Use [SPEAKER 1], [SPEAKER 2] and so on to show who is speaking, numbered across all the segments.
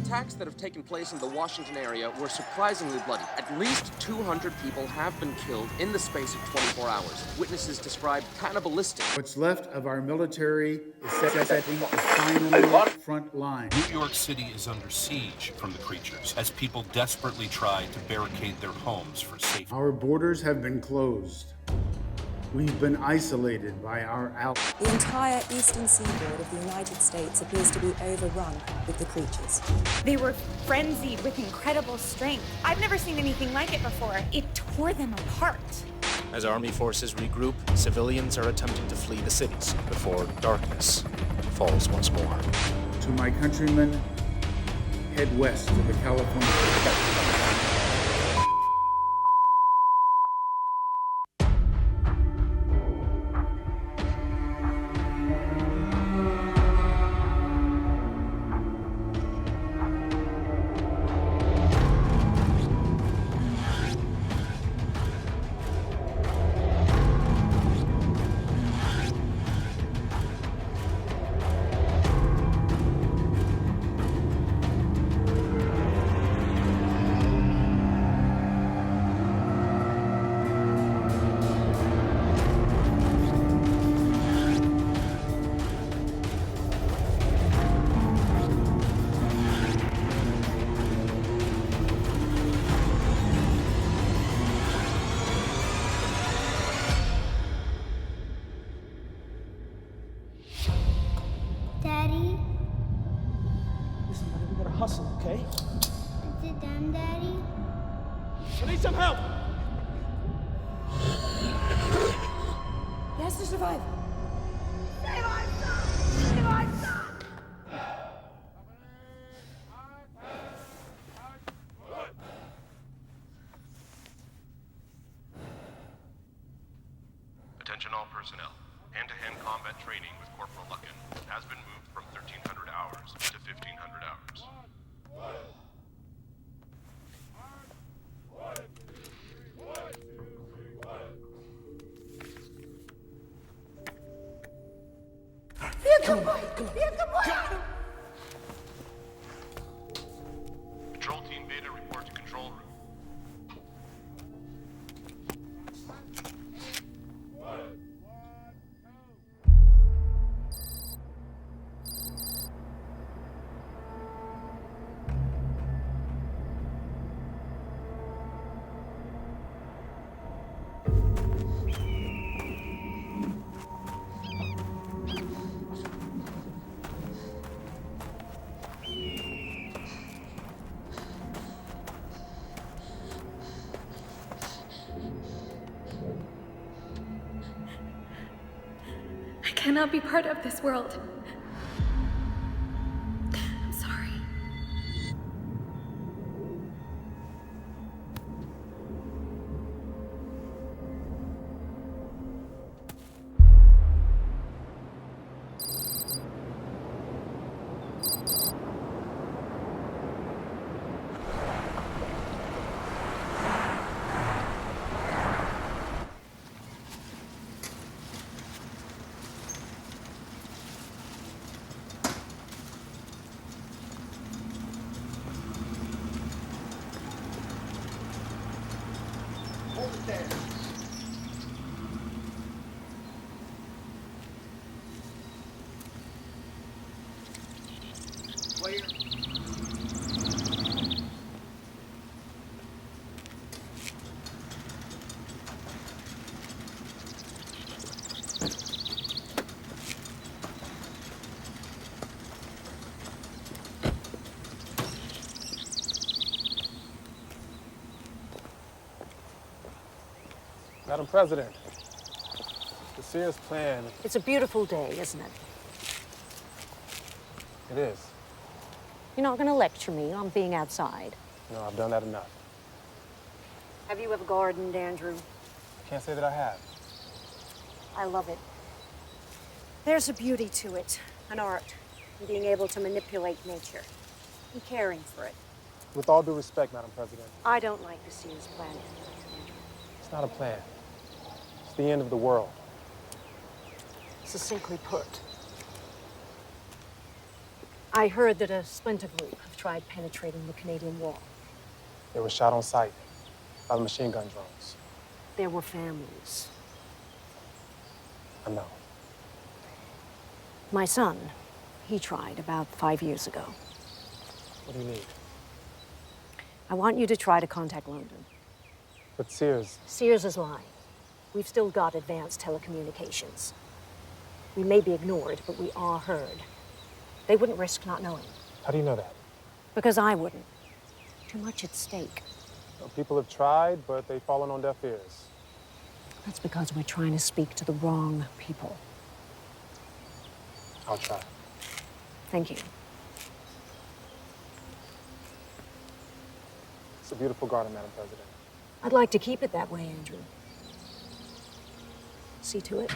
[SPEAKER 1] attacks that have taken place in the Washington area were surprisingly bloody. At least 200 people have been killed in the space of 24 hours. Witnesses describe cannibalistic.
[SPEAKER 2] What's left of our military is setting the final front line.
[SPEAKER 3] New York City is under siege from the creatures as people desperately try to barricade their homes for safety.
[SPEAKER 2] Our borders have been closed. We've been isolated by our allies.
[SPEAKER 4] The entire eastern seaboard of the United States appears to be overrun with the creatures.
[SPEAKER 5] They were frenzied with incredible strength. I've never seen anything like it before. It tore them apart.
[SPEAKER 6] As army forces regroup, civilians are attempting to flee the cities before darkness falls once more.
[SPEAKER 2] To my countrymen, head west to the California.
[SPEAKER 7] Daddy?
[SPEAKER 8] Listen, buddy, we gotta hustle, okay?
[SPEAKER 7] Is it done, Daddy?
[SPEAKER 8] I need some help!
[SPEAKER 4] He has to survive.
[SPEAKER 7] Save our son! Save our son!
[SPEAKER 3] Attention all personnel. Hand-to-hand combat training with Corporal Luckin has been moved from 1,300 hours to 1,500 hours. Control Team Beta, report to control room.
[SPEAKER 5] I cannot be part of this world. I'm sorry.
[SPEAKER 8] Hold it there. Clear.
[SPEAKER 9] Madam President, the Sears plan,
[SPEAKER 10] It's a beautiful day, isn't it?
[SPEAKER 9] it is.
[SPEAKER 10] You're not going to lecture me on being outside.
[SPEAKER 9] No, I've done that enough.
[SPEAKER 10] Have you ever gardened, Andrew?
[SPEAKER 9] Can't say that I have.
[SPEAKER 10] I love it. There's a beauty to it, an art, in being able to manipulate nature, and caring for it.
[SPEAKER 9] With all due respect, Madam President,
[SPEAKER 10] I don't like the Sears plan.
[SPEAKER 9] it's not a plan. It's the end of the world.
[SPEAKER 10] Succinctly put. I heard that a splinter group have tried penetrating the Canadian wall.
[SPEAKER 9] They were shot on sight by the machine gun drones.
[SPEAKER 10] There were families.
[SPEAKER 9] I know.
[SPEAKER 10] My son, he tried about 5 years ago.
[SPEAKER 9] What do you need?
[SPEAKER 10] I want you to try to contact London.
[SPEAKER 9] But Sears,
[SPEAKER 10] Sears is lying. We've still got advanced telecommunications. We may be ignored, but we are heard. They wouldn't risk not knowing.
[SPEAKER 9] how do you know that?
[SPEAKER 10] Because I wouldn't. Too much at stake.
[SPEAKER 9] Well, people have tried, but they've fallen on deaf ears.
[SPEAKER 10] That's because we're trying to speak to the wrong people.
[SPEAKER 9] I'll try.
[SPEAKER 10] Thank you.
[SPEAKER 9] It's a beautiful garden, Madam President.
[SPEAKER 10] I'd like to keep it that way, Andrew. See to it.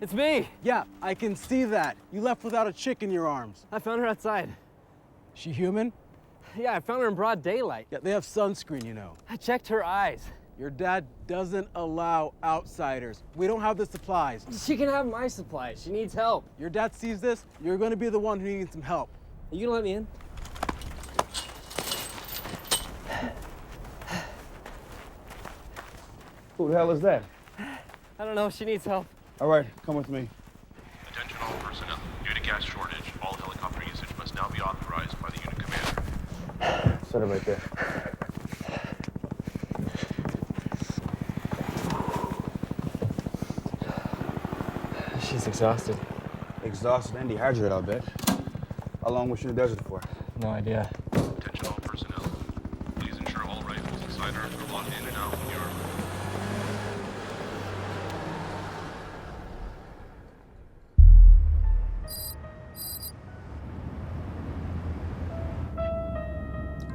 [SPEAKER 11] It's me!
[SPEAKER 8] Yeah, I can see that. You left without a chick in your arms.
[SPEAKER 11] I found her outside.
[SPEAKER 8] She human?
[SPEAKER 11] Yeah, I found her in broad daylight.
[SPEAKER 8] Yeah, they have sunscreen, you know.
[SPEAKER 11] I checked her eyes.
[SPEAKER 8] Your dad doesn't allow outsiders. We don't have the supplies.
[SPEAKER 11] She can have my supplies. She needs help.
[SPEAKER 8] Your dad sees this, you're gonna be the one who needs some help.
[SPEAKER 11] Are you gonna let me in?
[SPEAKER 12] Who the hell is that?
[SPEAKER 11] I don't know. She needs help.
[SPEAKER 12] All right, come with me.
[SPEAKER 3] Attention all personnel. Due to gas shortage, all helicopter usage must now be authorized by the unit commander.
[SPEAKER 12] Set it right there.
[SPEAKER 11] She's exhausted.
[SPEAKER 12] Exhausted and dehydrated, I'll bet. How long was she in the desert for?
[SPEAKER 11] No idea.
[SPEAKER 3] Attention all personnel. Please ensure all rifles and sidearms are locked in and out when you are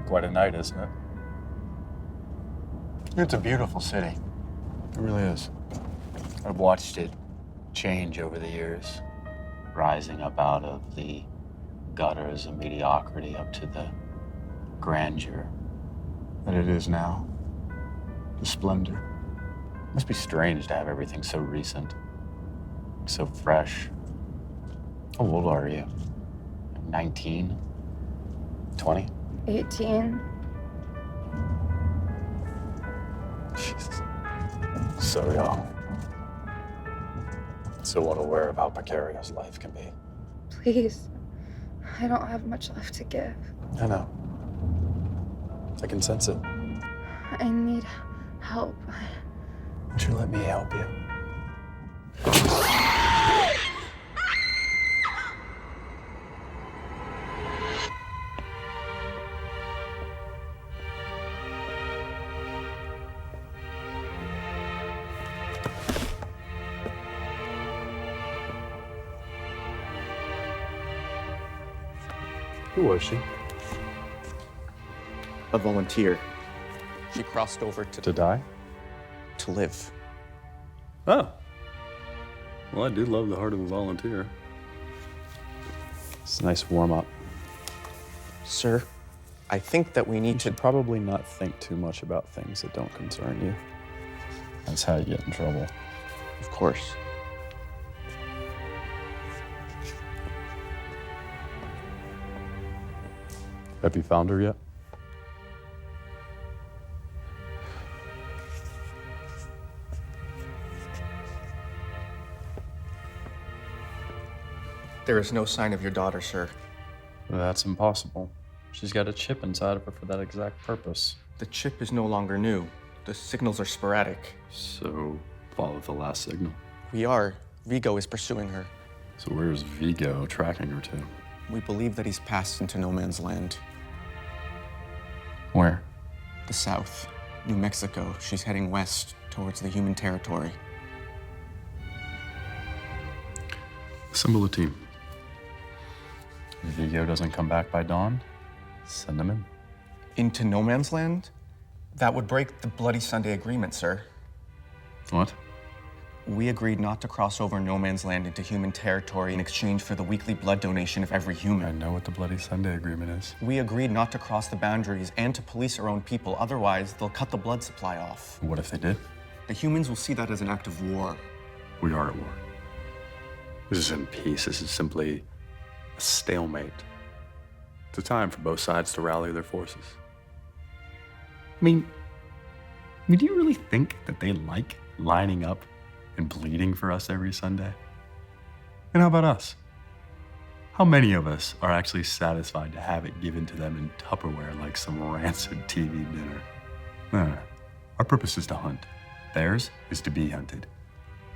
[SPEAKER 13] Quite a night, isn't it? It's a beautiful city. It really is. I've watched it change over the years, rising up out of the gutters and mediocrity up to the grandeur that it is now. The splendor. It must be strange to have everything so recent, so fresh. How old are you? 19? 20?
[SPEAKER 14] 18.
[SPEAKER 13] Jesus. So young. So unaware of how precarious life can be.
[SPEAKER 14] Please. I don't have much left to give.
[SPEAKER 13] I know. I can sense it.
[SPEAKER 14] I need help.
[SPEAKER 13] Won't you let me help you?
[SPEAKER 12] Who was she?
[SPEAKER 1] A volunteer. She crossed over to
[SPEAKER 12] die?
[SPEAKER 1] To live.
[SPEAKER 12] Oh. Well, I do love the heart of a volunteer.
[SPEAKER 13] It's a nice warm-up.
[SPEAKER 1] Sir,
[SPEAKER 15] I think that we need to
[SPEAKER 16] probably not think too much about things that don't concern you. That's how you get in trouble.
[SPEAKER 15] Of course.
[SPEAKER 16] Have you found her yet?
[SPEAKER 15] There is no sign of your daughter, sir.
[SPEAKER 16] That's impossible. She's got a chip inside of her for that exact purpose.
[SPEAKER 15] The chip is no longer new. The signals are sporadic.
[SPEAKER 16] So, follow the last signal.
[SPEAKER 15] We are. Vigo is pursuing her.
[SPEAKER 16] So where's Vigo tracking her to?
[SPEAKER 15] We believe that he's passed into no man's land.
[SPEAKER 16] Where?
[SPEAKER 15] The south. New Mexico. She's heading west towards the human territory.
[SPEAKER 16] Assemble the team. If Vigo doesn't come back by dawn, send him in.
[SPEAKER 15] Into no man's land? That would break the Bloody Sunday agreement, sir.
[SPEAKER 16] What?
[SPEAKER 15] We agreed not to cross over no man's land into human territory in exchange for the weekly blood donation of every human.
[SPEAKER 16] I know what the Bloody Sunday agreement is.
[SPEAKER 15] We agreed not to cross the boundaries and to police our own people. Otherwise, they'll cut the blood supply off.
[SPEAKER 16] What if they did?
[SPEAKER 15] The humans will see that as an act of war.
[SPEAKER 16] We are at war. This isn't peace. This is simply a stalemate. It's a time for both sides to rally their forces. I mean, do you really think that they like lining up and bleeding for us every Sunday? And how about us? How many of us are actually satisfied to have it given to them in Tupperware like some rancid TV dinner? No. Our purpose is to hunt. Theirs is to be hunted.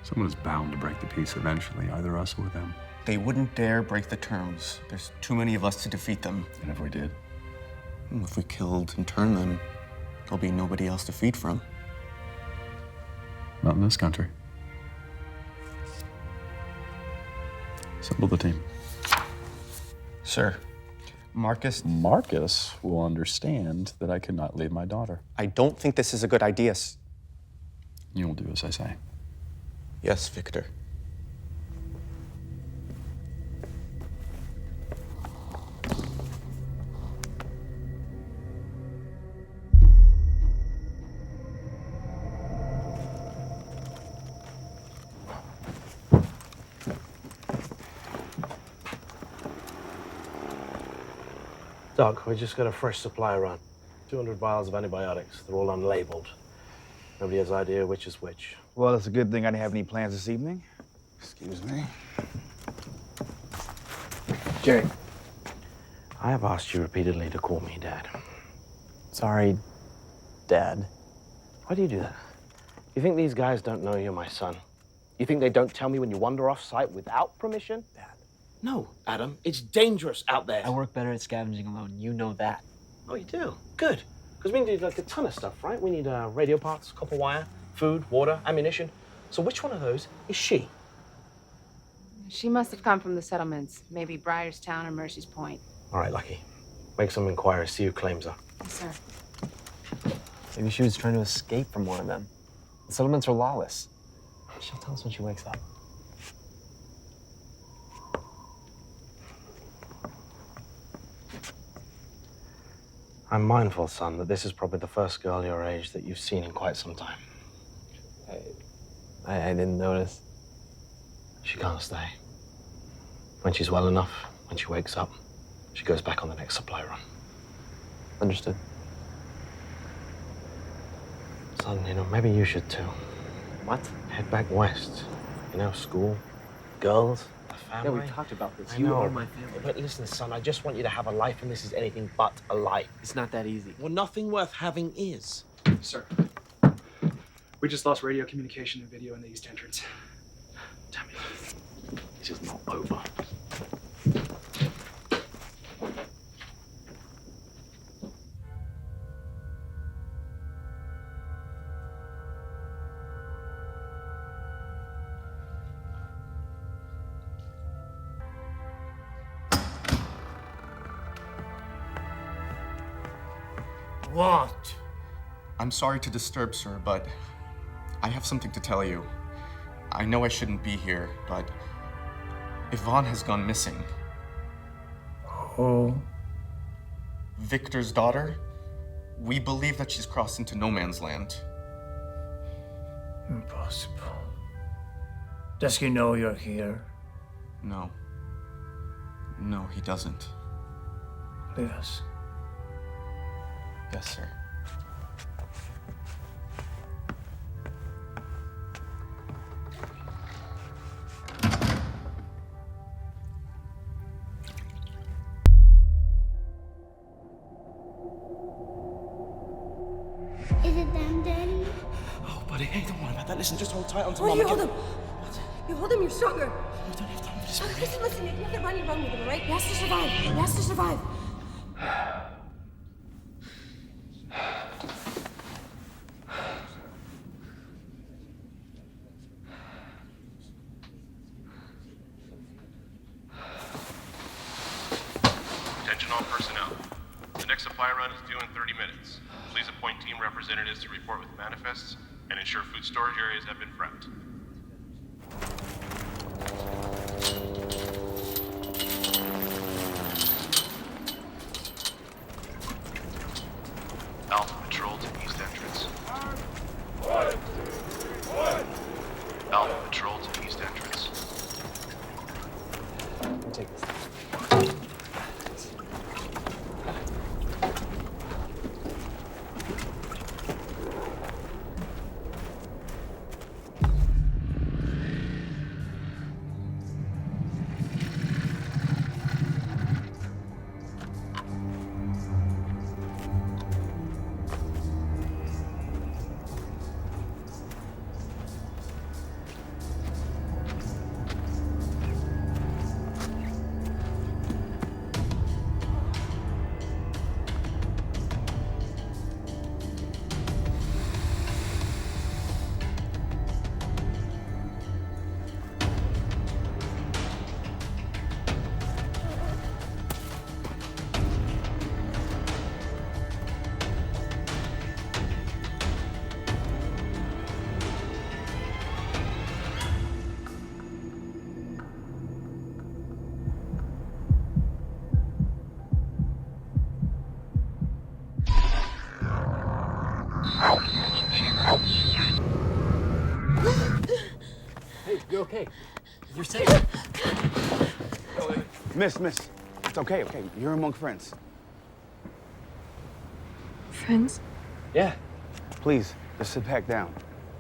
[SPEAKER 16] Someone is bound to break the peace eventually, either us or them.
[SPEAKER 15] They wouldn't dare break the terms. There's too many of us to defeat them.
[SPEAKER 16] And if we did?
[SPEAKER 15] If we killed and turned them, there'll be nobody else to feed from.
[SPEAKER 16] Not in this country. Assemble the team.
[SPEAKER 15] Sir, Marcus
[SPEAKER 16] will understand that I could not leave my daughter.
[SPEAKER 15] I don't think this is a good idea.
[SPEAKER 16] You'll do as I say.
[SPEAKER 15] Yes, Victor.
[SPEAKER 9] Doc, we just got a fresh supply run. 200 vials of antibiotics. They're all unlabeled. Nobody has idea which is which.
[SPEAKER 12] Well, it's a good thing I didn't have any plans this evening. Excuse me.
[SPEAKER 9] Jerry, I have asked you repeatedly to call me Dad.
[SPEAKER 11] Sorry, Dad.
[SPEAKER 9] Why do you do that? You think these guys don't know you're my son? You think they don't tell me when you wander off site without permission?
[SPEAKER 11] Dad.
[SPEAKER 9] No, Adam. It's dangerous out there.
[SPEAKER 11] I work better at scavenging alone. You know that.
[SPEAKER 9] Oh, you do? Good. Because we need like a ton of stuff, right? We need radio parts, copper wire, food, water, ammunition. So which one of those is she?
[SPEAKER 17] She must have come from the settlements, maybe Briarstown or Mercy's Point.
[SPEAKER 9] All right, Lucky. Make some inquiries, see who claims her.
[SPEAKER 17] Yes, sir.
[SPEAKER 11] Maybe she was trying to escape from one of them. The settlements are lawless. She'll tell us when she wakes up.
[SPEAKER 9] I'm mindful, son, that this is probably the first girl your age that you've seen in quite some time.
[SPEAKER 11] I didn't notice.
[SPEAKER 9] She can't stay. When she's well enough, when she wakes up, she goes back on the next supply run.
[SPEAKER 11] Understood.
[SPEAKER 9] Son, maybe you should too.
[SPEAKER 11] What?
[SPEAKER 9] Head back west. School, girls, a
[SPEAKER 11] Yeah,
[SPEAKER 9] family.
[SPEAKER 11] we talked about this.
[SPEAKER 9] I
[SPEAKER 11] You
[SPEAKER 9] know.
[SPEAKER 11] are my family.
[SPEAKER 9] But listen, son, I just want you to have a life, and this is anything but a life.
[SPEAKER 11] It's not that easy.
[SPEAKER 9] Well, nothing worth having is.
[SPEAKER 18] Sir, we just lost radio communication and video in the east entrance.
[SPEAKER 9] Damn it. This is not over.
[SPEAKER 15] What? I'm sorry to disturb, sir, but I have something to tell you. I know I shouldn't be here, but Yvonne has gone missing.
[SPEAKER 2] Oh
[SPEAKER 15] Victor's daughter. We believe that she's crossed into no man's land.
[SPEAKER 19] Impossible. Does he know you're here?
[SPEAKER 15] No. No, he doesn't.
[SPEAKER 19] Leave us.
[SPEAKER 15] Yes, sir.
[SPEAKER 7] Is it them, Daddy?
[SPEAKER 9] Oh, buddy, hey, don't worry about that. Listen, just hold tight onto
[SPEAKER 10] Oh,
[SPEAKER 9] Mama.
[SPEAKER 10] you hold him. You hold him, you're stronger.
[SPEAKER 9] We don't have time for this.
[SPEAKER 10] Listen, you have to run with him, all right? He has to survive. He has to survive.
[SPEAKER 3] Attention all personnel. The next supply run is due in 30 minutes. Please appoint team representatives to report with manifests and ensure food storage areas have been prepped. Alpha Patrol to East Entrance. Alpha Patrol to East Entrance.
[SPEAKER 11] Take this.
[SPEAKER 9] Hey, you okay? You're safe.
[SPEAKER 12] Miss, it's okay. You're among friends.
[SPEAKER 14] Friends?
[SPEAKER 12] Yeah. Please, just sit back down.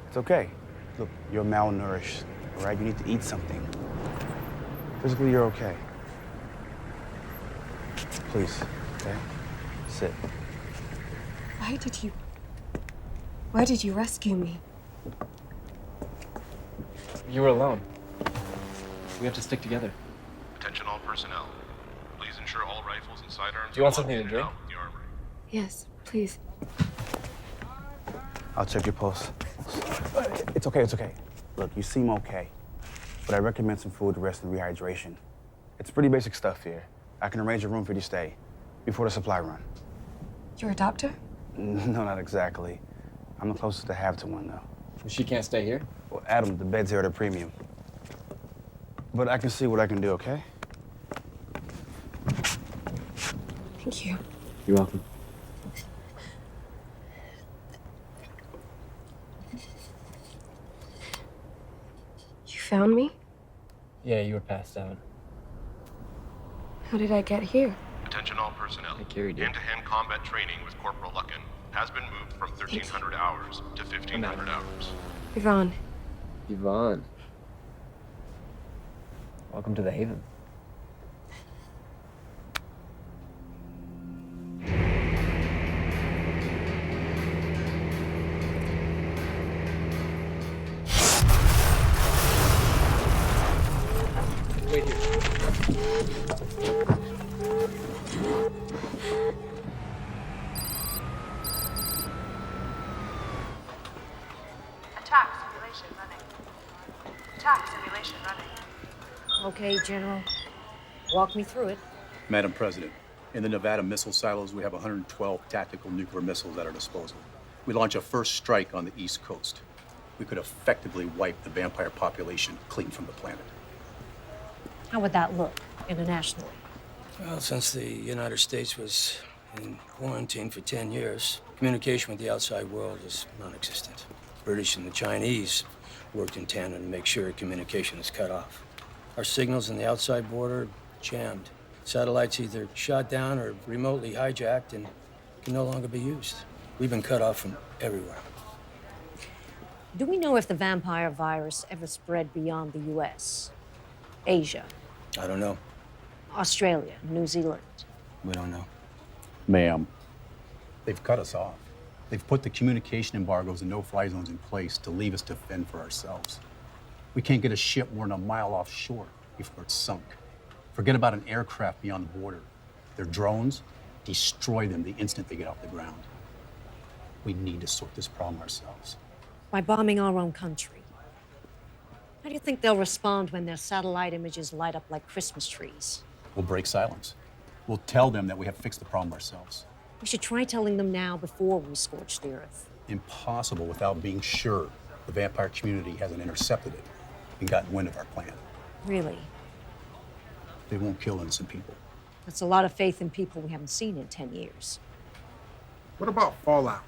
[SPEAKER 12] It's okay. Look, you're malnourished, all right? You need to eat something. Physically, you're okay. Please, okay? Sit.
[SPEAKER 14] Why did you rescue me?
[SPEAKER 11] You were alone. We have to stick together.
[SPEAKER 3] Attention all personnel. Please ensure all rifles and sidearms.
[SPEAKER 11] Do you want
[SPEAKER 3] are
[SPEAKER 11] something to
[SPEAKER 3] locked in
[SPEAKER 11] drink?
[SPEAKER 3] and out of the armory.
[SPEAKER 14] Yes, please.
[SPEAKER 12] I'll check your pulse. It's okay. Look, you seem okay. But I recommend some food, rest, and rehydration. It's pretty basic stuff here. I can arrange a room for you to stay before the supply run.
[SPEAKER 14] You're a doctor?
[SPEAKER 12] No, not exactly. I'm the closest I have to one, though.
[SPEAKER 11] She can't stay here?
[SPEAKER 12] Well, Adam, the bed's here at a premium. But I can see what I can do, okay?
[SPEAKER 14] Thank you.
[SPEAKER 11] You're welcome.
[SPEAKER 14] You found me?
[SPEAKER 11] Yeah, you were passed out.
[SPEAKER 14] How did I get here?
[SPEAKER 3] Attention all personnel.
[SPEAKER 11] I carried you.
[SPEAKER 3] Hand-to-hand combat training with Corporal Luckin has been moved from 1,300 hours to 1,500 hours.
[SPEAKER 14] Yvonne.
[SPEAKER 11] Yvonne. Welcome to the Haven. Wait here.
[SPEAKER 17] Attack simulation running. Attack simulation running.
[SPEAKER 10] Okay, General. Walk me through it.
[SPEAKER 16] Madam President, in the Nevada missile silos, we have 112 tactical nuclear missiles at our disposal. We launch a first strike on the East Coast. We could effectively wipe the vampire population clean from the planet.
[SPEAKER 10] How would that look internationally?
[SPEAKER 19] Well, since the United States was
[SPEAKER 20] In quarantine for 10 years, communication with the outside world is non-existent. British and the Chinese worked in tandem to make sure communication is cut off. Our signals on the outside border jammed. Satellites either shot down or remotely hijacked and can no longer be used. We've been cut off from everywhere.
[SPEAKER 10] Do we know if the vampire virus ever spread beyond the US? Asia?
[SPEAKER 20] I don't know.
[SPEAKER 10] Australia? New Zealand?
[SPEAKER 20] We don't know.
[SPEAKER 12] Ma'am, they've cut us off. They've put the communication embargoes and no-fly zones in place to leave us to fend for ourselves. We can't get a ship more than a mile offshore before it's sunk. Forget about an aircraft beyond the border. Their drones, destroy them the instant they get off the ground. We need to sort this problem ourselves.
[SPEAKER 10] By bombing our own country. How do you think they'll respond when their satellite images light up like Christmas trees?
[SPEAKER 12] We'll break silence. We'll tell them that we have fixed the problem ourselves.
[SPEAKER 10] We should try telling them now before we scorch the earth.
[SPEAKER 12] Impossible without being sure the vampire community hasn't intercepted it and gotten wind of our plan.
[SPEAKER 10] Really?
[SPEAKER 12] They won't kill innocent people.
[SPEAKER 10] That's a lot of faith in people we haven't seen in 10 years.
[SPEAKER 21] What about fallout?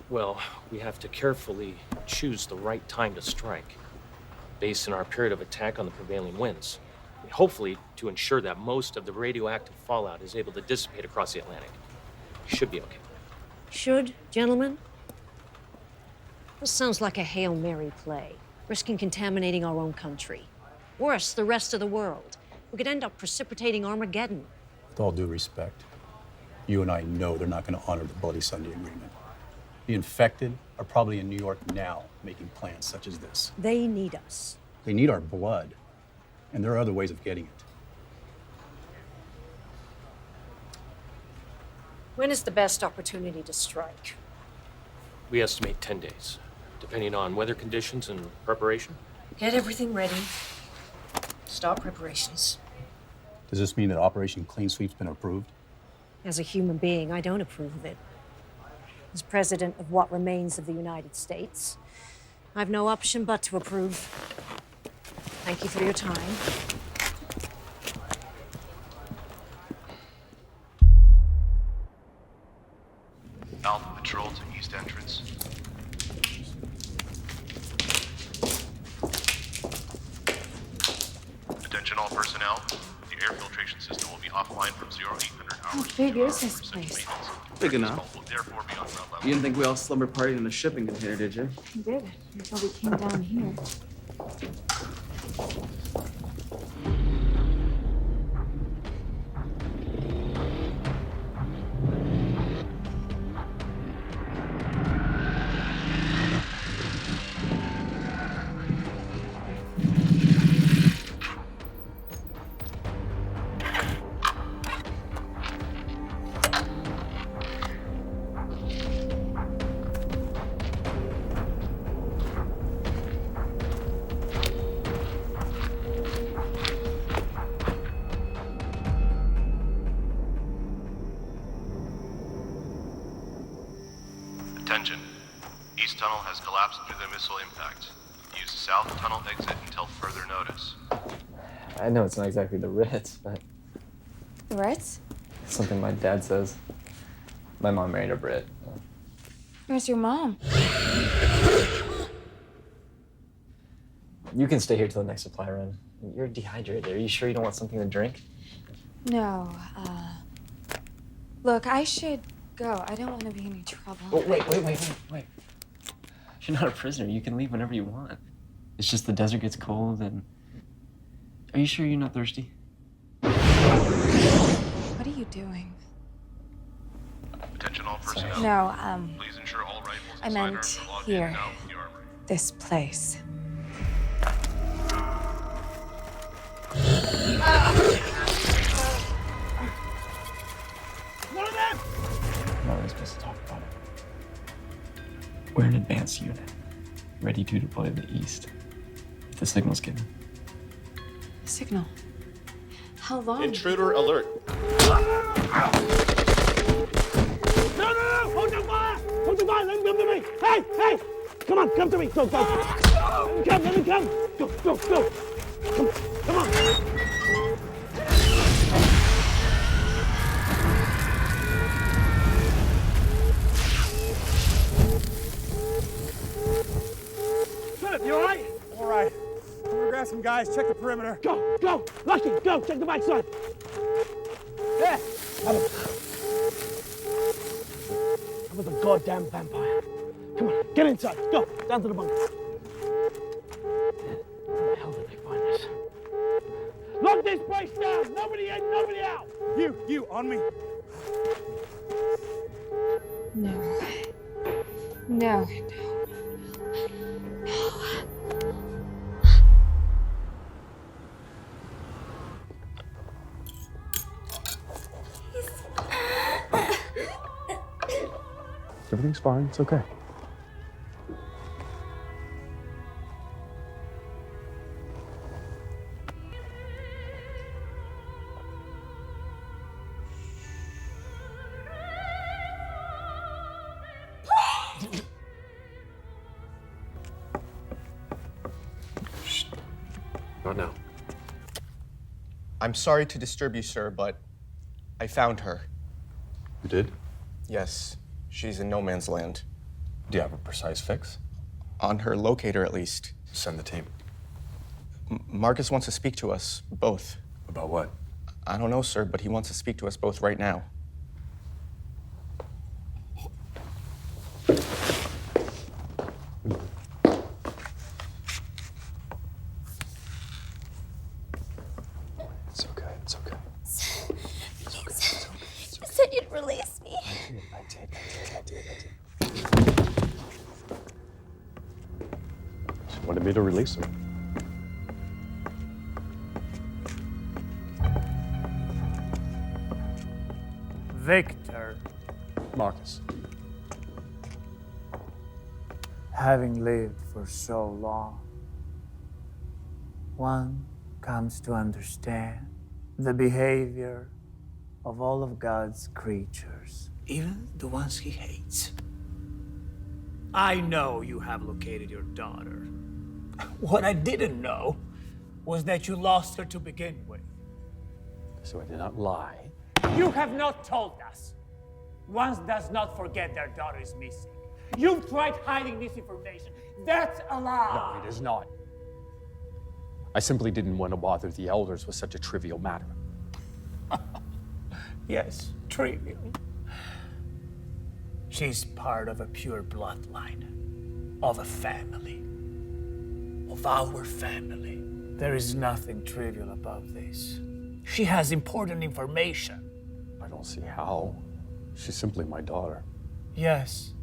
[SPEAKER 6] Well, we have to carefully choose the right time to strike, based on our period of attack on the prevailing winds. Hopefully, to ensure that most of the radioactive fallout is able to dissipate across the Atlantic. Should be okay.
[SPEAKER 10] Should, gentlemen? This sounds like a Hail Mary play, risking contaminating our own country. Worse, the rest of the world. We could end up precipitating Armageddon.
[SPEAKER 12] With all due respect, you and I know they're not going to honor the Bloody Sunday Agreement. The infected are probably in New York now, making plans such as this.
[SPEAKER 10] They need us.
[SPEAKER 12] They need our blood, and there are other ways of getting it.
[SPEAKER 10] When is the best opportunity to strike?
[SPEAKER 6] We estimate 10 days, depending on weather conditions and preparation.
[SPEAKER 10] Get everything ready. Start preparations.
[SPEAKER 12] Does this mean that Operation Clean Sweep's been approved?
[SPEAKER 10] As a human being, I don't approve of it. As president of what remains of the United States, I've no option but to approve. Thank you for your time.
[SPEAKER 3] Alpha Patrol to East Entrance. Attention all personnel. The air filtration system will be offline from 0800 hours.
[SPEAKER 17] How big is this place?
[SPEAKER 22] Big enough. You didn't think we all slumber partied in a shipping container, did you?
[SPEAKER 17] We did, until we came down here.
[SPEAKER 3] Attention. East Tunnel has collapsed due to the missile impact. Use the South Tunnel exit until further notice.
[SPEAKER 11] I know it's not exactly the Ritz, but
[SPEAKER 17] The Ritz?
[SPEAKER 11] it's something my dad says. My mom married a Brit.
[SPEAKER 17] Where's your mom?
[SPEAKER 11] You can stay here till the next supply run. You're dehydrated. Are you sure you don't want something to drink?
[SPEAKER 17] No, look, I should go. I don't want to be in any trouble.
[SPEAKER 11] Oh, wait. You're not a prisoner. You can leave whenever you want. It's just the desert gets cold and... Are you sure you're not thirsty?
[SPEAKER 17] What are you doing?
[SPEAKER 3] Attention all personnel.
[SPEAKER 17] No,
[SPEAKER 3] Please ensure all rifles
[SPEAKER 17] I
[SPEAKER 3] and
[SPEAKER 17] meant
[SPEAKER 3] sidearms are logged in
[SPEAKER 17] here.
[SPEAKER 3] and out from the armory.
[SPEAKER 17] This place.
[SPEAKER 11] I'm not really supposed to talk about it. We're an advanced unit, ready to deploy to the east. If the signal's given.
[SPEAKER 17] Signal. How long?
[SPEAKER 3] Intruder alert.
[SPEAKER 9] No! Hold the fire! Hold the fire! Let him come to me! Hey! Come on, come to me! Go! Let me come! Go! Come on! got some guys. Check the perimeter. Go! Lucky, go! Check the backside. There! Have him. That was a goddamn vampire. Come on, get inside. Go! Down to the bunker. How the hell did they find us? Lock this place down! Nobody in, nobody out! You, on me.
[SPEAKER 14] No. No.
[SPEAKER 16] Everything's fine. It's okay.
[SPEAKER 6] Not now.
[SPEAKER 15] I'm sorry to disturb you, sir, but I found her.
[SPEAKER 16] You did?
[SPEAKER 15] Yes, she's in no man's land.
[SPEAKER 16] Do you have a precise fix?
[SPEAKER 15] On her locator, at least.
[SPEAKER 16] Send the team.
[SPEAKER 15] Marcus wants to speak to us, both.
[SPEAKER 16] About what?
[SPEAKER 15] I don't know, sir, but he wants to speak to us both right now.
[SPEAKER 16] It's okay. It's okay.
[SPEAKER 7] Please. You said you'd release me.
[SPEAKER 16] I did. She wanted me to release her.
[SPEAKER 19] Victor,
[SPEAKER 16] Marcus.
[SPEAKER 19] having lived for so long, one comes to understand the behavior of all of God's creatures, even the ones he hates. I know you have located your daughter. What I didn't know was that you lost her to begin with.
[SPEAKER 16] So I did not lie.
[SPEAKER 19] You have not told us. One does not forget their daughter is missing. You've tried hiding this information. That's a lie.
[SPEAKER 16] No, it is not. I simply didn't want to bother the elders with such a trivial matter.
[SPEAKER 19] Yes, trivial. She's part of a pure bloodline, of a family, of our family. There is nothing trivial about this. She has important information.
[SPEAKER 16] I don't see how. She's simply my daughter.
[SPEAKER 19] Yes,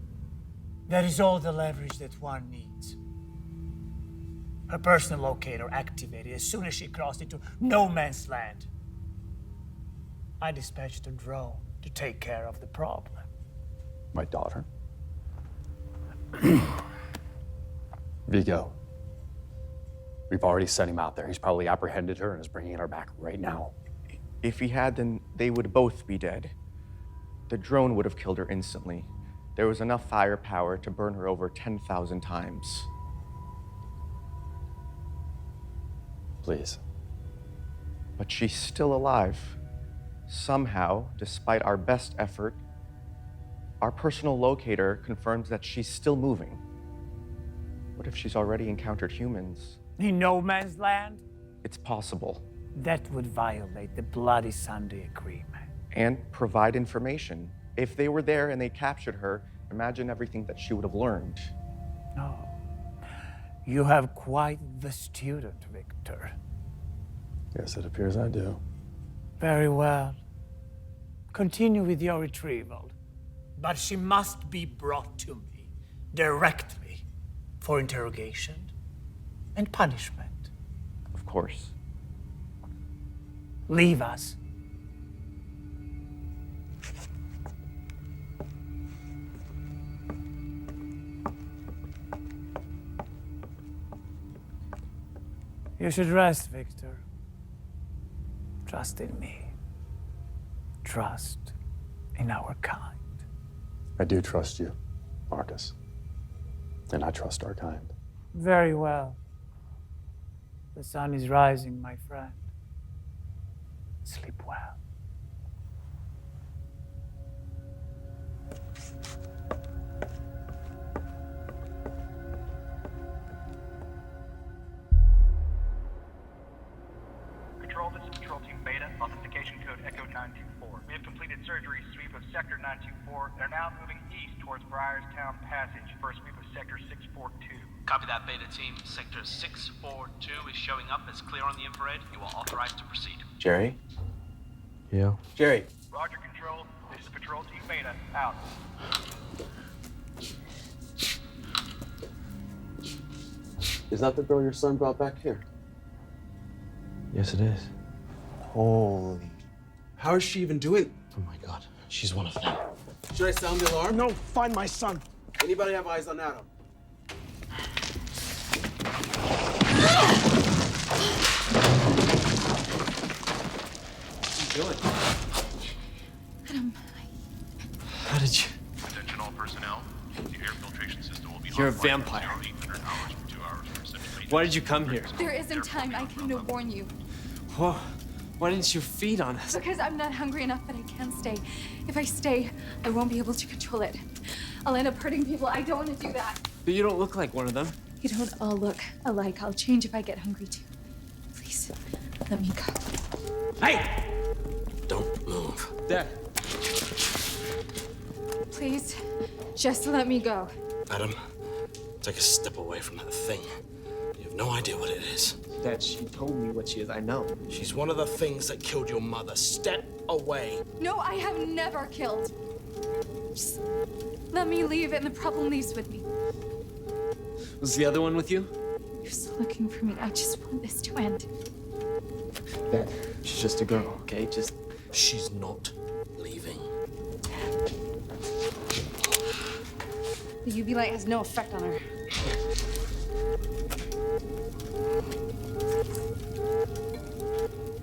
[SPEAKER 19] that is all the leverage that one needs. Her personal locator activated as soon as she crossed into no man's land. I dispatched a drone to take care of the problem.
[SPEAKER 16] My daughter? Vigo. We've already sent him out there. He's probably apprehended her and is bringing her back right now.
[SPEAKER 15] If he had, then they would both be dead. The drone would have killed her instantly. There was enough firepower to burn her over 10,000 times.
[SPEAKER 16] Please.
[SPEAKER 15] But she's still alive. Somehow, despite our best effort, our personal locator confirms that she's still moving. What if she's already encountered humans?
[SPEAKER 19] In no man's land?
[SPEAKER 15] It's possible.
[SPEAKER 19] That would violate the Bloody Sunday Agreement.
[SPEAKER 15] And provide information. If they were there and they captured her, imagine everything that she would have learned.
[SPEAKER 19] No. You have quite the student, Victor.
[SPEAKER 16] Yes, it appears I do.
[SPEAKER 19] Very well. Continue with your retrieval. But she must be brought to me directly for interrogation and punishment.
[SPEAKER 15] Of course.
[SPEAKER 19] Leave us. You should rest, Victor. Trust in me. Trust in our kind.
[SPEAKER 16] I do trust you, Marcus. And I trust our kind.
[SPEAKER 19] Very well. The sun is rising, my friend. Sleep well.
[SPEAKER 4] Patrol Team Beta, authentication code Echo 924. We have completed surgery sweep of Sector 924 and are now moving east towards Briarstown Passage for a sweep of Sector 642.
[SPEAKER 5] Copy that, Beta Team. Sector 642 is showing up as clear on the infrared. You are authorized to proceed.
[SPEAKER 15] Jerry? Yeah. Jerry.
[SPEAKER 4] Roger, Control. This is Patrol Team Beta. Out.
[SPEAKER 15] Is that the girl your son brought back here? Yes, it is. Holy.
[SPEAKER 8] How is she even doing?
[SPEAKER 15] Oh my God. She's one of them.
[SPEAKER 8] Should I sound the alarm? No, find my son. Anybody have eyes on Adam? What are you doing?
[SPEAKER 14] Adam,
[SPEAKER 3] How did you? Attention all personnel. The air filtration system will be
[SPEAKER 11] You're a
[SPEAKER 3] offline
[SPEAKER 11] vampire.
[SPEAKER 3] for 800 hours for 2 hours for essential
[SPEAKER 11] Why did you come here?
[SPEAKER 14] there isn't time. I came to warn you.
[SPEAKER 11] Whoa. Why didn't you feed on us?
[SPEAKER 14] Because I'm not hungry enough that I can stay. If I stay, I won't be able to control it. I'll end up hurting people. I don't want to do that.
[SPEAKER 11] But you don't look like one of them.
[SPEAKER 14] You don't all look alike. I'll change if I get hungry too. Please, let me go.
[SPEAKER 11] Hey! Don't move. Dad.
[SPEAKER 14] Please, just let me go.
[SPEAKER 11] Adam, take a step away from that thing. You have no idea what it is. Dad, she told me what she is. I know. She's one of the things that killed your mother. Step away.
[SPEAKER 14] No, I have never killed. Just let me leave and the problem leaves with me.
[SPEAKER 11] Was the other one with you?
[SPEAKER 14] You're still looking for me. I just want this to end.
[SPEAKER 11] Dad, she's just a girl, okay? She's not leaving.
[SPEAKER 14] The UV light has no effect on her.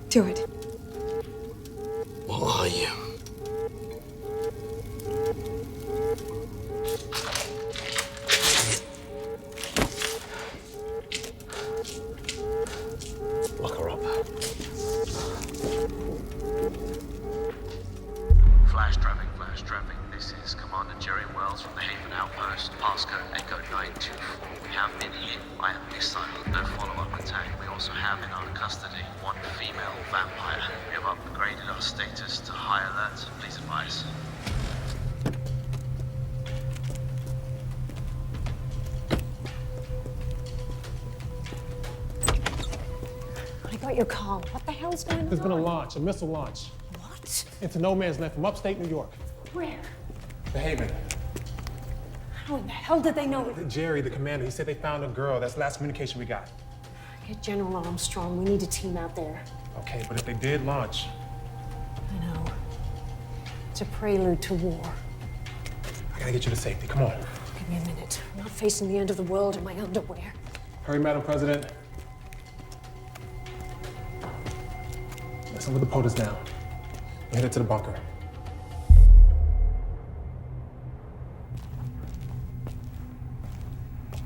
[SPEAKER 14] Do it.
[SPEAKER 11] What are you? Lock her up.
[SPEAKER 5] Flash traffic. This is Commander Jerry Wells from the Haven Outpost. Passcode Echo 924. We have been hit by a missile. No follow-up attack. We also have in our custody one female vampire. We have upgraded our status to high alert. Please advise.
[SPEAKER 10] I got your call. What the hell's going on?
[SPEAKER 9] There's been a launch, a missile launch.
[SPEAKER 10] What?
[SPEAKER 9] Into no man's land from upstate New York.
[SPEAKER 10] Where?
[SPEAKER 9] The Haven.
[SPEAKER 10] How in the hell did they know?
[SPEAKER 9] Jerry, the commander, he said they found a girl. That's the last communication we got.
[SPEAKER 10] Get General Armstrong. We need a team out there.
[SPEAKER 9] Okay, but if they did launch,
[SPEAKER 10] I know. It's a prelude to war.
[SPEAKER 9] I gotta get you to safety. Come on.
[SPEAKER 10] Give me a minute. I'm not facing the end of the world in my underwear.
[SPEAKER 9] Hurry, Madam President. Some of the POTUS down. We're headed to the bunker.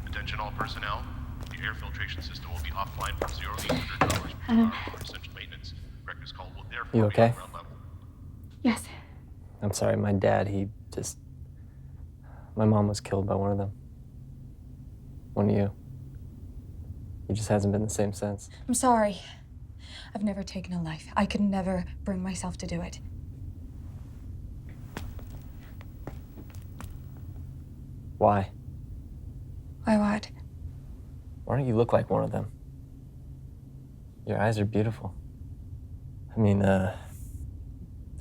[SPEAKER 3] Attention all personnel. The air filtration system will be offline from 0 to $800 per hour for essential maintenance. Breakfast call will therefore
[SPEAKER 11] You
[SPEAKER 3] be
[SPEAKER 11] okay?
[SPEAKER 3] on ground level.
[SPEAKER 14] Yes.
[SPEAKER 11] I'm sorry, my dad, my mom was killed by one of them. One of you. He just hasn't been the same since.
[SPEAKER 14] I'm sorry. I've never taken a life. I could never bring myself to do it.
[SPEAKER 11] Why?
[SPEAKER 14] Why what?
[SPEAKER 11] Why don't you look like one of them? Your eyes are beautiful. I mean, they're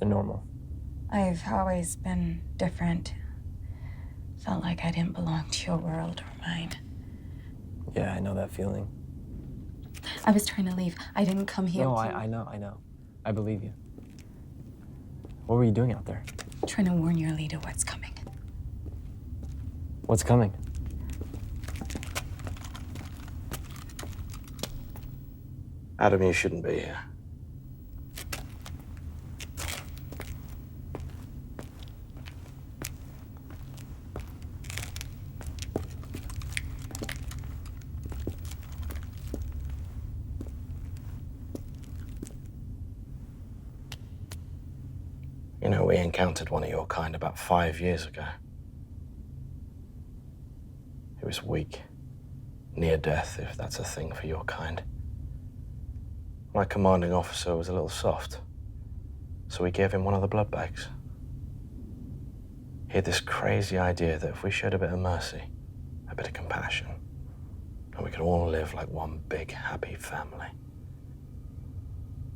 [SPEAKER 11] normal.
[SPEAKER 14] I've always been different. Felt like I didn't belong to your world or mine.
[SPEAKER 11] Yeah, I know that feeling.
[SPEAKER 14] I was trying to leave. I didn't come here
[SPEAKER 11] No,
[SPEAKER 14] to...
[SPEAKER 11] I know. I believe you. What were you doing out there?
[SPEAKER 14] Trying to warn your leader what's coming.
[SPEAKER 11] What's coming?
[SPEAKER 13] Adam, you shouldn't be here. You know, we encountered one of your kind about 5 years ago. He was weak, near death, if that's a thing for your kind.
[SPEAKER 5] My commanding officer was a little soft, so we gave him one of the blood bags. He had this crazy idea that if we showed a bit of mercy, a bit of compassion, then we could all live like one big, happy family.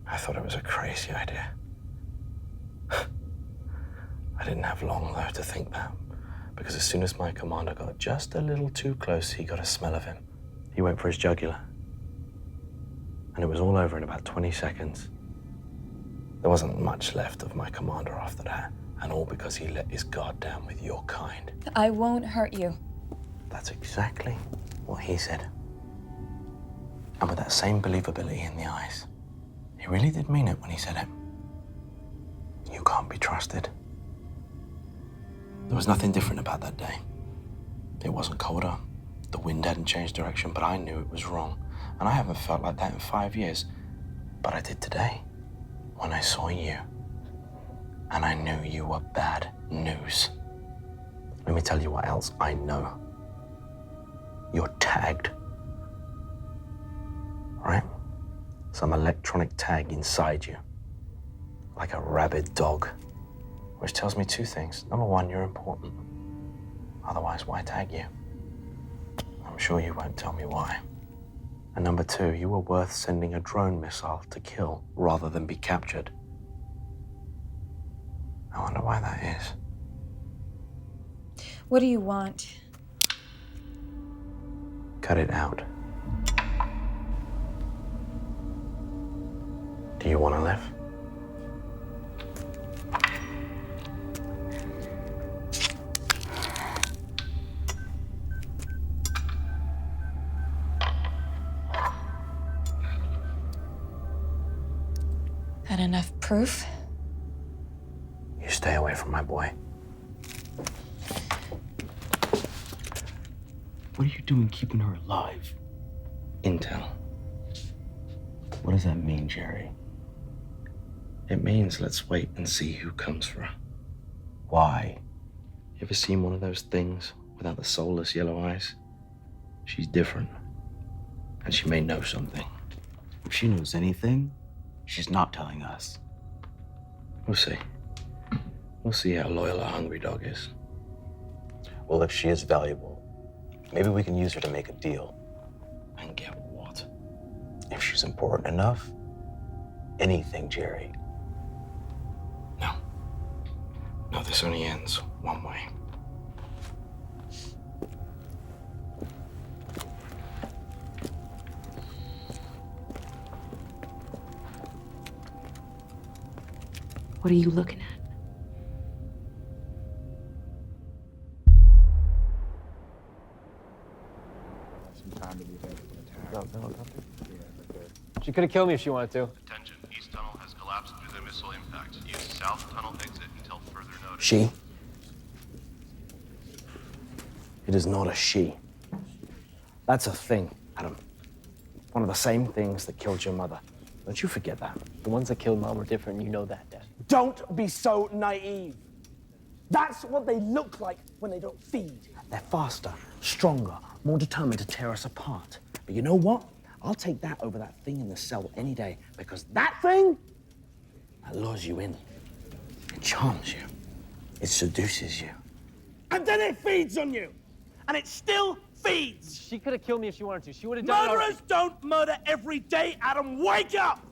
[SPEAKER 5] I thought it was a crazy idea. I didn't have long, though, to think that, because as soon as my commander got just a little too close, he got a smell of him. He went for his jugular. And it was all over in about 20 seconds. There wasn't much left of my commander after that, and all because he let his guard down with your kind.
[SPEAKER 14] I won't hurt you.
[SPEAKER 5] That's exactly what he said. And with that same believability in the eyes. He really did mean it when he said it. You can't be trusted. There was nothing different about that day. It wasn't colder. The wind hadn't changed direction, but I knew it was wrong. And I haven't felt like that in 5 years. But I did today, when I saw you. And I knew you were bad news. Let me tell you what else I know. You're tagged. Right? Some electronic tag inside you. Like a rabid dog. Which tells me two things. Number one, you're important. Otherwise, why tag you? I'm sure you won't tell me why. And number two, you were worth sending a drone missile to kill rather than be captured. I wonder why that is.
[SPEAKER 14] What do you want?
[SPEAKER 5] Cut it out. Do you want to live?
[SPEAKER 14] That enough proof?
[SPEAKER 5] You stay away from my boy. What are you doing keeping her alive? Intel. What does that mean, Jerry? It means let's wait and see who comes for her. Why? You ever seen one of those things without the soulless yellow eyes? She's different. And she may know something.
[SPEAKER 12] If she knows anything, she's not telling us.
[SPEAKER 5] We'll see. We'll see how loyal a hungry dog is.
[SPEAKER 12] Well, if she is valuable, maybe we can use her to make a deal.
[SPEAKER 5] And get what?
[SPEAKER 12] If she's important enough, anything, Jerry.
[SPEAKER 5] No, this only ends one way.
[SPEAKER 17] What are you looking at?
[SPEAKER 22] She could have killed me if she wanted to.
[SPEAKER 3] Attention, East Tunnel has collapsed due to the missile impact. Use South Tunnel exit until further notice.
[SPEAKER 5] She? It is not a she. That's a thing, Adam. One of the same things that killed your mother. Don't you forget that.
[SPEAKER 22] The ones that killed Mom were different, you know that, Dad.
[SPEAKER 9] Don't be so naive. That's what they look like when they don't feed.
[SPEAKER 5] They're faster, stronger, more determined to tear us apart. But you know what? I'll take that over that thing in the cell any day, because that thing, that lures you in. It charms you. It seduces you.
[SPEAKER 9] And then it feeds on you. And it still feeds.
[SPEAKER 22] She could have killed me if she wanted to. She would have done it already.
[SPEAKER 9] Murderers don't murder every day, Adam. Wake up!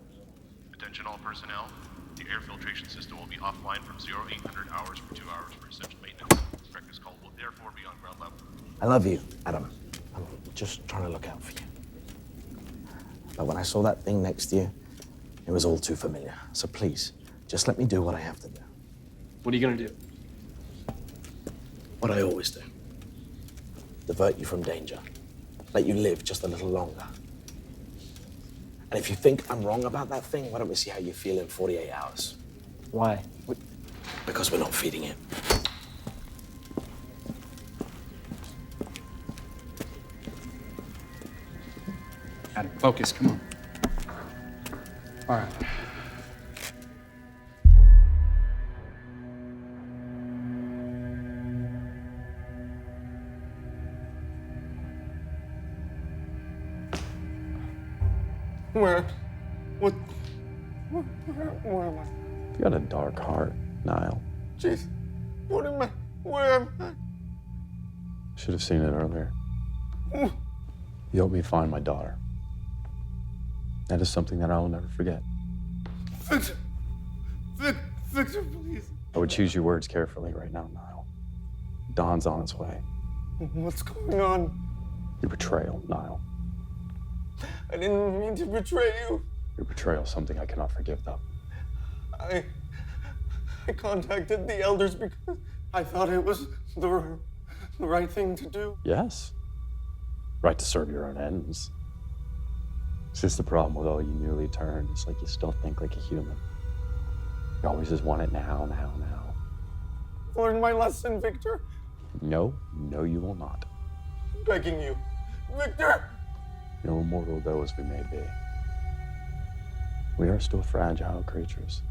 [SPEAKER 3] Attention all personnel. The air filtration system will be offline from 0800 hours for 2 hours for essential maintenance. Breakfast call will therefore be on ground level.
[SPEAKER 5] I love you, Adam. I'm just trying to look out for you. But when I saw that thing next to you, it was all too familiar. So please, just let me do what I have to do.
[SPEAKER 22] What are you gonna do?
[SPEAKER 5] What I always do. Divert you from danger. Let you live just a little longer. And if you think I'm wrong about that thing, why don't we see how you feel in 48 hours?
[SPEAKER 22] Why?
[SPEAKER 5] Because we're not feeding it.
[SPEAKER 2] Adam, focus, come on. All right.
[SPEAKER 22] Where?
[SPEAKER 21] What? Where am I?
[SPEAKER 16] You got a dark heart, Niall.
[SPEAKER 21] Jeez. What am I? Where am I?
[SPEAKER 16] Should have seen it earlier. You helped me find my daughter. That is something that I will never forget.
[SPEAKER 21] Victor! Victor, please.
[SPEAKER 16] I would choose your words carefully right now, Niall. Dawn's on its way.
[SPEAKER 21] What's going on?
[SPEAKER 16] Your betrayal, Niall.
[SPEAKER 21] I didn't mean to betray you.
[SPEAKER 16] Your betrayal is something I cannot forgive, though.
[SPEAKER 21] I contacted the elders because I thought it was the right thing to do.
[SPEAKER 16] Yes. Right to serve your own ends. Since the problem with all you newly turned is like you still think like a human. You always just want it now.
[SPEAKER 21] Learn my lesson, Victor.
[SPEAKER 16] No, you will not.
[SPEAKER 21] I'm begging you. Victor!
[SPEAKER 16] No immortal though as we may be, we are still fragile creatures.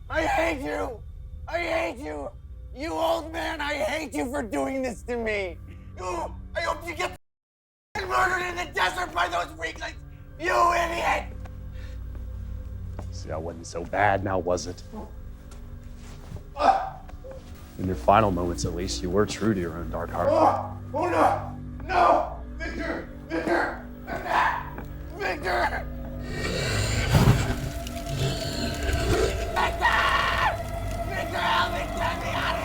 [SPEAKER 21] I hate you! I hate you! You old man, I hate you for doing this to me! I hope you get murdered in the desert by those weaklings! You idiot!
[SPEAKER 16] See, that wasn't so bad now, was it? In your final moments, at least, you were true to your own dark heart.
[SPEAKER 21] Oh no! No! Victor! Victor! Victor! Victor, help me! Get me out of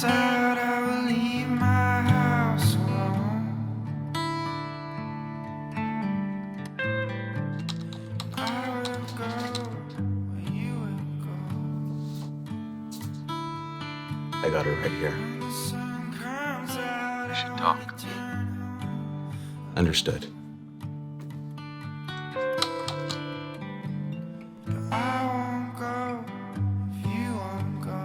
[SPEAKER 1] Out, I will leave my house alone. I will go where you will go.
[SPEAKER 11] I got her right here.
[SPEAKER 1] The sun comes out,
[SPEAKER 11] We should
[SPEAKER 1] I
[SPEAKER 11] talk.
[SPEAKER 1] will turn home.
[SPEAKER 11] Understood.
[SPEAKER 1] I won't go if you won't go.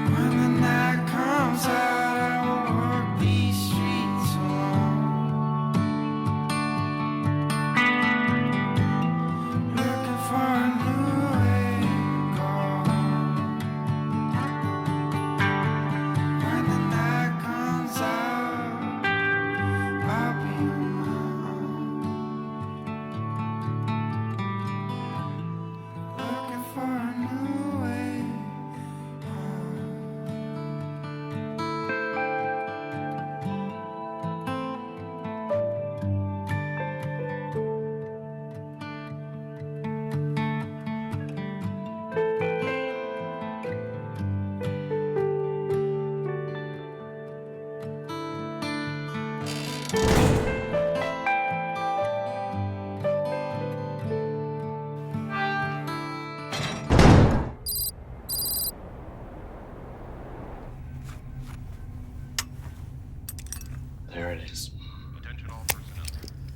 [SPEAKER 1] When the night comes out, I will walk these streets alone. Looking for a new way to go. When the night comes out, I'll be on my own. Looking for a new way.
[SPEAKER 11] There it is.
[SPEAKER 3] Attention all personnel.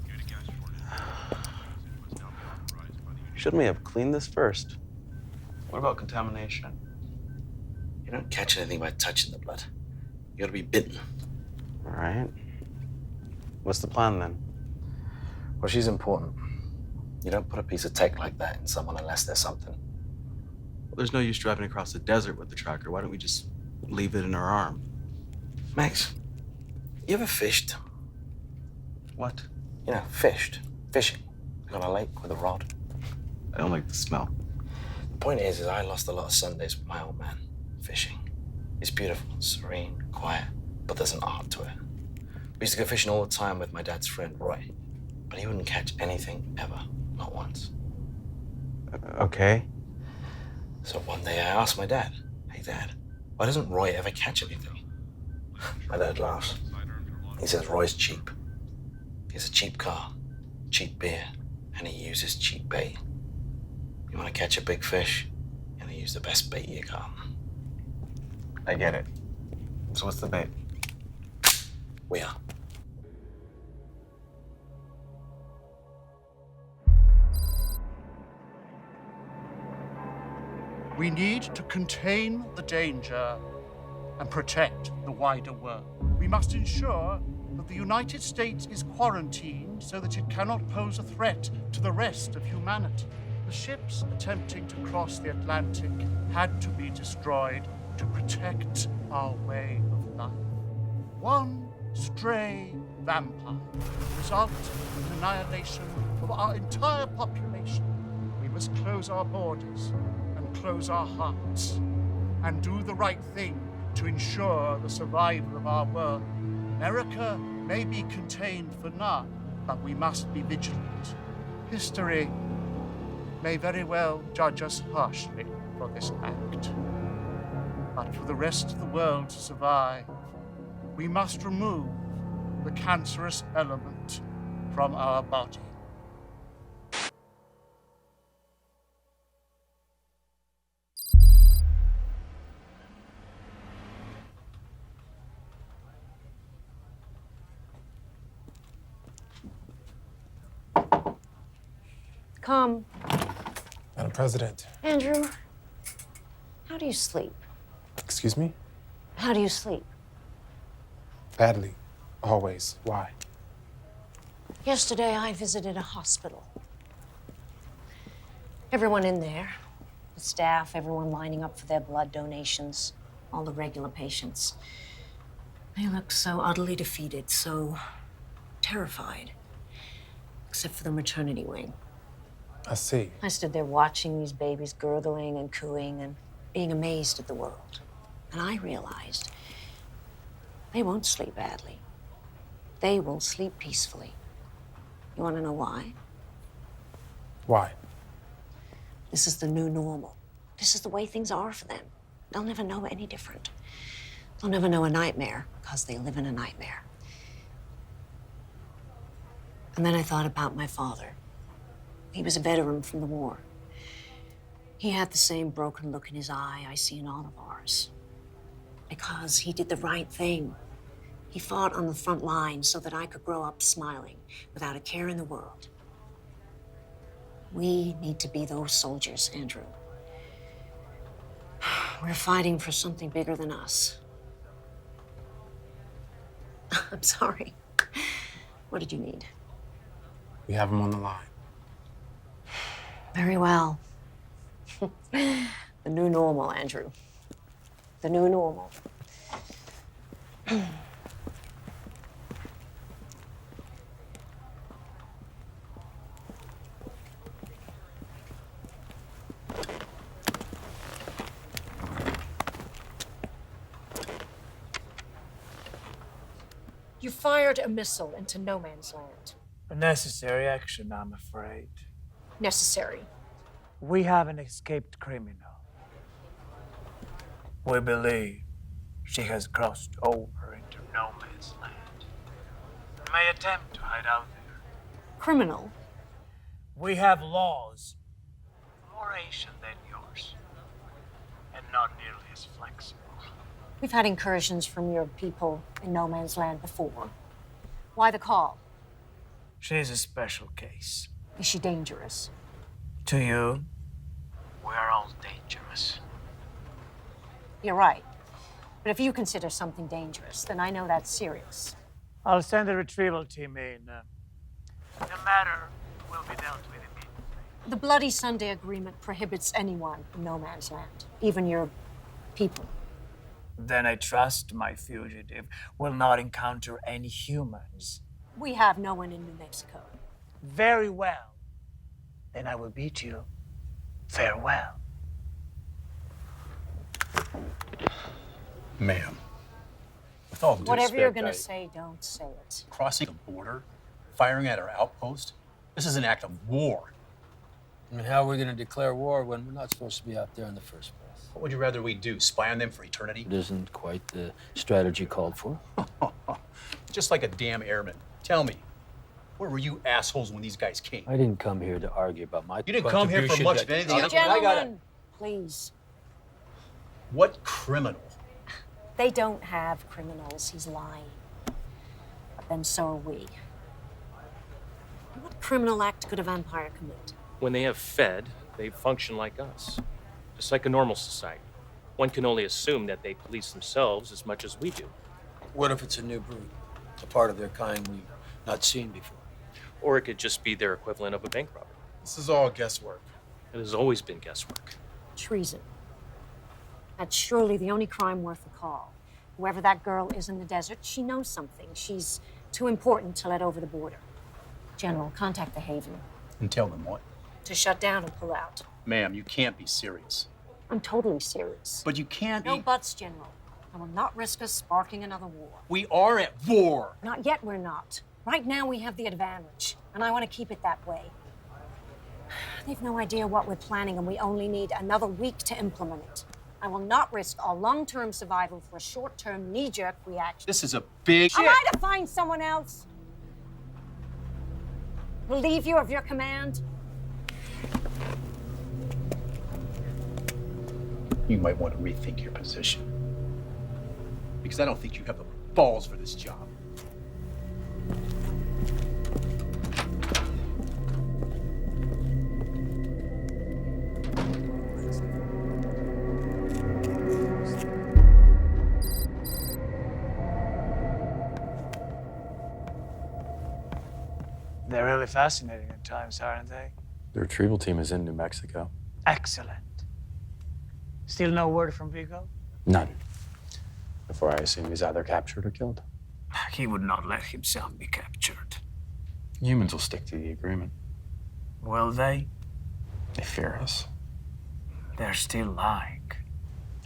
[SPEAKER 3] Due to gas shortage, must now be authorized by the
[SPEAKER 12] Shouldn't we have cleaned this first? What about contamination?
[SPEAKER 11] You don't catch anything by touching the blood. You gotta be bitten.
[SPEAKER 12] All right. What's the plan then?
[SPEAKER 11] Well, she's important. You don't put a piece of tech like that in someone unless there's something.
[SPEAKER 12] Well, there's no use driving across the desert with the tracker. Why don't we just leave it in her arm?
[SPEAKER 11] Max, you ever fished?
[SPEAKER 12] What?
[SPEAKER 11] You know, fishing. On a lake with a rod.
[SPEAKER 12] I don't like the smell.
[SPEAKER 11] The point is I lost a lot of Sundays with my old man fishing. It's beautiful, serene, quiet, but there's an art to it. We used to go fishing all the time with my dad's friend, Roy. But he wouldn't catch anything ever, not once.
[SPEAKER 12] Okay.
[SPEAKER 11] So one day I asked my dad, "Hey Dad, why doesn't Roy ever catch anything?" My dad laughs. He says Roy's cheap. He has a cheap car, cheap beer, and he uses cheap bait. You want to catch a big fish? You gotta use the best bait you got.
[SPEAKER 12] I get it. So what's the bait?
[SPEAKER 11] We are.
[SPEAKER 18] We need to contain the danger and protect the wider world. We must ensure that the United States is quarantined so that it cannot pose a threat to the rest of humanity. The ships attempting to cross the Atlantic had to be destroyed to protect our way of life. One stray vampire will result in the annihilation of our entire population. We must close our borders and close our hearts and do the right thing to ensure the survival of our world. America may be contained for now, but we must be vigilant. History may very well judge us harshly for this act. But for the rest of the world to survive, we must remove the cancerous element from our body.
[SPEAKER 10] Come.
[SPEAKER 20] Madam President.
[SPEAKER 10] Andrew, how do you sleep?
[SPEAKER 20] Excuse me?
[SPEAKER 10] How do you sleep?
[SPEAKER 20] Badly. Always. Why?
[SPEAKER 10] Yesterday, I visited a hospital. Everyone in there, the staff, everyone lining up for their blood donations, all the regular patients. They looked so utterly defeated, so terrified, except for the maternity wing.
[SPEAKER 20] I see.
[SPEAKER 10] I stood there watching these babies gurgling and cooing and being amazed at the world. And I realized they won't sleep badly. They won't sleep peacefully. You want to know why?
[SPEAKER 20] Why?
[SPEAKER 10] This is the new normal. This is the way things are for them. They'll never know any different. They'll never know a nightmare because they live in a nightmare. And then I thought about my father. He was a veteran from the war. He had the same broken look in his eye I see in all of ours. Because he did the right thing. He fought on the front line so that I could grow up smiling without a care in the world. We need to be those soldiers, Andrew. We're fighting for something bigger than us. I'm sorry. What did you need?
[SPEAKER 20] We have him on the line.
[SPEAKER 10] Very well. The new normal, Andrew. The new normal. You fired a missile into no man's land.
[SPEAKER 19] A necessary action, I'm afraid.
[SPEAKER 10] Necessary.
[SPEAKER 19] We have an escaped criminal. We believe she has crossed over into no man's land. May attempt to hide out there.
[SPEAKER 10] Criminal?
[SPEAKER 19] We have laws more ancient than yours, and not nearly as flexible.
[SPEAKER 10] We've had incursions from your people in no man's land before. Why the call?
[SPEAKER 19] She's a special case.
[SPEAKER 10] Is she dangerous?
[SPEAKER 19] To you, we're all dangerous.
[SPEAKER 10] You're right. But if you consider something dangerous, then I know that's serious.
[SPEAKER 19] I'll send a retrieval team in. The matter will be dealt with immediately.
[SPEAKER 10] The Bloody Sunday Agreement prohibits anyone in no man's land, even your people.
[SPEAKER 19] Then I trust my fugitive will not encounter any humans.
[SPEAKER 10] We have no one in New Mexico.
[SPEAKER 19] Very well. Then I will bid you farewell.
[SPEAKER 23] Ma'am, with all due
[SPEAKER 10] Whatever you're
[SPEAKER 23] respect,
[SPEAKER 10] gonna say, don't say it.
[SPEAKER 23] crossing a border, firing at our outpost, this is an act of war.
[SPEAKER 4] I mean, how are we going to declare war when we're not supposed to be out there in the first place?
[SPEAKER 6] What would you rather we do? Spy on them for eternity?
[SPEAKER 4] It isn't quite the strategy called for.
[SPEAKER 6] Just like a damn airman. Tell me, where were you assholes when these guys came?
[SPEAKER 4] I didn't come here to argue about my
[SPEAKER 6] You didn't come here for much of anything else.
[SPEAKER 10] Gentlemen, please.
[SPEAKER 6] What criminal?
[SPEAKER 10] They don't have criminals. He's lying. But then so are we. What criminal act could a vampire commit?
[SPEAKER 7] When they have fed, they function like us, just like a normal society. One can only assume that they police themselves as much as we do.
[SPEAKER 4] What if it's a new breed? A part of their kind we've not seen before.
[SPEAKER 7] Or it could just be their equivalent of a bank robber.
[SPEAKER 6] This is all guesswork.
[SPEAKER 7] It has always been guesswork.
[SPEAKER 10] Treason. That's surely the only crime worth a call. Whoever that girl is in the desert, she knows something. She's too important to let over the border. General, contact the Haven.
[SPEAKER 6] And tell them what?
[SPEAKER 10] To shut down and pull out.
[SPEAKER 6] Ma'am, you can't be serious.
[SPEAKER 10] I'm totally serious.
[SPEAKER 6] But you can't
[SPEAKER 10] No
[SPEAKER 6] be...
[SPEAKER 10] buts, General. I will not risk us sparking another war.
[SPEAKER 6] We are at war.
[SPEAKER 10] Not yet, we're not. Right now, we have the advantage, and I want to keep it that way. They've no idea what we're planning, and we only need another week to implement it. I will not risk our long-term survival for a short-term knee-jerk reaction.
[SPEAKER 6] This is a big...
[SPEAKER 10] Am I to find someone else? Relieve you of your command?
[SPEAKER 6] You might want to rethink your position. Because I don't think you have the balls for this job.
[SPEAKER 19] They're really fascinating at times, aren't they?
[SPEAKER 16] The retrieval team is in New Mexico.
[SPEAKER 19] Excellent. Still no word from Vigo?
[SPEAKER 16] None. Therefore, I assume he's either captured or killed.
[SPEAKER 19] He would not let himself be captured.
[SPEAKER 16] Humans will stick to the agreement.
[SPEAKER 19] Will they?
[SPEAKER 16] They fear us.
[SPEAKER 19] They're still lying.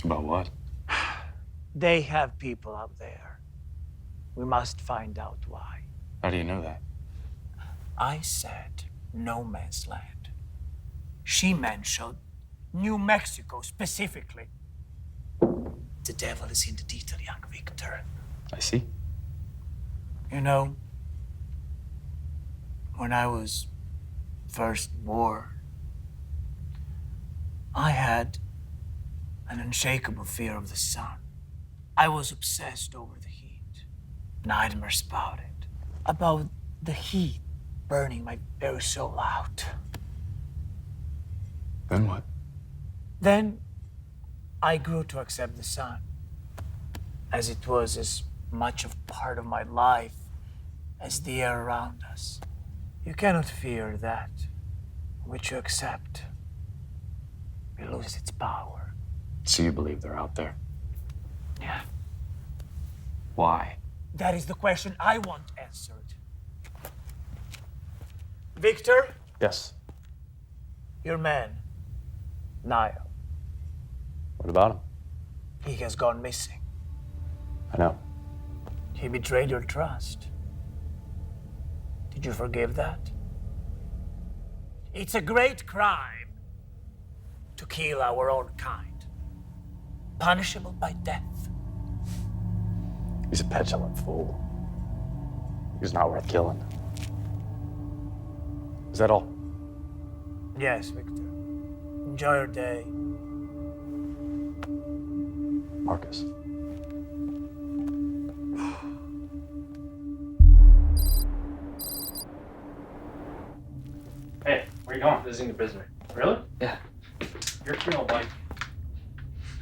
[SPEAKER 16] About what?
[SPEAKER 19] They have people out there. We must find out why.
[SPEAKER 16] How do you know that?
[SPEAKER 19] I said no man's land. She mentioned New Mexico specifically. The devil is in the detail, young Victor.
[SPEAKER 16] I see.
[SPEAKER 19] You know, when I was first born, I had an unshakable fear of the sun. I was obsessed over the heat. Nightmares about it. About the heat burning my very soul out.
[SPEAKER 16] Then what?
[SPEAKER 19] Then I grew to accept the sun, as it was as much a part of my life as the air around us. You cannot fear that which you accept. It loses its power.
[SPEAKER 16] So you believe they're out there?
[SPEAKER 19] Yeah.
[SPEAKER 16] Why?
[SPEAKER 19] That is the question I want answered. Victor,
[SPEAKER 16] Yes.
[SPEAKER 19] your man, Niall,
[SPEAKER 16] What about him?
[SPEAKER 19] he has gone missing.
[SPEAKER 16] I know.
[SPEAKER 19] He betrayed your trust. Did you forgive that? It's a great crime to kill our own kind, punishable by death.
[SPEAKER 16] He's a petulant fool. He's not worth killing. Is that all?
[SPEAKER 19] Yes, Victor. Enjoy your day.
[SPEAKER 16] Marcus.
[SPEAKER 7] Hey, where you going? Visiting the prisoner. Really?
[SPEAKER 24] Yeah.
[SPEAKER 7] You're a criminal, buddy.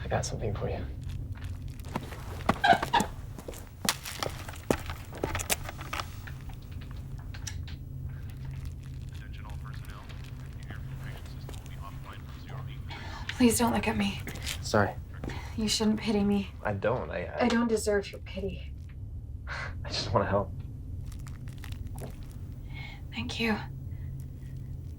[SPEAKER 24] I got something for you.
[SPEAKER 14] Please don't look at me.
[SPEAKER 24] Sorry.
[SPEAKER 14] You shouldn't pity me.
[SPEAKER 24] I don't.
[SPEAKER 14] I don't deserve your pity.
[SPEAKER 24] I just want to help.
[SPEAKER 14] Thank you.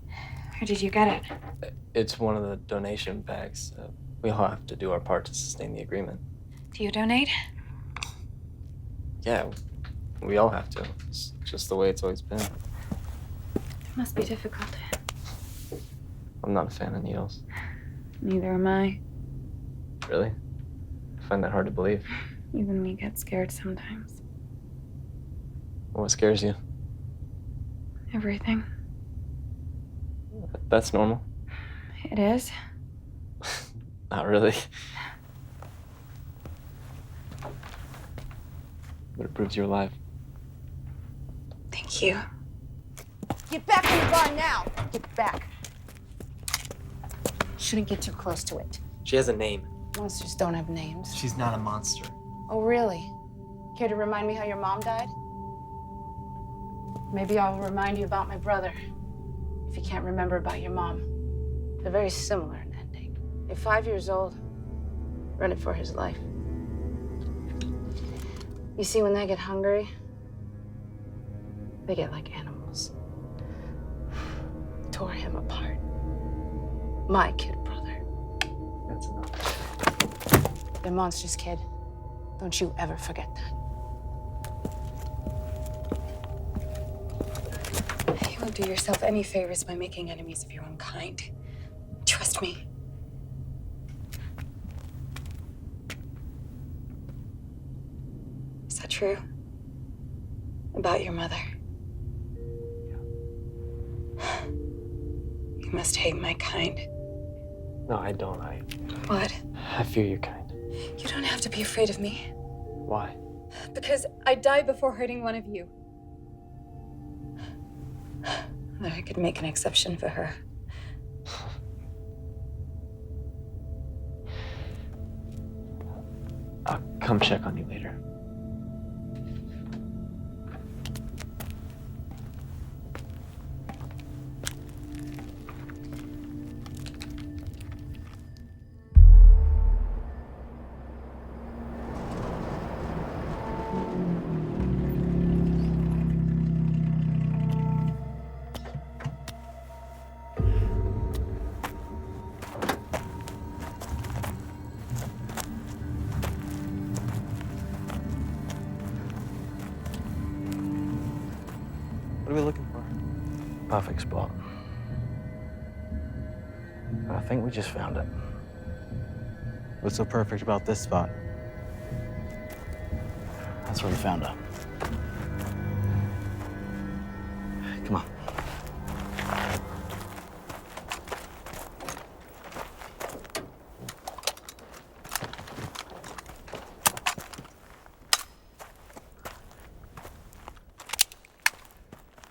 [SPEAKER 14] Where did you get it?
[SPEAKER 24] It's one of the donation bags. We all have to do our part to sustain the agreement.
[SPEAKER 14] Do you donate?
[SPEAKER 24] Yeah, we all have to. It's just the way it's always been.
[SPEAKER 14] It must be difficult.
[SPEAKER 24] I'm not a fan of needles.
[SPEAKER 14] Neither am I.
[SPEAKER 24] Really? I find that hard to believe.
[SPEAKER 14] Even me get scared sometimes.
[SPEAKER 24] What scares you?
[SPEAKER 14] Everything.
[SPEAKER 24] That's normal.
[SPEAKER 14] It is.
[SPEAKER 24] Not really. But it proves you're alive.
[SPEAKER 14] Thank you.
[SPEAKER 10] Get back in the bar now! Get back. Shouldn't get too close to it.
[SPEAKER 24] She has a name.
[SPEAKER 8] Monsters don't have names.
[SPEAKER 24] She's not a monster.
[SPEAKER 8] Oh, really? Care to remind me how your mom died? Maybe I'll remind you about my brother, if you can't remember about your mom. They're very similar in ending. At 5 years old, running for his life. You see, when they get hungry, they get like animals. Tore him apart. My kid brother.
[SPEAKER 24] That's enough.
[SPEAKER 8] They're monsters, kid. Don't you ever forget that.
[SPEAKER 14] You won't do yourself any favors by making enemies of your own kind. Trust me. Is that true? About your mother? You must hate my kind.
[SPEAKER 24] No, I don't.
[SPEAKER 14] What?
[SPEAKER 24] I fear your kind.
[SPEAKER 14] You don't have to be afraid of me.
[SPEAKER 24] Why?
[SPEAKER 14] Because I died before hurting one of you. That I could make an exception for her.
[SPEAKER 24] I'll come check on you later.
[SPEAKER 12] What are we looking for?
[SPEAKER 11] Perfect spot. I think we just found it.
[SPEAKER 12] What's so perfect about this spot?
[SPEAKER 11] That's where we found her. Come on.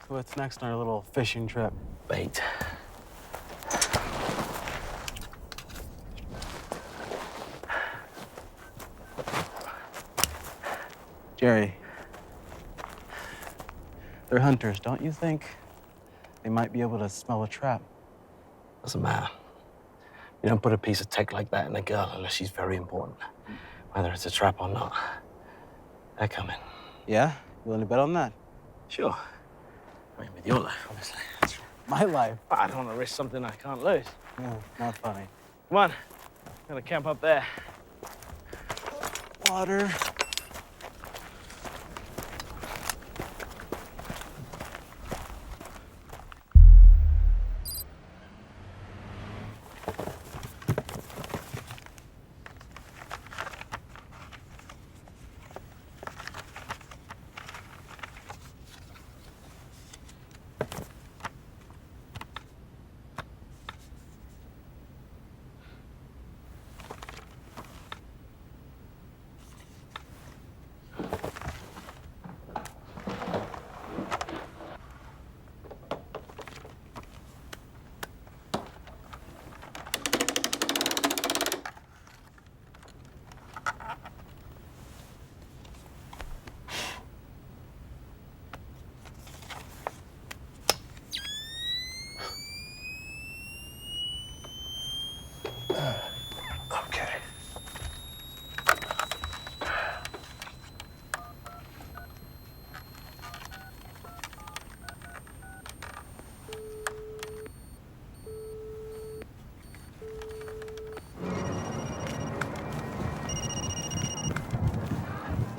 [SPEAKER 12] So what's next on our little fishing trip?
[SPEAKER 11] Bait.
[SPEAKER 12] Jerry, they're hunters, don't you think? They might be able to smell a trap.
[SPEAKER 11] Doesn't matter. You don't put a piece of tech like that in a girl unless she's very important. Whether it's a trap or not. They're coming.
[SPEAKER 12] Yeah? You willing to bet on that?
[SPEAKER 11] Sure. I mean, with your life, obviously.
[SPEAKER 12] My life?
[SPEAKER 11] I don't want to risk something I can't lose.
[SPEAKER 12] No, not funny.
[SPEAKER 11] Come on. Gotta camp up there.
[SPEAKER 12] Water.
[SPEAKER 20] Okay.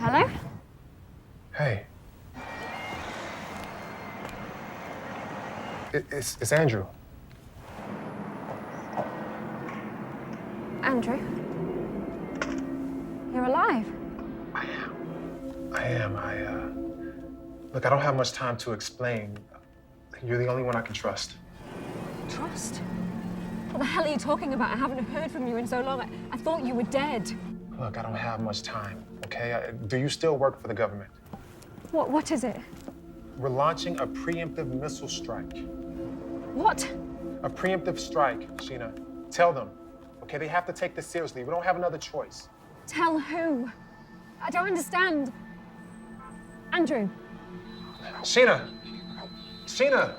[SPEAKER 14] Hello?
[SPEAKER 20] Hey. It's Andrew.
[SPEAKER 14] Andrew. You're alive.
[SPEAKER 20] I am. Look, I don't have much time to explain. You're the only one I can trust.
[SPEAKER 14] Trust? What the hell are you talking about? I haven't heard from you in so long. I thought you were dead.
[SPEAKER 20] Look, I don't have much time, okay? Do you still work for the government?
[SPEAKER 14] What is it?
[SPEAKER 20] We're launching a preemptive missile strike.
[SPEAKER 14] What?
[SPEAKER 20] A preemptive strike, Sheena. Tell them, okay? They have to take this seriously. We don't have another choice.
[SPEAKER 14] Tell who? I don't understand. Andrew.
[SPEAKER 20] Sheena! Sheena!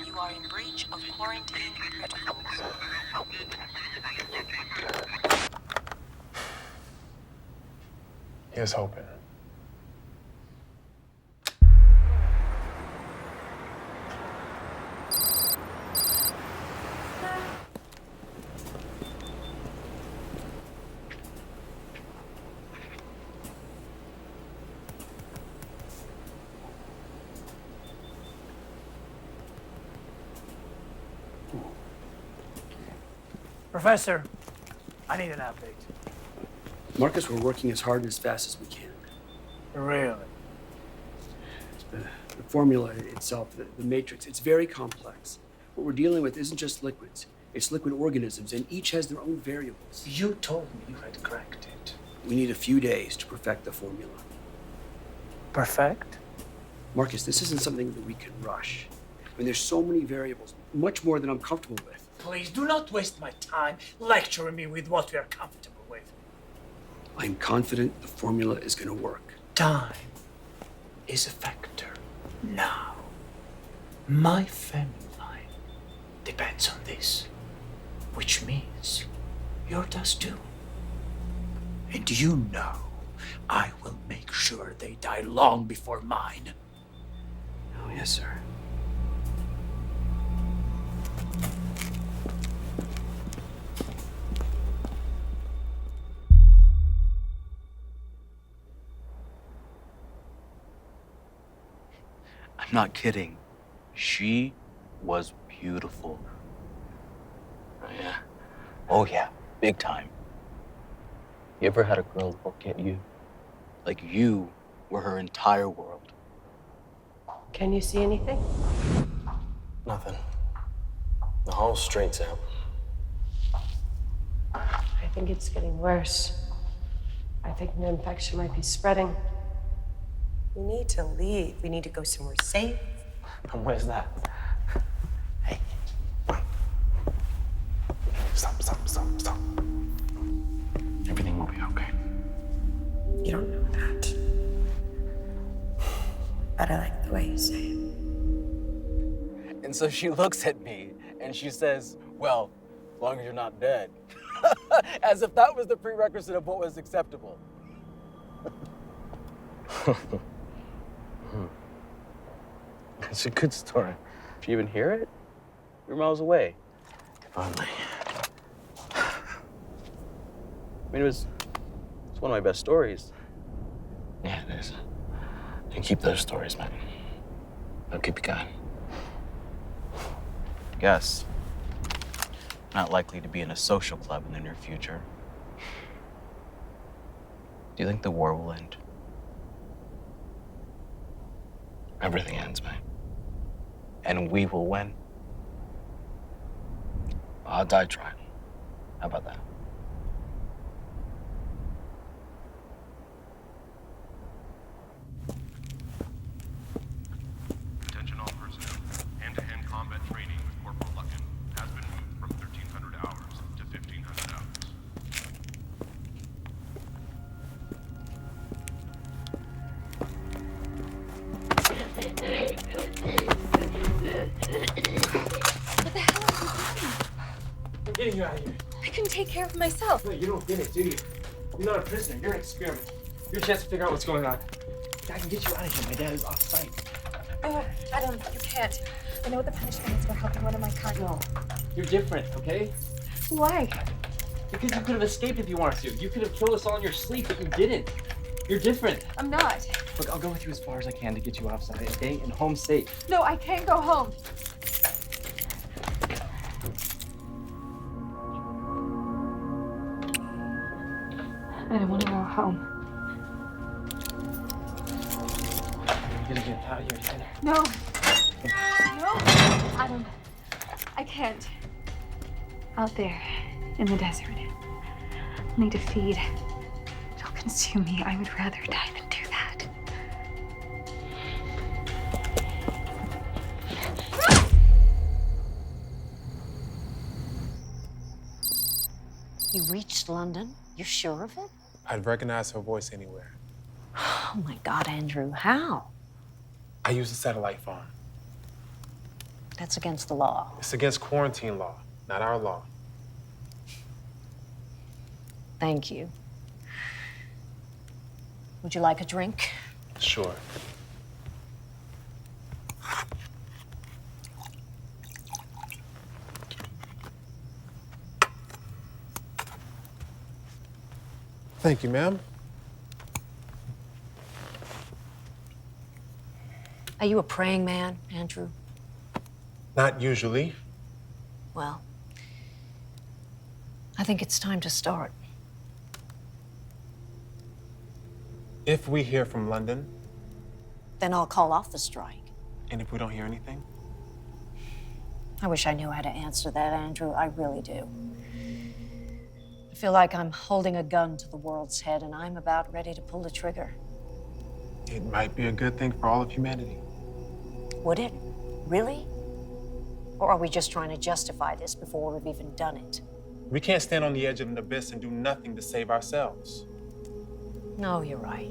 [SPEAKER 9] You are in breach of quarantine protocols.
[SPEAKER 20] Here's hoping.
[SPEAKER 19] Professor, I need an update.
[SPEAKER 13] Marcus, we're working as hard and as fast as we can.
[SPEAKER 19] Really?
[SPEAKER 13] The formula itself, the matrix, it's very complex. What we're dealing with isn't just liquids. It's liquid organisms, and each has their own variables.
[SPEAKER 19] You told me you had cracked it.
[SPEAKER 13] We need a few days to perfect the formula.
[SPEAKER 19] Perfect?
[SPEAKER 13] Marcus, this isn't something that we can rush. I mean, there's so many variables, much more than I'm comfortable with.
[SPEAKER 19] Please do not waste my time lecturing me with what we are comfortable with.
[SPEAKER 13] I'm confident the formula is going to work.
[SPEAKER 19] Time is a factor. Now, my family line depends on this, which means yours does too. And you know I will make sure they die long before mine.
[SPEAKER 13] Oh, yes, sir.
[SPEAKER 15] I'm not kidding. She was beautiful.
[SPEAKER 13] Oh, yeah?
[SPEAKER 15] Oh, yeah. Big time. You ever had a girl look at you like you were her entire world?
[SPEAKER 9] Can you see anything?
[SPEAKER 11] Nothing. The whole straight's out.
[SPEAKER 9] I think it's getting worse. I think the infection might be spreading. We need to leave. We need to go somewhere safe.
[SPEAKER 15] And where's that?
[SPEAKER 20] Hey. Stop. Everything will be okay.
[SPEAKER 9] You don't know that. But I like the way you say it.
[SPEAKER 15] And so she looks at me and she says, well, as long as you're not dead. As if that was the prerequisite of what was acceptable. It's a good story. Did you even hear it? You're miles away.
[SPEAKER 11] If only.
[SPEAKER 15] I mean, it's one of my best stories.
[SPEAKER 11] Yeah, it is. And keep those stories, man. They'll keep you going.
[SPEAKER 15] Guess. Not likely to be in a social club in the near future. Do you think the war will end?
[SPEAKER 11] Everything ends, mate.
[SPEAKER 15] And we will win?
[SPEAKER 11] I'll die trying. How about that?
[SPEAKER 3] Attention all personnel. Hand-to-hand combat training with Corporal Luckin has been moved from 1,300 hours to 1,500 hours.
[SPEAKER 14] What the hell are you doing?
[SPEAKER 7] I'm getting you out of here.
[SPEAKER 14] I can take care of myself.
[SPEAKER 7] No, you don't get it, do you? You're not a prisoner. You're an experiment. Your chance to figure out what's going on. I can get you out of here. My dad is off site.
[SPEAKER 14] Oh, Adam, you can't. I know what the punishment is for helping one of my kind.
[SPEAKER 7] No, you're different, okay?
[SPEAKER 14] Why?
[SPEAKER 7] Because you could have escaped if you wanted to. You could have killed us all in your sleep, but you didn't.
[SPEAKER 15] You're different.
[SPEAKER 14] I'm not.
[SPEAKER 15] Look, I'll go with you as far as I can to get you outside, okay? And home safe.
[SPEAKER 14] No, I can't go home. I don't want to go home.
[SPEAKER 15] You're gonna get out of here together.
[SPEAKER 14] No. No. I can't. Out there in the desert. I need to feed. It'll consume me. I would rather die than do that.
[SPEAKER 10] You reached London? You're sure of it?
[SPEAKER 20] I'd recognize her voice anywhere.
[SPEAKER 10] Oh my God, Andrew, how?
[SPEAKER 20] I use a satellite phone.
[SPEAKER 10] That's against the law.
[SPEAKER 20] It's against quarantine law, not our law.
[SPEAKER 10] Thank you. Would you like a drink?
[SPEAKER 20] Sure. Thank you, ma'am.
[SPEAKER 10] Are you a praying man, Andrew?
[SPEAKER 20] Not usually.
[SPEAKER 10] Well, I think it's time to start.
[SPEAKER 20] If we hear from London,
[SPEAKER 10] Then I'll call off the strike.
[SPEAKER 20] and if we don't hear anything,
[SPEAKER 10] I wish I knew how to answer that, Andrew. I really do. I feel like I'm holding a gun to the world's head, and I'm about ready to pull the trigger.
[SPEAKER 20] it might be a good thing for all of humanity.
[SPEAKER 10] Would it? Really? Or are we just trying to justify this before we've even done it?
[SPEAKER 20] We can't stand on the edge of an abyss and do nothing to save ourselves.
[SPEAKER 10] No, you're right.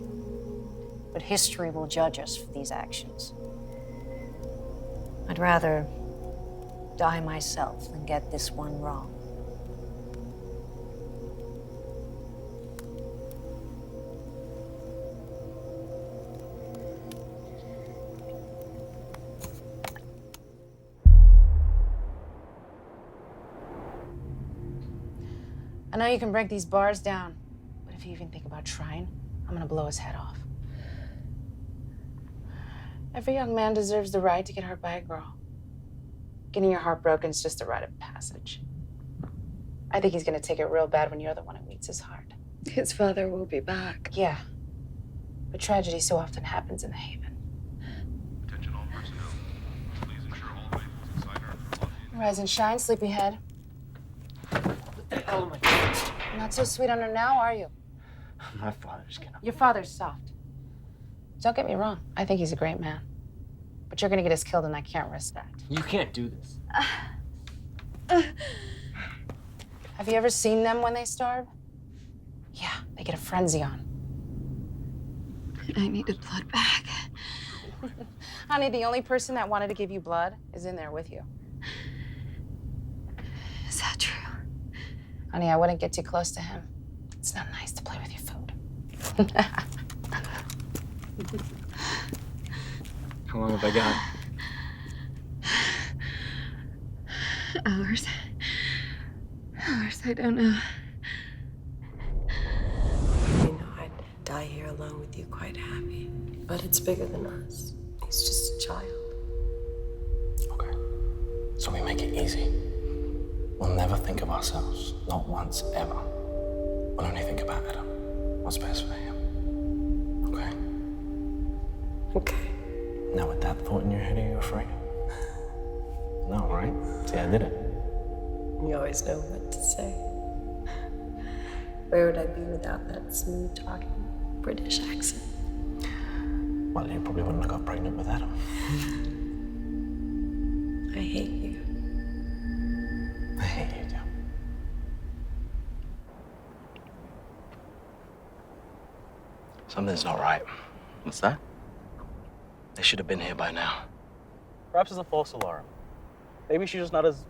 [SPEAKER 10] But history will judge us for these actions. I'd rather die myself than get this one wrong.
[SPEAKER 8] I know you can break these bars down, but if you even think about trying, I'm gonna blow his head off. Every young man deserves the right to get hurt by a girl. Getting your heart broken is just a rite of passage. I think he's gonna take it real bad when you're the one who meets his heart.
[SPEAKER 9] His father will be back.
[SPEAKER 8] Yeah, but tragedy so often happens in the Haven.
[SPEAKER 3] Attention all personnel. Please ensure all vehicles inside are located.
[SPEAKER 8] Rise and shine, sleepyhead.
[SPEAKER 15] Oh my God.
[SPEAKER 8] Not so sweet on her now, are you?
[SPEAKER 15] My father's gonna.
[SPEAKER 8] Your father's soft. Don't get me wrong, I think he's a great man. But you're gonna get us killed and I can't risk that.
[SPEAKER 15] You can't do this.
[SPEAKER 8] Have you ever seen them when they starve? Yeah, they get a frenzy on.
[SPEAKER 14] I needed blood back.
[SPEAKER 8] Honey, the only person that wanted to give you blood is in there with you.
[SPEAKER 14] Is that true?
[SPEAKER 8] Honey, I wouldn't get too close to him. It's not nice to play with your food.
[SPEAKER 15] How long have I got?
[SPEAKER 14] Hours. Hours, I don't know.
[SPEAKER 9] You know, I'd die here alone with you quite happy. But it's bigger than us. He's just a child.
[SPEAKER 11] Okay. So we make it easy. We'll never think of ourselves. Not once, ever. We'll only think about Adam. What's best for him. Okay?
[SPEAKER 9] Okay.
[SPEAKER 11] Now with that thought in your head, are you afraid? No, right? See, I did it.
[SPEAKER 9] You always know what to say. Where would I be without that smooth talking British accent?
[SPEAKER 11] Well, you probably wouldn't have got pregnant with Adam.
[SPEAKER 9] I hate you.
[SPEAKER 11] I hate you too. Something's not right.
[SPEAKER 15] What's that?
[SPEAKER 11] They should have been here by now.
[SPEAKER 15] Perhaps it's a false alarm. Maybe she's just not as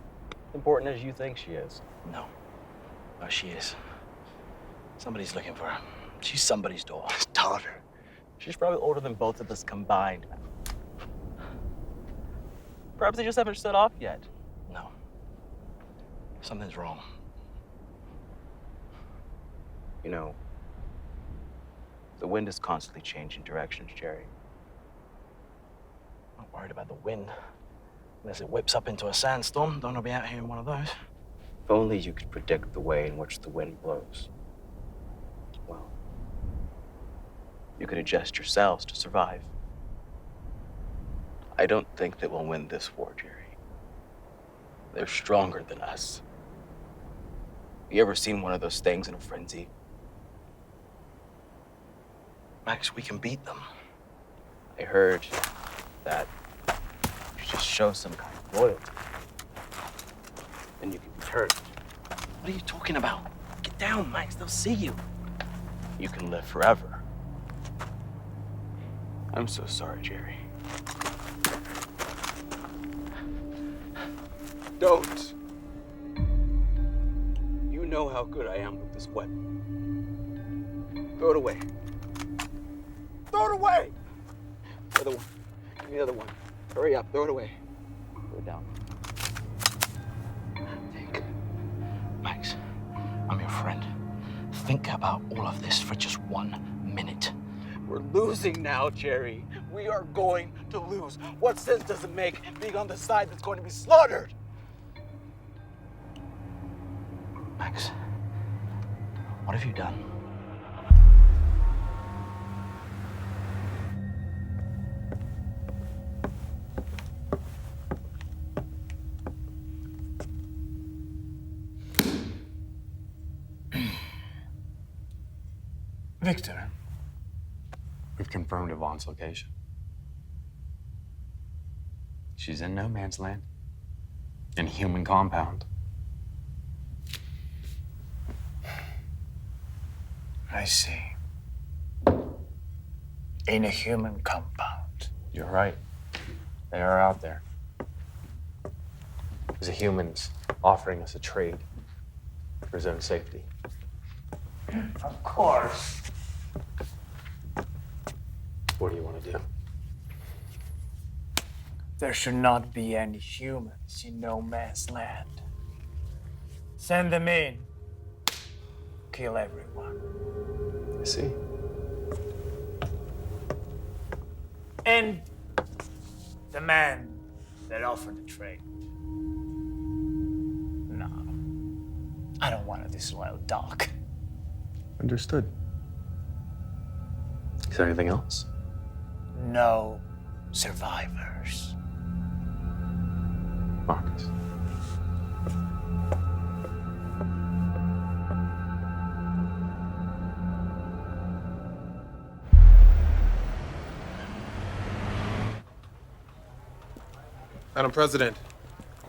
[SPEAKER 15] important as you think she is.
[SPEAKER 11] No. No, she is. Somebody's looking for her. She's somebody's daughter.
[SPEAKER 15] Daughter. She's probably older than both of us combined. Perhaps they just haven't set off yet.
[SPEAKER 11] No. Something's wrong.
[SPEAKER 15] You know,
[SPEAKER 11] The wind is constantly changing directions, Jerry. I'm not worried about the wind. Unless it whips up into a sandstorm, don't want to be out here in one of those. If only you could predict the way in which the wind blows. Well, you could adjust yourselves to survive. I don't think that we'll win this war, Jerry. They're stronger than us. You ever seen one of those things in a frenzy? Max, we can beat them. I heard that you just show some kind of loyalty, then you can be turned. What are you talking about? Get down, Max. They'll see you. You can live forever. I'm so sorry, Jerry. Don't. You know how good I am with this weapon. Throw it away. Throw it away! The other one. Give me the other one. Hurry up. Throw it away. Throw it down. Think. Max, I'm your friend. Think about all of this for just 1 minute. We're losing now, Jerry. We are going to lose. What sense does it make being on the side that's going to be slaughtered? Max, what have you done?
[SPEAKER 16] Victor, we've confirmed Yvonne's location. She's in no man's land, in a human compound.
[SPEAKER 19] I see. In a human compound.
[SPEAKER 7] You're right. They are out there. There's a humans offering us a trade for his own safety.
[SPEAKER 19] Of course.
[SPEAKER 7] What do you want to do?
[SPEAKER 19] There should not be any humans in no man's land. Send them in. Kill everyone.
[SPEAKER 7] I see.
[SPEAKER 19] And the man that offered the trade. No. I don't want a disloyal dog.
[SPEAKER 7] Understood. Is there anything else?
[SPEAKER 19] No survivors.
[SPEAKER 16] Marcus.
[SPEAKER 20] Madam President,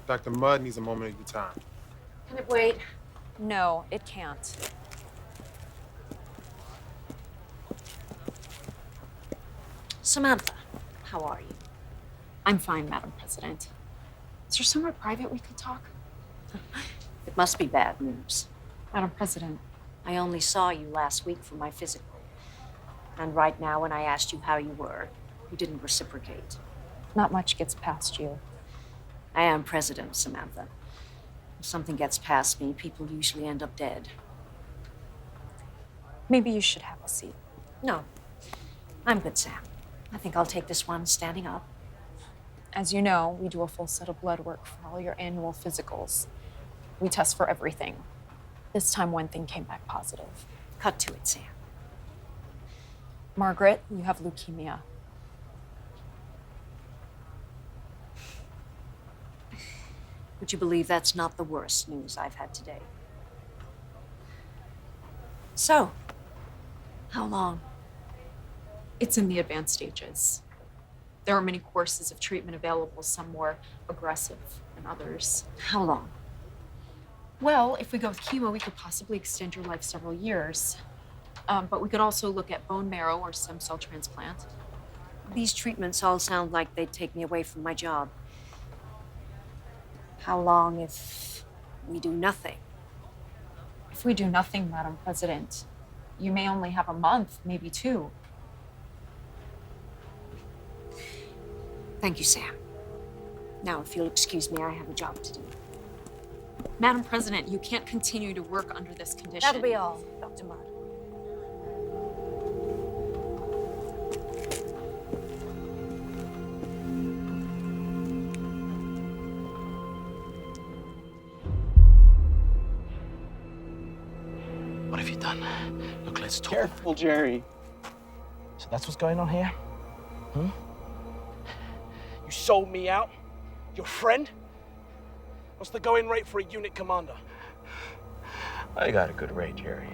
[SPEAKER 20] Dr. Mudd needs a moment of your time.
[SPEAKER 10] Can it wait?
[SPEAKER 2] No, it can't.
[SPEAKER 10] Samantha, how are you?
[SPEAKER 2] I'm fine, Madam President. Is there somewhere private we could talk?
[SPEAKER 10] It must be bad news.
[SPEAKER 2] Madam President.
[SPEAKER 10] I only saw you last week for my physical. And right now, when I asked you how you were, you didn't reciprocate.
[SPEAKER 2] Not much gets past you.
[SPEAKER 10] I am president, Samantha. If something gets past me, people usually end up dead.
[SPEAKER 2] Maybe you should have a seat.
[SPEAKER 10] No, I'm good, Sam. I think I'll take this one standing up.
[SPEAKER 2] As you know, we do a full set of blood work for all your annual physicals. We test for everything. This time, one thing came back positive.
[SPEAKER 10] Cut to it, Sam.
[SPEAKER 2] Margaret, you have leukemia.
[SPEAKER 10] Would you believe that's not the worst news I've had today? So, how long?
[SPEAKER 2] It's in the advanced stages. There are many courses of treatment available, some more aggressive than others.
[SPEAKER 10] How long?
[SPEAKER 2] Well, if we go with chemo, we could possibly extend your life several years. But we could also look at bone marrow or stem cell transplant.
[SPEAKER 10] These treatments all sound like they'd take me away from my job. How long if we do nothing?
[SPEAKER 2] If we do nothing, Madam President, you may only have a month, maybe 2.
[SPEAKER 10] Thank you, Sam. Now, if you'll excuse me, I have a job to do.
[SPEAKER 2] Madam President, you can't continue to work under this condition.
[SPEAKER 10] That'll be all, Dr. Mudd.
[SPEAKER 11] What have you done? Look, let's talk.
[SPEAKER 15] Careful, Jerry.
[SPEAKER 11] So that's what's going on here?
[SPEAKER 15] You sold me out? Your friend? What's the going rate for a unit commander?
[SPEAKER 11] I got a good rate, Jerry.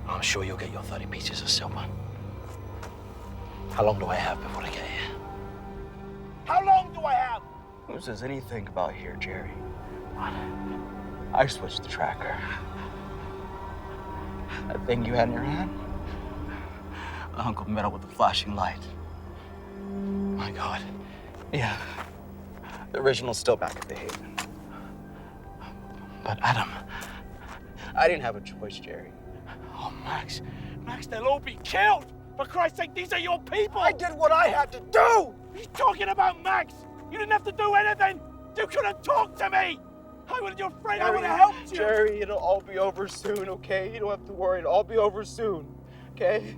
[SPEAKER 11] I'm sure you'll get your 30 pieces of silver. How long do I have before I get here?
[SPEAKER 15] How long do I have?
[SPEAKER 11] Who says anything about here, Jerry? What? I switched the tracker. That thing you had in your hand? A hunk of metal with a flashing light. My God. Yeah. The original's still back at the Haven. But Adam, I didn't have a choice, Jerry.
[SPEAKER 15] Oh, Max. Max, they'll all be killed. For Christ's sake, these are your people.
[SPEAKER 11] I did what I had to do.
[SPEAKER 15] What are you talking about, Max? You didn't have to do anything. You could have talked to me. I was your friend. I would have helped you. Jerry, it'll all be over soon, okay? You don't have to worry. It'll all be over soon, okay?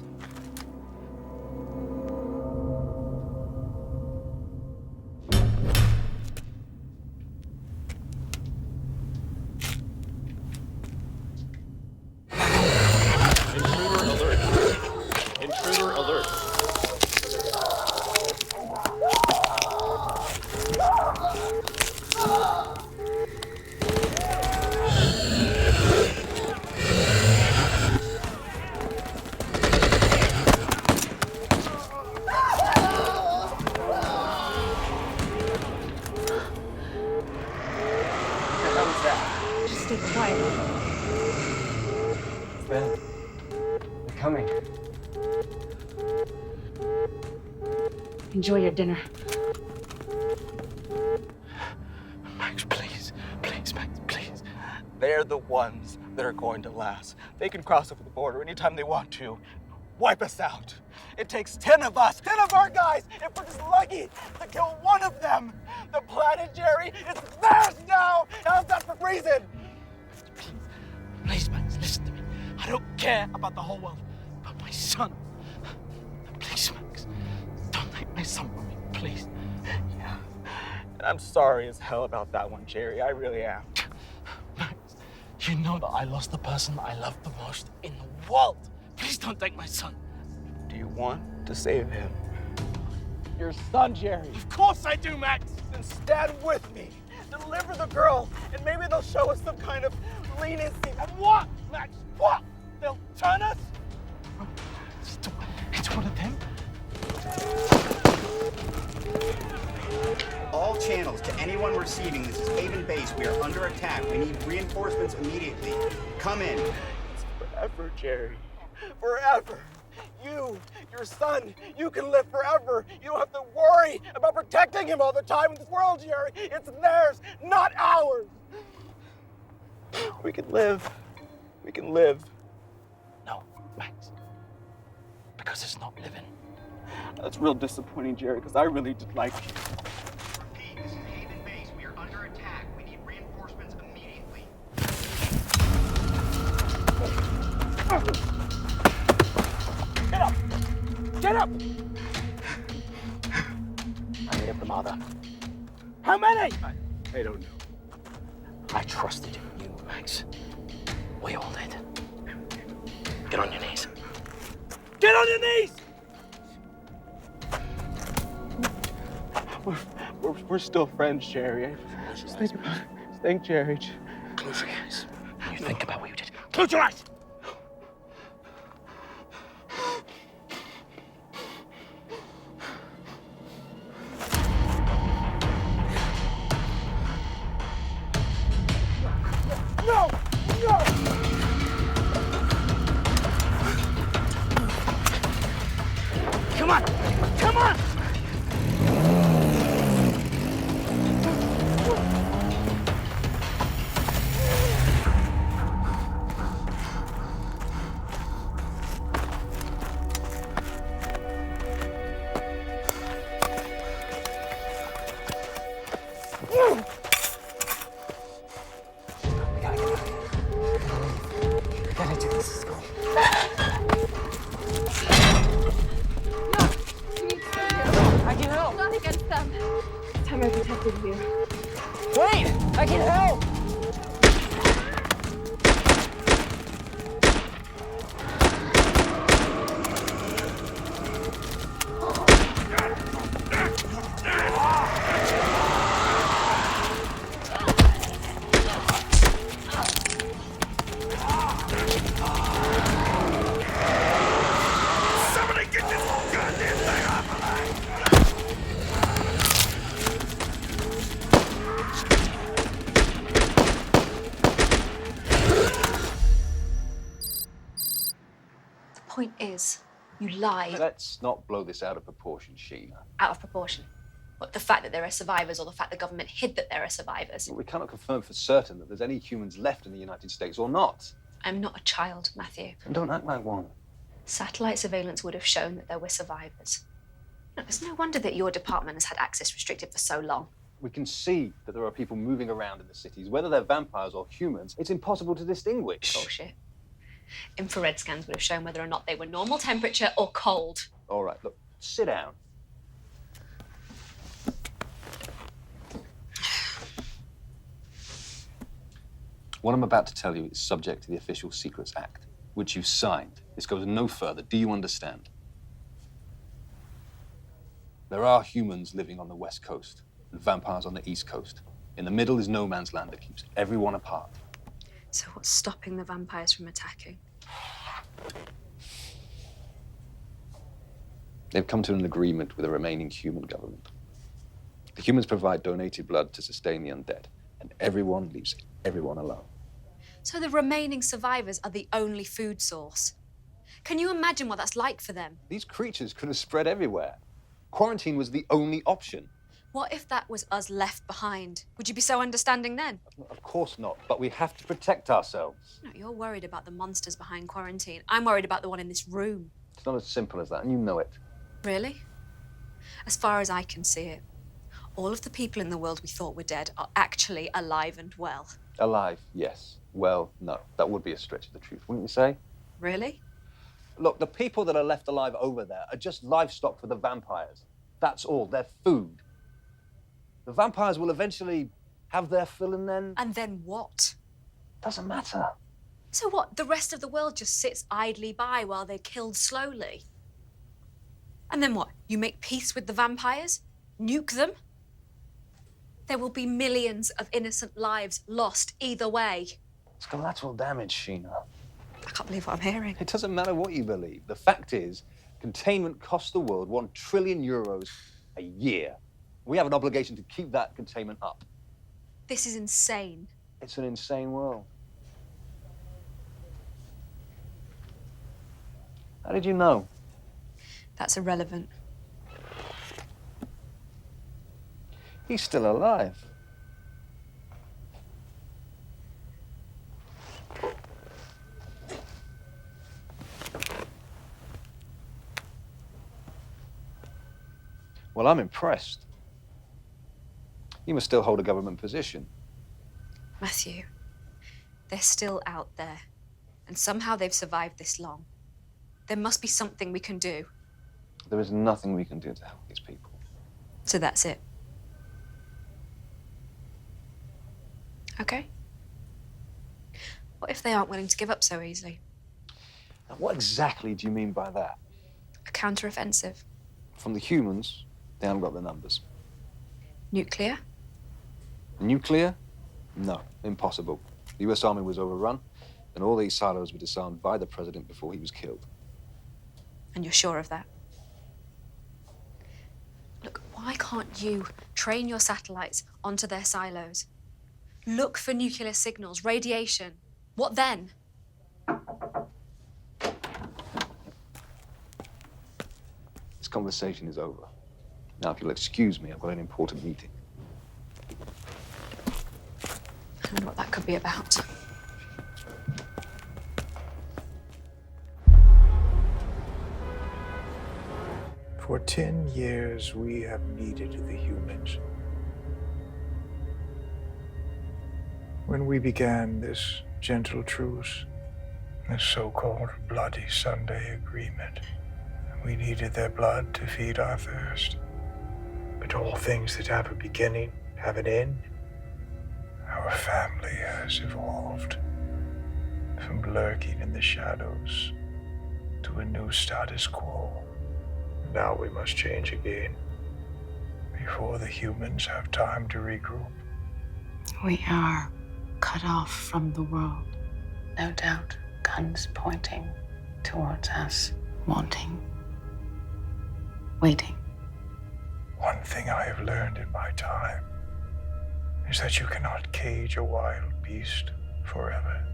[SPEAKER 7] Intruder alert. Intruder alert.
[SPEAKER 10] Just stay quiet.
[SPEAKER 5] Ben, they're coming.
[SPEAKER 8] Enjoy your dinner.
[SPEAKER 11] Max, please. Please, Max, please. They're the ones that are going to last. They can cross over the border anytime they want to. Wipe us out. It takes 10 of us, 10 of our guys, if we're just lucky to kill one of them. The planet, Jerry, is theirs now. How's that for reason? Please, Max, listen to me. I don't care about the whole world, but my son. Please, Max, don't take my son from me, please. Yeah. And I'm sorry as hell about that one, Jerry. I really am. Max, you know that I lost the person I love the most in the world. Please don't take my son. Do you want to save him?
[SPEAKER 15] Your son, Jerry. Of course I do, Max.
[SPEAKER 11] Then stand with me. Deliver the girl, and maybe they'll show us some kind of leniency.
[SPEAKER 15] And what, Max? What? They'll turn us? It's one of them.
[SPEAKER 17] All channels to anyone receiving this is Haven Base. We are under attack. We need reinforcements immediately. Come in.
[SPEAKER 11] It's forever, Jerry. Forever. You, your son, you can live forever. You don't have to worry about protecting him all the time in this world, Jerry. It's theirs, not ours. We can live. We can live. No, Max. Because it's not living. That's real disappointing, Jerry, because I really did like you.
[SPEAKER 17] Repeat, this is Haven Base. We are under attack. We need reinforcements immediately.
[SPEAKER 15] Get up! Get up!
[SPEAKER 11] I made up the mother.
[SPEAKER 15] How many?
[SPEAKER 11] I don't know. I trusted in you, Max. We all did. Get on your knees.
[SPEAKER 15] Get on your knees! We're still friends, Jerry. Just think about it. Think, Jerry.
[SPEAKER 11] Close your eyes. You think about what you did.
[SPEAKER 15] Close your eyes! No! No! Come on! Come on!
[SPEAKER 14] I can help. Not against them. This time I protected you.
[SPEAKER 15] Wait! I can help! Somebody get this goddamn thing off of me!
[SPEAKER 2] The point is, you lied.
[SPEAKER 6] Let's not blow this out of proportion, Sheena.
[SPEAKER 2] Out of proportion. What, the fact that there are survivors or the fact the government hid that there are survivors?
[SPEAKER 6] We cannot confirm for certain that there's any humans left in the United States or not.
[SPEAKER 2] I'm not a child, Matthew.
[SPEAKER 6] And don't act like one.
[SPEAKER 2] Satellite surveillance would have shown that there were survivors. No, it's no wonder that your department has had access restricted for so long.
[SPEAKER 6] We can see that there are people moving around in the cities. Whether they're vampires or humans, it's impossible to distinguish.
[SPEAKER 2] Bullshit. Infrared scans would have shown whether or not they were normal temperature or cold.
[SPEAKER 6] All right, look, sit down. What I'm about to tell you is subject to the Official Secrets Act, which you signed. This goes no further. Do you understand? There are humans living on the West Coast and vampires on the East Coast. In the middle is no man's land that keeps everyone apart.
[SPEAKER 2] So what's stopping the vampires from attacking?
[SPEAKER 6] They've come to an agreement with the remaining human government. The humans provide donated blood to sustain the undead, and everyone leaves everyone alone.
[SPEAKER 2] So the remaining survivors are the only food source. Can you imagine what that's like for them?
[SPEAKER 6] These creatures could have spread everywhere. Quarantine was the only option.
[SPEAKER 2] What if that was us left behind? Would you be so understanding then?
[SPEAKER 6] Of course not, but we have to protect ourselves.
[SPEAKER 2] No, you're worried about the monsters behind quarantine. I'm worried about the one in this room.
[SPEAKER 6] It's not as simple as that, and you know it.
[SPEAKER 2] Really? As far as I can see it, all of the people in the world we thought were dead are actually alive and well.
[SPEAKER 6] Alive, yes. Well, no. That would be a stretch of the truth, wouldn't you say?
[SPEAKER 2] Really?
[SPEAKER 6] Look, the people that are left alive over there are just livestock for the vampires. That's all. They're food. The vampires will eventually have their fill and then...
[SPEAKER 2] And then what?
[SPEAKER 6] Doesn't matter.
[SPEAKER 2] So what, the rest of the world just sits idly by while they're killed slowly? And then what, you make peace with the vampires? Nuke them? There will be millions of innocent lives lost either way.
[SPEAKER 6] It's collateral damage, Sheena.
[SPEAKER 2] I can't believe what I'm hearing.
[SPEAKER 6] It doesn't matter what you believe. The fact is, containment costs the world €1 trillion a year. We have an obligation to keep that containment up.
[SPEAKER 2] This is insane.
[SPEAKER 6] It's an insane world. How did you know?
[SPEAKER 2] That's irrelevant.
[SPEAKER 6] He's still alive. Well, I'm impressed. You must still hold a government position.
[SPEAKER 2] Matthew, they're still out there, and somehow they've survived this long. There must be something we can do.
[SPEAKER 6] There is nothing we can do to help these people.
[SPEAKER 2] So that's it. Okay. What if they aren't willing to give up so easily?
[SPEAKER 6] Now, what exactly do you mean by that?
[SPEAKER 2] A counter-offensive.
[SPEAKER 6] From the humans, they haven't got the numbers.
[SPEAKER 2] Nuclear?
[SPEAKER 6] Nuclear? No, impossible. The US Army was overrun, and all these silos were disarmed by the president before he was killed.
[SPEAKER 2] And you're sure of that? Look, why can't you train your satellites onto their silos? Look for nuclear signals, radiation. What then?
[SPEAKER 6] This conversation is over. Now, if you'll excuse me, I've got an important meeting.
[SPEAKER 2] I wonder what that could be about.
[SPEAKER 1] For 10 years, we have needed the humans. When we began this gentle truce, this so-called Bloody Sunday agreement, we needed their blood to feed our thirst. But all things that have a beginning have an end. Our family has evolved from lurking in the shadows to a new status quo. Now we must change again before the humans have time to regroup.
[SPEAKER 8] We are cut off from the world, no doubt. guns pointing towards us, wanting, waiting.
[SPEAKER 1] One thing I have learned in my time is that you cannot cage a wild beast forever.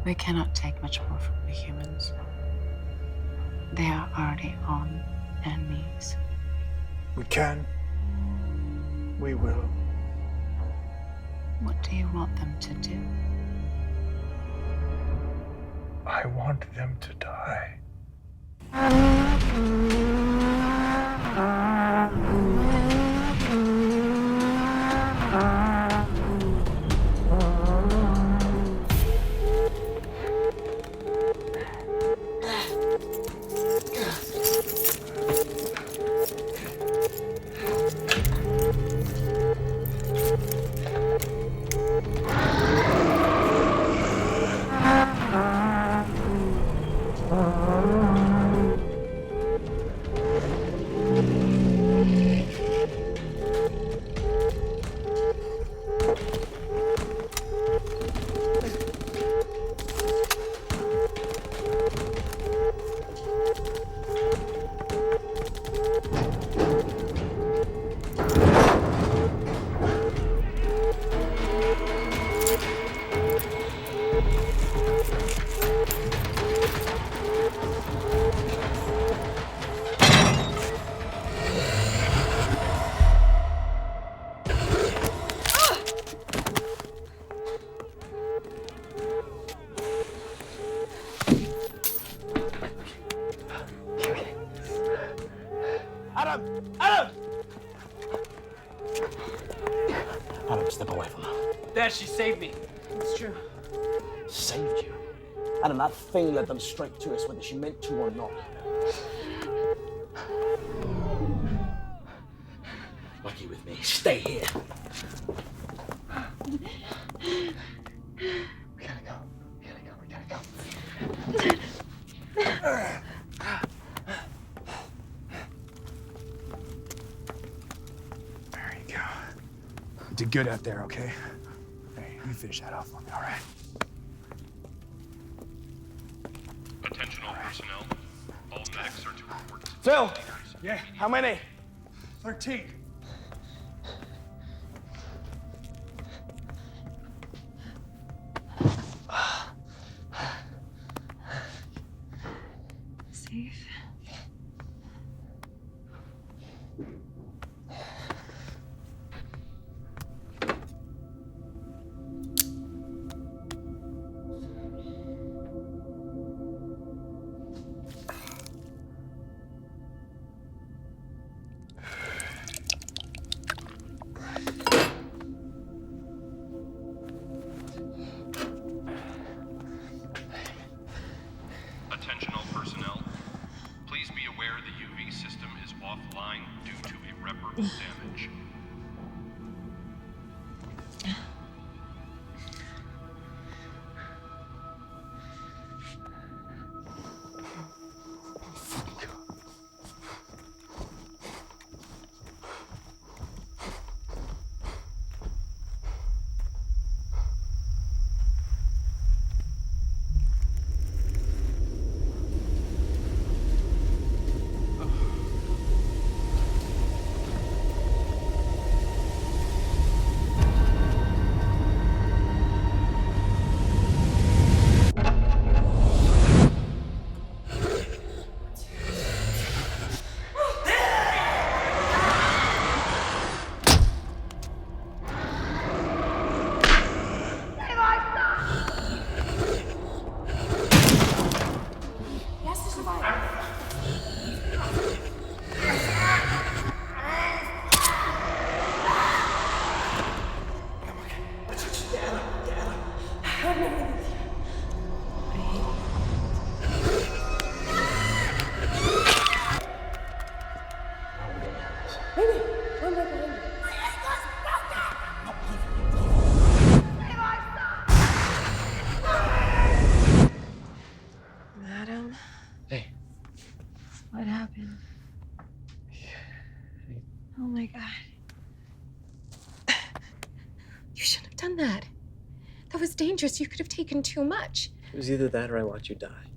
[SPEAKER 8] We cannot take much more from the humans. They are already on their knees.
[SPEAKER 1] We can. We will.
[SPEAKER 8] What do you want them to do?
[SPEAKER 1] I want them to die.
[SPEAKER 4] Adam, step away from her.
[SPEAKER 15] Dad, she saved me.
[SPEAKER 4] It's true. Saved you? Adam, that thing led them straight to us, whether she meant to or not. Lucky with me. Stay here. We gotta go. We gotta go.
[SPEAKER 12] There you go. You did good out there, okay? Hey, you finish that off for me, all right?
[SPEAKER 3] Attention all personnel. All medics are to report to
[SPEAKER 15] Phil!
[SPEAKER 12] Yeah?
[SPEAKER 15] How many?
[SPEAKER 12] 13.
[SPEAKER 14] Safe?
[SPEAKER 3] Attention all personnel. Please be aware the UV system is offline due to irreparable damage.
[SPEAKER 9] Adam?
[SPEAKER 11] Hey.
[SPEAKER 9] What happened? Oh my God. You shouldn't have done that. That was dangerous. You could have taken too much.
[SPEAKER 24] It was either that or I watch you die.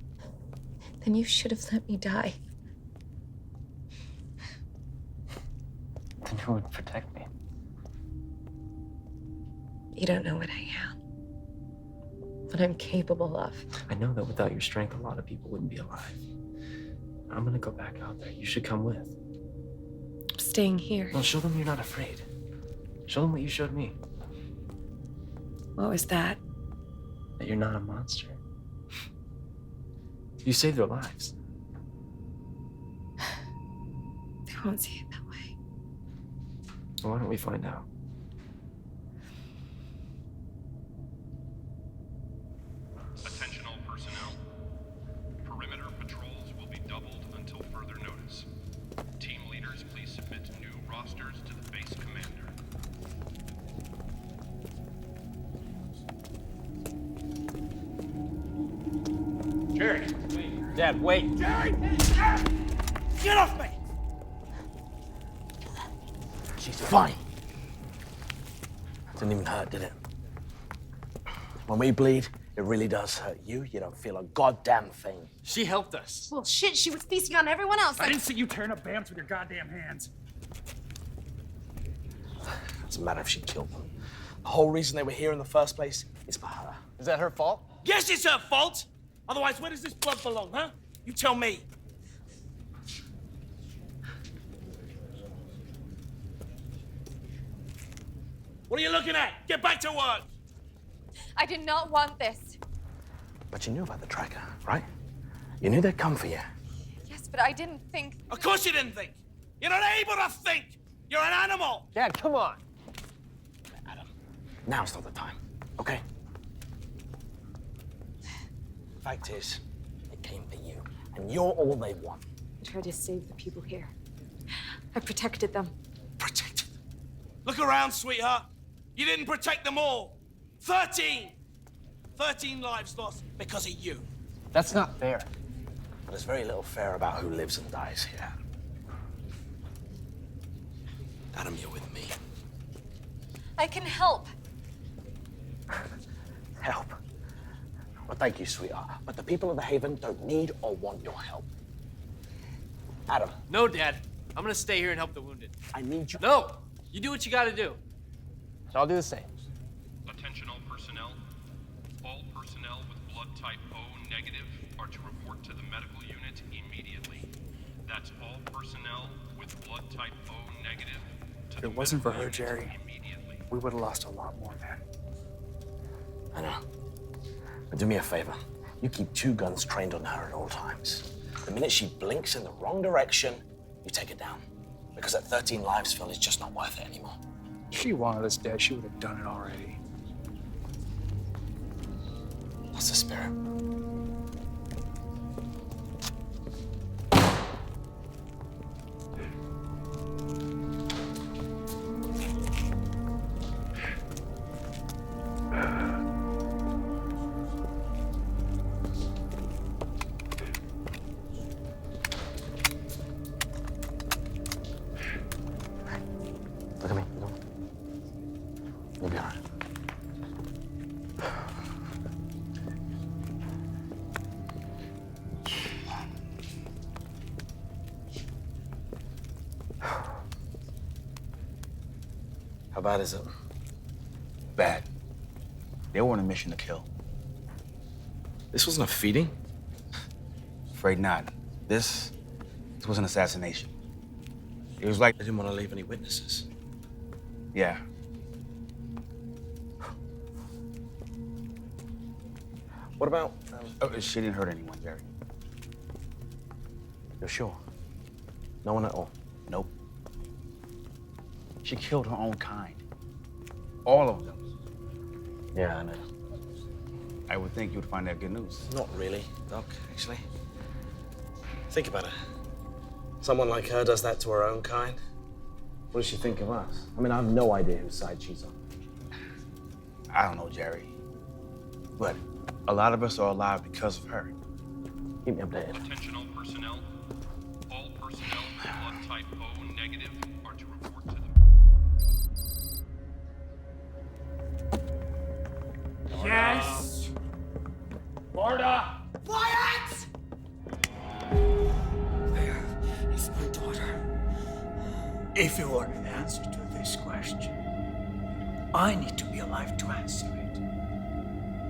[SPEAKER 14] Then you should have let me die.
[SPEAKER 24] Then who would protect me?
[SPEAKER 14] You don't know what I am. What I'm capable of.
[SPEAKER 24] I know that without your strength, a lot of people wouldn't be alive. I'm gonna go back out there. You should come with.
[SPEAKER 14] I'm staying here.
[SPEAKER 24] Well, show them you're not afraid. Show them what you showed me.
[SPEAKER 14] What was that?
[SPEAKER 24] That you're not a monster. You saved their lives.
[SPEAKER 14] They won't see it that way.
[SPEAKER 24] Well, why don't we find out?
[SPEAKER 3] Attention all personnel. Perimeter patrols will be doubled until further notice. Team leaders, please submit new rosters to the base commander.
[SPEAKER 15] Jerry! Dad, wait! Jerry! Get off me!
[SPEAKER 11] She's fine. Didn't even hurt, did it? When we bleed, it really does hurt you. You don't feel a goddamn thing.
[SPEAKER 15] She helped us.
[SPEAKER 2] Well, shit, she was feasting on everyone else.
[SPEAKER 15] I didn't see you tearing up vamps with your goddamn hands.
[SPEAKER 11] Doesn't matter if she killed them. The whole reason they were here in the first place is for her.
[SPEAKER 15] Is that her fault? Yes, it's her fault! Otherwise, where does this blood belong, huh? You tell me. What are you looking at? Get back to work!
[SPEAKER 14] I did not want this.
[SPEAKER 11] But you knew about the tracker, right? You knew they'd come for you.
[SPEAKER 14] Yes, but I didn't think.
[SPEAKER 15] Of course you didn't think. You're not able to think. You're an animal.
[SPEAKER 11] Dad, come on. Adam, now's not the time, okay? Fact is, they came for you, and you're all they want.
[SPEAKER 14] I tried to save the people here. I protected them.
[SPEAKER 15] Look around, sweetheart. You didn't protect them all. 13 lives lost because of you.
[SPEAKER 11] That's not fair. But there's very little fair about who lives and dies here. Adam, you're with me.
[SPEAKER 14] I can help.
[SPEAKER 11] Help. Well, thank you, sweetheart. But the people of the Haven don't need or want your help. Adam.
[SPEAKER 24] No, Dad. I'm gonna stay here and help the wounded.
[SPEAKER 11] I need you.
[SPEAKER 24] No! You do what you gotta do.
[SPEAKER 11] So I'll do the same.
[SPEAKER 3] Attention all personnel. All personnel with blood type O negative are to report to the medical unit immediately. That's all personnel with blood type O negative to
[SPEAKER 1] If
[SPEAKER 3] the
[SPEAKER 1] it wasn't for
[SPEAKER 3] medical
[SPEAKER 1] her,
[SPEAKER 3] unit
[SPEAKER 1] Jerry,
[SPEAKER 3] immediately.
[SPEAKER 1] we would have lost a lot more men.
[SPEAKER 11] I know. But do me a favor. You keep 2 guns trained on her at all times. The minute she blinks in the wrong direction, you take her down. Because that 13 lives, Phil, is just not worth it anymore.
[SPEAKER 1] If she wanted us dead, she would have done it already.
[SPEAKER 11] That's the spirit. Look at me. You'll be all right. How bad is it?
[SPEAKER 12] Bad. They were on a mission to kill.
[SPEAKER 11] This wasn't a feeding?
[SPEAKER 12] Afraid not. This was an assassination. It was like
[SPEAKER 11] They didn't want to leave any witnesses.
[SPEAKER 12] Yeah.
[SPEAKER 11] What about...
[SPEAKER 12] Oh, she didn't hurt anyone, Jerry.
[SPEAKER 11] You're sure? No one at all?
[SPEAKER 12] Nope. She killed her own kind. All of them.
[SPEAKER 11] Yeah, I know.
[SPEAKER 12] I would think you would find that good news.
[SPEAKER 11] Not really, Doc, actually. Think about it. Someone like her does that to her own kind. What does she think of us? I mean, I have no idea whose side she's on.
[SPEAKER 12] I don't know, Jerry. But a lot of us are alive because of her.
[SPEAKER 11] Keep me updated.
[SPEAKER 3] Attention all personnel. All personnel with blood type O negative are to report to the...
[SPEAKER 15] Yes! Marta!
[SPEAKER 18] Quiet!
[SPEAKER 19] Where is my daughter? If you want an answer to this question, I need to be alive to answer it.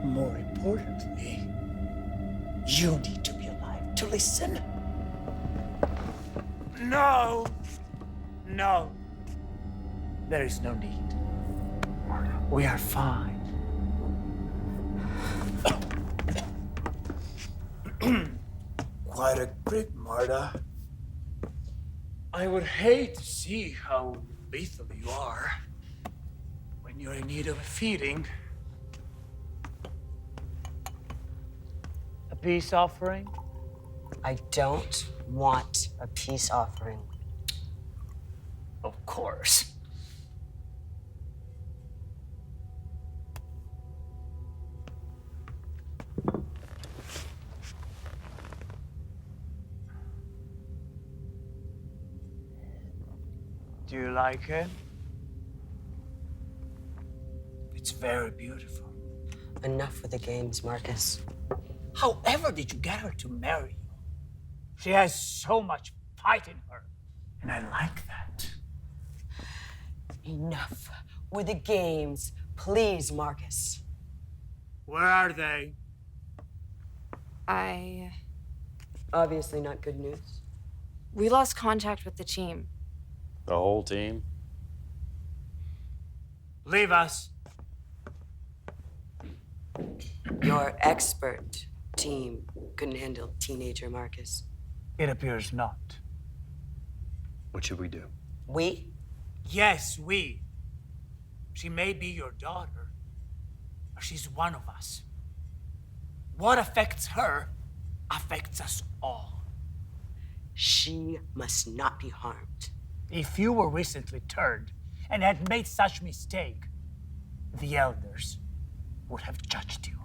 [SPEAKER 19] More importantly, you need to be alive to listen. No! No. There is no need. We are fine. Quite a grip, Marta. I would hate to see how lethal you are when you're in need of a feeding. A peace offering?
[SPEAKER 9] I don't want a peace offering.
[SPEAKER 19] Of course. Do you like it? It's very beautiful.
[SPEAKER 9] Enough with the games, Marcus.
[SPEAKER 19] However did you get her to marry you? She has so much fight in her, and I like that.
[SPEAKER 9] Enough with the games, please, Marcus.
[SPEAKER 19] Where are they?
[SPEAKER 9] Obviously not good news.
[SPEAKER 8] We lost contact with the team.
[SPEAKER 16] The whole team?
[SPEAKER 19] Leave us.
[SPEAKER 9] Your expert team couldn't handle teenager Marcus.
[SPEAKER 19] It appears not.
[SPEAKER 16] What should we do?
[SPEAKER 9] We?
[SPEAKER 19] Yes, we. She may be your daughter, but she's one of us. What affects her affects us all.
[SPEAKER 9] She must not be harmed.
[SPEAKER 19] If you were recently turned and had made such mistake, the elders would have judged you.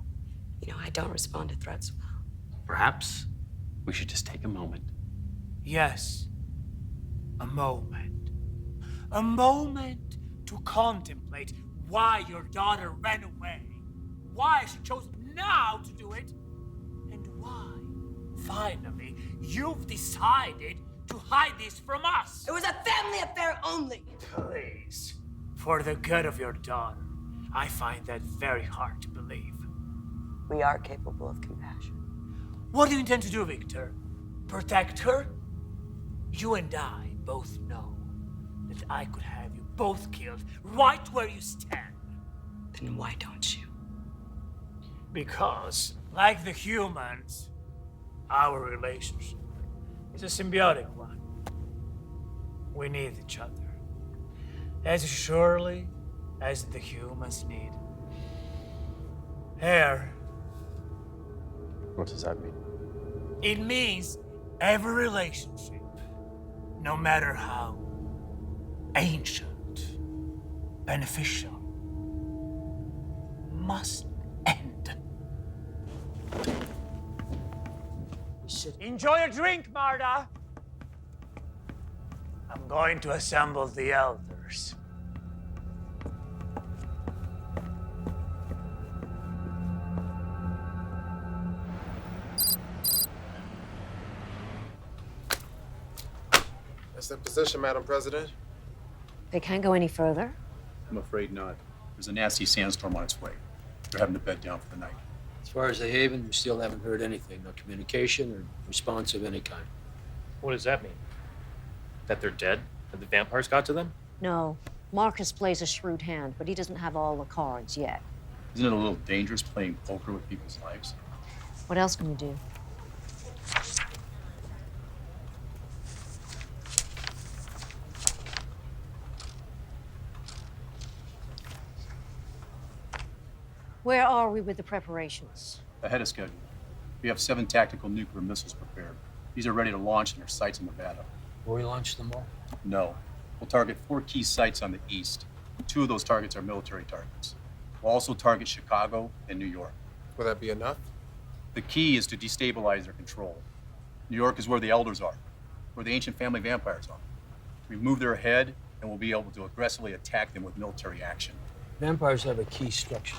[SPEAKER 9] You know, I don't respond to threats well.
[SPEAKER 16] Perhaps we should just take a moment.
[SPEAKER 19] Yes, a moment. A moment to contemplate why your daughter ran away, why she chose now to do it, and why, finally, you've decided to hide this from us.
[SPEAKER 9] It was a family affair only.
[SPEAKER 19] Please, for the good of your daughter, I find that very hard to believe.
[SPEAKER 9] We are capable of compassion.
[SPEAKER 19] What do you intend to do, Victor? Protect her? You and I both know that I could have you both killed right where you stand.
[SPEAKER 9] Then why don't you?
[SPEAKER 19] Because, like the humans, our relationship is a symbiotic one. We need each other. As surely as the humans need air.
[SPEAKER 16] What does that mean?
[SPEAKER 19] It means every relationship, no matter how ancient, beneficial, must end. Enjoy your drink, Marta. I'm going to assemble the elders.
[SPEAKER 20] That's the position, Madam President.
[SPEAKER 10] They can't go any further?
[SPEAKER 21] I'm afraid not. There's a nasty sandstorm on its way. They're having to bed down for the night.
[SPEAKER 13] As far as the Haven, we still haven't heard anything. No communication or response of any kind.
[SPEAKER 7] What does that mean? That they're dead? That the vampires got to them?
[SPEAKER 10] No. Marcus plays a shrewd hand, but he doesn't have all the cards yet.
[SPEAKER 21] Isn't it a little dangerous playing poker with people's lives?
[SPEAKER 10] What else can you do? Where are we with the preparations?
[SPEAKER 21] Ahead of schedule. We have 7 tactical nuclear missiles prepared. These are ready to launch in our sites in Nevada.
[SPEAKER 13] Will we launch them all?
[SPEAKER 21] No. We'll target 4 key sites on the east. 2 of those targets are military targets. We'll also target Chicago and New York.
[SPEAKER 20] Will that be enough?
[SPEAKER 21] The key is to destabilize their control. New York is where the elders are, where the ancient family vampires are. Remove their head, and we'll be able to aggressively attack them with military action.
[SPEAKER 13] Vampires have a key structure,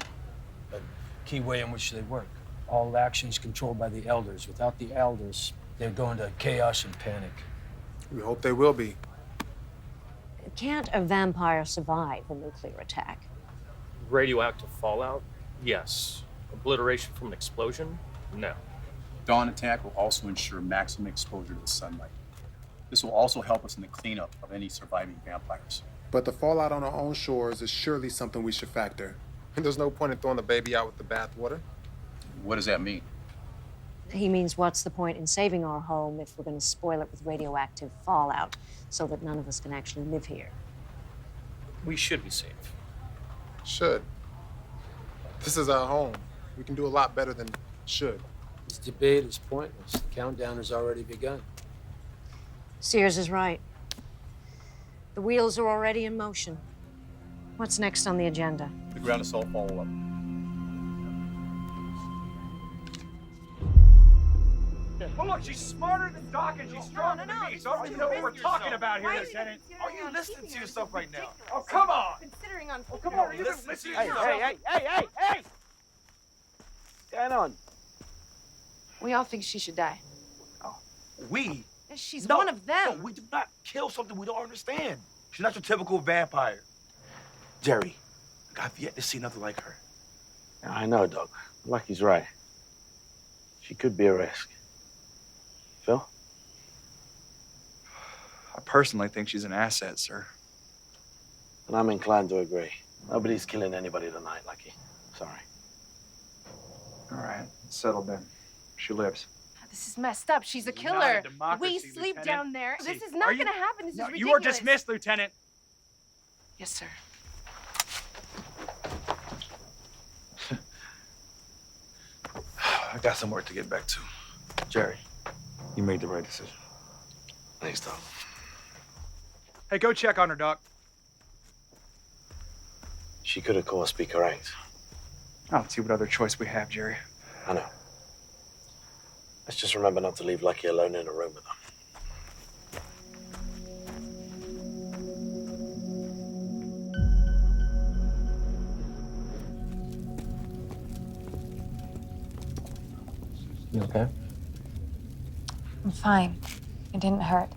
[SPEAKER 13] a key way in which they work.
[SPEAKER 5] All actions controlled by the elders. Without the elders, they'd go into chaos and panic.
[SPEAKER 20] We hope they will be.
[SPEAKER 10] Can't a vampire survive a nuclear attack?
[SPEAKER 7] Radioactive fallout? Yes. Obliteration from an explosion? No.
[SPEAKER 21] Dawn attack will also ensure maximum exposure to the sunlight. This will also help us in the cleanup of any surviving vampires.
[SPEAKER 20] But the fallout on our own shores is surely something we should factor. And there's no point in throwing the baby out with the bathwater.
[SPEAKER 21] What does that mean?
[SPEAKER 10] He means, what's the point in saving our home if we're going to spoil it with radioactive fallout so that none of us can actually live here?
[SPEAKER 7] We should be safe.
[SPEAKER 20] Should. This is our home. We can do a lot better than should.
[SPEAKER 5] This debate is pointless. The countdown has already begun.
[SPEAKER 10] Sears is right. The wheels are already in motion. What's next on the agenda?
[SPEAKER 21] The ground assault follow-up.
[SPEAKER 15] Well, look, she's smarter than Doc and she's stronger than me, so I don't even know what we're talking about here, Lieutenant.
[SPEAKER 18] Are you listening to yourself right now?
[SPEAKER 15] Oh, come on!
[SPEAKER 18] Considering on.
[SPEAKER 15] Oh, come on, are you listening to yourself?
[SPEAKER 18] Hey!
[SPEAKER 15] What's going on?
[SPEAKER 8] We all think she should die.
[SPEAKER 18] We?
[SPEAKER 8] She's
[SPEAKER 18] No,
[SPEAKER 8] one of them.
[SPEAKER 18] No, we do not kill something we don't understand. She's not your typical vampire. Jerry, I've yet to see nothing like her.
[SPEAKER 11] I know, Doc. Lucky's right. She could be a risk. Phil?
[SPEAKER 22] I personally think she's an asset, sir.
[SPEAKER 11] And I'm inclined to agree. Nobody's killing anybody tonight, Lucky. Sorry.
[SPEAKER 22] All right, settled then. She lives.
[SPEAKER 14] This is messed up. She's a
[SPEAKER 15] Not a
[SPEAKER 14] killer.
[SPEAKER 15] democracy,
[SPEAKER 14] We sleep
[SPEAKER 15] Lieutenant.
[SPEAKER 14] down there.
[SPEAKER 15] See,
[SPEAKER 14] This is
[SPEAKER 15] are
[SPEAKER 14] not
[SPEAKER 15] you-
[SPEAKER 14] going to happen. This
[SPEAKER 15] No,
[SPEAKER 14] is ridiculous.
[SPEAKER 15] you are dismissed, Lieutenant.
[SPEAKER 8] Yes, sir.
[SPEAKER 18] I got some work to get back to.
[SPEAKER 22] Jerry, you made the right decision.
[SPEAKER 11] Thanks, Doc.
[SPEAKER 15] Hey, go check on her, Doc.
[SPEAKER 11] She could, of course, be correct.
[SPEAKER 22] I don't see what other choice we have, Jerry.
[SPEAKER 11] I know. Let's just remember not to leave Lucky alone in a room with her.
[SPEAKER 24] You okay?
[SPEAKER 14] I'm fine. It didn't hurt.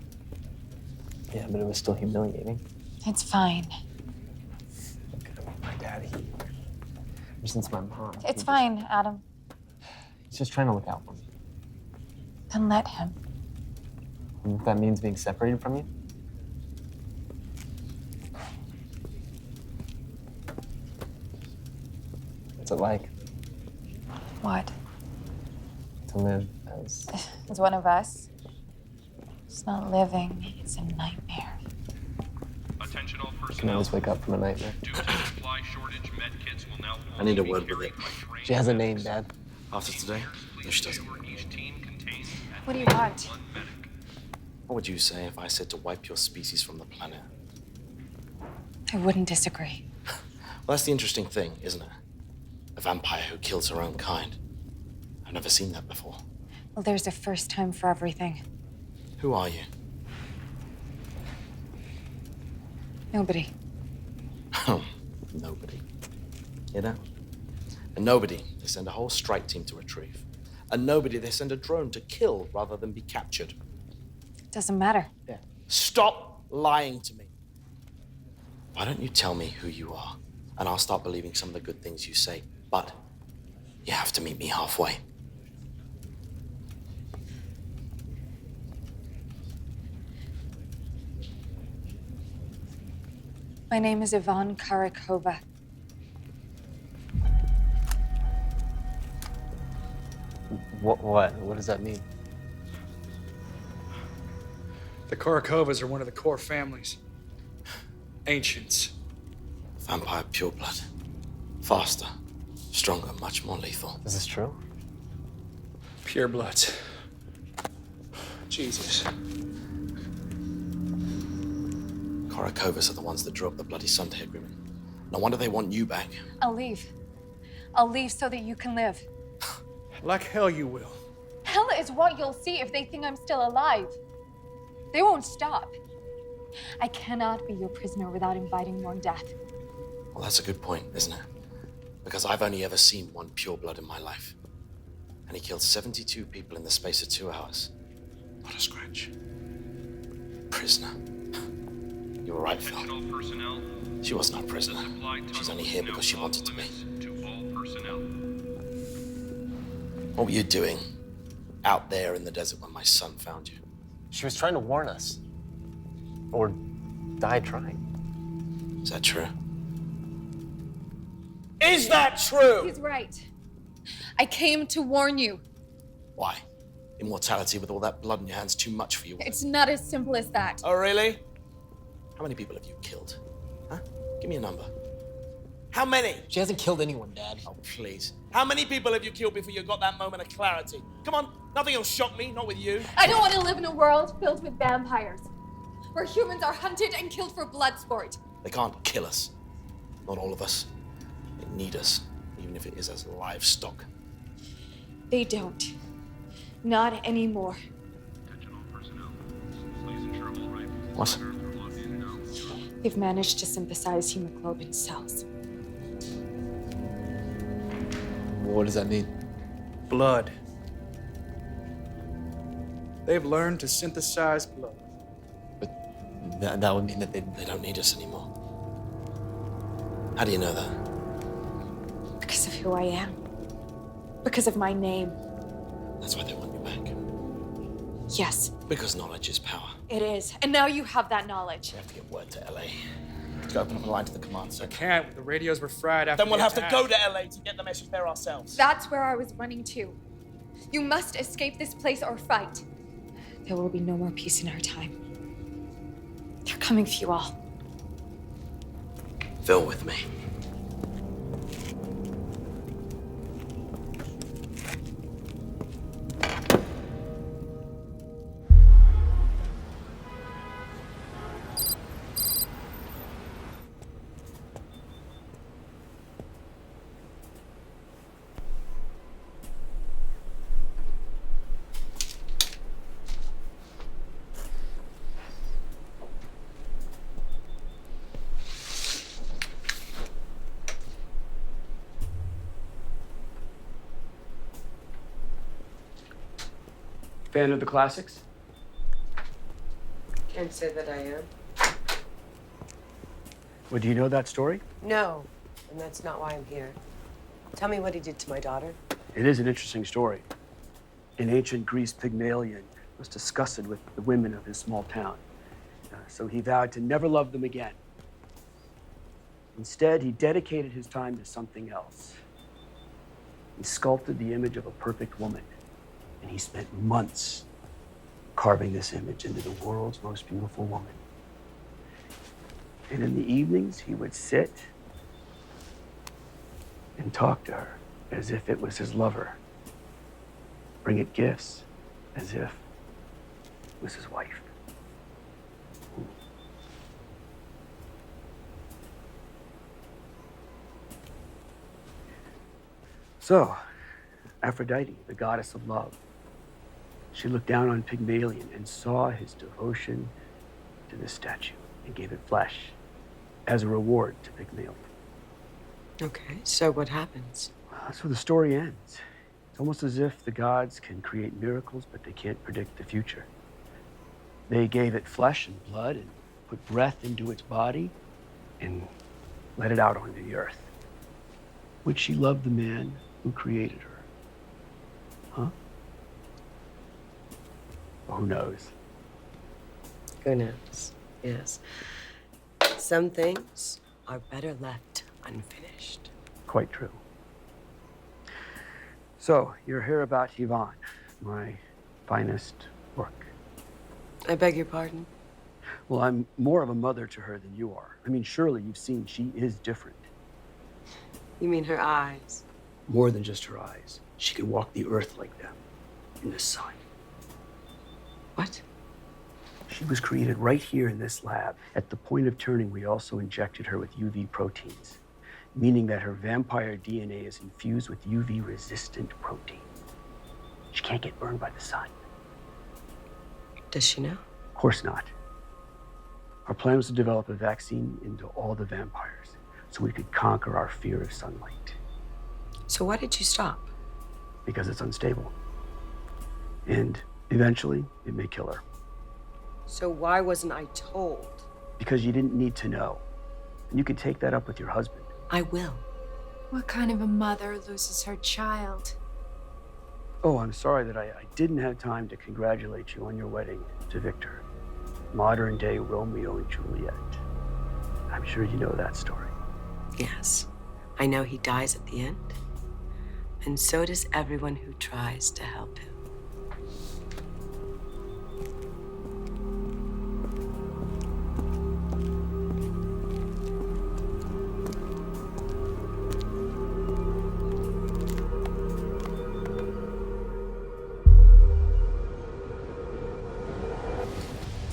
[SPEAKER 24] Yeah, but it was still humiliating.
[SPEAKER 14] It's fine.
[SPEAKER 24] My daddy. Ever since my mom.
[SPEAKER 14] It's fine, Adam.
[SPEAKER 24] He's just trying to look out for me.
[SPEAKER 14] Then let him.
[SPEAKER 24] And if that means being separated from you? What's it like
[SPEAKER 14] What?
[SPEAKER 24] to live as...
[SPEAKER 14] As one of us? It's not living. It's a nightmare.
[SPEAKER 3] Attention all
[SPEAKER 24] You can
[SPEAKER 3] personnel.
[SPEAKER 24] always wake up from a nightmare.
[SPEAKER 3] Due to supply shortage, med kits will now
[SPEAKER 11] I need a
[SPEAKER 3] only be
[SPEAKER 11] word with
[SPEAKER 3] carried
[SPEAKER 11] it.
[SPEAKER 3] by train.
[SPEAKER 24] She has a name, Dad.
[SPEAKER 11] After today? No, she doesn't.
[SPEAKER 3] Each team contains
[SPEAKER 14] What do you want?
[SPEAKER 3] one medic.
[SPEAKER 11] What would you say if I said to wipe your species from the planet?
[SPEAKER 14] I wouldn't disagree.
[SPEAKER 11] Well, that's the interesting thing, isn't it? A vampire who kills her own kind. I've never seen that before.
[SPEAKER 14] Well, there's a first time for everything.
[SPEAKER 11] Who are you?
[SPEAKER 14] Nobody.
[SPEAKER 11] Nobody. You know? A nobody, they send a whole strike team to retrieve. A nobody, they send a drone to kill rather than be captured.
[SPEAKER 14] Doesn't matter.
[SPEAKER 11] Yeah. Stop lying to me. Why don't you tell me who you are, and I'll start believing some of the good things you say. But you have to meet me halfway.
[SPEAKER 14] My name is Ivan Karakova.
[SPEAKER 24] What does that mean?
[SPEAKER 5] The Karakovas are one of the core families. Ancients.
[SPEAKER 11] Vampire pureblood. Faster, stronger, much more lethal.
[SPEAKER 24] Is this true?
[SPEAKER 5] Purebloods. Jesus.
[SPEAKER 11] Karakovas are the ones that drew up the Bloody Sunday Agreement. No wonder they want you back.
[SPEAKER 14] I'll leave. I'll leave so that you can live.
[SPEAKER 5] Like hell you will.
[SPEAKER 14] Hell is what you'll see if they think I'm still alive. They won't stop. I cannot be your prisoner without inviting more death.
[SPEAKER 11] Well, that's a good point, isn't it? Because I've only ever seen one pureblood in my life. And he killed 72 people in the space of 2 hours. Not a scratch. Prisoner. You were right, Phil.
[SPEAKER 3] Personnel,
[SPEAKER 11] She wasn't our prisoner. She's only here because she wanted to be.
[SPEAKER 3] to all personnel.
[SPEAKER 11] What were you doing out there in the desert when my son found you?
[SPEAKER 24] She was trying to warn us. Or die trying.
[SPEAKER 11] Is that true?
[SPEAKER 15] Is that true?
[SPEAKER 14] He's right. I came to warn you.
[SPEAKER 11] Why? Immortality with all that blood in your hands too much for you.
[SPEAKER 14] It's not as simple as that.
[SPEAKER 11] Oh, really? How many people have you killed? Huh? Give me a number.
[SPEAKER 15] How many?
[SPEAKER 24] She hasn't killed anyone, Dad.
[SPEAKER 11] Oh, please.
[SPEAKER 15] How many people have you killed before you got that moment of clarity? Come on, nothing will shock me, not with you.
[SPEAKER 14] I don't want to live in a world filled with vampires, where humans are hunted and killed for blood sport.
[SPEAKER 11] They can't kill us. Not all of us. They need us, even if it is as livestock.
[SPEAKER 14] They don't. Not anymore.
[SPEAKER 11] What?
[SPEAKER 14] They've managed to synthesize hemoglobin cells.
[SPEAKER 24] What does that mean?
[SPEAKER 5] Blood. They've learned to synthesize blood.
[SPEAKER 24] That would mean that
[SPEAKER 11] They don't need us anymore. How do you know that?
[SPEAKER 14] Because of who I am. Because of my name.
[SPEAKER 11] That's why they want you back.
[SPEAKER 14] Yes,
[SPEAKER 11] Because knowledge is power.
[SPEAKER 14] it is. And now you have that knowledge.
[SPEAKER 11] We have to get word to LA. Let's go open up a line to the command
[SPEAKER 5] I
[SPEAKER 11] center.
[SPEAKER 5] can't. The radios were fried after
[SPEAKER 15] Then we'll
[SPEAKER 5] the
[SPEAKER 15] have to
[SPEAKER 5] attack.
[SPEAKER 15] go to LA to get the message there ourselves.
[SPEAKER 14] That's where I was running to. You must escape this place or fight. There will be no more peace in our time. They're coming for you all.
[SPEAKER 11] Phil with me.
[SPEAKER 13] Fan of the classics?
[SPEAKER 9] Can't say that I am.
[SPEAKER 13] Well, do you know that story?
[SPEAKER 9] No, and that's not why I'm here. Tell me what he did to my daughter.
[SPEAKER 13] It is an interesting story. In ancient Greece, Pygmalion was disgusted with the women of his small town. So he vowed to never love them again. Instead, he dedicated his time to something else. He sculpted the image of a perfect woman, and he spent months carving this image into the world's most beautiful woman. And in the evenings, he would sit and talk to her as if it was his lover. Bring it gifts as if it was his wife. So, Aphrodite, the goddess of love, she looked down on Pygmalion and saw his devotion to this statue and gave it flesh as a reward to Pygmalion.
[SPEAKER 9] Okay, so what happens?
[SPEAKER 13] That's where the story ends. It's almost as if the gods can create miracles, but they can't predict the future. They gave it flesh and blood and put breath into its body and let it out onto the earth. Would she love the man who created her? Huh? Well, who knows?
[SPEAKER 9] Who knows? Yes. Some things are better left unfinished.
[SPEAKER 13] Quite true. So, you're here about Yvonne, my finest work.
[SPEAKER 9] I beg your pardon?
[SPEAKER 13] Well, I'm more of a mother to her than you are. I mean, surely you've seen she is different.
[SPEAKER 9] You mean her eyes?
[SPEAKER 13] More than just her eyes. She can walk the earth like them in the sun.
[SPEAKER 9] What?
[SPEAKER 13] She was created right here in this lab. At the point of turning, we also injected her with UV proteins, meaning that her vampire DNA is infused with UV-resistant protein. She can't get burned by the sun.
[SPEAKER 9] Does she know?
[SPEAKER 13] Of course not. Our plan was to develop a vaccine into all the vampires so we could conquer our fear of sunlight.
[SPEAKER 9] So why did you stop?
[SPEAKER 13] because it's unstable. And eventually, it may kill her.
[SPEAKER 9] So why wasn't I told?
[SPEAKER 13] Because you didn't need to know. And you can take that up with your husband.
[SPEAKER 9] I will.
[SPEAKER 14] What kind of a mother loses her child?
[SPEAKER 13] Oh, I'm sorry that I didn't have time to congratulate you on your wedding to Victor. Modern day Romeo and Juliet. I'm sure you know that story.
[SPEAKER 9] Yes. I know he dies at the end. And so does everyone who tries to help him.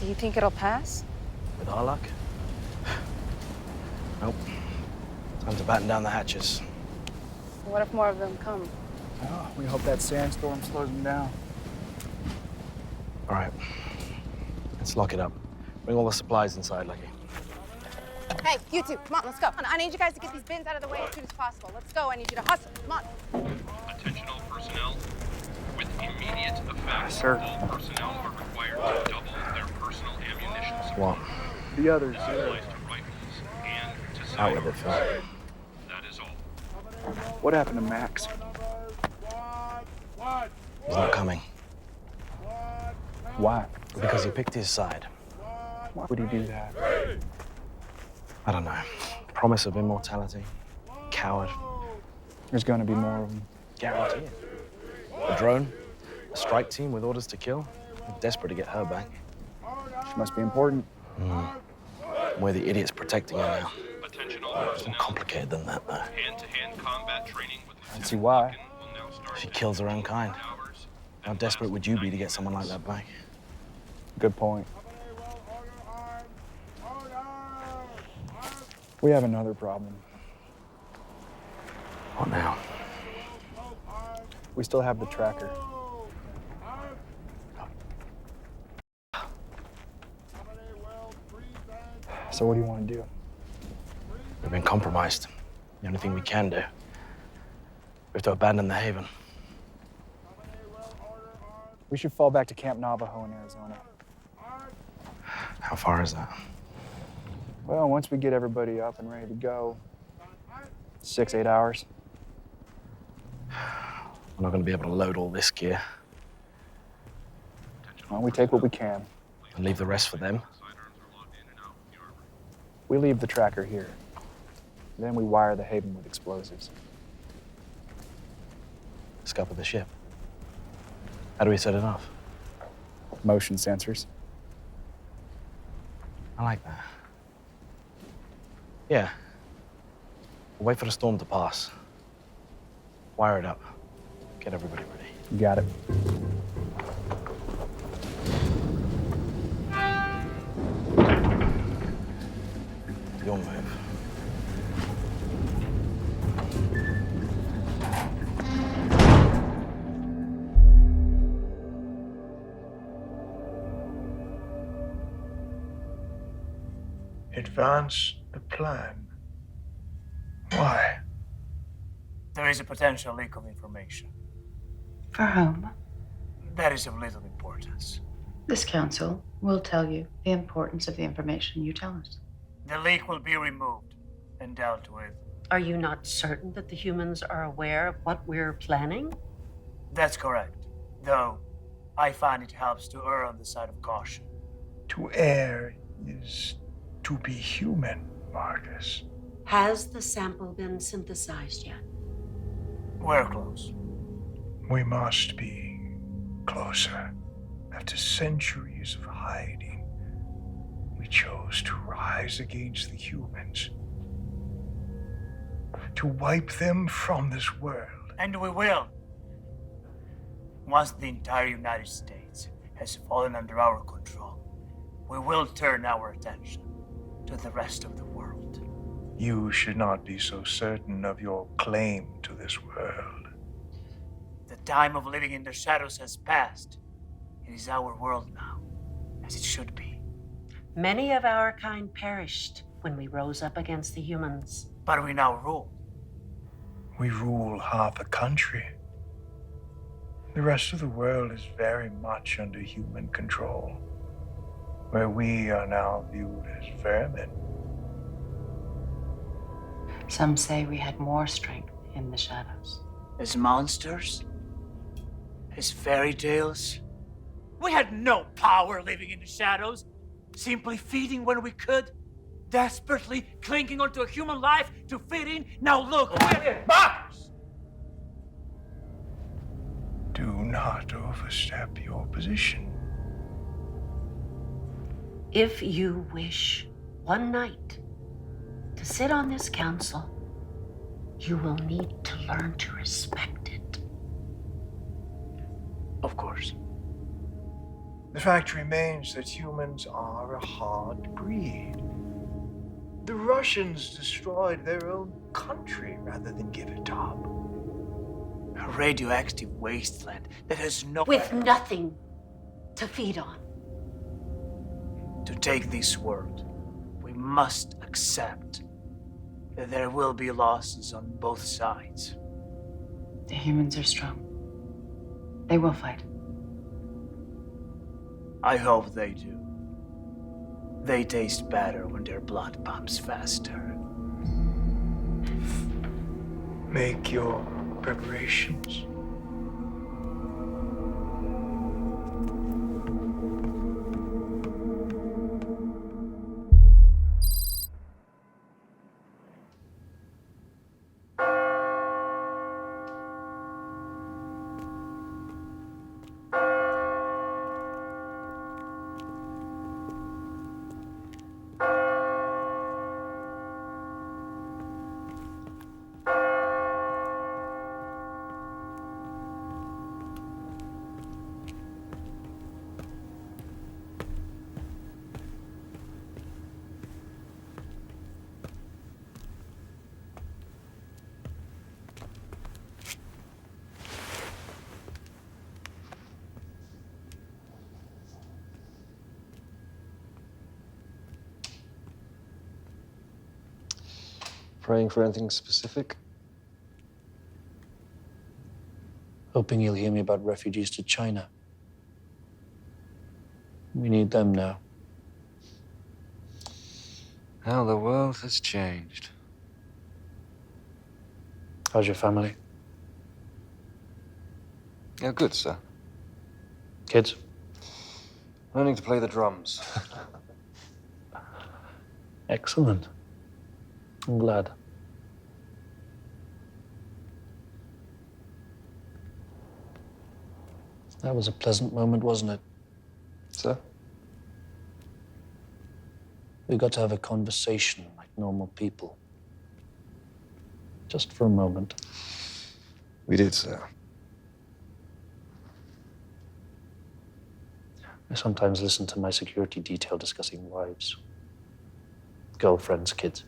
[SPEAKER 8] Do you think it'll pass?
[SPEAKER 11] With our luck? Nope. Time to batten down the hatches.
[SPEAKER 8] What if more of them come?
[SPEAKER 12] Oh, we hope that sandstorm slows them down.
[SPEAKER 11] All right. Let's lock it up. Bring all the supplies inside, Lucky.
[SPEAKER 8] Hey, you two, come on, let's go. I need you guys to get these bins out of the way as soon as possible. Let's go. I need you to hustle. Come on.
[SPEAKER 3] Attention all personnel. With immediate effect,
[SPEAKER 12] Sir.
[SPEAKER 3] all personnel are required to double their personal ammunition supply.
[SPEAKER 11] What?
[SPEAKER 12] The others.
[SPEAKER 3] This applies to rifles and to
[SPEAKER 11] Out with it,
[SPEAKER 3] sidearms.
[SPEAKER 11] Phil.
[SPEAKER 3] That is all.
[SPEAKER 12] What happened to Max?
[SPEAKER 11] He's not coming.
[SPEAKER 12] Why?
[SPEAKER 11] Because he picked his side.
[SPEAKER 12] Why would he do that?
[SPEAKER 11] I don't know. Promise of immortality. Coward.
[SPEAKER 12] There's gonna be more of them.
[SPEAKER 11] Guarantee it. A drone? A strike team with orders to kill? We're desperate to get her back.
[SPEAKER 12] She must be important.
[SPEAKER 11] We're the idiots protecting her now.
[SPEAKER 3] Attention all
[SPEAKER 11] It's more
[SPEAKER 3] personnel.
[SPEAKER 11] complicated than that, though.
[SPEAKER 3] Hand-to-hand combat training with
[SPEAKER 12] I see why.
[SPEAKER 3] will now start.
[SPEAKER 11] She kills her own kind. How desperate would you be to get someone like that back?
[SPEAKER 12] Good point. We have another problem.
[SPEAKER 11] What now?
[SPEAKER 12] We still have the tracker. So what do you want to do?
[SPEAKER 11] We've been compromised. The only thing we can do. We have to abandon the haven.
[SPEAKER 12] We should fall back to Camp Navajo in Arizona.
[SPEAKER 11] How far is that?
[SPEAKER 12] Well, once we get everybody up and ready to go, 6-8 hours.
[SPEAKER 11] We're not going to be able to load all this gear
[SPEAKER 12] Well, we take what we can.
[SPEAKER 11] and leave the rest for them.
[SPEAKER 12] We leave the tracker here. Then we wire the haven with explosives.
[SPEAKER 11] Scupper the ship. How do we set it off?
[SPEAKER 12] Motion sensors.
[SPEAKER 11] I like that. Yeah. We'll wait for the storm to pass. Wire it up. Get everybody ready.
[SPEAKER 12] You got it.
[SPEAKER 11] Your move.
[SPEAKER 1] Advance the plan. Why?
[SPEAKER 19] There is a potential leak of information.
[SPEAKER 8] For whom?
[SPEAKER 19] That is of little importance.
[SPEAKER 8] This council will tell you the importance of the information you tell us.
[SPEAKER 19] The leak will be removed and dealt with.
[SPEAKER 10] Are you not certain that the humans are aware of what we're planning?
[SPEAKER 19] That's correct. Though, I find it helps to err on the side of caution.
[SPEAKER 1] To err is to be human, Marcus.
[SPEAKER 10] Has the sample been synthesized yet?
[SPEAKER 19] We're close.
[SPEAKER 1] We must be closer. After centuries of hiding, we chose to rise against the humans. To wipe them from this world.
[SPEAKER 19] And we will. Once the entire United States has fallen under our control, we will turn our attention to the rest of the world.
[SPEAKER 1] You should not be so certain of your claim to this world.
[SPEAKER 19] The time of living in the shadows has passed. It is our world now, as it should be.
[SPEAKER 10] Many of our kind perished when we rose up against the humans.
[SPEAKER 19] But we now rule.
[SPEAKER 1] We rule half a country. The rest of the world is very much under human control, where we are now viewed as vermin.
[SPEAKER 4] Some say we had more strength in the shadows.
[SPEAKER 19] As monsters? As fairy tales? We had no power living in the shadows, simply feeding when we could, desperately clinging onto a human life to fit in. Now look, we're bugs!
[SPEAKER 1] Do not overstep your position.
[SPEAKER 4] If you wish one night to sit on this council, you will need to learn to respect it.
[SPEAKER 19] Of course.
[SPEAKER 1] The fact remains that humans are a hard breed. The Russians destroyed their own country rather than give it up.
[SPEAKER 19] A radioactive wasteland that has no...
[SPEAKER 4] With nothing to feed on.
[SPEAKER 19] To take this world, we must accept that there will be losses on both sides.
[SPEAKER 4] The humans are strong. They will fight.
[SPEAKER 19] I hope they do. They taste better when their blood pumps faster.
[SPEAKER 1] Make your preparations.
[SPEAKER 6] Praying for anything specific?
[SPEAKER 17] Hoping you'll hear me about refugees to China. We need them now.
[SPEAKER 6] How the world has changed.
[SPEAKER 17] How's your family?
[SPEAKER 6] Yeah, good, sir.
[SPEAKER 17] Kids?
[SPEAKER 6] Learning to play the drums.
[SPEAKER 17] Excellent. I'm glad. That was a pleasant moment, wasn't it?
[SPEAKER 6] Sir?
[SPEAKER 17] We got to have a conversation like normal people. Just for a moment.
[SPEAKER 6] We did, sir.
[SPEAKER 17] I sometimes listen to my security detail discussing wives, girlfriends, kids.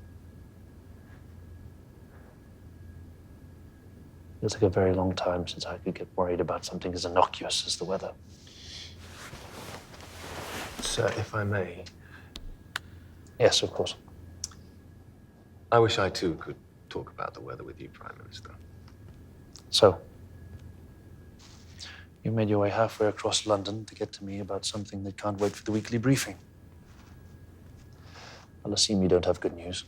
[SPEAKER 17] Feels like a very long time since I could get worried about something as innocuous as the weather.
[SPEAKER 6] Sir, if I may.
[SPEAKER 17] Yes, of course.
[SPEAKER 6] I wish I too could talk about the weather with you, Prime Minister.
[SPEAKER 17] So, you made your way halfway across London to get to me about something that can't wait for the weekly briefing. I'll assume you don't have good news.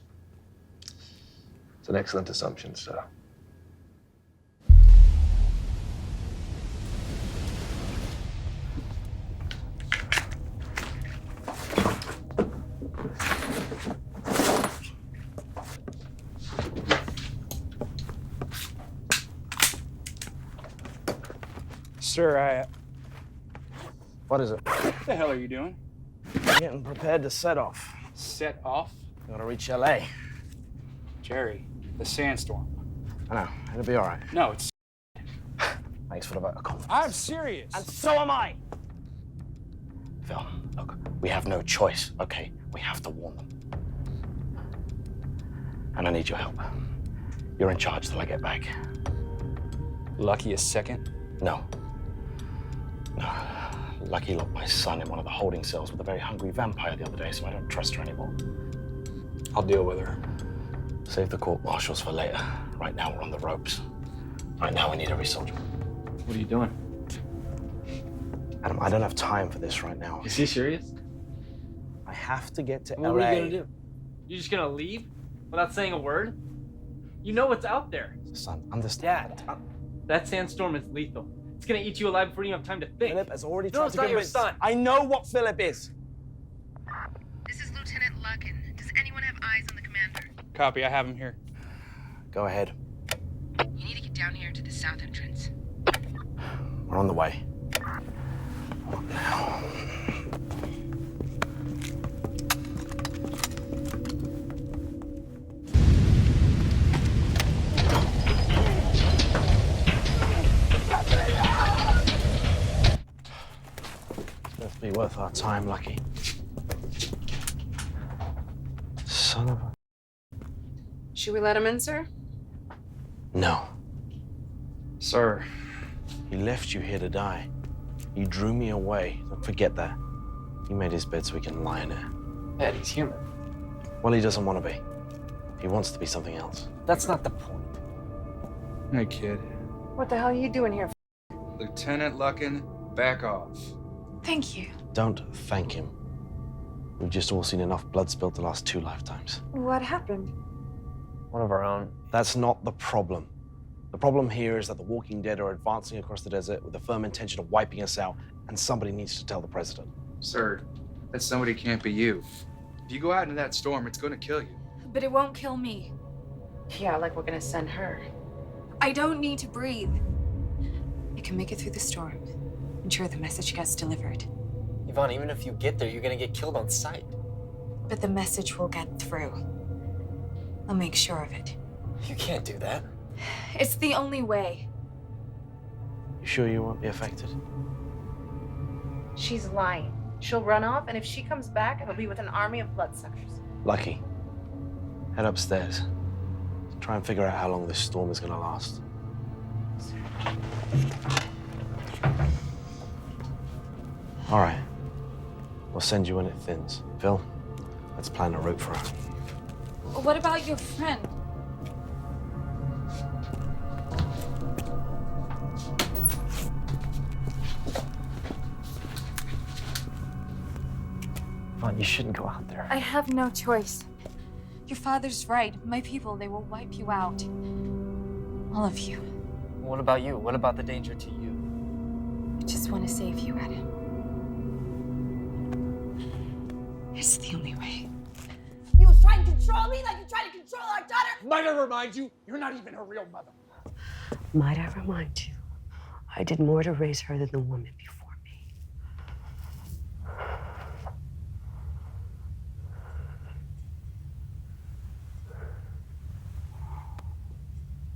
[SPEAKER 6] It's an excellent assumption, sir.
[SPEAKER 12] Sir,
[SPEAKER 6] What is it?
[SPEAKER 12] What the hell are you doing?
[SPEAKER 11] Getting prepared to set off.
[SPEAKER 12] Set off?
[SPEAKER 11] Gotta reach LA.
[SPEAKER 12] Jerry, the sandstorm.
[SPEAKER 11] I know, it'll be all right.
[SPEAKER 12] No, it's...
[SPEAKER 11] Thanks for the vote of confidence.
[SPEAKER 12] I'm serious.
[SPEAKER 11] And so am I. Phil, look, we have no choice, okay? We have to warn them. And I need your help. You're in charge till I get back.
[SPEAKER 12] Lucky a second?
[SPEAKER 11] No. No. Lucky locked my son in one of the holding cells with a very hungry vampire the other day, so I don't trust her anymore.
[SPEAKER 12] I'll deal with her.
[SPEAKER 11] Save the court martials for later. Right now, we're on the ropes. Right now, we need a resoldier.
[SPEAKER 24] What are you doing?
[SPEAKER 11] Adam, I don't have time for this right now.
[SPEAKER 24] Is he serious?
[SPEAKER 11] I have to get to
[SPEAKER 24] Well,
[SPEAKER 11] LA.
[SPEAKER 24] what are you gonna do? You're just gonna leave without saying a word? You know what's out there.
[SPEAKER 11] Son, understand.
[SPEAKER 24] Dad, that sandstorm is lethal. It's gonna eat you alive before you have time to think.
[SPEAKER 11] Philip has already
[SPEAKER 24] No,
[SPEAKER 11] tried
[SPEAKER 24] it's
[SPEAKER 11] to
[SPEAKER 24] not your
[SPEAKER 11] convince.
[SPEAKER 24] son.
[SPEAKER 11] I know what Philip is.
[SPEAKER 2] This is Lieutenant Lucken. Does anyone have eyes on the commander?
[SPEAKER 5] Copy, I have him here.
[SPEAKER 11] Go ahead.
[SPEAKER 2] You need to get down here to the south entrance.
[SPEAKER 11] We're on the way. What now? It's be worth our time, Lucky. Son of a...
[SPEAKER 8] Should we let him in, sir?
[SPEAKER 11] No.
[SPEAKER 24] Sir.
[SPEAKER 11] He left you here to die. You drew me away. Don't forget that. He made his bed so he can lie in it.
[SPEAKER 24] Dad, he's human.
[SPEAKER 11] Well, he doesn't want to be. He wants to be something else.
[SPEAKER 24] That's not the point.
[SPEAKER 5] Hey, kid.
[SPEAKER 8] What the hell are you doing here?
[SPEAKER 5] Lieutenant Lucken, back off.
[SPEAKER 8] Thank you.
[SPEAKER 11] Don't thank him. We've just all seen enough blood spilled to last 2 lifetimes.
[SPEAKER 8] What happened?
[SPEAKER 24] One of our own.
[SPEAKER 11] That's not the problem. The problem here is that the Walking Dead are advancing across the desert with the firm intention of wiping us out, and somebody needs to tell the president.
[SPEAKER 5] Sir, that somebody can't be you. If you go out into that storm, it's gonna kill you.
[SPEAKER 14] But it won't kill me.
[SPEAKER 8] Yeah, like we're gonna send her.
[SPEAKER 14] I don't need to breathe.
[SPEAKER 8] You can make it through the storm. Ensure the message gets delivered.
[SPEAKER 24] Yvonne, even if you get there, you're gonna get killed on sight.
[SPEAKER 8] But the message will get through. I'll make sure of it.
[SPEAKER 24] You can't do that.
[SPEAKER 14] It's the only way.
[SPEAKER 11] You sure you won't be affected?
[SPEAKER 8] She's lying. She'll run off, and if she comes back, it'll be with an army of bloodsuckers.
[SPEAKER 11] Lucky. Head upstairs. Try and figure out how long this storm is gonna last. All right. We'll send you when it thins. Phil, let's plan a route for her.
[SPEAKER 14] What about your friend?
[SPEAKER 24] Yvonne, you shouldn't go out there.
[SPEAKER 14] I have no choice. Your father's right. My people, they will wipe you out. All of you.
[SPEAKER 24] What about you? What about the danger to you?
[SPEAKER 14] I just want to save you, Adam. It's the only way.
[SPEAKER 7] You was trying to control me like you're trying to control our daughter?
[SPEAKER 15] Might I remind you, you're not even her real mother.
[SPEAKER 9] Might I remind you, I did more to raise her than the woman before me.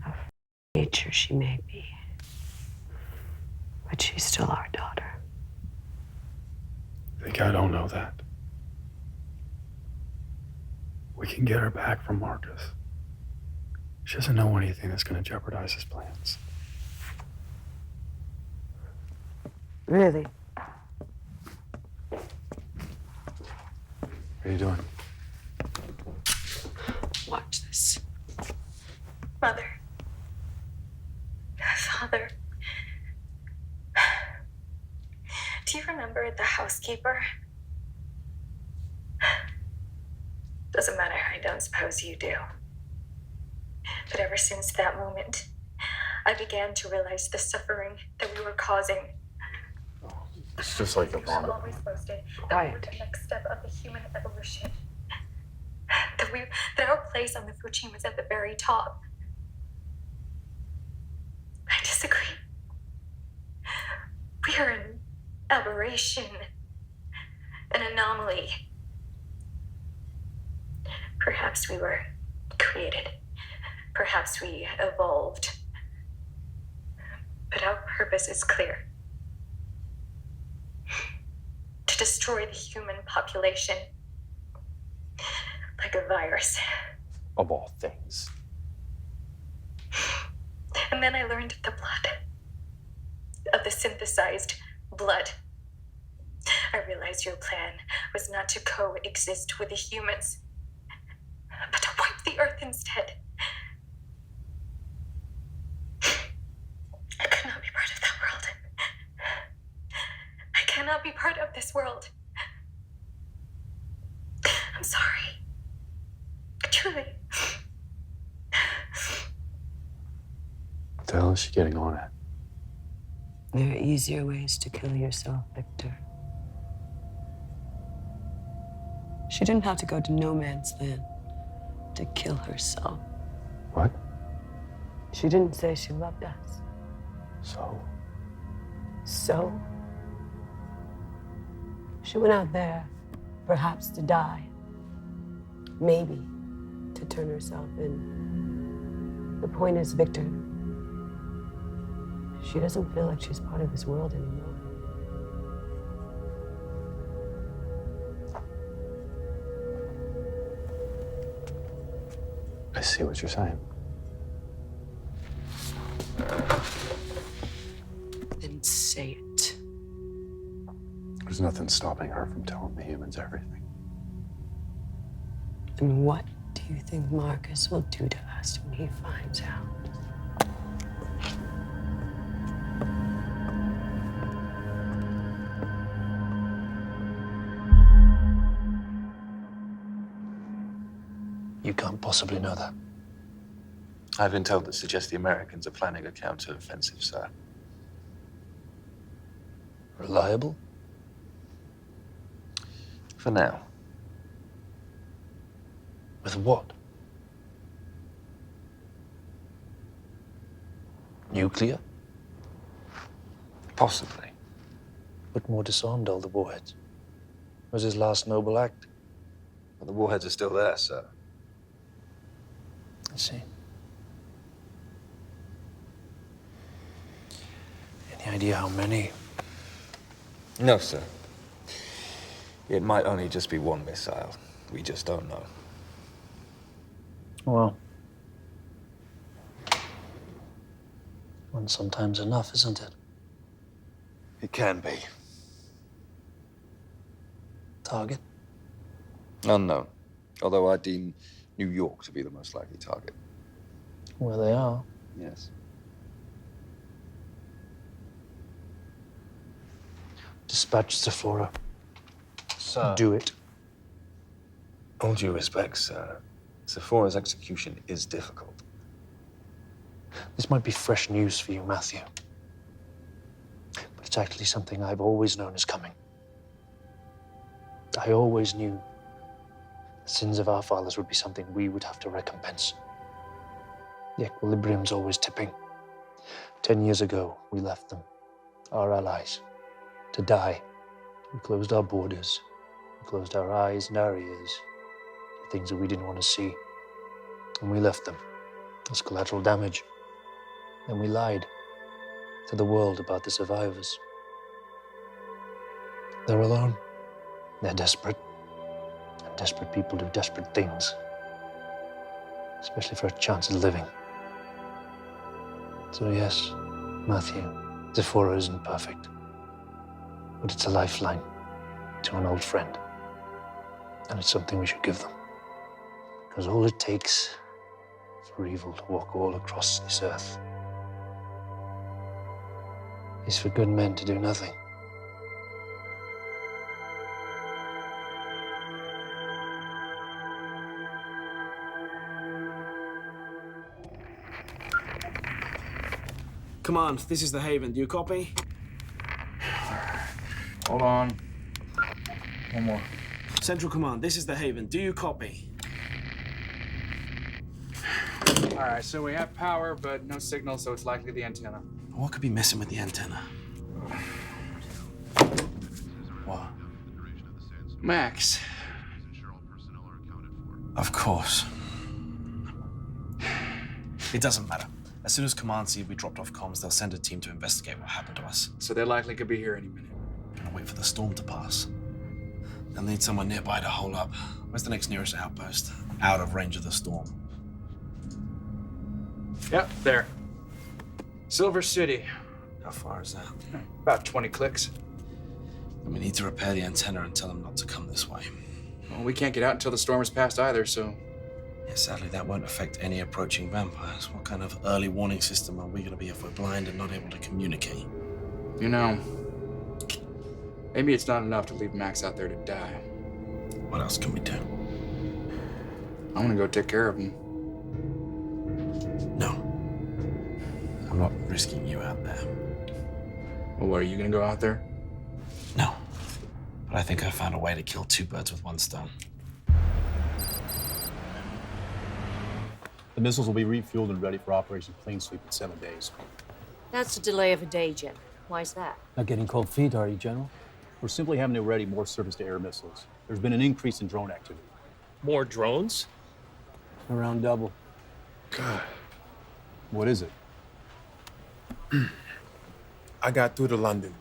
[SPEAKER 9] Of nature she may be, but she's still our daughter.
[SPEAKER 20] I think I don't know that. We can get her back from Marcus. She doesn't know anything that's going to jeopardize his plans.
[SPEAKER 9] Really?
[SPEAKER 20] What are you doing?
[SPEAKER 14] Watch this. Mother. Father. Do you remember the housekeeper? Doesn't matter, I don't suppose you do. But ever since that moment, I began to realize the suffering that we were causing.
[SPEAKER 20] It's just like your mom.
[SPEAKER 14] Always boasted that we were
[SPEAKER 9] Quiet.
[SPEAKER 14] the next step of the human evolution. That our place on the food chain was at the very top. I disagree. We are an aberration, an anomaly. Perhaps we were created. Perhaps we evolved. But our purpose is clear. To destroy the human population. Like a virus.
[SPEAKER 20] Of all things.
[SPEAKER 14] And then I learned of the blood. Of the synthesized blood. I realized your plan was not to coexist with the humans, but to wipe the earth instead. I could not be part of that world. I cannot be part of this world. I'm sorry. Truly.
[SPEAKER 17] What the hell is she getting on at?
[SPEAKER 9] There are easier ways to kill yourself, Victor. She didn't have to go to no man's land to kill herself.
[SPEAKER 17] What?
[SPEAKER 9] She didn't say she loved us.
[SPEAKER 17] So?
[SPEAKER 9] So? She went out there, perhaps to die. Maybe to turn herself in. The point is, Victor, she doesn't feel like she's part of this world anymore.
[SPEAKER 17] I see what you're saying.
[SPEAKER 9] Then say it.
[SPEAKER 17] There's nothing stopping her from telling the humans everything.
[SPEAKER 9] And what do you think Marcus will do to us when he finds out?
[SPEAKER 17] You can't possibly know that.
[SPEAKER 6] I've been told that suggests the Americans are planning a counter-offensive, sir.
[SPEAKER 17] Reliable?
[SPEAKER 6] For now.
[SPEAKER 17] With what? Nuclear?
[SPEAKER 6] Possibly.
[SPEAKER 17] Whitmore disarmed all the warheads. It was his last noble act.
[SPEAKER 6] Well, the warheads are still there, sir.
[SPEAKER 17] I see. Any idea how many?
[SPEAKER 6] No, sir. It might only just be one missile. We just don't know.
[SPEAKER 17] Well, one's sometimes enough, isn't it?
[SPEAKER 6] It can be.
[SPEAKER 17] Target?
[SPEAKER 6] Unknown. Although I deem New York to be the most likely target.
[SPEAKER 17] Where they are.
[SPEAKER 6] Yes.
[SPEAKER 17] Dispatch Sephora.
[SPEAKER 6] Sir.
[SPEAKER 17] Do it.
[SPEAKER 6] All due respect, sir. Sephora's execution is difficult.
[SPEAKER 17] This might be fresh news for you, Matthew. But it's actually something I've always known is coming. I always knew the sins of our fathers would be something we would have to recompense. The equilibrium's always tipping. 10 years ago, we left them, our allies, to die. We closed our borders. We closed our eyes and our ears to things that we didn't want to see. And we left them as collateral damage. And we lied to the world about the survivors. They're alone. They're desperate. And desperate people do desperate things. Especially for a chance at living. So yes, Matthew, Sephora isn't perfect. But it's a lifeline to an old friend. And it's something we should give them. Because all it takes for evil to walk all across this earth is for good men to do nothing.
[SPEAKER 15] Command, this is the Haven. Do you copy? Hold on. One more. Central Command, this is the Haven. Do you copy?
[SPEAKER 22] All right, so we have power, but no signal, so it's likely the antenna.
[SPEAKER 11] What could be messing with the antenna? What?
[SPEAKER 22] Max.
[SPEAKER 11] Of course. It doesn't matter. As soon as Command see we dropped off comms, they'll send a team to investigate what happened to us.
[SPEAKER 22] So they likely could be here any minute.
[SPEAKER 11] Gonna wait for the storm to pass. They'll need someone nearby to hold up. Where's the next nearest outpost? Out of range of the storm.
[SPEAKER 22] Yep, there. Silver City.
[SPEAKER 11] How far is that?
[SPEAKER 22] About 20 clicks.
[SPEAKER 11] And we need to repair the antenna and tell them not to come this way.
[SPEAKER 22] Well, we can't get out until the storm has passed either, so...
[SPEAKER 11] Yeah, sadly, that won't affect any approaching vampires. What kind of early warning system are we gonna be if we're blind and not able to communicate?
[SPEAKER 22] You know,
[SPEAKER 5] Maybe it's not enough to leave Max out there to die.
[SPEAKER 11] What else can we do?
[SPEAKER 5] I'm gonna go take care of him.
[SPEAKER 11] No. I'm not risking you out there.
[SPEAKER 5] Well, what, are you gonna go out there?
[SPEAKER 11] No. But I think I found a way to kill two birds with one stone.
[SPEAKER 16] The missiles will be refueled and ready for Operation Clean Sweep in 7 days.
[SPEAKER 10] That's a delay of a day, Jim. Why's that?
[SPEAKER 16] Not getting cold feet, are you, General? We're simply having to ready more surface-to-air missiles. There's been an increase in drone activity.
[SPEAKER 24] More drones?
[SPEAKER 16] Around double.
[SPEAKER 20] God.
[SPEAKER 16] What is it?
[SPEAKER 20] I got through to London.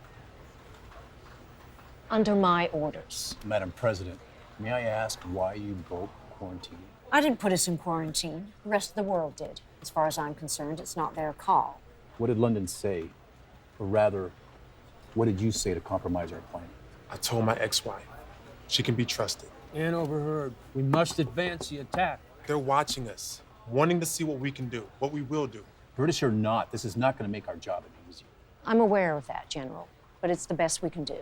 [SPEAKER 10] Under my orders.
[SPEAKER 16] Madam President, may I ask why you broke quarantine?
[SPEAKER 10] I didn't put us in quarantine. The rest of the world did. As far as I'm concerned, it's not their call.
[SPEAKER 16] What did London say? Or rather, what did you say to compromise our plan?
[SPEAKER 20] I told my ex-wife. She can be trusted.
[SPEAKER 19] And overheard. We must advance the attack.
[SPEAKER 20] They're watching us, wanting to see what we can do, what we will do.
[SPEAKER 16] British or not, this is not going to make our job any easier.
[SPEAKER 10] I'm aware of that, General, but it's the best we can do.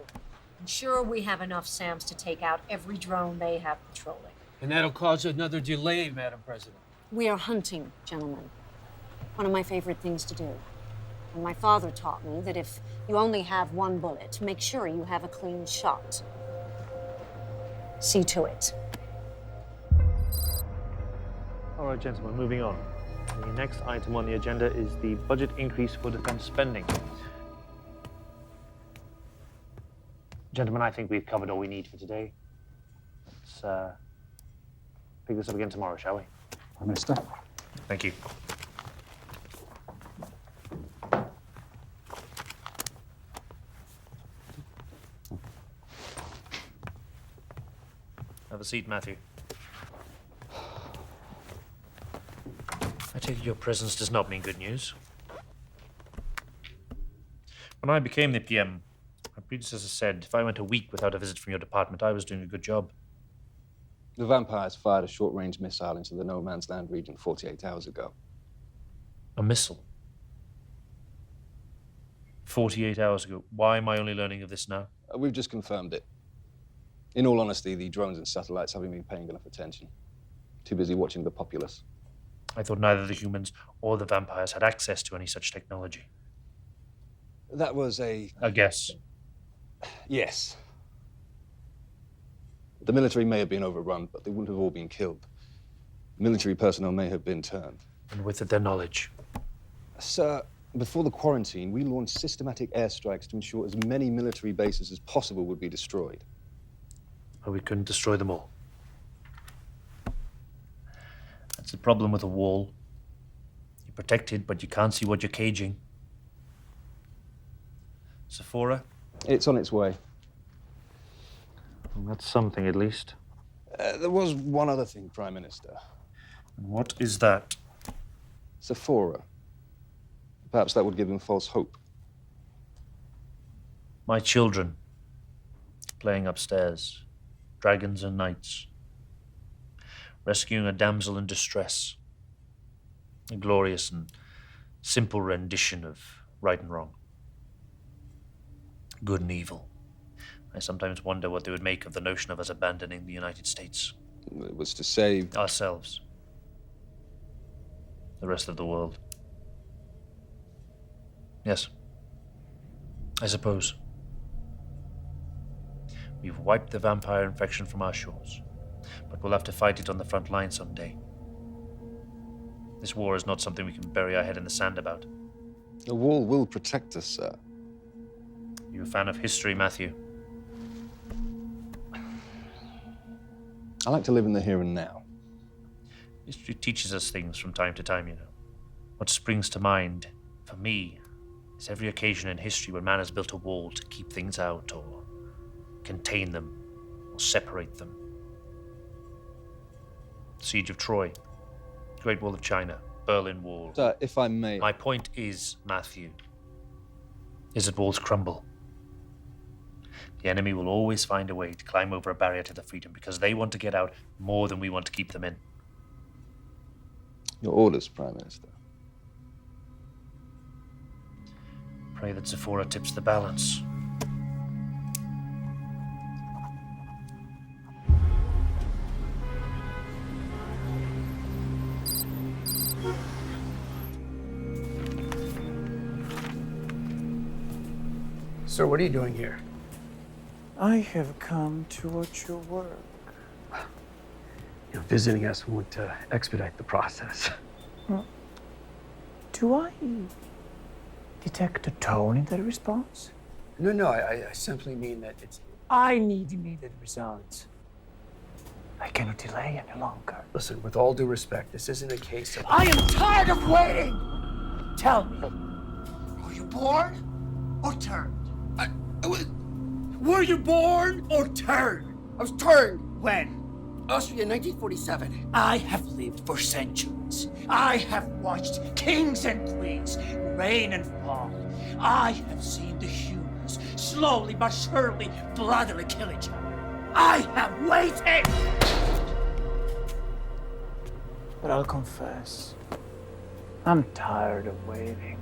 [SPEAKER 10] I'm sure we have enough SAMs to take out every drone they have patrolling.
[SPEAKER 19] And that'll cause another delay, Madam President.
[SPEAKER 10] We are hunting, gentlemen. One of my favorite things to do. And my father taught me that if you only have one bullet, make sure you have a clean shot. See to it.
[SPEAKER 18] All right, gentlemen, moving on. The next item on the agenda is the budget increase for defense spending. Gentlemen, I think we've covered all we need for today. Let's pick this up again tomorrow, shall we?
[SPEAKER 16] Prime Minister.
[SPEAKER 18] Thank you. Have a seat, Matthew. I take it your presence does not mean good news. When I became the PM, my predecessor said if I went a week without a visit from your department, I was doing a good job.
[SPEAKER 6] The vampires fired a short-range missile into the no man's land region 48 hours ago.
[SPEAKER 18] A missile? 48 hours ago. Why am I only learning of this now?
[SPEAKER 6] We've just confirmed it. In all honesty, the drones and satellites haven't been paying enough attention. Too busy watching the populace.
[SPEAKER 18] I thought neither the humans or the vampires had access to any such technology.
[SPEAKER 6] That was a
[SPEAKER 18] guess.
[SPEAKER 6] Yes. The military may have been overrun, but they wouldn't have all been killed. Military personnel may have been turned.
[SPEAKER 18] And with it, their knowledge.
[SPEAKER 6] Sir, before the quarantine, we launched systematic airstrikes to ensure as many military bases as possible would be destroyed.
[SPEAKER 18] But we couldn't destroy them all. That's the problem with a wall. You're protected, but you can't see what you're caging. Sephora?
[SPEAKER 6] It's on its way.
[SPEAKER 18] Well, that's something, at least.
[SPEAKER 6] There was one other thing, Prime Minister.
[SPEAKER 18] And what is that?
[SPEAKER 6] Sephora. Perhaps that would give him false hope.
[SPEAKER 18] My children. Playing upstairs. Dragons and knights. Rescuing a damsel in distress. A glorious and simple rendition of right and wrong. Good and evil. I sometimes wonder what they would make of the notion of us abandoning the United States.
[SPEAKER 6] It was to save
[SPEAKER 18] ourselves. The rest of the world. Yes. I suppose. We've wiped the vampire infection from our shores, but we'll have to fight it on the front line someday. This war is not something we can bury our head in the sand about.
[SPEAKER 6] The wall will protect us, sir.
[SPEAKER 18] You a fan of history, Matthew?
[SPEAKER 6] I like to live in the here and now.
[SPEAKER 18] History teaches us things from time to time, you know. What springs to mind, for me, is every occasion in history where man has built a wall to keep things out, or contain them, or separate them. Siege of Troy, Great Wall of China, Berlin Wall.
[SPEAKER 6] Sir, if I may...
[SPEAKER 18] My point is, Matthew, is that walls crumble. The enemy will always find a way to climb over a barrier to the freedom because they want to get out more than we want to keep them in.
[SPEAKER 6] Your orders, Prime Minister.
[SPEAKER 18] Pray that Sephora tips the balance.
[SPEAKER 19] Sir, what are you doing here?
[SPEAKER 1] I have come to watch your work.
[SPEAKER 19] Visiting us won't expedite the process.
[SPEAKER 1] Do I detect a tone in that response?
[SPEAKER 19] No, I simply mean that it's... I need immediate results.
[SPEAKER 1] I cannot delay any longer.
[SPEAKER 19] Listen, with all due respect, this isn't a case of... I am tired of waiting! Tell me, were you born or turned? Were you born or turned?
[SPEAKER 3] I was turned.
[SPEAKER 19] When?
[SPEAKER 3] Austria, 1947.
[SPEAKER 19] I have lived for centuries. I have watched kings and queens reign and fall. I have seen the humans slowly but surely bloodily kill each other. I have waited!
[SPEAKER 1] But I'll confess, I'm tired of waiting.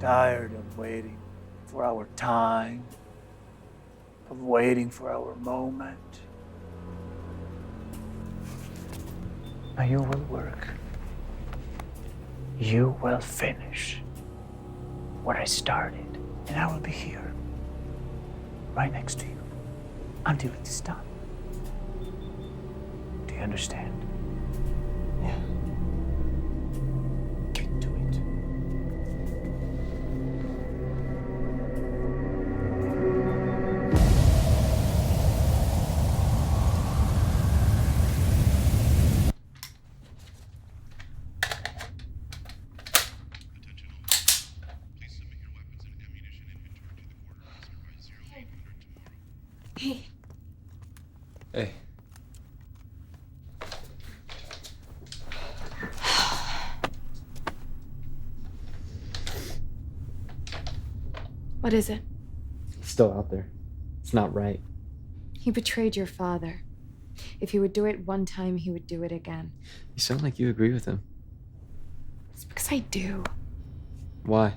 [SPEAKER 1] Tired of waiting for our time, of waiting for our moment. Now you will work. You will finish what I started, and I will be here, right next to you, until it is done. Do you understand?
[SPEAKER 3] Yeah.
[SPEAKER 1] Get to it.
[SPEAKER 3] Hey.
[SPEAKER 24] Hey.
[SPEAKER 8] What is it?
[SPEAKER 24] It's still out there. It's not right.
[SPEAKER 8] He betrayed your father. If he would do it one time, he would do it again.
[SPEAKER 24] You sound like you agree with him.
[SPEAKER 8] It's because I do.
[SPEAKER 24] Why?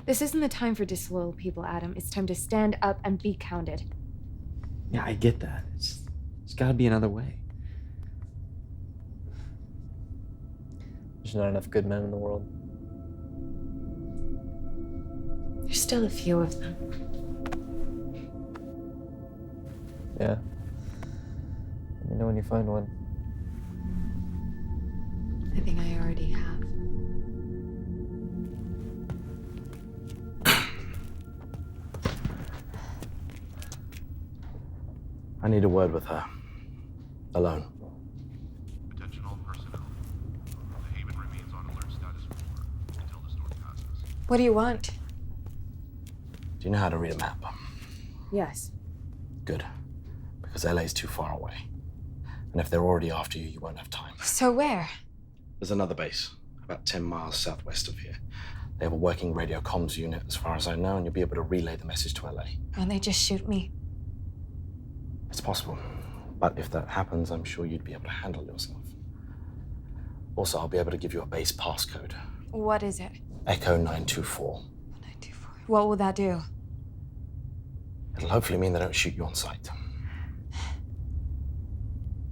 [SPEAKER 8] This isn't the time for disloyal people, Adam. It's time to stand up and be counted.
[SPEAKER 24] Yeah, I get that. There's gotta be another way. There's not enough good men in the world.
[SPEAKER 8] There's still a few of them.
[SPEAKER 24] Yeah. Let me know when you find one.
[SPEAKER 8] I think I already have.
[SPEAKER 11] I need a word with her. Alone.
[SPEAKER 13] Attention all personnel. The Haven remains on alert status 4 until the storm passes.
[SPEAKER 8] What do you want?
[SPEAKER 11] Do you know how to read a map?
[SPEAKER 8] Yes.
[SPEAKER 11] Good. Because LA's too far away. And if they're already after you, you won't have time.
[SPEAKER 8] So where?
[SPEAKER 11] There's another base, about 10 miles southwest of here. They have a working radio comms unit, as far as I know, and you'll be able to relay the message to LA.
[SPEAKER 8] Won't they just shoot me?
[SPEAKER 11] It's possible. But if that happens, I'm sure you'd be able to handle yourself. Also, I'll be able to give you a base passcode.
[SPEAKER 8] What is it?
[SPEAKER 11] Echo 924.
[SPEAKER 8] What will that do?
[SPEAKER 11] It'll hopefully mean they don't shoot you on sight.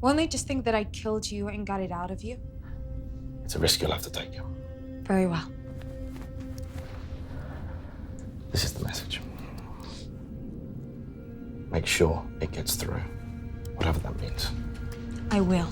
[SPEAKER 8] Won't they just think that I killed you and got it out of you?
[SPEAKER 11] It's a risk you'll have to take.
[SPEAKER 8] Very well.
[SPEAKER 11] This is the message. Make sure it gets through, whatever that means.
[SPEAKER 8] I will.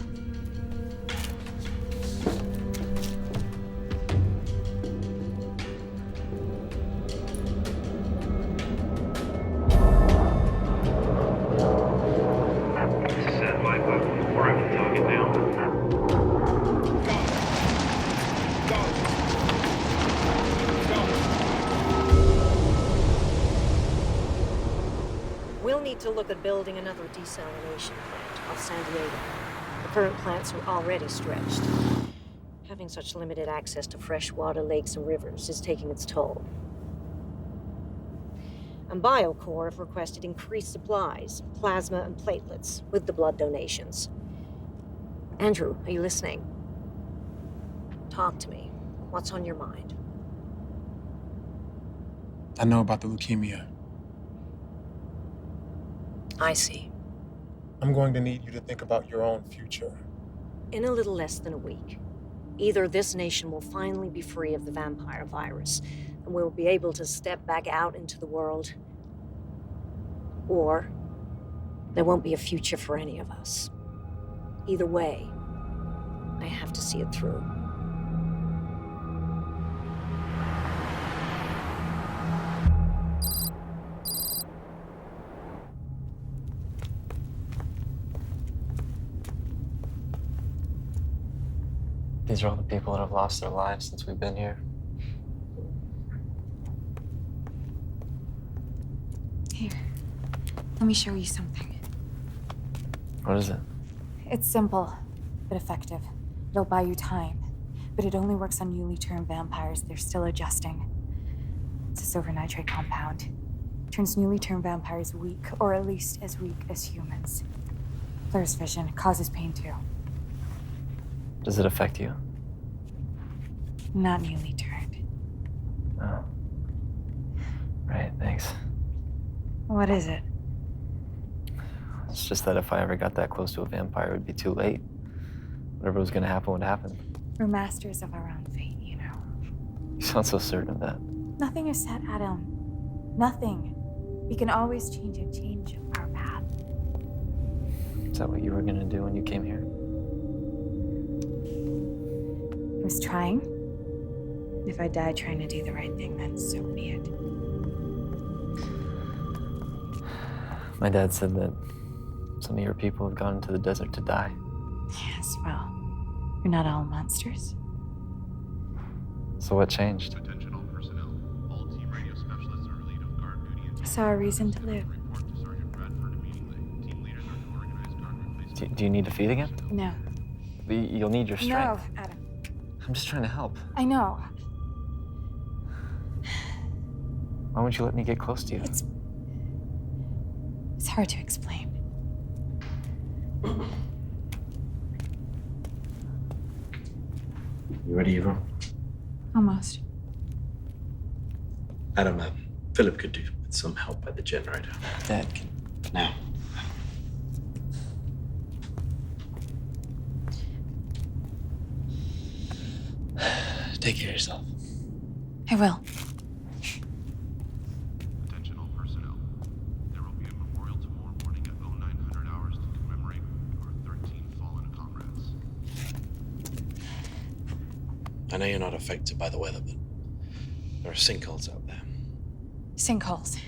[SPEAKER 10] We'll need to look at building another desalination plant off San Diego. The current plants are already stretched. Having such limited access to fresh water, lakes, and rivers is taking its toll. And BioCorps have requested increased supplies, plasma and platelets, with the blood donations. Andrew, are you listening? Talk to me. What's on your mind?
[SPEAKER 20] I know about the leukemia.
[SPEAKER 10] I see.
[SPEAKER 20] I'm going to need you to think about your own future.
[SPEAKER 10] In a little less than a week, either this nation will finally be free of the vampire virus, and and we'll be able to step back out into the world. Or there won't be a future for any of us. Either way, I have to see it through.
[SPEAKER 24] These are all the people that have lost their lives since we've been here.
[SPEAKER 14] Here, let me show you something.
[SPEAKER 24] What is it?
[SPEAKER 14] It's simple, but effective. It'll buy you time, but it only works on newly turned vampires. They're still adjusting. It's a silver nitrate compound. Turns newly turned vampires weak, or at least as weak as humans. Blurs vision, causes pain too.
[SPEAKER 24] Does it affect you?
[SPEAKER 14] Not newly turned.
[SPEAKER 24] Oh. Right, thanks.
[SPEAKER 14] What is it?
[SPEAKER 24] It's just that if I ever got that close to a vampire, it would be too late. Whatever was gonna happen would happen.
[SPEAKER 14] We're masters of our own fate, you know.
[SPEAKER 24] You sound so certain of that.
[SPEAKER 14] Nothing is set, Adam. Nothing. We can always change our path.
[SPEAKER 24] Is that what you were gonna do when you came here?
[SPEAKER 14] I was trying. If I die trying to do the right thing, then so be it.
[SPEAKER 24] My dad said that some of your people have gone into the desert to die.
[SPEAKER 14] Yes, well, you're not all monsters.
[SPEAKER 24] So what changed?
[SPEAKER 13] Attention all personnel. All team radio specialists are relieved of guard duty and
[SPEAKER 14] I saw a reason to live.
[SPEAKER 13] report to Sergeant Bradford immediately. Team leaders are to organize guard replacement.
[SPEAKER 24] Do you need to feed again?
[SPEAKER 14] No.
[SPEAKER 24] You'll need your strength.
[SPEAKER 14] No, Adam.
[SPEAKER 24] I'm just trying to help.
[SPEAKER 14] I know.
[SPEAKER 24] Why won't you let me get close to you?
[SPEAKER 14] It's hard to explain.
[SPEAKER 11] You ready, Eva?
[SPEAKER 14] Almost.
[SPEAKER 11] Adam, Philip could do with some help by the generator.
[SPEAKER 24] Dad,
[SPEAKER 11] Now.
[SPEAKER 24] take care of yourself.
[SPEAKER 14] I will.
[SPEAKER 13] Attention all personnel. There will be a memorial tomorrow morning at 0900 hours to commemorate our 13 fallen comrades.
[SPEAKER 11] I know you're not affected by the weather, but there are sinkholes out there.
[SPEAKER 14] Sinkholes.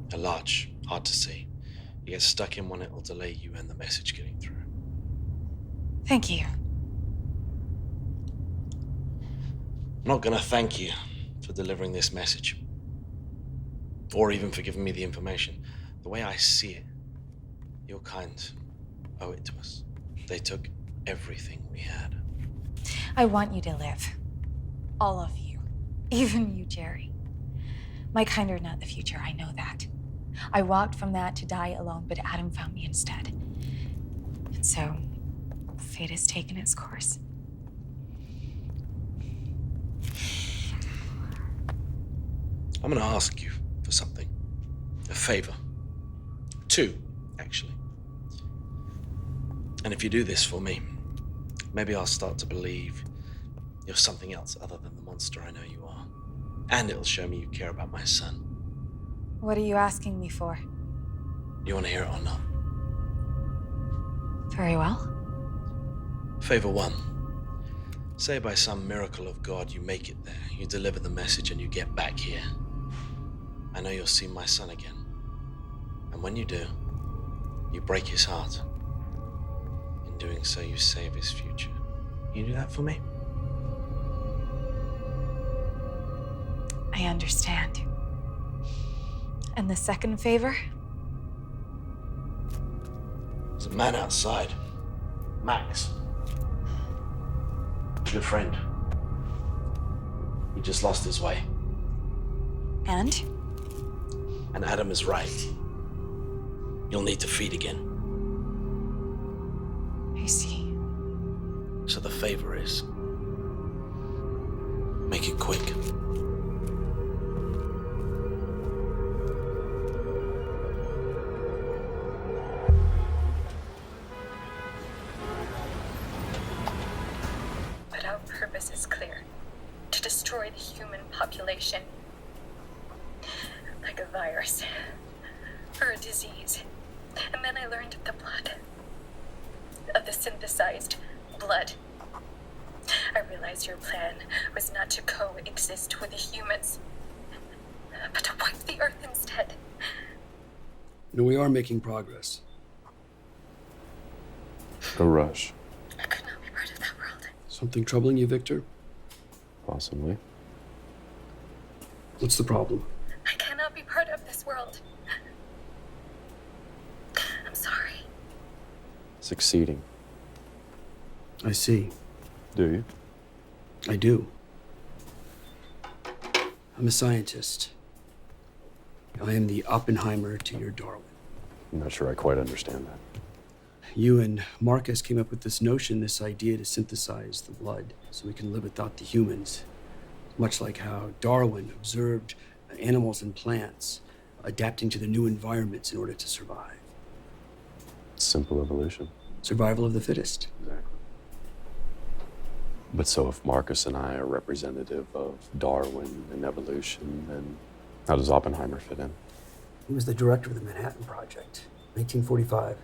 [SPEAKER 11] They're large, hard to see. You get stuck in one, it'll delay you and the message getting through.
[SPEAKER 14] Thank you.
[SPEAKER 11] I'm not gonna thank you for delivering this message. Or even for giving me the information. The way I see it, your kind owe it to us. They took everything we had.
[SPEAKER 14] I want you to live. All of you. Even you, Jerry. My kind are not the future, I know that. I walked from that to die alone, but Adam found me instead. And so, fate has taken its course.
[SPEAKER 11] I'm gonna ask you for something. A favor. 2, actually. And if you do this for me, maybe I'll start to believe you're something else other than the monster I know you are. And it'll show me you care about my son.
[SPEAKER 14] What are you asking me for?
[SPEAKER 11] You wanna hear it or not?
[SPEAKER 14] Very well.
[SPEAKER 11] Favor 1. Say by some miracle of God you make it there, you deliver the message and you get back here. I know you'll see my son again. And when you do, you break his heart. In doing so, you save his future. You do that for me?
[SPEAKER 14] I understand. And the second favor?
[SPEAKER 11] There's a man outside. Max. A good friend. He just lost his way.
[SPEAKER 14] And?
[SPEAKER 11] And Adam is right. You'll need to feed again.
[SPEAKER 14] I see.
[SPEAKER 11] So the favor is, make it quick.
[SPEAKER 14] But our purpose is clear. To destroy the human population
[SPEAKER 4] a virus or a disease. And then I learned of the blood, of the synthesized blood. I realized your plan was not to coexist with the humans, but to wipe the Earth instead.
[SPEAKER 12] You know, we are making progress.
[SPEAKER 21] No rush.
[SPEAKER 4] I could not be part of that world.
[SPEAKER 12] Something troubling you, Victor?
[SPEAKER 21] Possibly.
[SPEAKER 12] What's the problem?
[SPEAKER 4] I cannot be part of this world. I'm sorry.
[SPEAKER 21] Succeeding.
[SPEAKER 12] I see.
[SPEAKER 21] Do you?
[SPEAKER 12] I do. I'm a scientist. I am the Oppenheimer to your Darwin.
[SPEAKER 21] I'm not sure I quite understand that.
[SPEAKER 12] You and Marcus came up with this notion, this idea to synthesize the blood so we can live without the humans. Much like how Darwin observed animals and plants adapting to the new environments in order to survive.
[SPEAKER 21] Simple evolution.
[SPEAKER 12] Survival of the fittest.
[SPEAKER 21] Exactly. But so if Marcus and I are representative of Darwin and evolution, then how does Oppenheimer fit in?
[SPEAKER 12] He was the director of the Manhattan Project, 1945.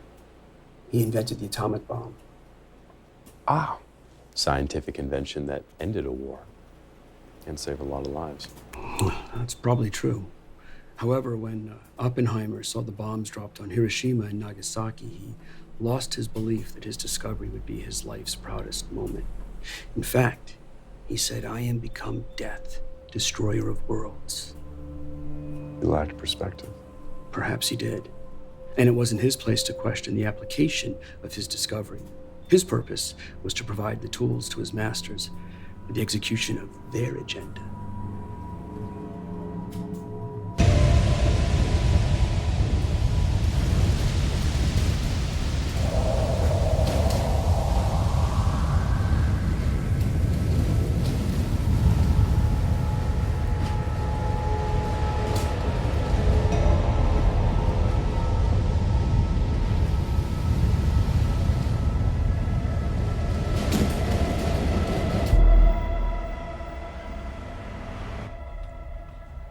[SPEAKER 12] He invented the atomic bomb.
[SPEAKER 21] Ah, scientific invention that ended a war and saved a lot of lives.
[SPEAKER 12] That's probably true. However, when Oppenheimer saw the bombs dropped on Hiroshima and Nagasaki, he lost his belief that his discovery would be his life's proudest moment. In fact, he said, "I am become death, destroyer of worlds."
[SPEAKER 21] He lacked perspective.
[SPEAKER 12] Perhaps he did. And it wasn't his place to question the application of his discovery. His purpose was to provide the tools to his masters for the execution of their agenda.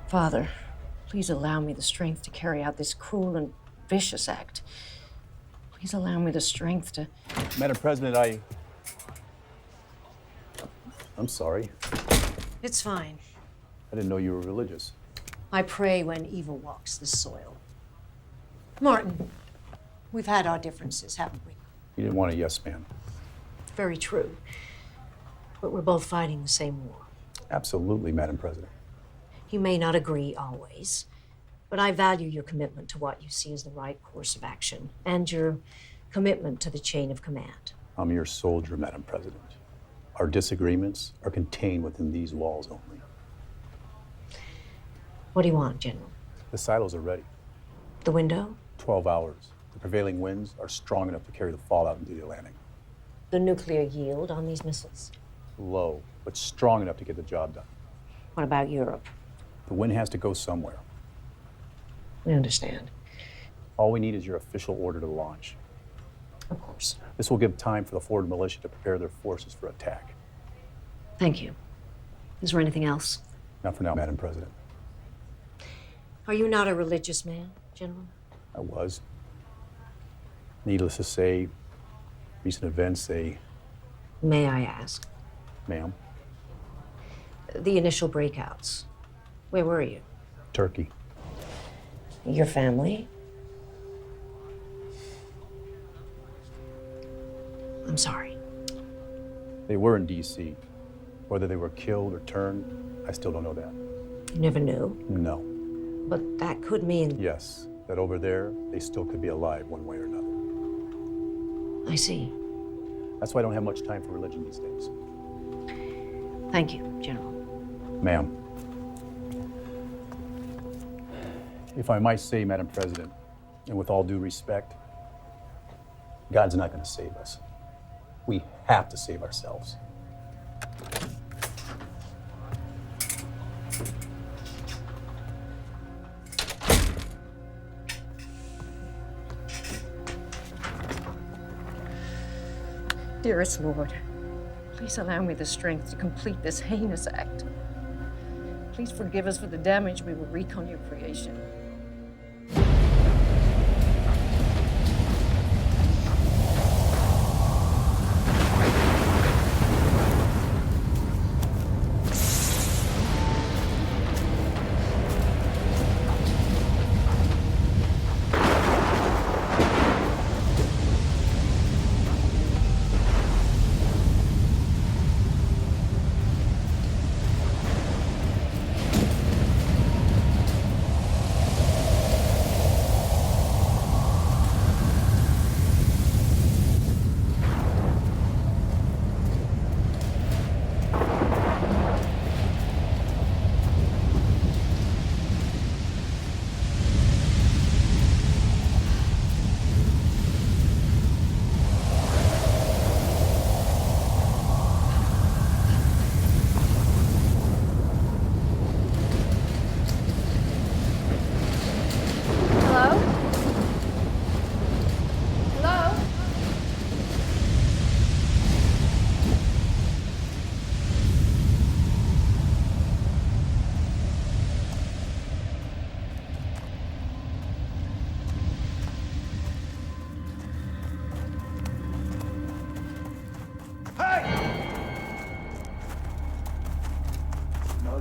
[SPEAKER 10] Father, please allow me the strength to carry out this cruel and vicious act. Please allow me the strength to...
[SPEAKER 16] Madam President, I'm sorry.
[SPEAKER 10] It's fine.
[SPEAKER 16] I didn't know you were religious.
[SPEAKER 10] I pray when evil walks the soil. Martin, we've had our differences, haven't we?
[SPEAKER 16] You didn't want a yes man.
[SPEAKER 10] Very true. But we're both fighting the same war.
[SPEAKER 16] Absolutely, Madam President.
[SPEAKER 10] You may not agree always, but I value your commitment to what you see as the right course of action and your commitment to the chain of command.
[SPEAKER 16] I'm your soldier, Madam President. Our disagreements are contained within these walls only.
[SPEAKER 10] What do you want, General?
[SPEAKER 16] The silos are ready.
[SPEAKER 10] The window?
[SPEAKER 16] 12 hours. The prevailing winds are strong enough to carry the fallout into the Atlantic.
[SPEAKER 10] The nuclear yield on these missiles?
[SPEAKER 16] Low, but strong enough to get the job done.
[SPEAKER 10] What about Europe?
[SPEAKER 16] The wind has to go somewhere.
[SPEAKER 10] We understand.
[SPEAKER 16] All we need is your official order to launch.
[SPEAKER 10] Of course.
[SPEAKER 16] This will give time for the forward militia to prepare their forces for attack.
[SPEAKER 10] Thank you. Is there anything else?
[SPEAKER 16] Not for now, Madam President.
[SPEAKER 10] Are you not a religious man, General?
[SPEAKER 16] I was. Needless to say, recent events,
[SPEAKER 10] May I ask?
[SPEAKER 16] Ma'am,
[SPEAKER 10] The initial breakouts. Where were you?
[SPEAKER 16] Turkey.
[SPEAKER 10] Your family? I'm sorry.
[SPEAKER 16] They were in D.C. Whether they were killed or turned, I still don't know that.
[SPEAKER 10] You never knew?
[SPEAKER 16] No.
[SPEAKER 10] But that could mean...
[SPEAKER 16] Yes, that over there, they still could be alive one way or another.
[SPEAKER 10] I see.
[SPEAKER 16] That's why I don't have much time for religion these days.
[SPEAKER 10] Thank you, General.
[SPEAKER 16] Ma'am, if I might say, Madam President, and with all due respect, God's not going to save us. We have to save ourselves.
[SPEAKER 10] Dearest Lord, please allow me the strength to complete this heinous act. Please forgive us for the damage we will wreak on your creation.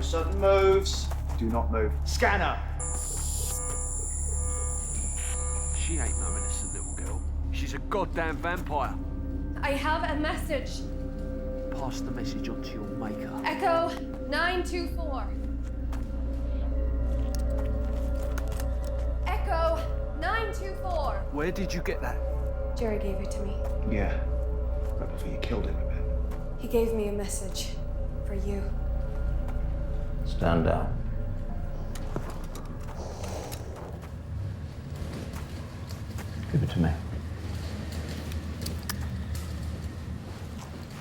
[SPEAKER 15] Sudden moves. Do not move. Scanner.
[SPEAKER 2] She ain't no innocent little girl. She's a goddamn vampire.
[SPEAKER 14] I have a message.
[SPEAKER 2] Pass the message on to your maker.
[SPEAKER 14] Echo 924. Echo 924.
[SPEAKER 2] Where did you get that?
[SPEAKER 14] Jerry gave it to me.
[SPEAKER 20] Yeah. Right before you killed him, I bet.
[SPEAKER 14] He gave me a message for you.
[SPEAKER 17] Stand down. Give it to me.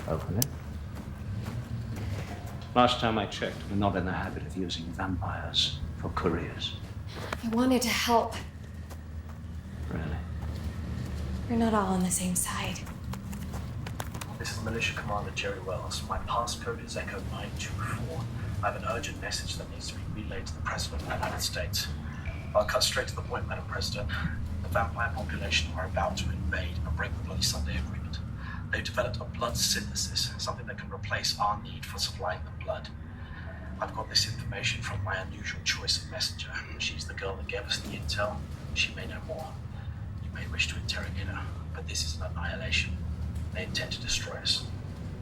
[SPEAKER 17] Open it. Last time I checked, we're not in the habit of using vampires for couriers.
[SPEAKER 14] I wanted to help.
[SPEAKER 17] Really?
[SPEAKER 14] We're not all on the same side.
[SPEAKER 11] This is Militia Commander Jerry Wells. My passcode is Echo 924. I have an urgent message that needs to be relayed to the President of the United States. I'll cut straight to the point, Madam President. The vampire population are about to invade and break the Bloody Sunday Agreement. They've developed a blood synthesis, something that can replace our need for supplying them blood. I've got this information from my unusual choice of messenger. She's the girl that gave us the intel. She may know more. You may wish to interrogate her, but this is an annihilation. They intend to destroy us.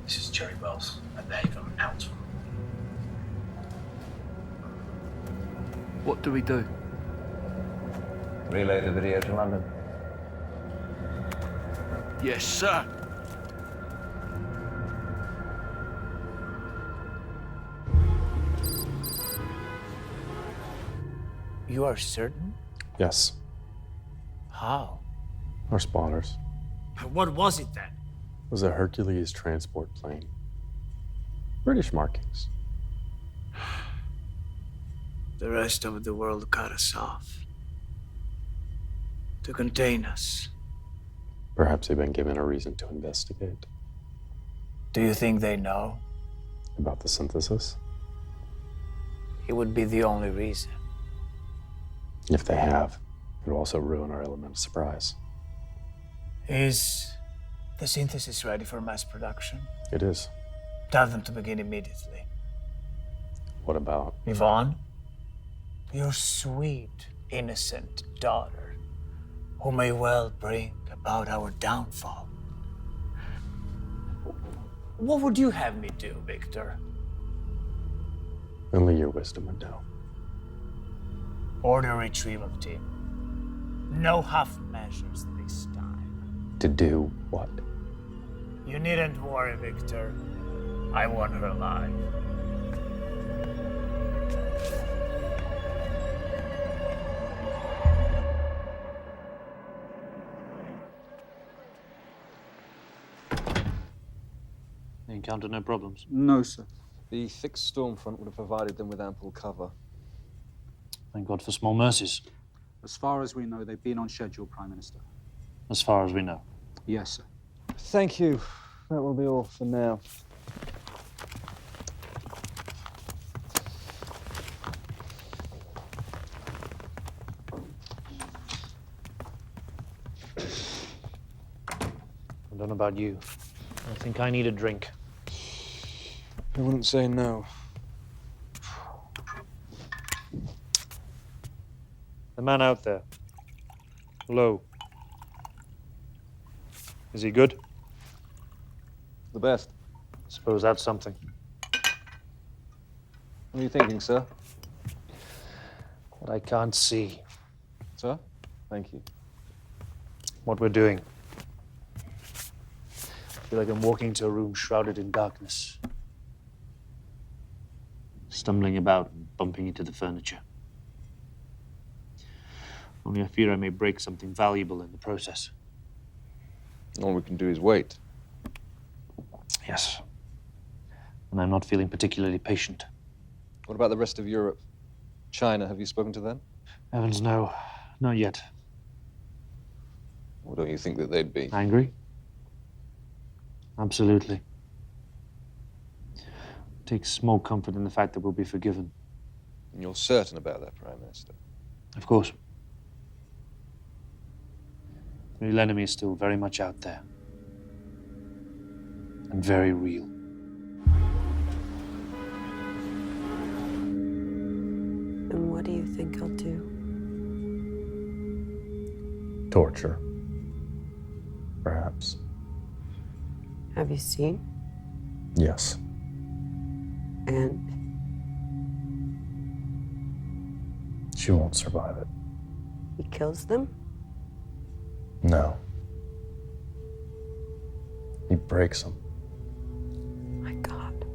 [SPEAKER 11] This is Jerry Wells, at the Haven, out.
[SPEAKER 2] What do we do?
[SPEAKER 17] Relay the video to London.
[SPEAKER 2] Yes, sir.
[SPEAKER 19] You are certain?
[SPEAKER 21] Yes,
[SPEAKER 19] How?
[SPEAKER 21] our spotters.
[SPEAKER 19] What was it then?
[SPEAKER 21] It was a Hercules transport plane. British markings.
[SPEAKER 19] The rest of the world cut us off. To contain us.
[SPEAKER 21] Perhaps they've been given a reason to investigate.
[SPEAKER 19] Do you think they know?
[SPEAKER 21] About the synthesis?
[SPEAKER 19] It would be the only reason.
[SPEAKER 21] If they have, it'll also ruin our element of surprise.
[SPEAKER 19] Is the synthesis ready for mass production?
[SPEAKER 21] It is.
[SPEAKER 19] Tell them to begin immediately.
[SPEAKER 21] What about?
[SPEAKER 19] Yvonne? Your sweet, innocent daughter, who may well bring about our downfall. What would you have me do, Victor?
[SPEAKER 21] Only your wisdom would know.
[SPEAKER 19] Order retrieval team. No half measures this time.
[SPEAKER 21] To do what?
[SPEAKER 19] You needn't worry, Victor. I want her alive.
[SPEAKER 18] They encountered no problems.
[SPEAKER 6] No, sir. The thick storm front would have provided them with ample cover.
[SPEAKER 18] Thank God for small mercies.
[SPEAKER 16] As far as we know, they've been on schedule, Prime Minister.
[SPEAKER 18] As far as we know.
[SPEAKER 16] Yes, sir.
[SPEAKER 6] Thank you. That will be all for now.
[SPEAKER 18] I don't know about you. I think I need a drink.
[SPEAKER 6] I wouldn't say no.
[SPEAKER 18] The man out there. Hello. Is he good?
[SPEAKER 6] The best.
[SPEAKER 18] Suppose that's something.
[SPEAKER 6] What are you thinking, sir?
[SPEAKER 18] What I can't see.
[SPEAKER 6] Sir? Thank you.
[SPEAKER 18] What we're doing. I feel like I'm walking into a room shrouded in darkness. Stumbling about and bumping into the furniture. Only I fear I may break something valuable in the process.
[SPEAKER 6] All we can do is wait.
[SPEAKER 18] Yes. And I'm not feeling particularly patient.
[SPEAKER 6] What about the rest of Europe? China, have you spoken to them?
[SPEAKER 18] Heavens, no. Not yet.
[SPEAKER 6] Or don't you think that they'd be?
[SPEAKER 18] Angry? Absolutely. Take small comfort in the fact that we'll be forgiven.
[SPEAKER 6] And you're certain about that, Prime Minister?
[SPEAKER 18] Of course. The real enemy is still very much out there. And very real.
[SPEAKER 7] think he'll do?
[SPEAKER 16] Torture. Perhaps.
[SPEAKER 7] Have you seen?
[SPEAKER 16] Yes.
[SPEAKER 7] And
[SPEAKER 16] She won't survive it.
[SPEAKER 7] he kills them?
[SPEAKER 16] No. He breaks them.
[SPEAKER 7] My God.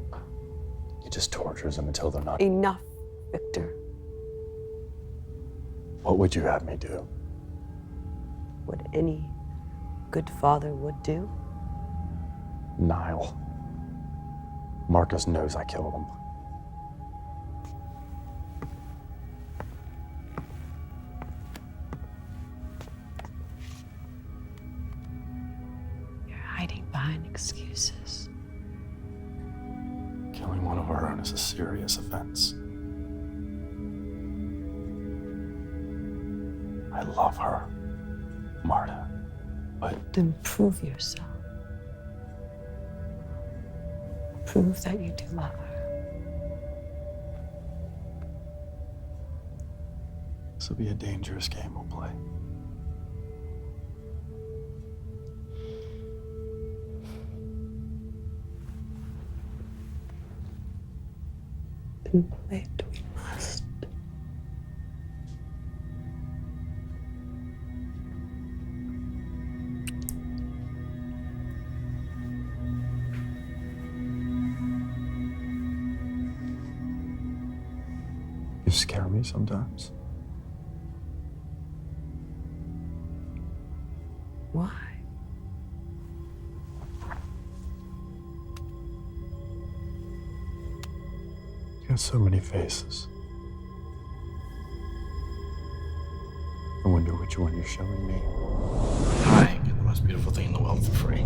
[SPEAKER 16] He just tortures them until they're not.
[SPEAKER 7] Enough, Victor.
[SPEAKER 16] What would you have me do?
[SPEAKER 7] What any good father would do?
[SPEAKER 16] Niall. Marcus knows I killed him.
[SPEAKER 7] You're hiding behind excuses.
[SPEAKER 16] Killing one of our own is a serious offense. I love her, Marta, but...
[SPEAKER 7] Then prove yourself. Prove that you do love her.
[SPEAKER 16] This will be a dangerous game we'll play.
[SPEAKER 7] Then play it we must.
[SPEAKER 16] You scare me sometimes.
[SPEAKER 7] Why?
[SPEAKER 16] You have so many faces. I wonder which one you're showing me.
[SPEAKER 11] I get the most beautiful thing in the world for free.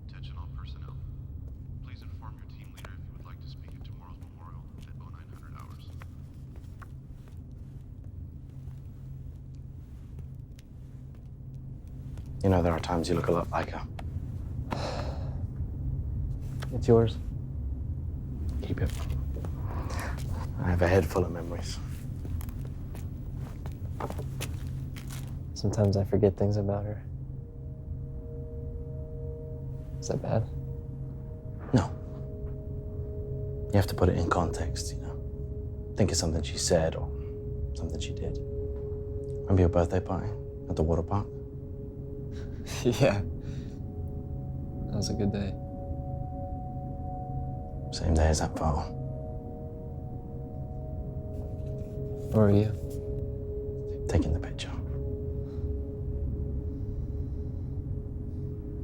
[SPEAKER 13] Attention all personnel. Please inform your team leader if you would like to speak at tomorrow's memorial at 0900 hours.
[SPEAKER 11] You know, there are times you look a lot like her.
[SPEAKER 24] It's yours.
[SPEAKER 11] Keep it. I have a head full of memories.
[SPEAKER 24] Sometimes I forget things about her. Is that bad?
[SPEAKER 11] No. You have to put it in context, you know. Think of something she said or something she did. Remember your birthday party at the water park?
[SPEAKER 24] Yeah. That was a good day.
[SPEAKER 11] Same day as that photo.
[SPEAKER 24] Where were you?
[SPEAKER 11] Taking the picture.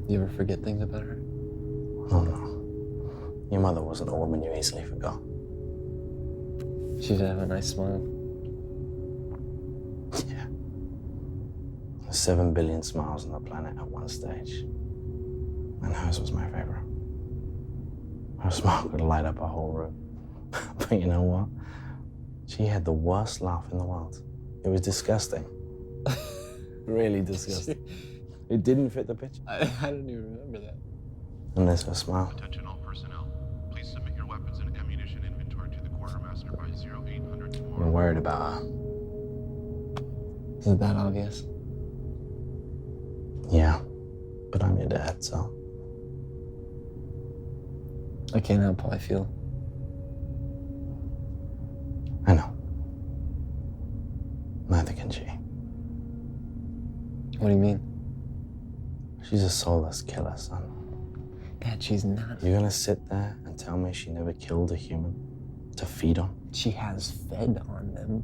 [SPEAKER 24] You ever forget things about her?
[SPEAKER 11] Oh, no. Your mother wasn't a woman you easily forgot.
[SPEAKER 24] She did have a nice smile.
[SPEAKER 11] Yeah. There's 7 billion smiles on the planet at one stage. And hers was my favorite. Her smile could light up a whole room. But you know what? She had the worst laugh in the world. It was disgusting. Really disgusting. It didn't fit the picture.
[SPEAKER 24] I don't even remember that.
[SPEAKER 11] And there's her smile.
[SPEAKER 13] Attention all personnel. Please submit your weapons and ammunition inventory to the quartermaster by 0800 tomorrow.
[SPEAKER 11] I'm worried about her.
[SPEAKER 24] Is it that obvious?
[SPEAKER 11] Yeah. But I'm your dad, so.
[SPEAKER 24] I can't help how I feel.
[SPEAKER 11] I know. Neither can she.
[SPEAKER 24] What do you mean?
[SPEAKER 11] She's a soulless killer, son.
[SPEAKER 24] Dad, she's not.
[SPEAKER 11] You're gonna sit there and tell me she never killed a human to feed on?
[SPEAKER 24] She has fed on them,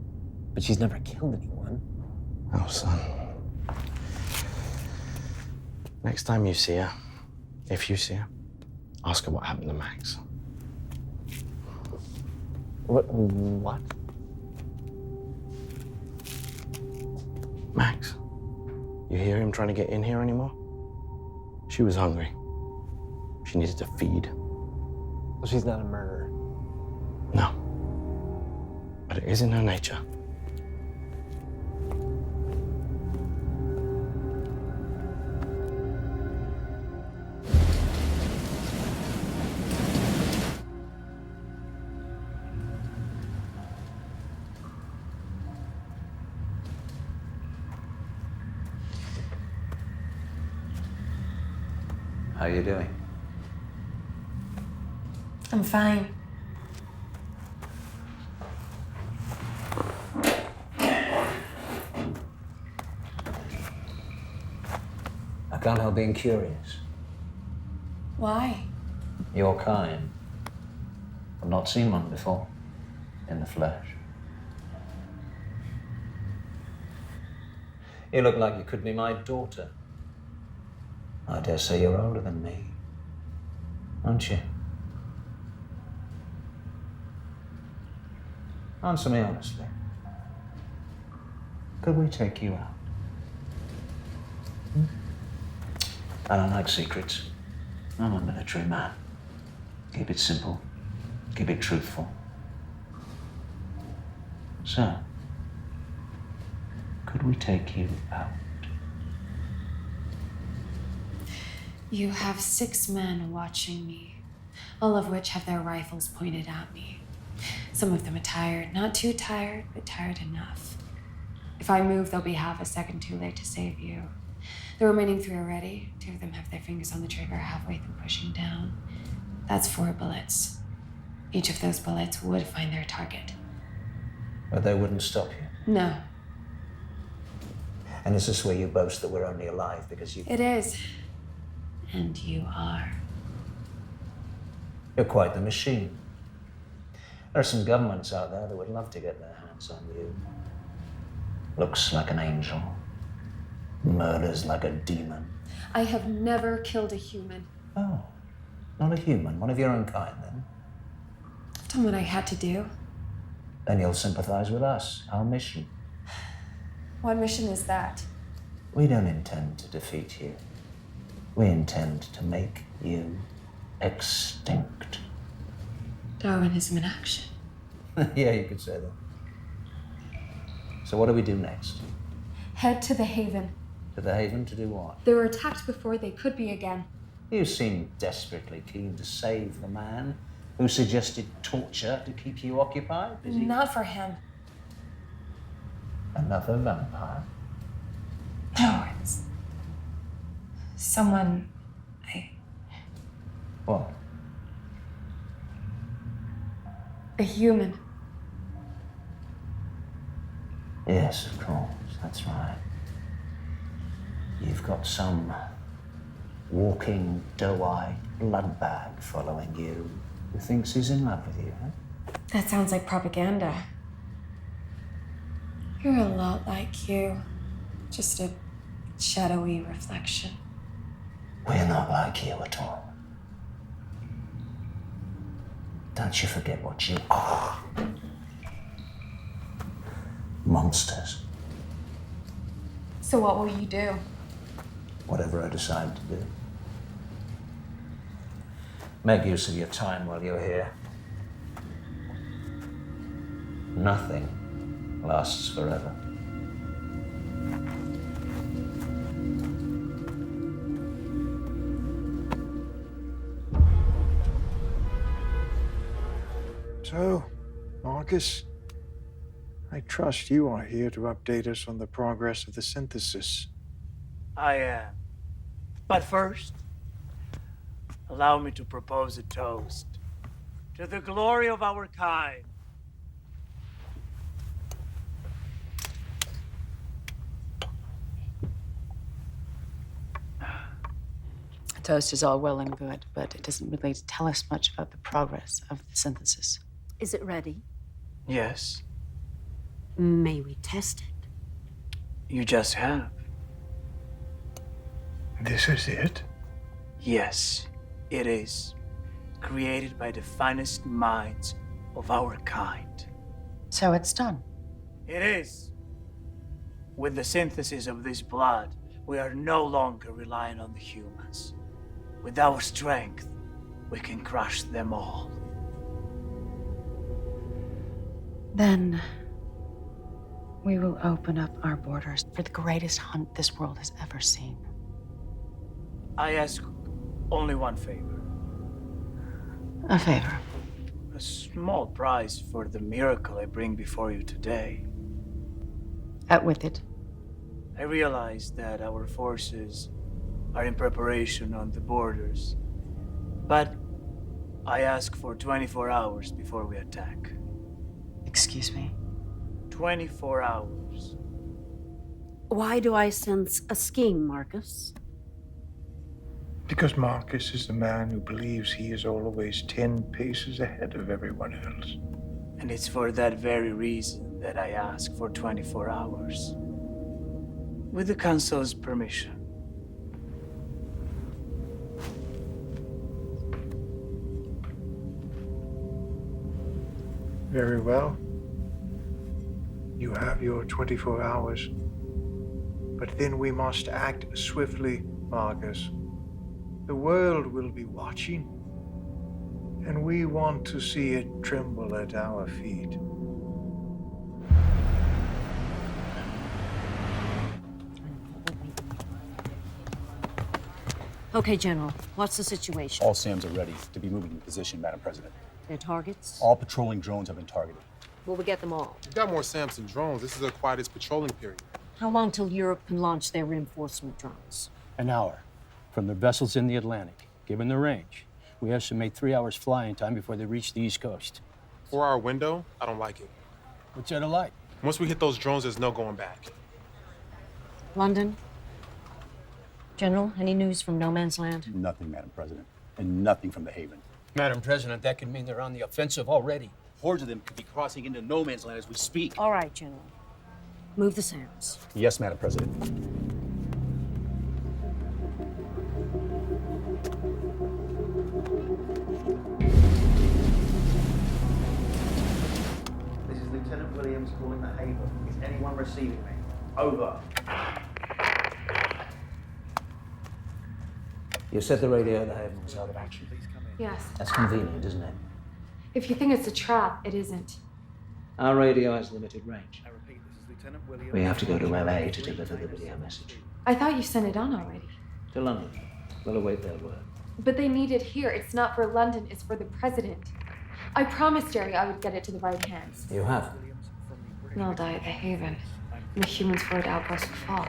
[SPEAKER 24] but she's never killed anyone.
[SPEAKER 11] Oh, son. Next time you see her, if you see her, ask her what happened to Max.
[SPEAKER 24] What?
[SPEAKER 11] Max. You hear him trying to get in here anymore? She was hungry. She needed to feed.
[SPEAKER 24] Well, she's not a murderer.
[SPEAKER 11] No. But it is in her nature.
[SPEAKER 5] How you doing?
[SPEAKER 7] I'm fine.
[SPEAKER 5] I can't help being curious.
[SPEAKER 7] Why?
[SPEAKER 5] Your kind. I've not seen one before. In the flesh. You look like you could be my daughter. I dare say you're older than me, aren't you? Answer me honestly. Could we take you out? I don't like secrets. I'm a military man. Keep it simple. Keep it truthful. So, could we take you out?
[SPEAKER 7] You have 6 men watching me, all of which have their rifles pointed at me. Some of them are tired, not too tired, but tired enough. If I move, they'll be half a second too late to save you. The remaining 3 are ready. 2 of them have their fingers on the trigger halfway through pushing down. That's 4 bullets. Each of those bullets would find their target.
[SPEAKER 5] But they wouldn't stop you.
[SPEAKER 7] No,
[SPEAKER 5] And is this where you boast that we're only alive because you...
[SPEAKER 7] it is. And you are.
[SPEAKER 5] You're quite the machine. There are some governments out there that would love to get their hands on you. Looks like an angel. Murders like a demon.
[SPEAKER 7] I have never killed a human.
[SPEAKER 5] Oh, not a human. One of your own kind, then.
[SPEAKER 7] I've done what I had to do.
[SPEAKER 5] Then you'll sympathize with us, our mission.
[SPEAKER 7] What mission is that?
[SPEAKER 5] We don't intend to defeat you. We intend to make you extinct.
[SPEAKER 7] Darwinism in action.
[SPEAKER 5] Yeah, you could say that. So what do we do next?
[SPEAKER 7] Head to the Haven.
[SPEAKER 5] To the Haven to do what?
[SPEAKER 7] They were attacked before, they could be again.
[SPEAKER 5] You seem desperately keen to save the man who suggested torture to keep you occupied. Is he
[SPEAKER 7] Not for him.
[SPEAKER 5] another vampire?
[SPEAKER 7] No, it's someone
[SPEAKER 5] What?
[SPEAKER 7] a human.
[SPEAKER 5] Yes, of course, that's right. You've got some walking, doe-eyed blood bag following you who thinks he's in love with you, huh?
[SPEAKER 7] That sounds like propaganda. You're a lot like you. Just a shadowy reflection.
[SPEAKER 5] We're not like you at all. Don't you forget what you are. Monsters.
[SPEAKER 7] So what will you do?
[SPEAKER 5] Whatever I decide to do. Make use of your time while you're here. Nothing lasts forever.
[SPEAKER 1] So, Marcus, I trust you are here to update us on the progress of the synthesis.
[SPEAKER 19] I am. But first, allow me to propose a toast to the glory of our kind.
[SPEAKER 8] A toast is all well and good, but it doesn't really tell us much about the progress of the synthesis.
[SPEAKER 10] Is it ready?
[SPEAKER 19] Yes,
[SPEAKER 10] May we test it?
[SPEAKER 19] you just have.
[SPEAKER 1] This is it?
[SPEAKER 19] Yes, it is. Created by the finest minds of our kind.
[SPEAKER 8] So it's done.
[SPEAKER 19] It is. With the synthesis of this blood, we are no longer relying on the humans. With our strength, we can crush them all.
[SPEAKER 8] Then we will open up our borders for the greatest hunt this world has ever seen.
[SPEAKER 19] I ask only one favor.
[SPEAKER 8] A favor.
[SPEAKER 19] A small price for the miracle I bring before you today.
[SPEAKER 8] Out with it.
[SPEAKER 19] I realize that our forces are in preparation on the borders. But I ask for 24 hours before we attack.
[SPEAKER 3] Excuse me?
[SPEAKER 19] 24 hours.
[SPEAKER 9] Why do I sense a scheme, Marcus?
[SPEAKER 1] Because Marcus is the man who believes he is always 10 paces ahead of everyone else.
[SPEAKER 19] And it's for that very reason that I ask for 24 hours. With the Council's permission.
[SPEAKER 1] Very well. You have your 24 hours. But then we must act swiftly, Marcus. The world will be watching, and we want to see it tremble at our feet.
[SPEAKER 10] Okay, General, what's the situation?
[SPEAKER 16] All SAMs are ready to be moving in position, Madam President.
[SPEAKER 10] Their targets?
[SPEAKER 16] All patrolling drones have been targeted.
[SPEAKER 10] Will we get them all?
[SPEAKER 20] We've got more SAMs than drones. This is the quietest patrolling period.
[SPEAKER 10] How long till Europe can launch their reinforcement drones?
[SPEAKER 12] An hour from their vessels in the Atlantic. Given the range, we estimate 3 hours flying time before they reach the East Coast.
[SPEAKER 20] 4-hour window? I don't like it.
[SPEAKER 12] What's that like?
[SPEAKER 20] Once we hit those drones, there's no going back.
[SPEAKER 10] London? General, any news from No Man's Land?
[SPEAKER 16] Nothing, Madam President, and nothing from the Haven.
[SPEAKER 12] Madam President, that could mean they're on the offensive already.
[SPEAKER 16] Hordes of them could be crossing into No Man's Land as we speak.
[SPEAKER 10] All right, General. Move the SAMs.
[SPEAKER 16] Yes, Madam President.
[SPEAKER 5] This is Lieutenant Williams calling the Haven. Is anyone receiving me? Over. You said the radio at the Haven was out of action.
[SPEAKER 7] Yes.
[SPEAKER 5] That's convenient, isn't it?
[SPEAKER 7] If you think it's a trap, it isn't.
[SPEAKER 5] Our radio has limited range. We have to go to LA to deliver the video message.
[SPEAKER 7] I thought you sent it on already.
[SPEAKER 5] To London. We'll await their word.
[SPEAKER 7] But they need it here. It's not for London, it's for the president. I promised Jerry I would get it to the right hands.
[SPEAKER 5] You have.
[SPEAKER 7] And I'll die at the Haven. And the humans for it outpost will fall.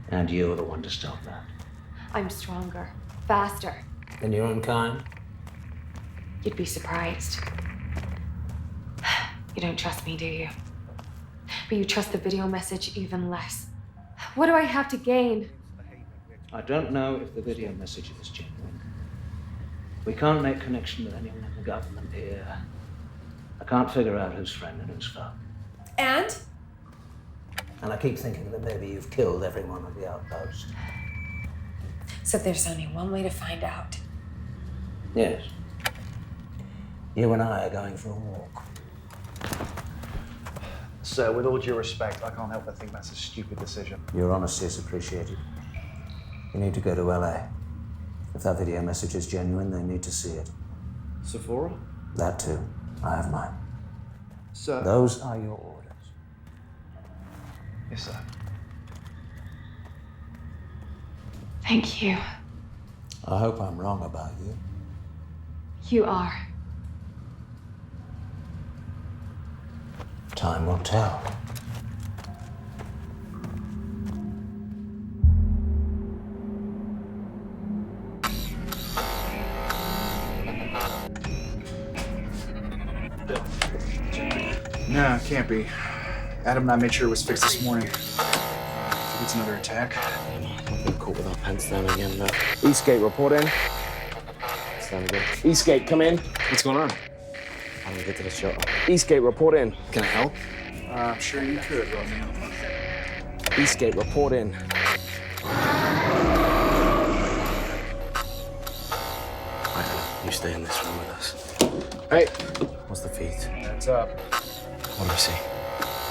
[SPEAKER 5] And you're the one to stop that.
[SPEAKER 7] I'm stronger, faster.
[SPEAKER 5] Than your own kind?
[SPEAKER 7] You'd be surprised. You don't trust me, do you? But you trust the video message even less. What do I have to gain?
[SPEAKER 5] I don't know if the video message is genuine. We can't make connection with anyone in the government here. I can't figure out who's friend and who's foe.
[SPEAKER 7] And?
[SPEAKER 5] And I keep thinking that maybe you've killed everyone at the outpost.
[SPEAKER 7] So there's only one way to find out.
[SPEAKER 5] Yes. You and I are going for a walk.
[SPEAKER 20] Sir, with all due respect, I can't help but think that's a stupid decision.
[SPEAKER 5] Your honesty is appreciated. You need to go to LA. If that video message is genuine, they need to see it.
[SPEAKER 20] Sephora?
[SPEAKER 5] That too. I have mine.
[SPEAKER 20] Sir.
[SPEAKER 5] Those are your orders.
[SPEAKER 20] Yes, sir.
[SPEAKER 7] Thank you.
[SPEAKER 5] I hope I'm wrong about you.
[SPEAKER 7] You are.
[SPEAKER 5] Time will tell.
[SPEAKER 15] No, it can't be. Adam and I made sure it was fixed this morning. Think it's another attack.
[SPEAKER 11] We've been caught with our pants down again, though.
[SPEAKER 15] Eastgate, report in.
[SPEAKER 11] Stand again.
[SPEAKER 15] Eastgate, come in. What's going on?
[SPEAKER 11] How do we get to the shot?
[SPEAKER 15] Eastgate, report in.
[SPEAKER 11] Can I help?
[SPEAKER 15] I'm sure you could, Romeo.
[SPEAKER 11] Eastgate, report in. Right, you stay in this room with us.
[SPEAKER 15] Hey.
[SPEAKER 11] What's the feed?
[SPEAKER 15] Heads up.
[SPEAKER 11] What do we see?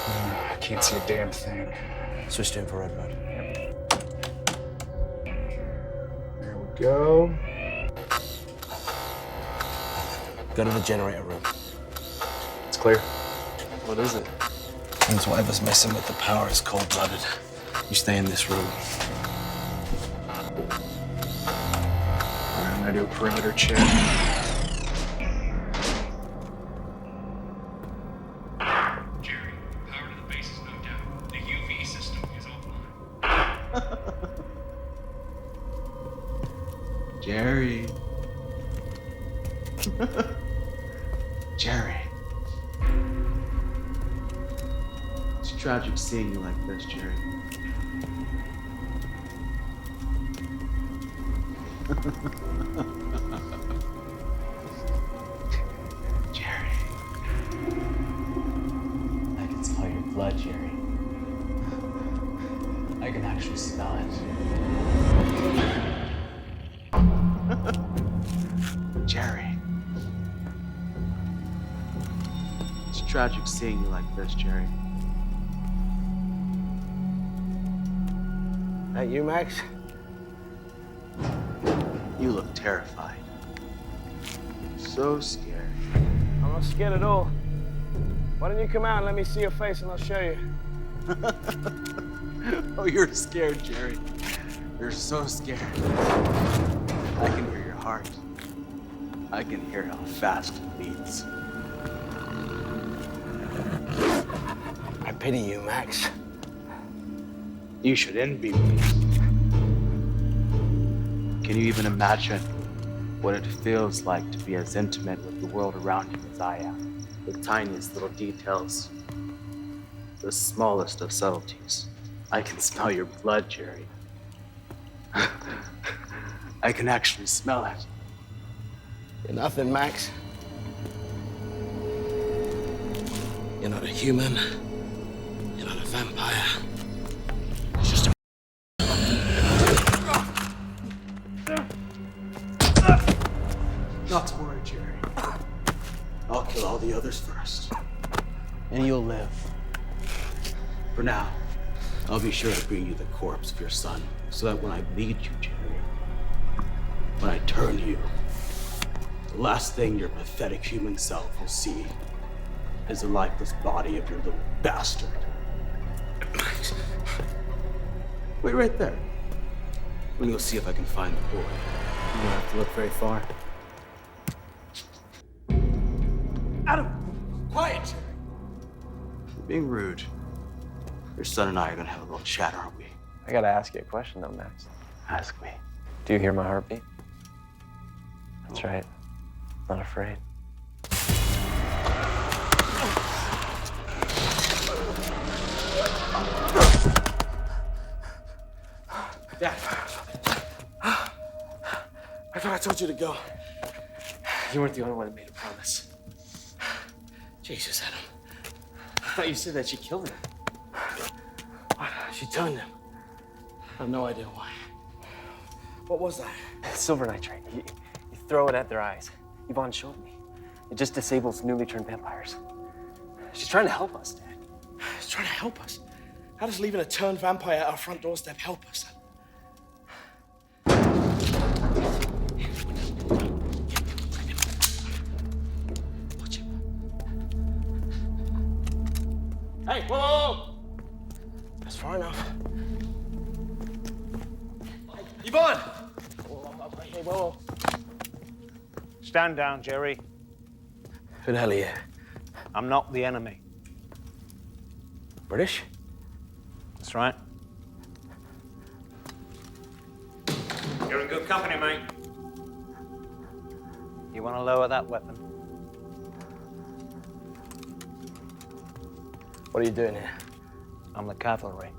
[SPEAKER 15] I can't see a damn thing.
[SPEAKER 11] Switch to infrared mode.
[SPEAKER 15] There we go.
[SPEAKER 11] Go to the generator room.
[SPEAKER 15] It's clear.
[SPEAKER 11] What is it? Means whatever's messing with the power is cold-blooded. You stay in this room.
[SPEAKER 15] I'm gonna do a perimeter check.
[SPEAKER 13] Jerry, power to the base is knocked out. The UV system is offline.
[SPEAKER 4] Jerry. Jerry. It's tragic seeing you like this, Jerry. Jerry. I can smell your blood, Jerry. I can actually smell it. Jerry. It's tragic seeing you like this, Jerry.
[SPEAKER 15] That you, Max?
[SPEAKER 4] You look terrified. So scared.
[SPEAKER 15] I'm not scared at all. Why don't you come out and let me see your face and I'll show you?
[SPEAKER 4] Oh, you're scared, Jerry. You're so scared. I can hear your heart. I can hear how fast it beats.
[SPEAKER 15] I pity you, Max.
[SPEAKER 4] You should envy me. Can you even imagine what it feels like to be as intimate with the world around you as I am? The tiniest little details, the smallest of subtleties. I can smell your blood, Jerry. I can actually smell it.
[SPEAKER 15] You're nothing, Max. You're not a human. You're not a vampire. You're just a...
[SPEAKER 4] Not to worry, Jerry. I'll kill all the others first. And you'll live. For now, I'll be sure to bring you the corpse of your son, so that when I bleed you, Jerry, when I turn you, the last thing your pathetic human self will see is the lifeless body of your little bastard. Wait right there. And you'll see if I can find the boy. You don't have to look very far. Adam! Quiet, Jerry! You're being rude. Your son and I are gonna have a little chat, aren't we?
[SPEAKER 24] I gotta ask you a question though, Max.
[SPEAKER 4] Ask me.
[SPEAKER 24] Do you hear my heartbeat? That's right. Not afraid.
[SPEAKER 15] Dad. I thought I told you to go.
[SPEAKER 24] You weren't the only one that made a promise.
[SPEAKER 15] Jesus, Adam.
[SPEAKER 24] I thought you said that she killed him.
[SPEAKER 15] What? She turned him. I have no idea why. What was that?
[SPEAKER 24] Silver nitrate. You throw it at their eyes. Yvonne showed me. It just disables newly turned vampires. She's trying to help us, Dad.
[SPEAKER 15] She's trying to help us? How does leaving a turned vampire at our front doorstep help us? Hey, whoa, whoa, whoa! That's far enough.
[SPEAKER 14] Yvonne!
[SPEAKER 15] Hey, whoa.
[SPEAKER 14] Stand down, Jerry.
[SPEAKER 15] Who the hell are you?
[SPEAKER 14] I'm not the enemy.
[SPEAKER 15] British?
[SPEAKER 14] That's right. You're in good company, mate. You want to lower that weapon?
[SPEAKER 15] What are you doing here?
[SPEAKER 14] I'm the cavalry.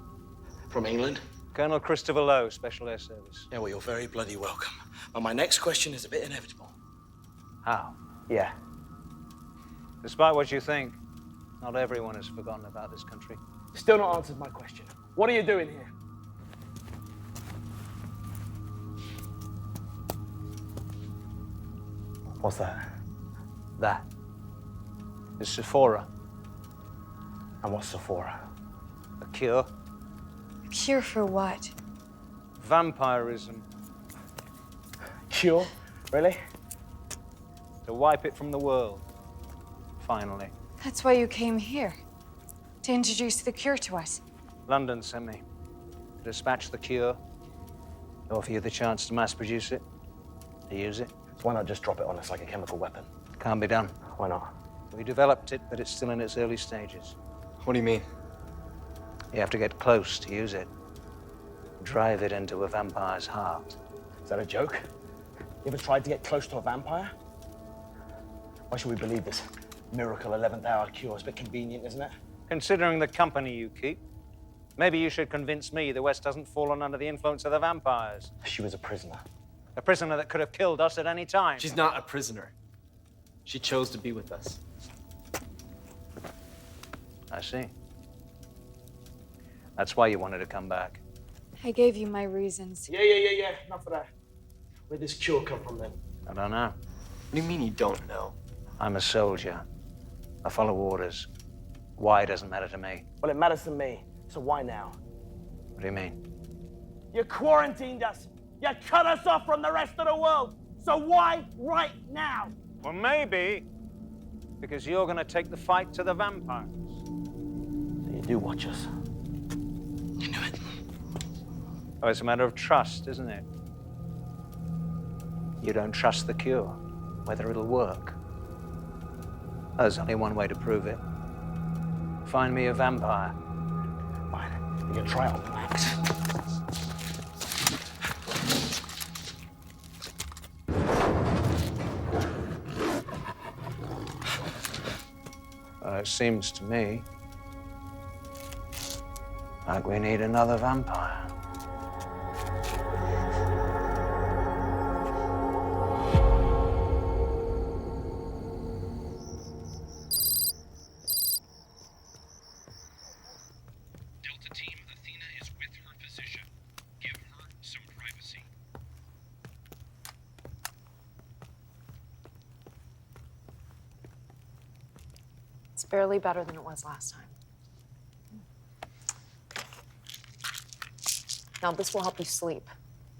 [SPEAKER 15] From England?
[SPEAKER 14] Colonel Christopher Lowe, Special Air Service.
[SPEAKER 15] Yeah, well, you're very bloody welcome. But my next question is a bit inevitable.
[SPEAKER 14] How?
[SPEAKER 15] Yeah.
[SPEAKER 14] Despite what you think, not everyone has forgotten about this country.
[SPEAKER 15] Still not answered my question. What are you doing here?
[SPEAKER 24] What's that?
[SPEAKER 14] That is Sephora.
[SPEAKER 24] And what's Sephora?
[SPEAKER 14] A cure.
[SPEAKER 7] A cure for what?
[SPEAKER 14] Vampirism.
[SPEAKER 15] Cure? Really?
[SPEAKER 14] To wipe it from the world. Finally.
[SPEAKER 7] That's why you came here. To introduce the cure to us.
[SPEAKER 14] London sent me to dispatch the cure, to offer you the chance to mass produce it, to use it.
[SPEAKER 24] So why not just drop it on us like a chemical weapon?
[SPEAKER 14] Can't be done.
[SPEAKER 24] Why not?
[SPEAKER 14] We developed it, but it's still in its early stages.
[SPEAKER 24] What do you mean?
[SPEAKER 14] You have to get close to use it. Drive it into a vampire's heart.
[SPEAKER 24] Is that a joke?
[SPEAKER 2] You ever tried to get close to a vampire? Why should we believe this miracle 11th hour cure? It's a bit convenient, isn't it?
[SPEAKER 14] Considering the company you keep, maybe you should convince me the West hasn't fallen under the influence of the vampires.
[SPEAKER 2] She was a prisoner.
[SPEAKER 14] A prisoner that could have killed us at any time.
[SPEAKER 24] She's not a prisoner. She chose to be with us.
[SPEAKER 14] I see. That's why you wanted to come back.
[SPEAKER 7] I gave you my reasons.
[SPEAKER 2] Yeah. Enough of that. Where'd this cure come from then?
[SPEAKER 14] I don't know.
[SPEAKER 24] What do you mean you don't know?
[SPEAKER 14] I'm a soldier. I follow orders. Why doesn't matter to me.
[SPEAKER 2] Well, it matters to me. So why now?
[SPEAKER 14] What do you mean?
[SPEAKER 2] You quarantined us. You cut us off from the rest of the world. So why right now?
[SPEAKER 14] Well, maybe because you're going to take the fight to the vampires.
[SPEAKER 2] So you do watch us.
[SPEAKER 24] I knew it.
[SPEAKER 14] Oh, it's a matter of trust, isn't it? You don't trust the cure, whether it'll work. There's only one way to prove it. Find me a vampire.
[SPEAKER 2] Fine. You can try it on Max.
[SPEAKER 14] It seems to me like we need another vampire.
[SPEAKER 13] Delta team, Athena is with her physician. Give her some privacy.
[SPEAKER 7] It's barely better than it was last time. Now, this will help you sleep,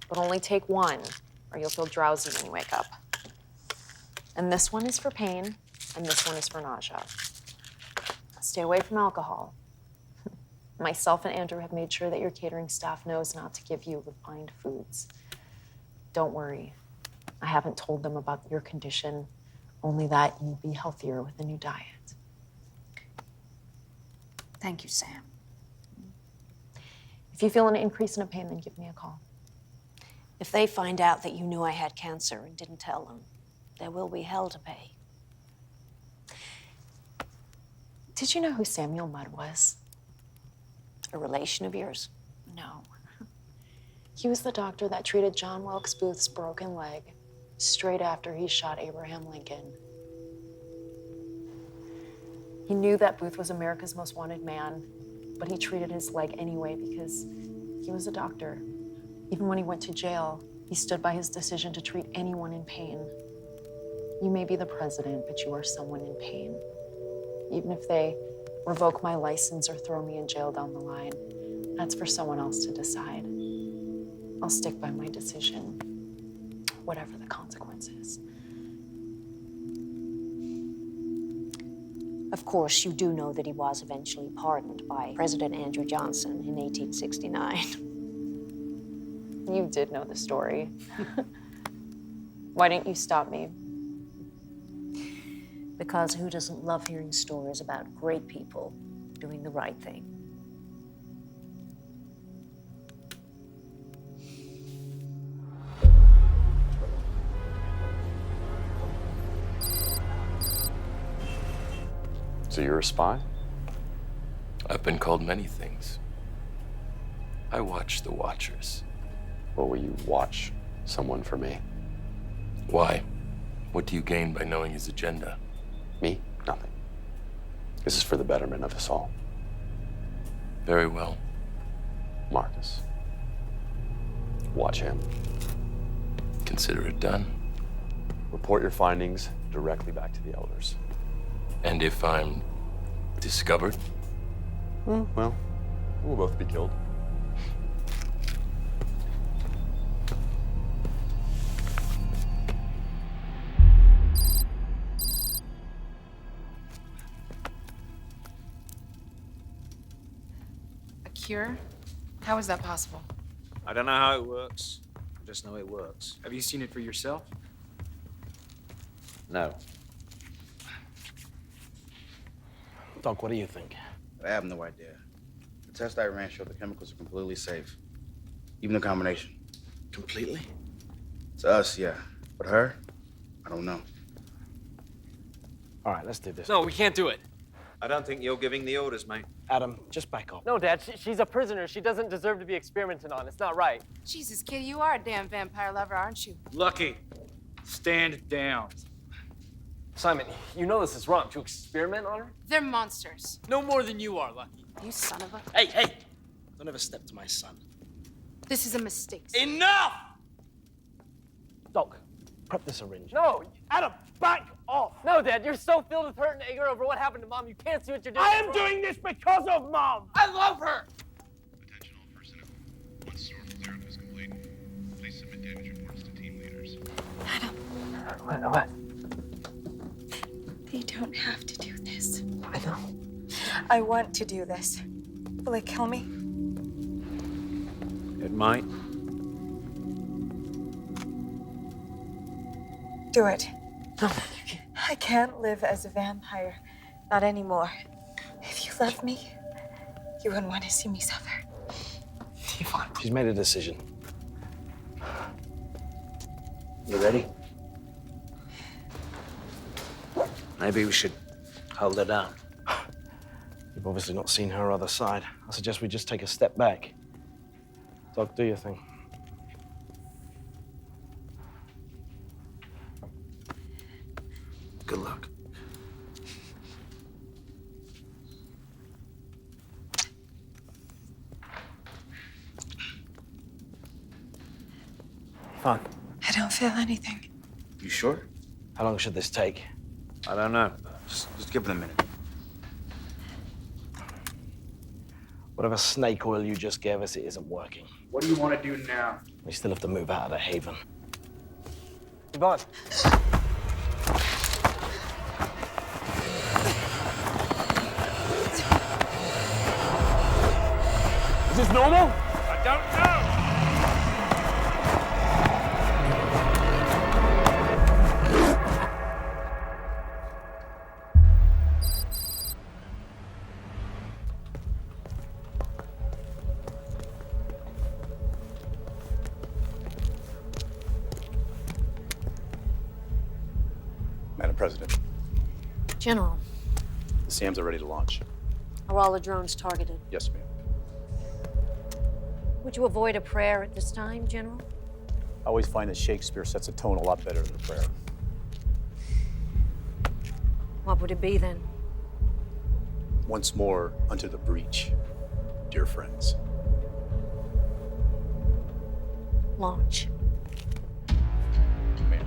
[SPEAKER 7] but only take one, or you'll feel drowsy when you wake up. And this one is for pain, and this one is for nausea. Stay away from alcohol. Myself and Andrew have made sure that your catering staff knows not to give you refined foods. Don't worry. I haven't told them about your condition, only that you'll be healthier with a new diet.
[SPEAKER 10] Thank you, Sam.
[SPEAKER 7] If you feel an increase in pain, then give me a call.
[SPEAKER 10] If they find out that you knew I had cancer and didn't tell them, there will be hell to pay.
[SPEAKER 7] Did you know who Samuel Mudd was?
[SPEAKER 10] A relation of yours?
[SPEAKER 7] No. He was the doctor that treated John Wilkes Booth's broken leg straight after he shot Abraham Lincoln. He knew that Booth was America's most wanted man, but he treated his leg anyway because he was a doctor. Even when he went to jail, he stood by his decision to treat anyone in pain. You may be the president, but you are someone in pain. Even if they revoke my license or throw me in jail down the line, that's for someone else to decide. I'll stick by my decision, whatever the consequences.
[SPEAKER 10] Of course, you do know that he was eventually pardoned by President Andrew Johnson in 1869.
[SPEAKER 7] You did know the story. Why didn't you stop me?
[SPEAKER 10] Because who doesn't love hearing stories about great people doing the right thing?
[SPEAKER 21] So you're a spy?
[SPEAKER 17] I've been called many things. I watch the Watchers.
[SPEAKER 21] Or will you watch someone for me?
[SPEAKER 17] Why? What do you gain by knowing his agenda?
[SPEAKER 21] Me? Nothing. This is for the betterment of us all.
[SPEAKER 17] Very well.
[SPEAKER 21] Marcus. Watch him.
[SPEAKER 17] Consider it done.
[SPEAKER 21] Report your findings directly back to the elders.
[SPEAKER 17] And if I'm discovered?
[SPEAKER 21] Well, we'll both be killed.
[SPEAKER 8] A cure? How is that possible?
[SPEAKER 14] I don't know how it works. I just know it works.
[SPEAKER 24] Have you seen it for yourself?
[SPEAKER 2] No.
[SPEAKER 22] Doc, what do you think?
[SPEAKER 23] I have no idea. The test I ran showed the chemicals are completely safe. Even the combination.
[SPEAKER 22] Completely?
[SPEAKER 23] To us, yeah. But her, I don't know.
[SPEAKER 2] All right, let's do this.
[SPEAKER 24] No, we can't do it.
[SPEAKER 3] I don't think you're giving the orders, mate.
[SPEAKER 2] Adam, just back off.
[SPEAKER 24] No, Dad, she's a prisoner. She doesn't deserve to be experimented on. It's not right.
[SPEAKER 8] Jesus, kid, you are a damn vampire lover, aren't you?
[SPEAKER 3] Lucky. Stand down.
[SPEAKER 24] Simon, you know this is wrong. To experiment on her?
[SPEAKER 8] They're monsters.
[SPEAKER 24] No more than you are, Lucky.
[SPEAKER 8] You son of a...
[SPEAKER 2] Hey, hey! Don't ever step to my son.
[SPEAKER 8] This is a mistake.
[SPEAKER 2] Enough! Doc, prep the syringe.
[SPEAKER 24] No, Adam, back off. No, Dad, you're so filled with hurt and anger over what happened to Mom, you can't see what you're doing.
[SPEAKER 15] I am doing this because of Mom.
[SPEAKER 24] I love her.
[SPEAKER 13] Attention all personnel. Once store clearup is complete, please submit damage reports to team leaders.
[SPEAKER 24] What?
[SPEAKER 6] You don't have to do this.
[SPEAKER 24] I know.
[SPEAKER 6] I want to do this. Will it kill me?
[SPEAKER 3] It might.
[SPEAKER 6] Do it. No, I can't live as a vampire. Not anymore. If you love me, you wouldn't want to see me suffer.
[SPEAKER 2] She's made a decision. You ready?
[SPEAKER 3] Maybe we should hold her down.
[SPEAKER 2] You've obviously not seen her other side. I suggest we just take a step back. Doc, do your thing.
[SPEAKER 3] Good luck.
[SPEAKER 2] Fine.
[SPEAKER 6] I don't feel anything.
[SPEAKER 2] You sure? How long should this take?
[SPEAKER 3] I don't know. Just give it a minute.
[SPEAKER 2] Whatever snake oil you just gave us, it isn't working.
[SPEAKER 15] What do you want to do now?
[SPEAKER 2] We still have to move out of the haven.
[SPEAKER 24] Yvonne.
[SPEAKER 15] Is this normal? I don't know.
[SPEAKER 16] Madam President,
[SPEAKER 10] General,
[SPEAKER 16] the SAMs are ready to launch.
[SPEAKER 10] are all the drones targeted?
[SPEAKER 16] Yes, ma'am.
[SPEAKER 10] Would you avoid a prayer at this time, General?
[SPEAKER 16] I always find that Shakespeare sets a tone a lot better than a prayer.
[SPEAKER 10] What would it be then?
[SPEAKER 16] Once more unto the breach, dear friends.
[SPEAKER 10] Launch.
[SPEAKER 16] Ma'am.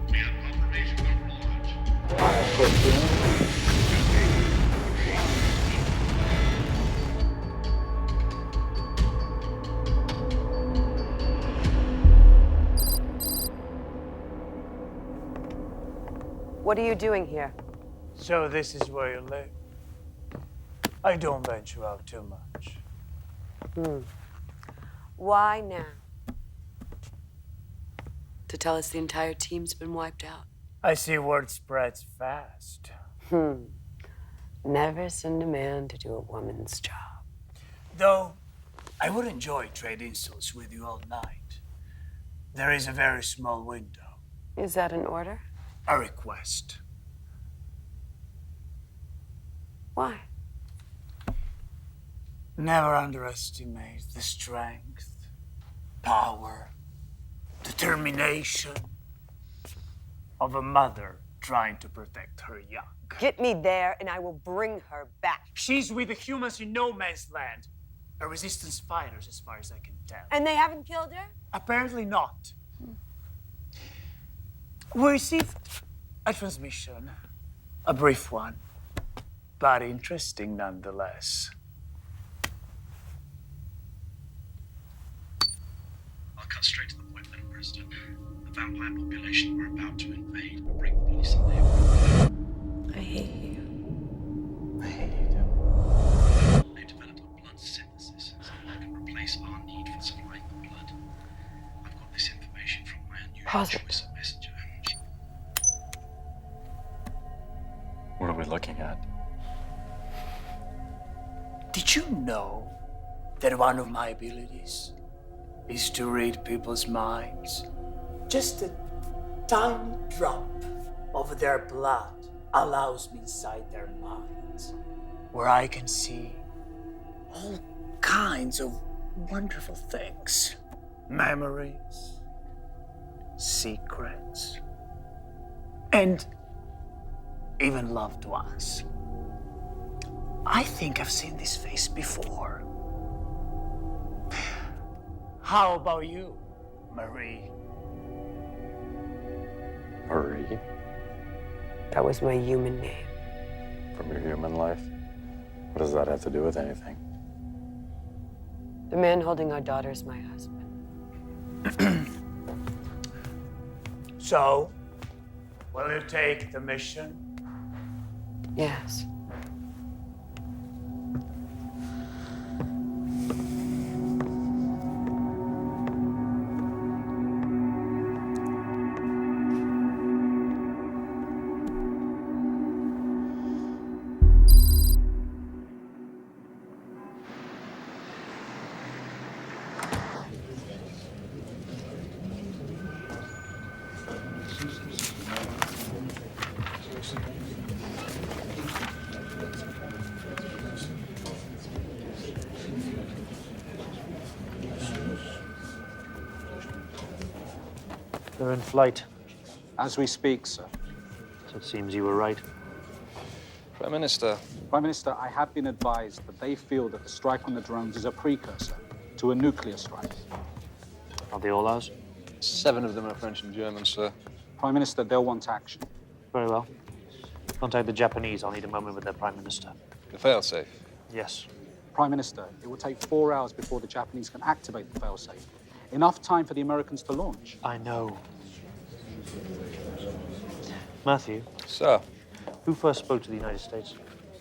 [SPEAKER 13] We have confirmation of launch.
[SPEAKER 9] What are you doing here?
[SPEAKER 19] So this is where you live. I don't venture out too much.
[SPEAKER 9] Why now? To tell us the entire team's been wiped out.
[SPEAKER 19] I see word spreads fast.
[SPEAKER 9] Never send a man to do a woman's job.
[SPEAKER 19] Though, I would enjoy trading insults with you all night. There is a very small window.
[SPEAKER 9] Is that an order?
[SPEAKER 19] A request.
[SPEAKER 9] Why?
[SPEAKER 19] Never underestimate the strength, power, determination of a mother trying to protect her young.
[SPEAKER 9] Get me there and I will bring her back.
[SPEAKER 19] She's with the humans in no man's land. A resistance fighters, as far as I can tell.
[SPEAKER 9] And they haven't killed her?
[SPEAKER 19] Apparently not. We received a transmission, a brief one, but interesting nonetheless.
[SPEAKER 11] I'll cut straight to the point, Madam President. The vampire population we're about to invade will bring the police in there.
[SPEAKER 9] I hate you.
[SPEAKER 11] I hate you too. They've developed a blood synthesis, something that can replace our need for supplying the blood. I've got this information from my unusual choice of messenger.
[SPEAKER 17] What are we looking at?
[SPEAKER 19] Did you know that one of my abilities is to read people's minds. Just a tiny drop of their blood allows me inside their minds, where I can see all kinds of wonderful things. Memories, secrets, and even loved ones. I think I've seen this face before. How about you, Marie?
[SPEAKER 17] Marie?
[SPEAKER 9] That was my human name.
[SPEAKER 17] From your human life? What does that have to do with anything?
[SPEAKER 9] The man holding our daughter is my husband.
[SPEAKER 19] So, will you take the mission?
[SPEAKER 9] Yes.
[SPEAKER 14] They're in flight.
[SPEAKER 1] As we speak, sir.
[SPEAKER 14] So it seems you were right.
[SPEAKER 1] Prime Minister. Prime Minister, I have been advised that they feel that the strike on the drones is a precursor to a nuclear strike.
[SPEAKER 14] Are they all ours?
[SPEAKER 1] 7 of them are French and German, sir. Prime Minister, they'll want action.
[SPEAKER 14] Very well. Contact the Japanese. I'll need a moment with their Prime Minister.
[SPEAKER 1] The failsafe?
[SPEAKER 14] Yes.
[SPEAKER 1] Prime Minister, it will take 4 hours before the Japanese can activate the failsafe. Enough time for the Americans to launch.
[SPEAKER 14] I know. Matthew?
[SPEAKER 1] Sir?
[SPEAKER 14] Who first spoke to the United States?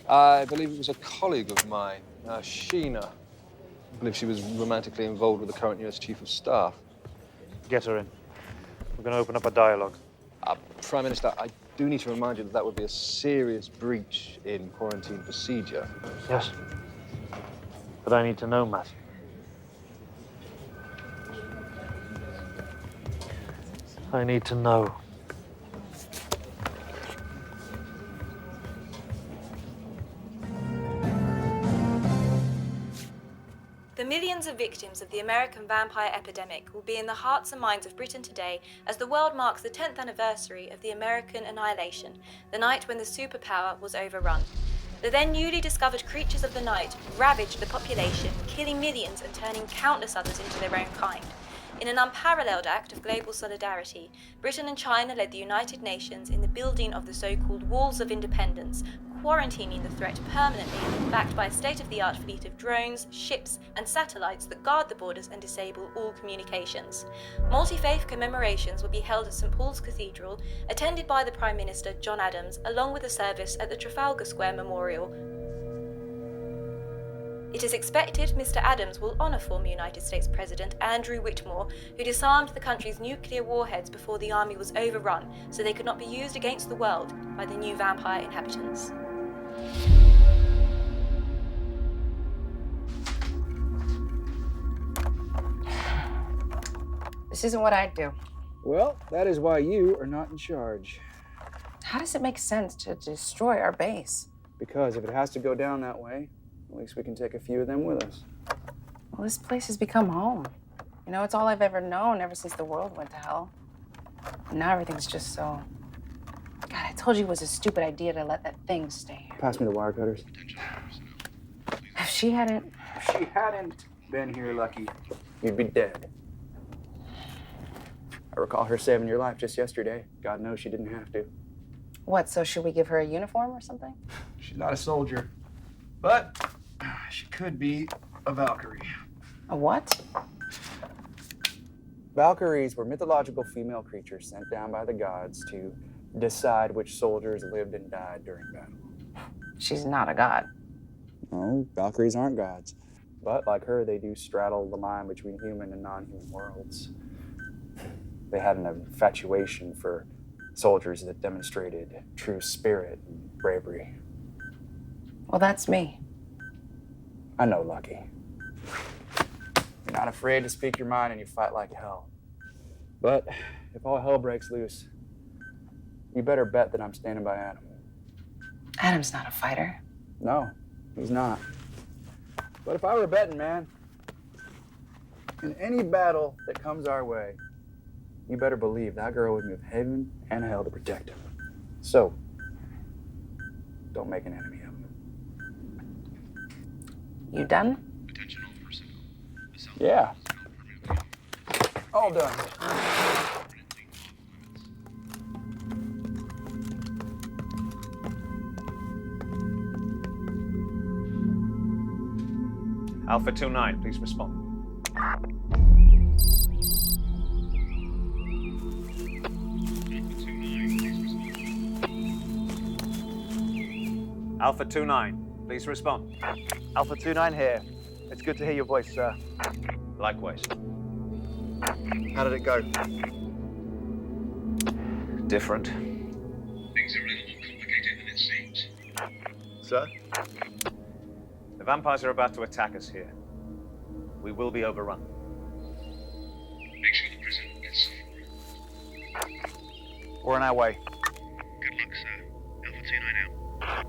[SPEAKER 1] I believe it was a colleague of mine, Sheena. I believe she was romantically involved with the current US Chief of Staff.
[SPEAKER 14] Get her in. We're going to open up a dialogue.
[SPEAKER 1] Prime Minister, I do need to remind you that that would be a serious breach in quarantine procedure.
[SPEAKER 14] Yes. But I need to know, Matthew. I need to know.
[SPEAKER 12] The millions of victims of the American vampire epidemic will be in the hearts and minds of Britain today as the world marks the 10th anniversary of the American annihilation, the night when the superpower was overrun. The then newly discovered creatures of the night ravaged the population, killing millions and turning countless others into their own kind. In an unparalleled act of global solidarity, Britain and China led the United Nations in the building of the so-called Walls of Independence, quarantining the threat permanently, backed by a state-of-the-art fleet of drones, ships, and satellites that guard the borders and disable all communications. Multi-faith commemorations will be held at St Paul's Cathedral, attended by the Prime Minister John Adams, along with a service at the Trafalgar Square Memorial. It is expected Mr. Adams will honour former United States President Andrew Whitmore, who disarmed the country's nuclear warheads before the army was overrun, so they could not be used against the world by the new vampire inhabitants.
[SPEAKER 8] This isn't what I'd do.
[SPEAKER 18] Well, that is why you are not in charge.
[SPEAKER 8] How does it make sense to destroy our base?
[SPEAKER 18] Because if it has to go down that way, at least we can take a few of them with us.
[SPEAKER 8] Well, this place has become home. You know, it's all I've ever known ever since the world went to hell. And now everything's just so... God, I told you it was a stupid idea to let that thing stay here.
[SPEAKER 18] Pass me the wire cutters.
[SPEAKER 8] If she hadn't
[SPEAKER 18] been here, Lucky, you'd be dead. I recall her saving your life just yesterday. God knows she didn't have to.
[SPEAKER 8] What, so should we give her a uniform or something?
[SPEAKER 18] She's not a soldier, but she could be a Valkyrie.
[SPEAKER 8] A what?
[SPEAKER 18] Valkyries were mythological female creatures sent down by the gods to decide which soldiers lived and died during battle.
[SPEAKER 8] She's not a god.
[SPEAKER 18] No, Valkyries aren't gods. But like her, they do straddle the line between human and non-human worlds. They had an infatuation for soldiers that demonstrated true spirit and bravery.
[SPEAKER 8] Well, that's me.
[SPEAKER 18] I know, Lucky. You're not afraid to speak your mind and you fight like hell. But if all hell breaks loose, you better bet that I'm standing by Adam.
[SPEAKER 8] Adam's not a fighter.
[SPEAKER 18] No, he's not. But if I were a betting man, in any battle that comes our way, you better believe that girl would move heaven and hell to protect him. So, don't make an enemy of him.
[SPEAKER 8] You done?
[SPEAKER 18] Yeah. All done.
[SPEAKER 14] Alpha 2-9, please respond. Alpha 2-9, please respond.
[SPEAKER 2] Alpha 2-9 here. It's good to hear your voice, sir.
[SPEAKER 14] Likewise.
[SPEAKER 2] How did it go?
[SPEAKER 14] Different.
[SPEAKER 13] Things are a little more complicated than it seems.
[SPEAKER 2] Sir?
[SPEAKER 14] The vampires are about to attack us here. We will be overrun.
[SPEAKER 13] Make sure the prison gets
[SPEAKER 2] We're on our way.
[SPEAKER 13] Good luck, sir. Alpha 2-9 out.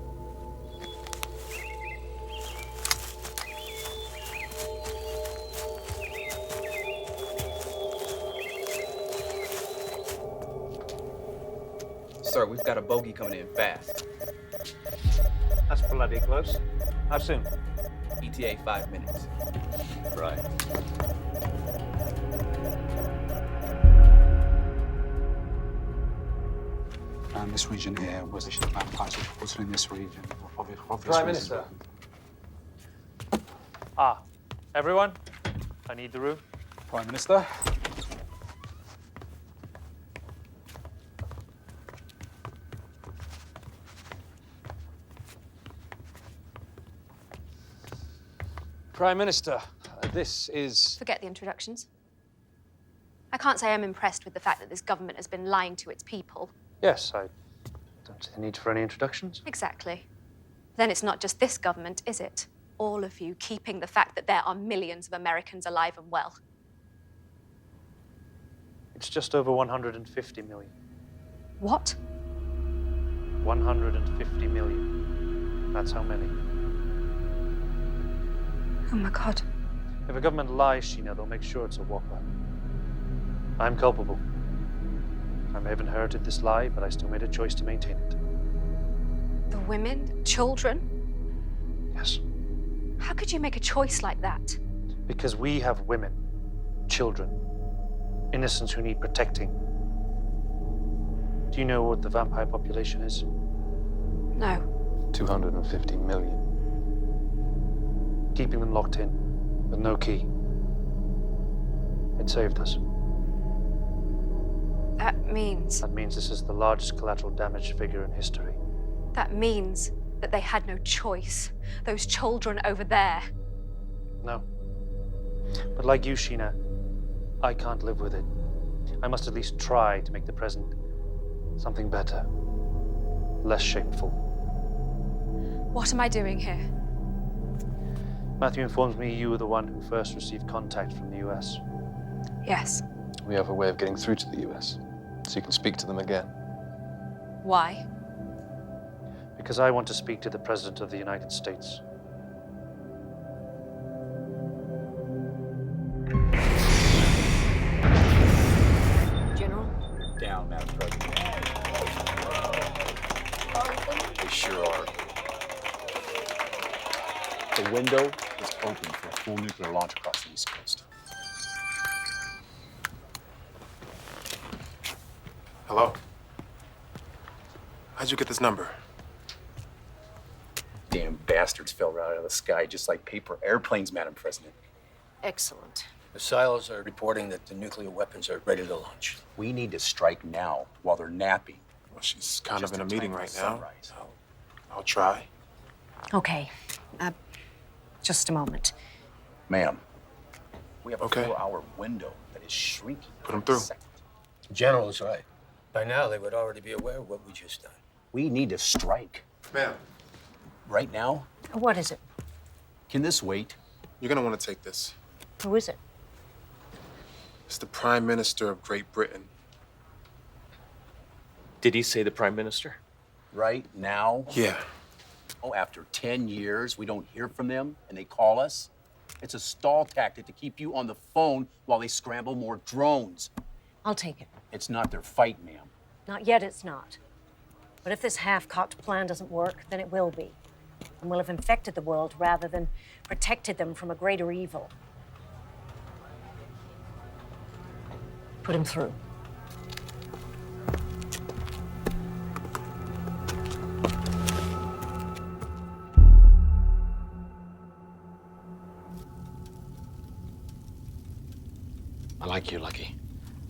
[SPEAKER 4] Sir, we've got a bogey coming in fast.
[SPEAKER 14] That's bloody close. How soon?
[SPEAKER 4] ETA 5 minutes.
[SPEAKER 14] Right.
[SPEAKER 1] This region here was the vampires reported in this region. Obvious
[SPEAKER 5] Prime
[SPEAKER 1] reasons.
[SPEAKER 5] Minister. Ah, everyone, I need the room.
[SPEAKER 1] Prime Minister.
[SPEAKER 5] Prime Minister, this is...
[SPEAKER 7] Forget the introductions. I can't say I'm impressed with the fact that this government has been lying to its people.
[SPEAKER 5] Yes, I don't see the need for any introductions.
[SPEAKER 7] Exactly. Then it's not just this government, is it? All of you keeping the fact that there are millions of Americans alive and well.
[SPEAKER 5] It's just over 150 million.
[SPEAKER 7] What?
[SPEAKER 5] 150 million. That's how many.
[SPEAKER 7] Oh my God.
[SPEAKER 5] If a government lies, Sheena, they'll make sure it's a whopper. I'm culpable. I may have inherited this lie, but I still made a choice to maintain it.
[SPEAKER 7] The women, the children?
[SPEAKER 5] Yes.
[SPEAKER 7] How could you make a choice like that?
[SPEAKER 5] Because we have women, children, innocents who need protecting. Do you know what the vampire population is?
[SPEAKER 7] No.
[SPEAKER 5] 250 million. Keeping them locked in with no key. It saved us.
[SPEAKER 7] That means
[SPEAKER 5] this is the largest collateral damage figure in history.
[SPEAKER 7] that means that they had no choice. Those children over there.
[SPEAKER 5] No. But like you, Sheena, I can't live with it. I must at least try to make the present something better, less shameful.
[SPEAKER 7] What am I doing here?
[SPEAKER 5] Matthew informs me you were the one who first received contact from the US.
[SPEAKER 7] Yes.
[SPEAKER 17] We have a way of getting through to the US, so you can speak to them again.
[SPEAKER 7] Why?
[SPEAKER 5] Because I want to speak to the President of the United States.
[SPEAKER 10] General?
[SPEAKER 16] Down, Madam President. They sure are. The window is open for a full nuclear launch across the East Coast.
[SPEAKER 13] Hello? How'd you get this number?
[SPEAKER 16] Damn bastards fell right out of the sky just like paper airplanes, Madam President.
[SPEAKER 10] Excellent.
[SPEAKER 3] The silos are reporting that the nuclear weapons are ready to launch.
[SPEAKER 16] We need to strike now while they're napping.
[SPEAKER 13] Well, she's kind of in a
[SPEAKER 16] Just in
[SPEAKER 13] meeting
[SPEAKER 16] time for
[SPEAKER 13] right now.
[SPEAKER 16] sunrise.
[SPEAKER 13] I'll try.
[SPEAKER 10] Okay. Just a moment.
[SPEAKER 16] Ma'am, we have a
[SPEAKER 13] Okay.
[SPEAKER 16] 4-hour window that is shrinking.
[SPEAKER 13] Put 'em through.
[SPEAKER 3] The general is right. By now, they would already be aware of what we just done.
[SPEAKER 16] We need to strike.
[SPEAKER 13] Ma'am.
[SPEAKER 16] Right now?
[SPEAKER 10] What is it?
[SPEAKER 16] Can this wait?
[SPEAKER 13] You're gonna want to take this.
[SPEAKER 10] Who is it?
[SPEAKER 13] It's the Prime Minister of Great Britain.
[SPEAKER 24] Did he say the Prime Minister?
[SPEAKER 20] Right now?
[SPEAKER 13] Yeah.
[SPEAKER 20] Oh, after 10 years, we don't hear from them and they call us? It's a stall tactic to keep you on the phone while they scramble more drones.
[SPEAKER 10] I'll take it.
[SPEAKER 20] It's not their fight, ma'am.
[SPEAKER 10] Not yet, it's not. But if this half-cocked plan doesn't work, then it will be. And we'll have infected the world rather than protected them from a greater evil. Put him through.
[SPEAKER 11] I like you, Lucky.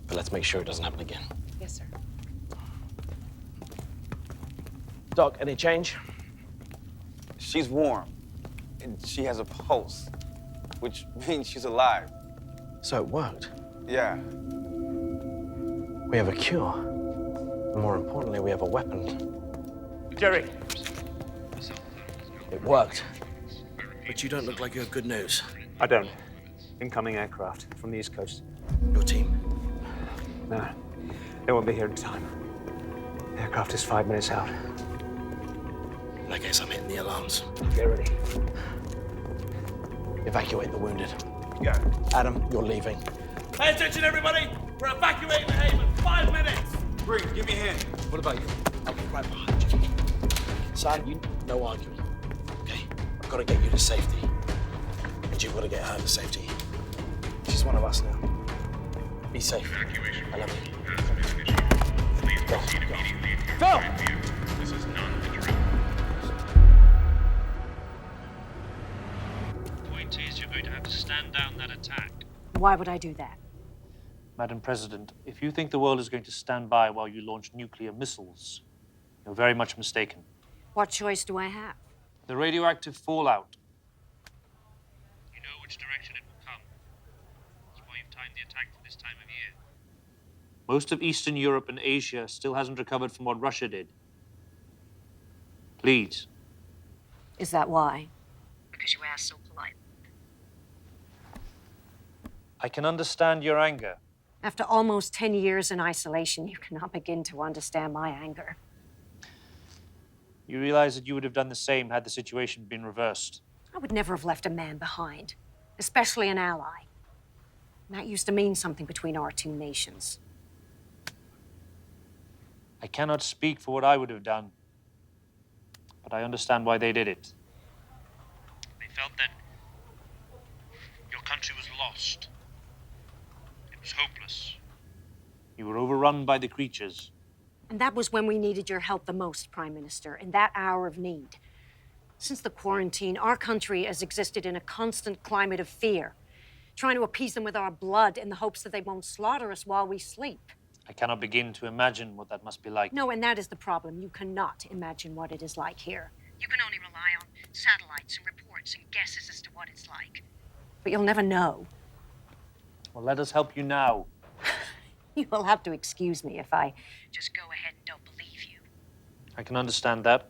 [SPEAKER 11] But let's make sure it doesn't happen again.
[SPEAKER 10] Yes, sir.
[SPEAKER 24] Doc, any change?
[SPEAKER 21] She's warm, and she has a pulse, which means she's alive.
[SPEAKER 11] So it worked.
[SPEAKER 21] Yeah.
[SPEAKER 11] We have a cure. And more importantly, we have a weapon.
[SPEAKER 24] Jerry.
[SPEAKER 11] It worked. But you don't look like you have good news.
[SPEAKER 14] I don't. Incoming aircraft from the East Coast.
[SPEAKER 11] Your team?
[SPEAKER 14] No, they won't be here in time. The aircraft is 5 minutes out.
[SPEAKER 11] In that case, I'm hitting the alarms.
[SPEAKER 14] Get ready.
[SPEAKER 11] Evacuate the wounded.
[SPEAKER 21] Yeah.
[SPEAKER 11] Adam, you're leaving.
[SPEAKER 15] Pay attention, everybody! We're evacuating the haven. 5 minutes!
[SPEAKER 21] Green, give me a hand.
[SPEAKER 11] What about you? I'll be right behind you. Son, you no arguing. Okay? I've got to get you to safety. And you've got to get her to safety. She's one of us now. Be safe. I love you. Go.
[SPEAKER 15] Go!
[SPEAKER 13] This is non-literal.
[SPEAKER 5] The point is, you're going to have to stand down that attack.
[SPEAKER 10] Why would I do that?
[SPEAKER 5] Madam President, if you think the world is going to stand by while you launch nuclear missiles, you're very much mistaken.
[SPEAKER 10] What choice do I have?
[SPEAKER 5] The radioactive fallout. You know which direction it will come. That's why you've timed the attack for this time of year. Most of Eastern Europe and Asia still hasn't recovered from what Russia did. Please.
[SPEAKER 10] Is that why? Because you asked so politely.
[SPEAKER 5] I can understand your anger.
[SPEAKER 10] After almost 10 years in isolation, you cannot begin to understand my anger.
[SPEAKER 5] You realize that you would have done the same had the situation been reversed.
[SPEAKER 10] I would never have left a man behind, especially an ally. And that used to mean something between our two nations.
[SPEAKER 5] I cannot speak for what I would have done, but I understand why they did it. They felt that your country was lost. It was hopeless. You were overrun by the creatures.
[SPEAKER 10] And that was when we needed your help the most, Prime Minister, in that hour of need. Since the quarantine, our country has existed in a constant climate of fear, trying to appease them with our blood in the hopes that they won't slaughter us while we sleep.
[SPEAKER 5] I cannot begin to imagine what that must be like.
[SPEAKER 10] No, and that is the problem. You cannot imagine what it is like here. You can only rely on satellites and reports and guesses as to what it's like. But you'll never know.
[SPEAKER 5] Well, let us help you now.
[SPEAKER 10] You will have to excuse me if I just go ahead and don't believe you.
[SPEAKER 5] I can understand that.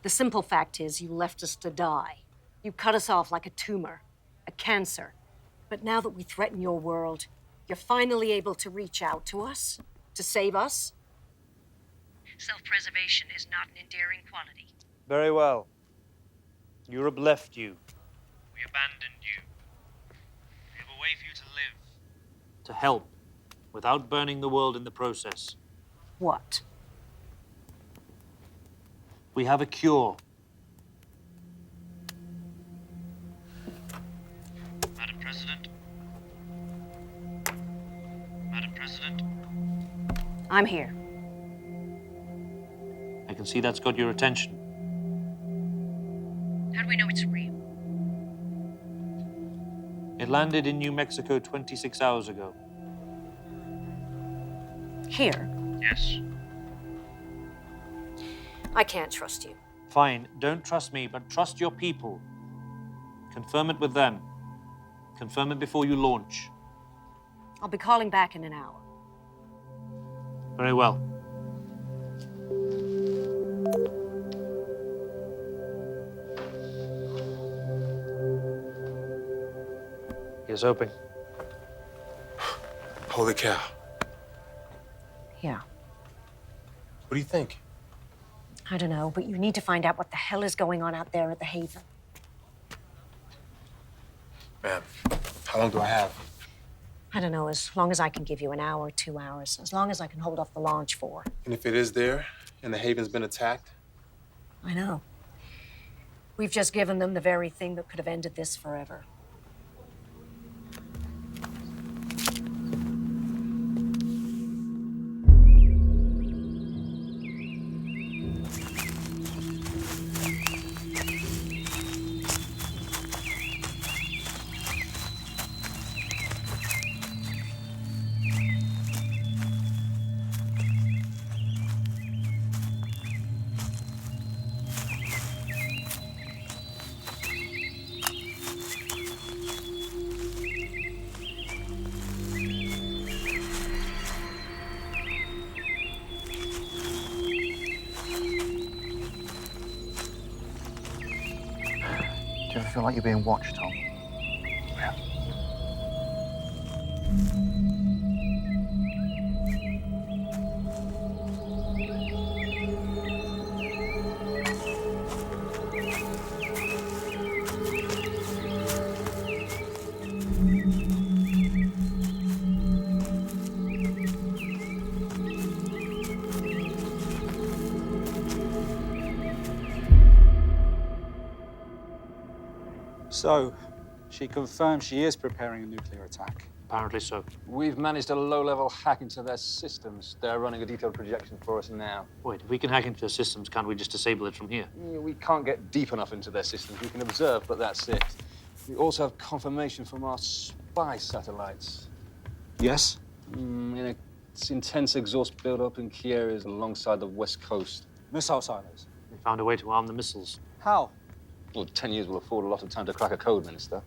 [SPEAKER 10] The simple fact is you left us to die. You cut us off like a tumor, a cancer. But now that we threaten your world, you're finally able to reach out to us, to save us. Self-preservation is not an endearing quality.
[SPEAKER 5] Very well. Europe left you. We abandoned you. We have a way for you to live. To help, without burning the world in the process.
[SPEAKER 10] What?
[SPEAKER 5] We have a cure. Madam President? Madam President?
[SPEAKER 10] I'm here.
[SPEAKER 5] I can see that's got your attention.
[SPEAKER 10] How do we know it's real?
[SPEAKER 5] It landed in New Mexico 26 hours ago.
[SPEAKER 10] Here?
[SPEAKER 5] Yes.
[SPEAKER 10] I can't trust you.
[SPEAKER 5] Fine, don't trust me, but trust your people. Confirm it with them. Confirm it before you launch.
[SPEAKER 10] I'll be calling back in an hour.
[SPEAKER 5] Very well. Here's hoping.
[SPEAKER 13] Holy cow.
[SPEAKER 10] Yeah.
[SPEAKER 13] What do you think?
[SPEAKER 10] I don't know, but you need to find out what the hell is going on out there at the Haven.
[SPEAKER 13] Ma'am, how long do I have?
[SPEAKER 10] I don't know, as long as I can give you an hour, 2 hours, as long as I can hold off the launch for.
[SPEAKER 13] And if it is there, and the Haven's been attacked?
[SPEAKER 10] I know. We've just given them the very thing that could have ended this forever.
[SPEAKER 14] Do you ever feel like you're being watched, Tom?
[SPEAKER 13] Yeah.
[SPEAKER 1] So, she confirms she is preparing a nuclear attack.
[SPEAKER 5] Apparently so.
[SPEAKER 6] We've managed a low-level hack into their systems. They're running a detailed projection for us now.
[SPEAKER 5] Wait, if we can hack into their systems, can't we just disable it from here?
[SPEAKER 6] Yeah, we can't get deep enough into their systems. We can observe, but that's it. We also have confirmation from our spy satellites.
[SPEAKER 1] Yes?
[SPEAKER 6] It's intense exhaust buildup in key areas alongside the west coast.
[SPEAKER 1] Missile silos.
[SPEAKER 5] They found a way to arm the missiles.
[SPEAKER 1] How?
[SPEAKER 6] Well, 10 years will afford a lot of time to crack a code, Minister.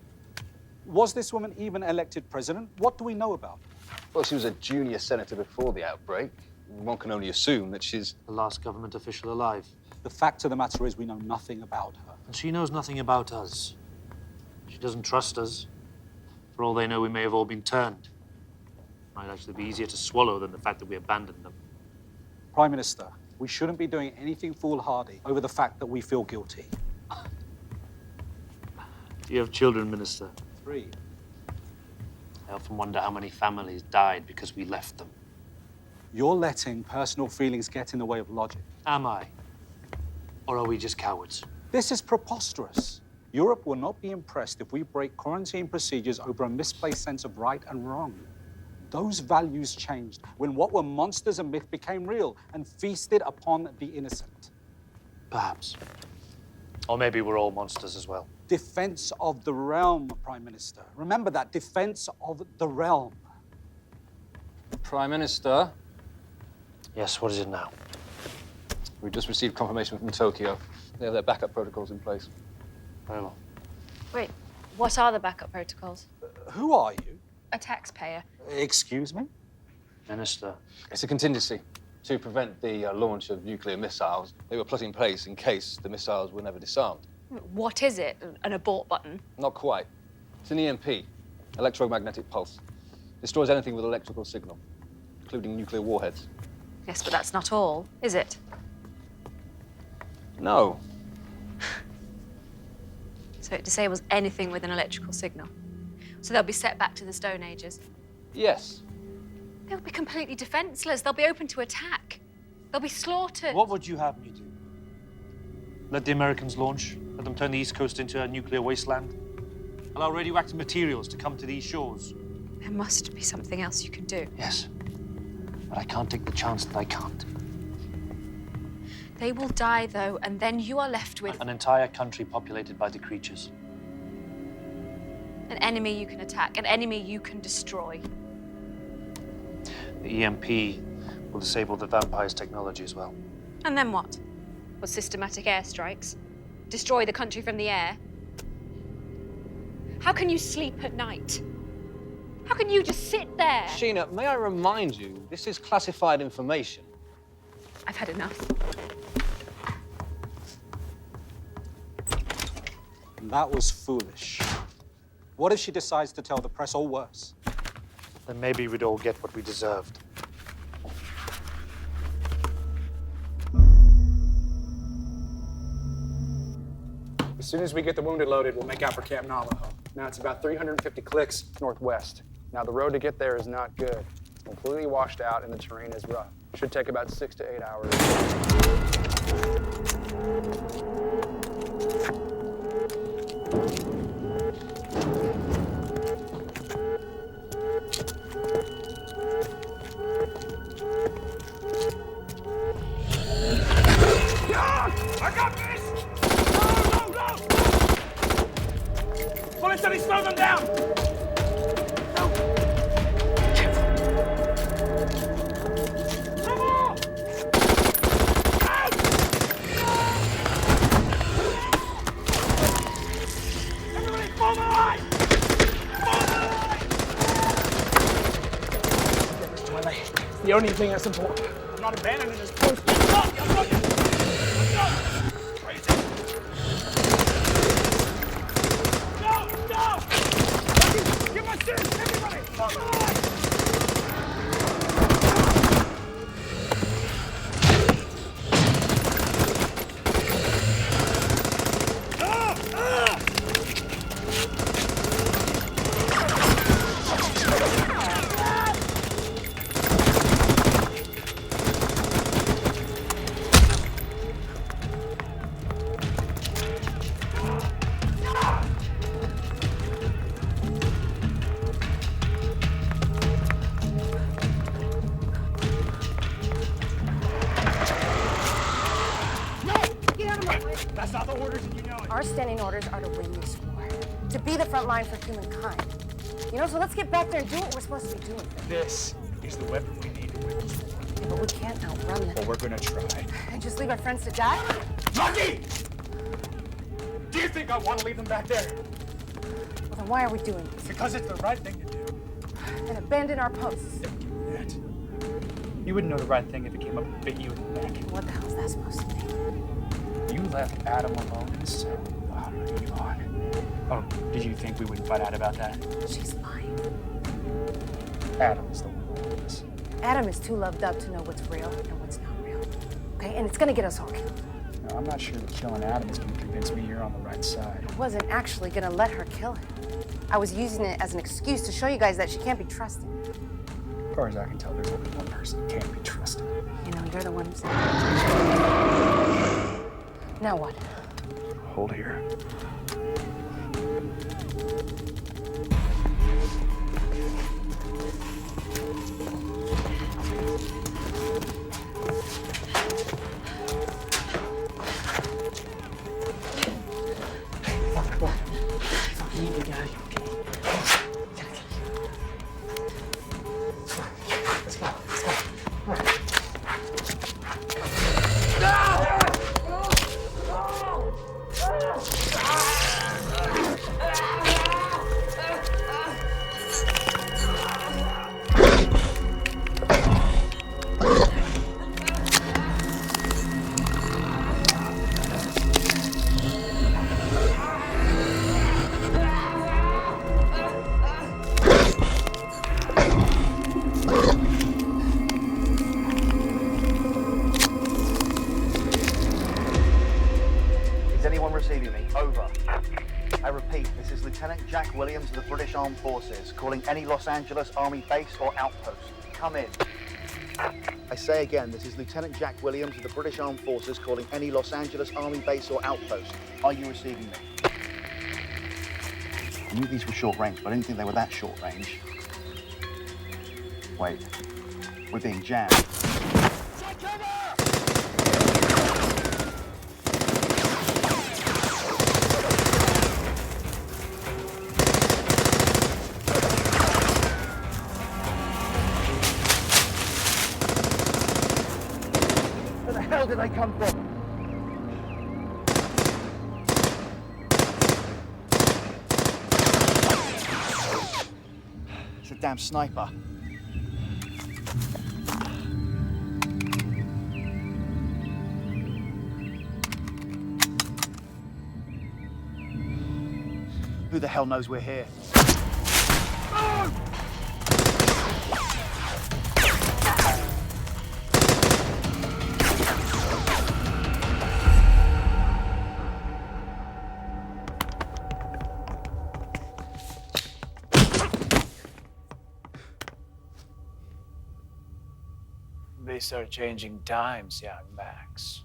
[SPEAKER 1] Was this woman even elected president? What do we know about her?
[SPEAKER 6] Well, she was a junior senator before the outbreak. One can only assume that she's
[SPEAKER 5] the last government official alive.
[SPEAKER 1] The fact of the matter is we know nothing about her.
[SPEAKER 5] And she knows nothing about us. She doesn't trust us. For all they know, we may have all been turned. Might actually be easier to swallow than the fact that we abandoned them.
[SPEAKER 1] Prime Minister, we shouldn't be doing anything foolhardy over the fact that we feel guilty.
[SPEAKER 5] Do you have children, Minister?
[SPEAKER 1] 3.
[SPEAKER 5] I often wonder how many families died because we left them.
[SPEAKER 1] You're letting personal feelings get in the way of logic.
[SPEAKER 5] Am I? Or are we just cowards?
[SPEAKER 1] This is preposterous. Europe will not be impressed if we break quarantine procedures over a misplaced sense of right and wrong. Those values changed when what were monsters and myth became real and feasted upon the innocent.
[SPEAKER 5] Perhaps. Or maybe we're all monsters as well.
[SPEAKER 1] Defense of the realm, Prime Minister. Remember that, defense of the realm.
[SPEAKER 6] Prime Minister?
[SPEAKER 5] Yes, what is it now?
[SPEAKER 6] We've just received confirmation from Tokyo. They have their backup protocols in place.
[SPEAKER 5] Very well.
[SPEAKER 7] Wait, what are the backup protocols?
[SPEAKER 1] Who are you?
[SPEAKER 7] A taxpayer.
[SPEAKER 1] Excuse me?
[SPEAKER 5] Minister.
[SPEAKER 6] It's a contingency to prevent the launch of nuclear missiles. They were put in place in case the missiles were never disarmed.
[SPEAKER 7] What is it? An abort button?
[SPEAKER 6] Not quite. It's an EMP, electromagnetic pulse. Destroys anything with electrical signal, including nuclear warheads.
[SPEAKER 7] Yes, but that's not all, is it?
[SPEAKER 6] No.
[SPEAKER 7] So it disables anything with an electrical signal. So they'll be set back to the Stone Ages.
[SPEAKER 6] Yes.
[SPEAKER 7] They'll be completely defenseless. They'll be open to attack. They'll be slaughtered.
[SPEAKER 5] What would you have me do? Let the Americans launch? Let them turn the East Coast into a nuclear wasteland? Allow radioactive materials to come to these shores?
[SPEAKER 7] There must be something else you can do.
[SPEAKER 5] Yes. But I can't take the chance that I can't.
[SPEAKER 7] They will die, though, and then you are left with
[SPEAKER 5] An entire country populated by the creatures.
[SPEAKER 7] an enemy you can attack, an enemy you can destroy.
[SPEAKER 5] The EMP will disable the vampire's technology as well.
[SPEAKER 7] And then what? What, systematic airstrikes? Destroy the country from the air? How can you sleep at night? How can you just sit there?
[SPEAKER 6] Sheena, may I remind you, this is classified information.
[SPEAKER 7] I've had enough.
[SPEAKER 1] That was foolish. What if she decides to tell the press or worse?
[SPEAKER 5] Then maybe we'd all get what we deserved.
[SPEAKER 9] As soon as we get the wounded loaded, we'll make out for Camp Navajo. Now it's about 350 clicks northwest. Now the road to get there is not good. It's completely washed out and the terrain is rough. Should take about 6 to 8 hours.
[SPEAKER 15] I got this! Go! Bullets, let me slow them down!
[SPEAKER 9] The only thing that's important. I'm not abandoning this post.
[SPEAKER 15] Give my shit! Everybody! That's not the orders, and you know it.
[SPEAKER 8] Our standing orders are to win this war, to be the front line for humankind. You know, so let's get back there and do what we're supposed to be doing.
[SPEAKER 9] This is the weapon we need to win this war.
[SPEAKER 8] Yeah, but we can't outrun them.
[SPEAKER 9] Well, we're gonna try.
[SPEAKER 8] And just leave our friends to die?
[SPEAKER 9] Lucky! Do you think I want to leave them back there?
[SPEAKER 8] Well, then why are we doing this?
[SPEAKER 9] Because it's the right thing to do.
[SPEAKER 8] And abandon our posts.
[SPEAKER 9] You wouldn't know the right thing if it came up and bit you in the neck.
[SPEAKER 8] What the hell is that supposed to mean?
[SPEAKER 9] You left Adam alone and so you on. Oh, did you think we wouldn't find out about that?
[SPEAKER 8] She's lying.
[SPEAKER 9] Adam is the one who is.
[SPEAKER 8] Adam is too loved up to know what's real and what's not real. Okay, and it's gonna get us all killed.
[SPEAKER 9] No, I'm not sure that killing Adam is gonna convince me you're on the right side.
[SPEAKER 8] I wasn't actually gonna let her kill him. I was using it as an excuse to show you guys that she can't be trusted.
[SPEAKER 9] As far as I can tell, there's only one person who can't be trusted.
[SPEAKER 8] You know, you're the one who said it. Now what?
[SPEAKER 9] Hold here.
[SPEAKER 19] Jack Williams of the British Armed Forces, calling any Los Angeles Army base or outpost. Come in. I say again, this is Lieutenant Jack Williams of the British Armed Forces, calling any Los Angeles Army base or outpost. Are you receiving me? I knew these were short range, but I didn't think they were that short range. Wait, we're being jammed. Where did they come from? It's a damn sniper. Who the hell knows we're here?
[SPEAKER 14] These are changing times, young Max.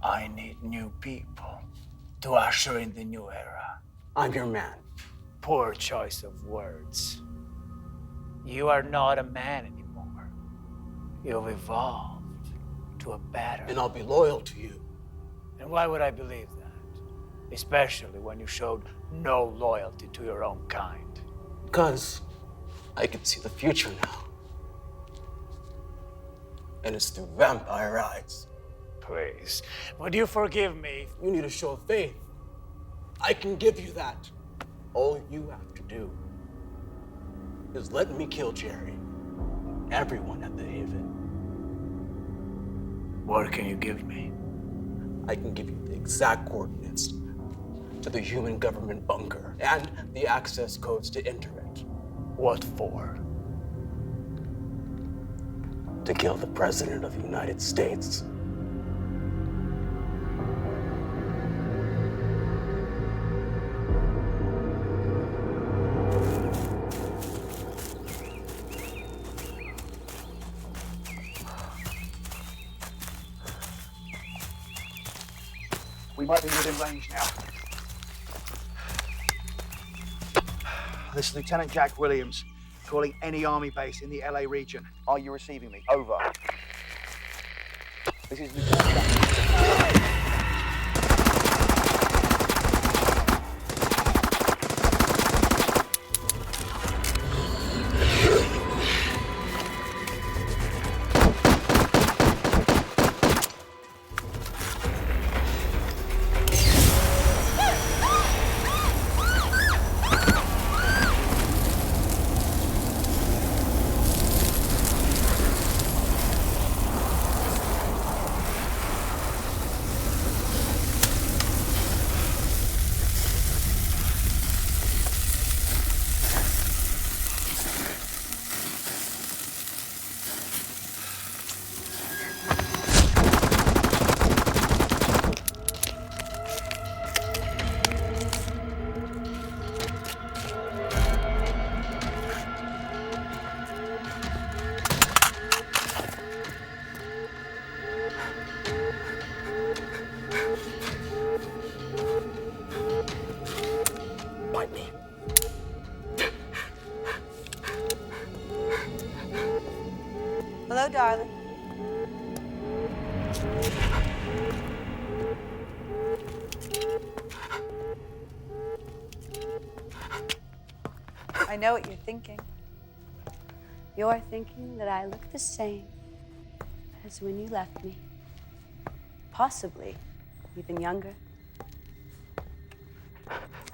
[SPEAKER 14] I need new people to usher in the new era.
[SPEAKER 2] I'm your man.
[SPEAKER 14] Poor choice of words. You are not a man anymore. You've evolved to a better.
[SPEAKER 2] And I'll be loyal to you.
[SPEAKER 14] And why would I believe that? Especially when you showed no loyalty to your own kind.
[SPEAKER 2] Because I can see the future now. And it's through vampire eyes.
[SPEAKER 14] Please, would you forgive me?
[SPEAKER 2] You need a show of faith. I can give you that. All you have to do is let me kill Jerry and everyone at the Haven.
[SPEAKER 14] What can you give me?
[SPEAKER 2] I can give you the exact coordinates to the human government bunker and the access codes to enter it.
[SPEAKER 14] What for?
[SPEAKER 2] To kill the President of the United States.
[SPEAKER 19] We might be within range now. This is Lieutenant Jack Williams, calling any army base in the LA region. Are you receiving me? Over. This is Lieutenant Jack.
[SPEAKER 12] Hello, darling. I know what you're thinking. You're thinking that I look the same as when you left me. Possibly even younger.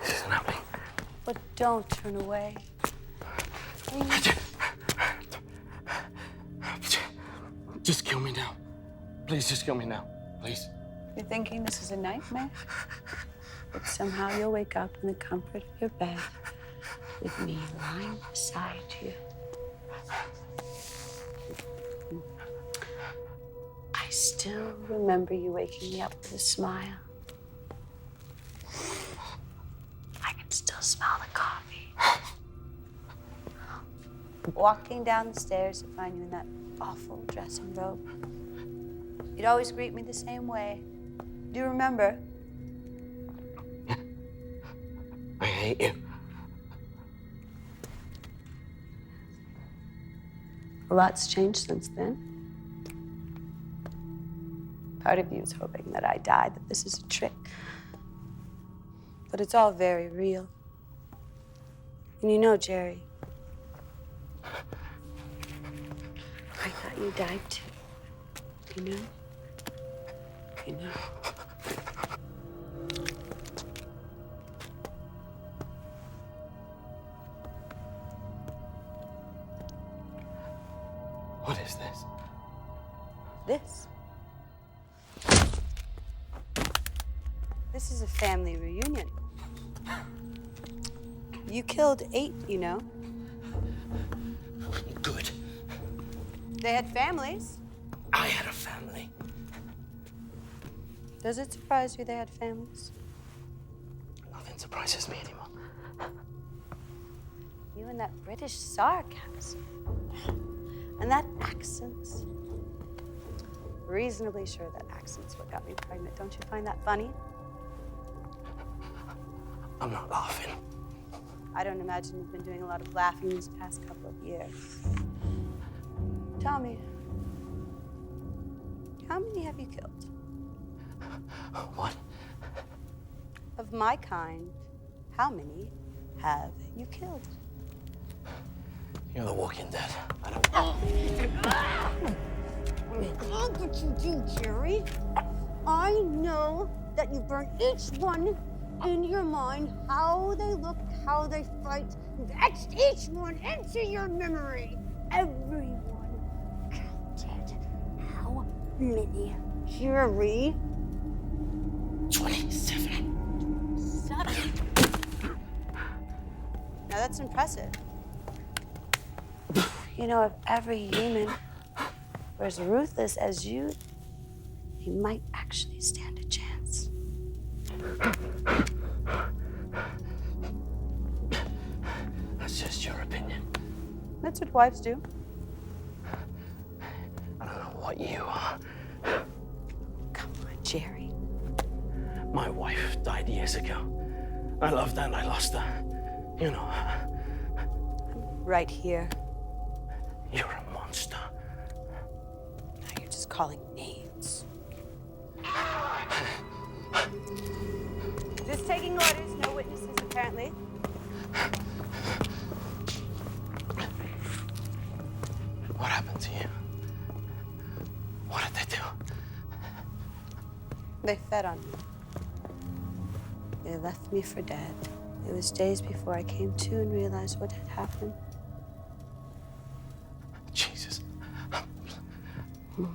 [SPEAKER 2] This isn't happening.
[SPEAKER 12] But don't turn away. Please.
[SPEAKER 2] Just kill me now. Please, just kill me now. Please.
[SPEAKER 12] You're thinking this is a nightmare? But somehow you'll wake up in the comfort of your bed with me lying beside you. I still remember you waking me up with a smile. I can still smell the coffee. Walking down the stairs to find you in that awful dressing robe. You'd always greet me the same way. Do you remember?
[SPEAKER 2] I hate you.
[SPEAKER 12] A lot's changed since then. Part of you is hoping that I die, that this is a trick. But it's all very real. And you know, Jerry, I thought you died too. You know? You know?
[SPEAKER 2] What is this?
[SPEAKER 12] This? This is a family reunion. You killed 8, you know.
[SPEAKER 11] Good.
[SPEAKER 12] They had families.
[SPEAKER 11] I had a family.
[SPEAKER 12] Does it surprise you they had families?
[SPEAKER 11] Nothing surprises me anymore.
[SPEAKER 12] You and that British sarcasm. And that accent. Reasonably sure that accent's what got me pregnant. Don't you find that funny?
[SPEAKER 11] I'm not laughing.
[SPEAKER 12] I don't imagine you've been doing a lot of laughing these past couple of years. Tell me, how many have you killed?
[SPEAKER 11] What?
[SPEAKER 12] Of my kind, how many have you killed?
[SPEAKER 11] You're the Walking Dead. I don't.
[SPEAKER 4] Look what you do, Jerry. I know that you burn each one in your mind, how they look, how they fight. You've etched each one into your memory. Everyone counted. How many, Jerry?
[SPEAKER 11] 27.
[SPEAKER 12] 7. Now that's impressive. You know, if every human were as ruthless as you, he might actually stand a chance.
[SPEAKER 11] That's just your opinion.
[SPEAKER 12] That's what wives do.
[SPEAKER 11] I don't know what you are.
[SPEAKER 12] Come on, Jerry.
[SPEAKER 11] My wife died years ago. I loved her and I lost her. You know her.
[SPEAKER 12] Right here.
[SPEAKER 11] You're a monster.
[SPEAKER 12] Now you're just calling names. Just taking orders, no witnesses apparently.
[SPEAKER 11] What happened to you? What did they do?
[SPEAKER 12] They fed on me. They left me for dead. It was days before I came to and realized what had happened.
[SPEAKER 11] Jesus.
[SPEAKER 12] You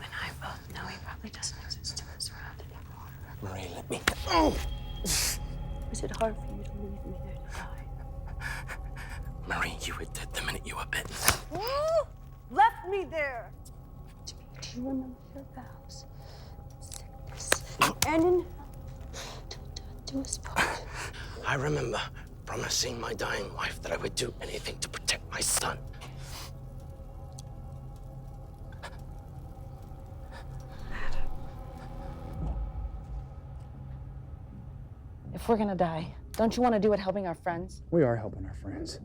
[SPEAKER 12] and I both know he probably doesn't exist in this world anymore.
[SPEAKER 11] Marie, let me.
[SPEAKER 12] Oh! Was it hard for you to leave me there to die?
[SPEAKER 11] Marie, you were dead the minute you were bitten.
[SPEAKER 4] You left me there.
[SPEAKER 12] Do you remember your vows? Sickness and in hell, till death do us part.
[SPEAKER 11] I remember promising my dying wife that I would do anything to protect my son.
[SPEAKER 8] If we're gonna die, don't you want to do it helping our friends?
[SPEAKER 9] We are helping our friends.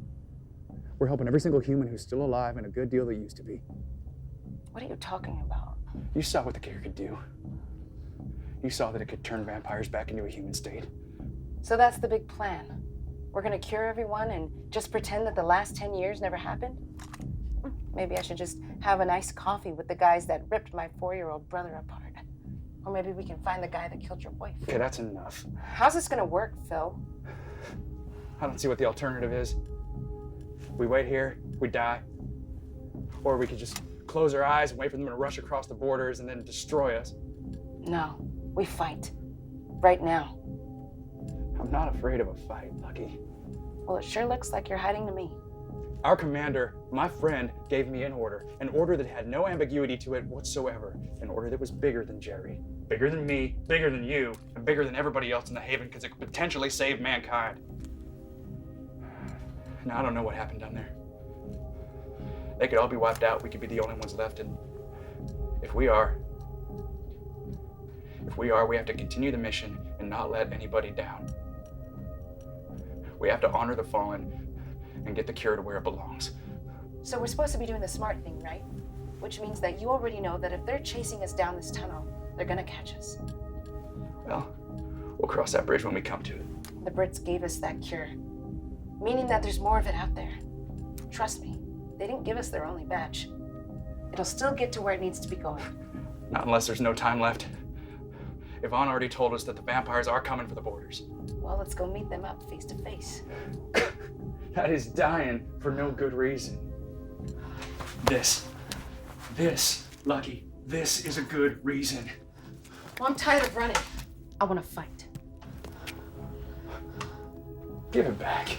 [SPEAKER 9] We're helping every single human who's still alive and a good deal that used to be.
[SPEAKER 8] What are you talking about?
[SPEAKER 9] You saw what the cure could do. You saw that it could turn vampires back into a human state.
[SPEAKER 8] So that's the big plan. We're gonna cure everyone and just pretend that the last 10 years never happened? Maybe I should just have a nice coffee with the guys that ripped my 4-year-old brother apart. Or maybe we can find the guy that killed your wife.
[SPEAKER 9] Okay, that's enough.
[SPEAKER 8] How's this gonna work, Phil?
[SPEAKER 9] I don't see what the alternative is. We wait here, we die. Or we could just close our eyes and wait for them to rush across the borders and then destroy us.
[SPEAKER 8] No, we fight. Right now.
[SPEAKER 9] I'm not afraid of a fight, Lucky.
[SPEAKER 8] Well, it sure looks like you're hiding to me.
[SPEAKER 9] Our commander, my friend, gave me an order that had no ambiguity to it whatsoever. An order that was bigger than Jerry, bigger than me, bigger than you, and bigger than everybody else in the Haven because it could potentially save mankind. Now, I don't know what happened down there. They could all be wiped out. We could be the only ones left, and if we are, we have to continue the mission and not let anybody down. We have to honor the fallen and get the cure to where it belongs.
[SPEAKER 8] So we're supposed to be doing the smart thing, right? Which means that you already know that if they're chasing us down this tunnel, they're gonna catch us.
[SPEAKER 9] Well, we'll cross that bridge when we come to it.
[SPEAKER 8] The Brits gave us that cure, meaning that there's more of it out there. Trust me, they didn't give us their only batch. It'll still get to where it needs to be going.
[SPEAKER 9] Not unless there's no time left. Yvonne already told us that the vampires are coming for the borders.
[SPEAKER 8] Well, let's go meet them up face to face.
[SPEAKER 9] That is dying for no good reason. This, Lucky, this is a good reason.
[SPEAKER 8] Well, I'm tired of running. I want to fight.
[SPEAKER 9] Give it back.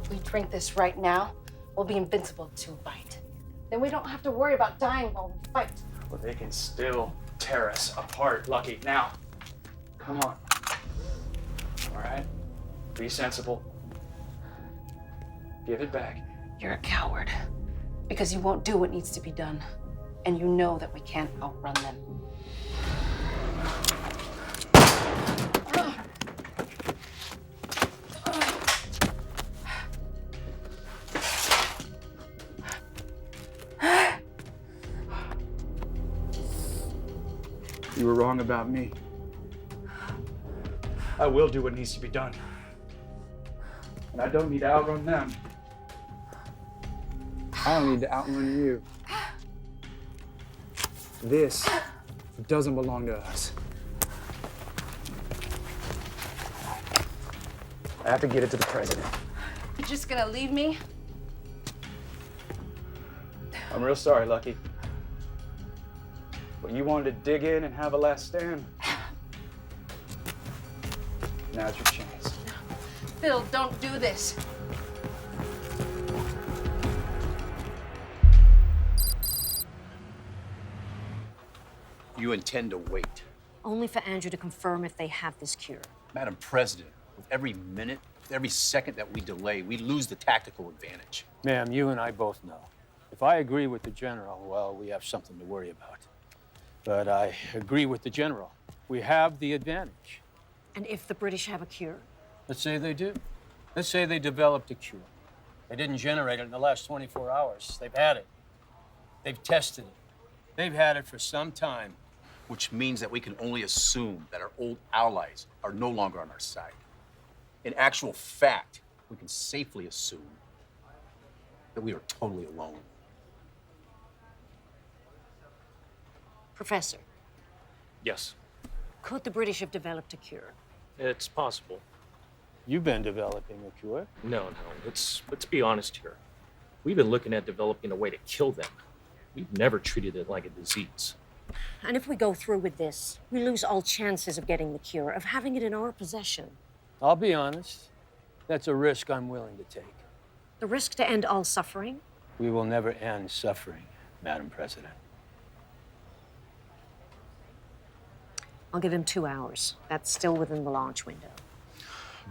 [SPEAKER 8] If we drink this right now, we'll be invincible to fight. Then we don't have to worry about dying while we fight.
[SPEAKER 9] Well, they can still tear us apart, Lucky. Now, come on. All right? Be sensible. Give it back.
[SPEAKER 8] You're a coward. Because you won't do what needs to be done. And you know that we can't outrun them.
[SPEAKER 9] You were wrong about me. I will do what needs to be done. And I don't need to outrun them. I don't need to outrun you. This doesn't belong to us. I have to get it to the president.
[SPEAKER 8] You're just gonna leave me?
[SPEAKER 9] I'm real sorry, Lucky. But you wanted to dig in and have a last stand. Now's your chance.
[SPEAKER 8] Phil, don't do this.
[SPEAKER 20] You intend to wait.
[SPEAKER 10] Only for Andrew to confirm if they have this cure.
[SPEAKER 20] Madam President, with every minute, with every second that we delay, we lose the tactical advantage.
[SPEAKER 3] Ma'am, you and I both know. If I agree with the general, well, we have something to worry about. But I agree with the general. We have the advantage.
[SPEAKER 10] And if the British have a cure?
[SPEAKER 3] Let's say they do. Let's say they developed a cure. They didn't generate it in the last 24 hours. They've had it. They've tested it. They've had it for some time.
[SPEAKER 20] Which means that we can only assume that our old allies are no longer on our side. In actual fact, we can safely assume that we are totally alone.
[SPEAKER 10] Professor,
[SPEAKER 5] Yes,
[SPEAKER 10] could the British have developed a cure?
[SPEAKER 5] it's possible.
[SPEAKER 3] You've been developing a cure.
[SPEAKER 5] No. Let's be honest here. We've been looking at developing a way to kill them. We've never treated it like a disease.
[SPEAKER 10] And if we go through with this, we lose all chances of getting the cure, of having it in our possession.
[SPEAKER 3] I'll be honest. That's a risk I'm willing to take.
[SPEAKER 10] The risk to end all suffering?
[SPEAKER 3] We will never end suffering, Madam President.
[SPEAKER 10] I'll give him 2 hours. That's still within the launch window.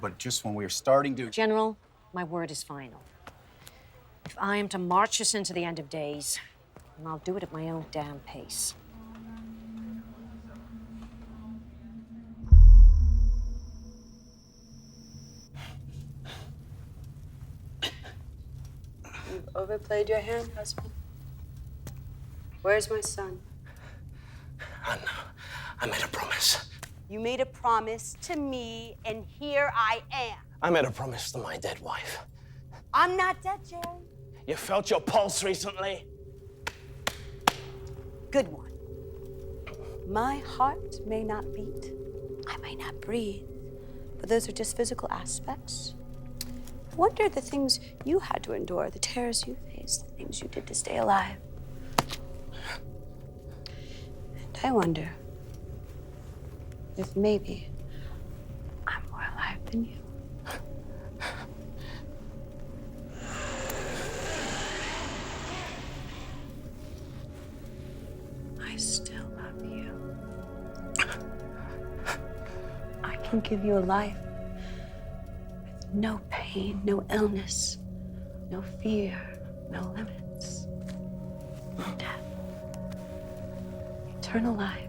[SPEAKER 20] But just when we're starting to...
[SPEAKER 10] General, my word is final. If I am to march us into the end of days, then I'll do it at my own damn pace.
[SPEAKER 12] You've overplayed your hand, husband. Where's my son?
[SPEAKER 2] Anna, I made a promise.
[SPEAKER 12] You made a promise to me, and here I am.
[SPEAKER 2] I made a promise to my dead wife.
[SPEAKER 12] I'm not dead, Jerry.
[SPEAKER 2] You felt your pulse recently?
[SPEAKER 12] Good one. My heart may not beat, I may not breathe, but those are just physical aspects. I wonder the things you had to endure, the terrors you faced, the things you did to stay alive. And I wonder if maybe I'm more alive than you. I still love you. I can give you a life with no pain, no illness, no fear, no limits, no death. Eternal life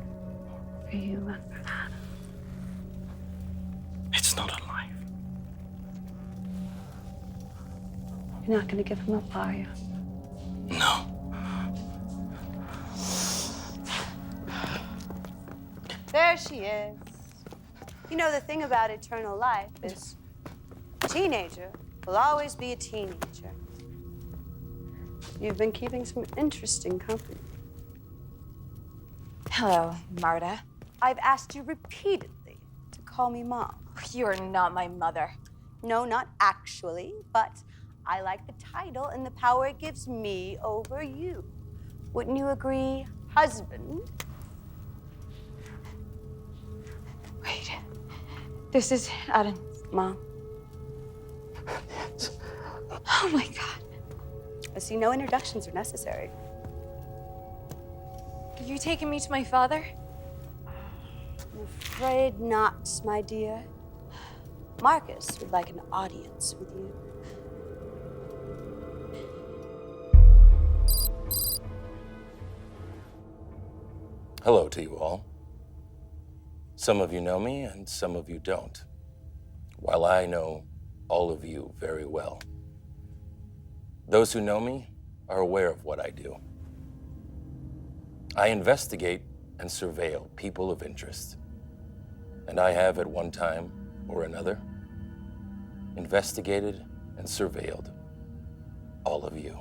[SPEAKER 12] for you and for Anna.
[SPEAKER 2] It's not a life.
[SPEAKER 12] You're not gonna give him up, are you?
[SPEAKER 2] No.
[SPEAKER 12] There she is. You know, the thing about eternal life is a teenager will always be a teenager. You've been keeping some interesting company.
[SPEAKER 17] Hello, Marta.
[SPEAKER 12] I've asked you repeatedly to call me Mom.
[SPEAKER 17] You are not my mother.
[SPEAKER 12] No, not actually, but I like the title and the power it gives me over you. Wouldn't you agree, husband?
[SPEAKER 17] Wait. This is Adam's
[SPEAKER 12] Mom?
[SPEAKER 17] Oh my God.
[SPEAKER 12] I see no introductions are necessary.
[SPEAKER 17] Are you taking me to my father?
[SPEAKER 12] I'm afraid not, my dear. Marcus would like an audience with you.
[SPEAKER 16] Hello to you all. Some of you know me and some of you don't, while I know all of you very well. Those who know me are aware of what I do. I investigate and surveil people of interest, and I have at one time or another investigated and surveilled all of you.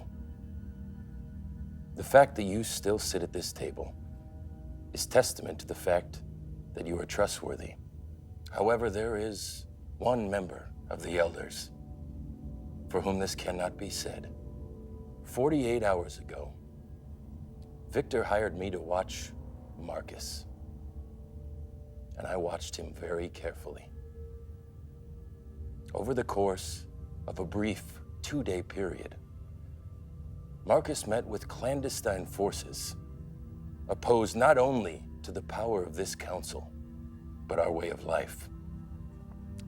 [SPEAKER 16] The fact that you still sit at this table is testament to the fact that you are trustworthy. However, there is one member of the elders for whom this cannot be said. 48 hours ago, Victor hired me to watch Marcus, and I watched him very carefully. Over the course of a brief 2-day period, Marcus met with clandestine forces opposed not only to the power of this council, but our way of life.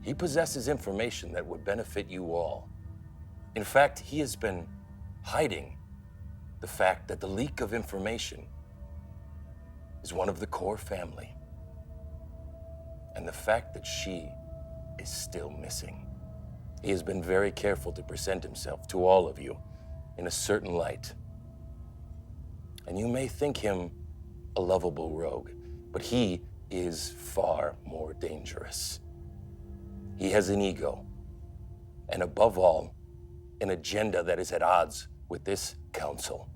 [SPEAKER 16] He possesses information that would benefit you all. In fact, he has been hiding the fact that the leak of information is one of the core family, and the fact that she is still missing. He has been very careful to present himself to all of you in a certain light. And you may think him a lovable rogue, but he is far more dangerous. He has an ego, and above all, an agenda that is at odds with this council.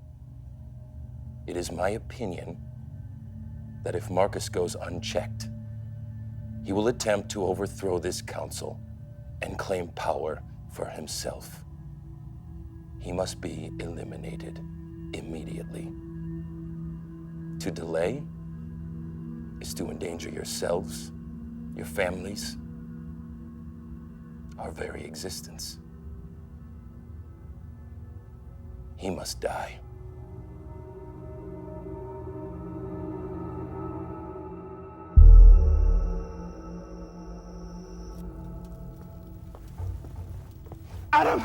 [SPEAKER 16] It is my opinion that if Marcus goes unchecked, he will attempt to overthrow this council and claim power for himself. He must be eliminated immediately. To delay is to endanger yourselves, your families, our very existence. He must die.
[SPEAKER 15] Adam!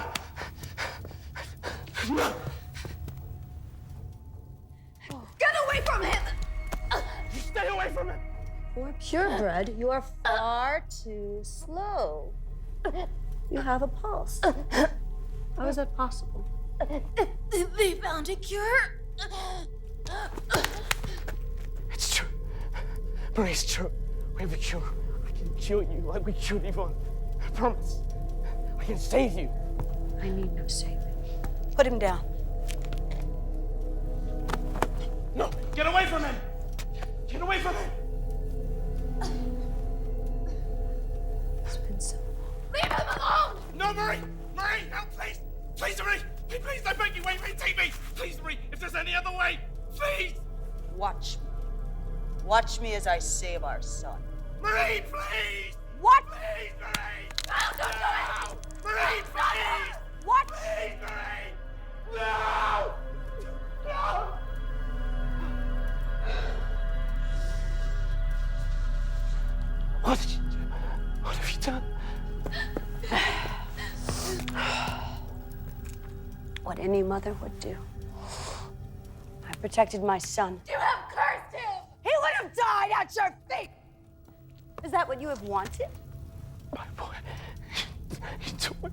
[SPEAKER 15] No!
[SPEAKER 17] Get away from him!
[SPEAKER 15] You stay away from him!
[SPEAKER 12] For purebred, you are far too slow. You have a pulse. How is that possible?
[SPEAKER 17] They found a cure.
[SPEAKER 15] It's true. Marie, it's true. We have a cure. I can cure you like we cured Yvonne. I promise. We can save you.
[SPEAKER 12] I need no saving. Put him down.
[SPEAKER 15] No, get away from him! Get away from him!
[SPEAKER 12] It's been so long.
[SPEAKER 17] Leave him alone!
[SPEAKER 15] No, Marie! Marie, help, please! Please, Marie! Please, I beg you, wait, take me! Please, Marie, if there's any other way, please!
[SPEAKER 18] Watch me. Watch me as I save our son.
[SPEAKER 15] Marie, please!
[SPEAKER 18] What?
[SPEAKER 15] Please, Marie!
[SPEAKER 17] No, don't do it!
[SPEAKER 15] Marie, please!
[SPEAKER 18] What?
[SPEAKER 15] Please, Marie! No! No! What did you do? What have you done?
[SPEAKER 12] What any mother would do. I protected my son.
[SPEAKER 17] You have cursed him!
[SPEAKER 18] He would have died at your feet!
[SPEAKER 12] Is that what you have wanted?
[SPEAKER 15] My boy. You took my...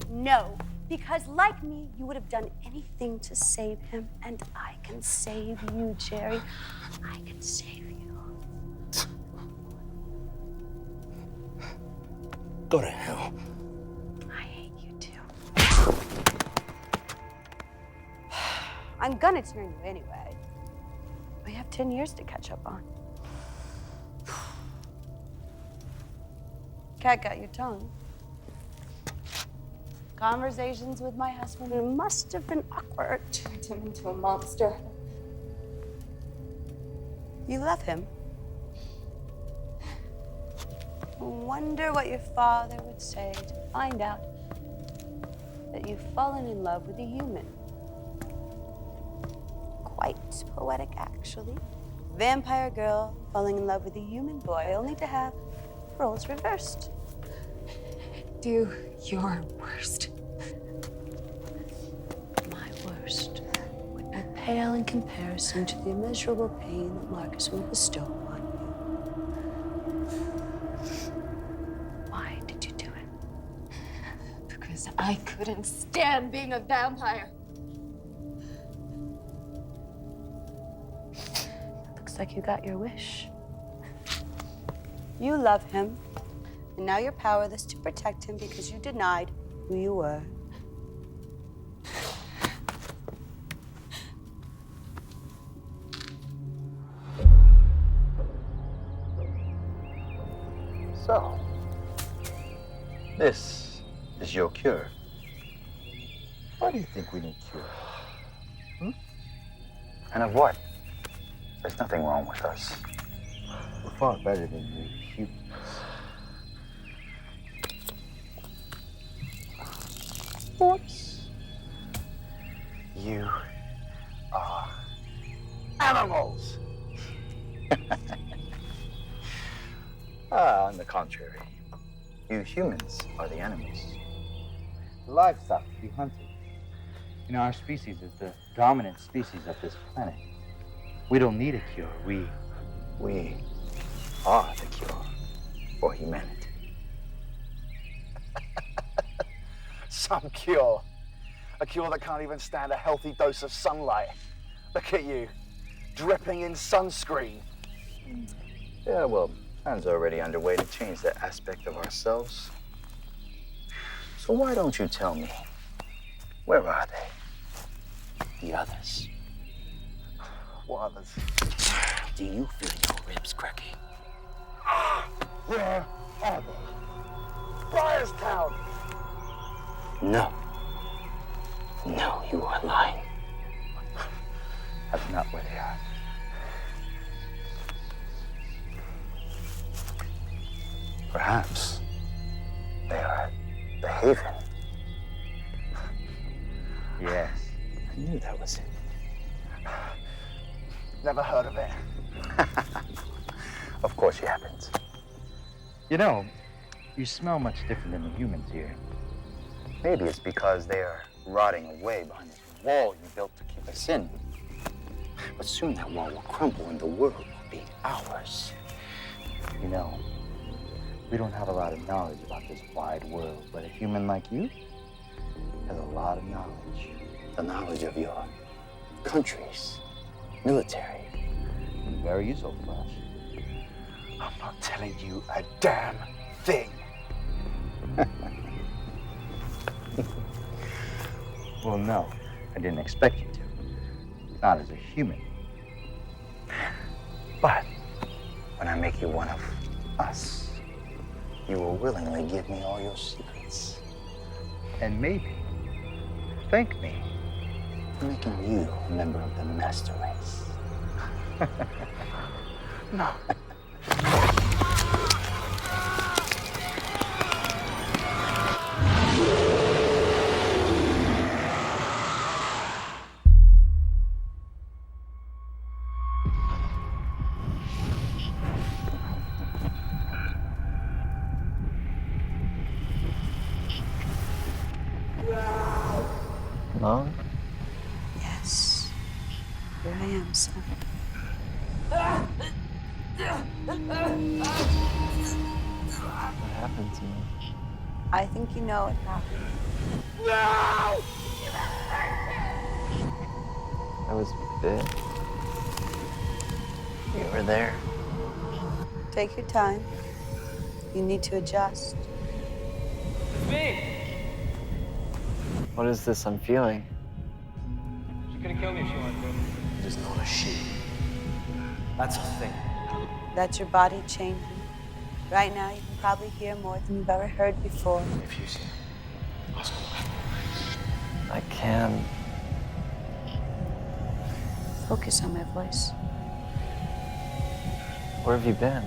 [SPEAKER 12] No, because like me, you would have done anything to save him, and I can save you, Jerry. I can save you.
[SPEAKER 15] Go to hell.
[SPEAKER 12] I hate you too. I'm gonna turn you anyway. We have 10 years to catch up on. Cat got your tongue. Conversations with my husband must have been awkward.
[SPEAKER 17] Turned him into a monster.
[SPEAKER 12] You love him. I wonder what your father would say to find out that you've fallen in love with a human. Quite poetic, actually. Vampire girl falling in love with a human boy, only to have roles reversed.
[SPEAKER 7] Do your worst.
[SPEAKER 12] My worst would be pale in comparison to the immeasurable pain that Marcus will bestow upon you. Why did you do it?
[SPEAKER 7] Because I couldn't stand being a vampire.
[SPEAKER 12] Looks like you got your wish. You love him, and now you're powerless to protect him because you denied who you were.
[SPEAKER 19] So, this is your cure. Why do you think we need cure? Hmm? And of what? There's nothing wrong with us. We're far better than you humans. Whoops. You are animals. On the contrary, you humans are the animals.
[SPEAKER 21] The livestock to be hunted. You know, our species is the dominant species of this planet. We don't need a cure. We
[SPEAKER 19] are the cure for humanity. Some cure. A cure that can't even stand a healthy dose of sunlight. Look at you, dripping in sunscreen. Yeah, well, plans are already underway to change that aspect of ourselves. So why don't you tell me, where are they? The others. What others? Do you feel your ribs cracking? Where are they? Briarstown! No. No, you are lying. That's not where they are. Perhaps they are at the Haven.
[SPEAKER 21] Yes.
[SPEAKER 19] I knew that was it. Never heard of it. Of course you haven't.
[SPEAKER 21] You know, you smell much different than the humans here.
[SPEAKER 19] Maybe it's because they are rotting away behind this wall you built to keep us in. But soon that wall will crumble and the world will be ours.
[SPEAKER 21] You know, we don't have a lot of knowledge about this wide world, but a human like you has a lot of knowledge.
[SPEAKER 19] The knowledge of your countries, military.
[SPEAKER 21] And very useful for us.
[SPEAKER 19] I'm not telling you a damn thing.
[SPEAKER 21] Well, no, I didn't expect you to. Not as a human.
[SPEAKER 19] But when I make you one of us, you will willingly give me all your secrets.
[SPEAKER 21] And maybe thank me
[SPEAKER 19] for making you a member of the master race. No.
[SPEAKER 21] Mom?
[SPEAKER 12] Yes. Here I am, son.
[SPEAKER 21] What happened to me?
[SPEAKER 12] I think you know what happened.
[SPEAKER 21] No! I was bit. You were there.
[SPEAKER 12] Take your time. You need to adjust.
[SPEAKER 15] It's me!
[SPEAKER 21] What is this I'm feeling?
[SPEAKER 15] She could have killed me if she wanted to.
[SPEAKER 11] It is not a she. That's a thing.
[SPEAKER 12] That's your body changing. Right now, you can probably hear more than you've ever heard before.
[SPEAKER 11] If you see, ask her.
[SPEAKER 21] I can.
[SPEAKER 12] Focus on my voice.
[SPEAKER 21] Where have you been?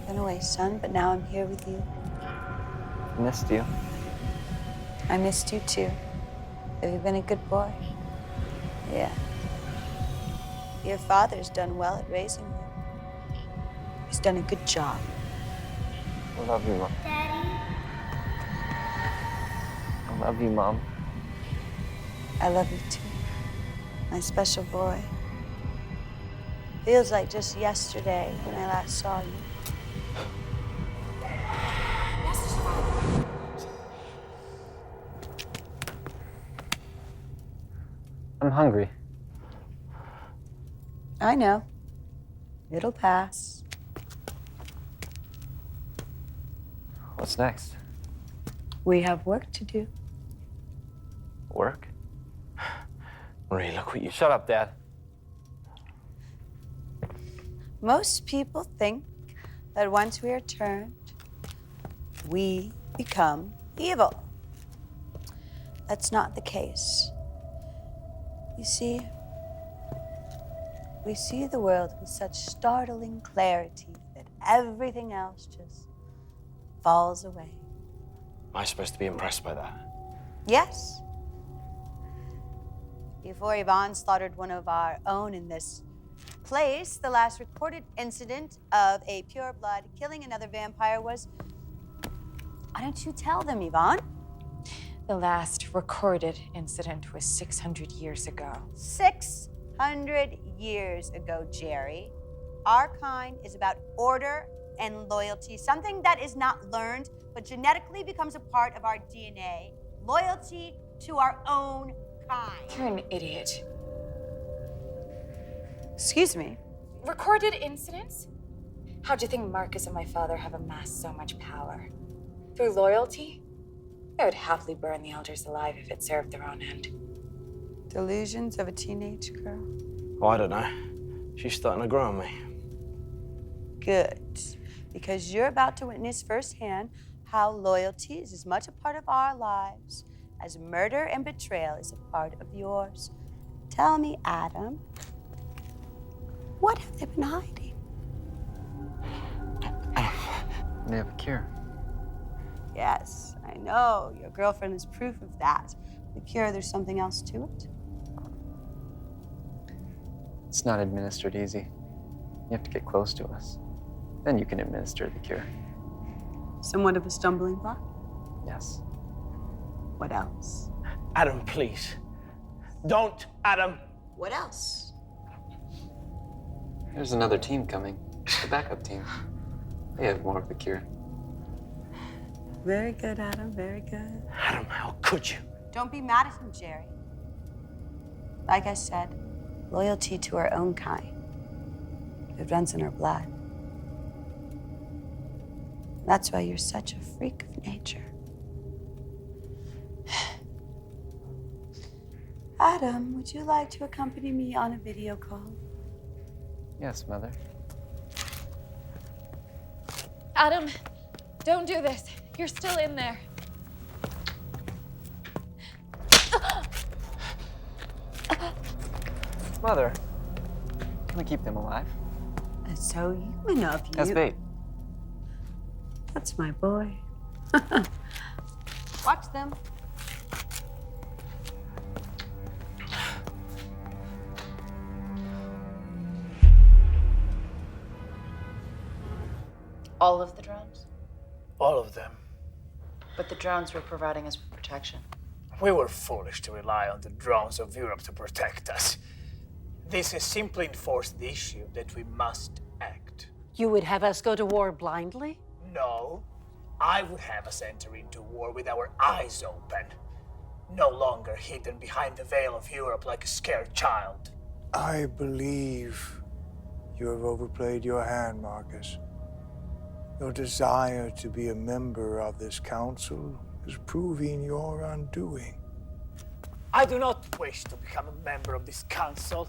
[SPEAKER 12] Been away, son, but now I'm here with you.
[SPEAKER 21] Missed you.
[SPEAKER 12] I missed you too. Have you been a good boy? Yeah. Your father's done well at raising you. He's done a good job.
[SPEAKER 21] I love you, Mom.
[SPEAKER 17] Daddy?
[SPEAKER 21] I love you, Mom.
[SPEAKER 12] I love you too, my special boy. Feels like just yesterday when I last saw you.
[SPEAKER 21] I'm hungry.
[SPEAKER 12] I know. It'll pass.
[SPEAKER 21] What's next?
[SPEAKER 12] We have work to do.
[SPEAKER 21] Work?
[SPEAKER 11] Marie, look what you...
[SPEAKER 21] Shut up, Dad.
[SPEAKER 12] Most people think that once we are turned, we become evil. That's not the case. You see, we see the world with such startling clarity that everything else just falls away.
[SPEAKER 11] Am I supposed to be impressed by that?
[SPEAKER 12] Yes. Before Yvonne slaughtered one of our own in this place, the last recorded incident of a pure-blood killing another vampire was... Why don't you tell them, Yvonne?
[SPEAKER 8] The last recorded incident was 600 years ago.
[SPEAKER 12] 600 years ago, Jerry. Our kind is about order and loyalty, something that is not learned, but genetically becomes a part of our DNA. Loyalty to our own kind.
[SPEAKER 8] You're an idiot.
[SPEAKER 12] Excuse me?
[SPEAKER 8] Recorded incidents? How'd you think Marcus and my father have amassed so much power? Through loyalty? I would happily burn the elders alive if it served their own end.
[SPEAKER 12] Delusions of a teenage girl.
[SPEAKER 11] Oh, I don't know. She's starting to grow on me.
[SPEAKER 12] Good. Because you're about to witness firsthand how loyalty is as much a part of our lives as murder and betrayal is a part of yours. Tell me, Adam, what have they been hiding?
[SPEAKER 21] They have a cure.
[SPEAKER 12] Yes, I know. Your girlfriend is proof of that. The cure, there's something else to it?
[SPEAKER 21] It's not administered easy. You have to get close to us. Then you can administer the cure.
[SPEAKER 12] Somewhat of a stumbling block?
[SPEAKER 21] Yes.
[SPEAKER 12] What else?
[SPEAKER 14] Adam, please. Don't, Adam.
[SPEAKER 12] What else?
[SPEAKER 21] There's another team coming. The backup team. They have more of the cure.
[SPEAKER 12] Very good, Adam, very good.
[SPEAKER 14] Adam, how could you?
[SPEAKER 12] Don't be mad at him, Jerry. Like I said, loyalty to our own kind. It runs in our blood. That's why you're such a freak of nature. Adam, would you like to accompany me on a video call?
[SPEAKER 21] Yes, Mother.
[SPEAKER 7] Adam, don't do this. You're still in there.
[SPEAKER 21] Mother, can we keep them alive?
[SPEAKER 12] That's so human of you.
[SPEAKER 21] As bait.
[SPEAKER 12] That's my boy. Watch them.
[SPEAKER 8] All of the drones?
[SPEAKER 14] All of them.
[SPEAKER 8] But the drones were providing us with protection.
[SPEAKER 14] We were foolish to rely on the drones of Europe to protect us. This has simply enforced the issue that we must act.
[SPEAKER 10] You would have us go to war blindly?
[SPEAKER 14] No, I would have us enter into war with our eyes open. No longer hidden behind the veil of Europe like a scared child.
[SPEAKER 13] I believe you have overplayed your hand, Marcus. Your desire to be a member of this council is proving your undoing.
[SPEAKER 14] I do not wish to become a member of this council.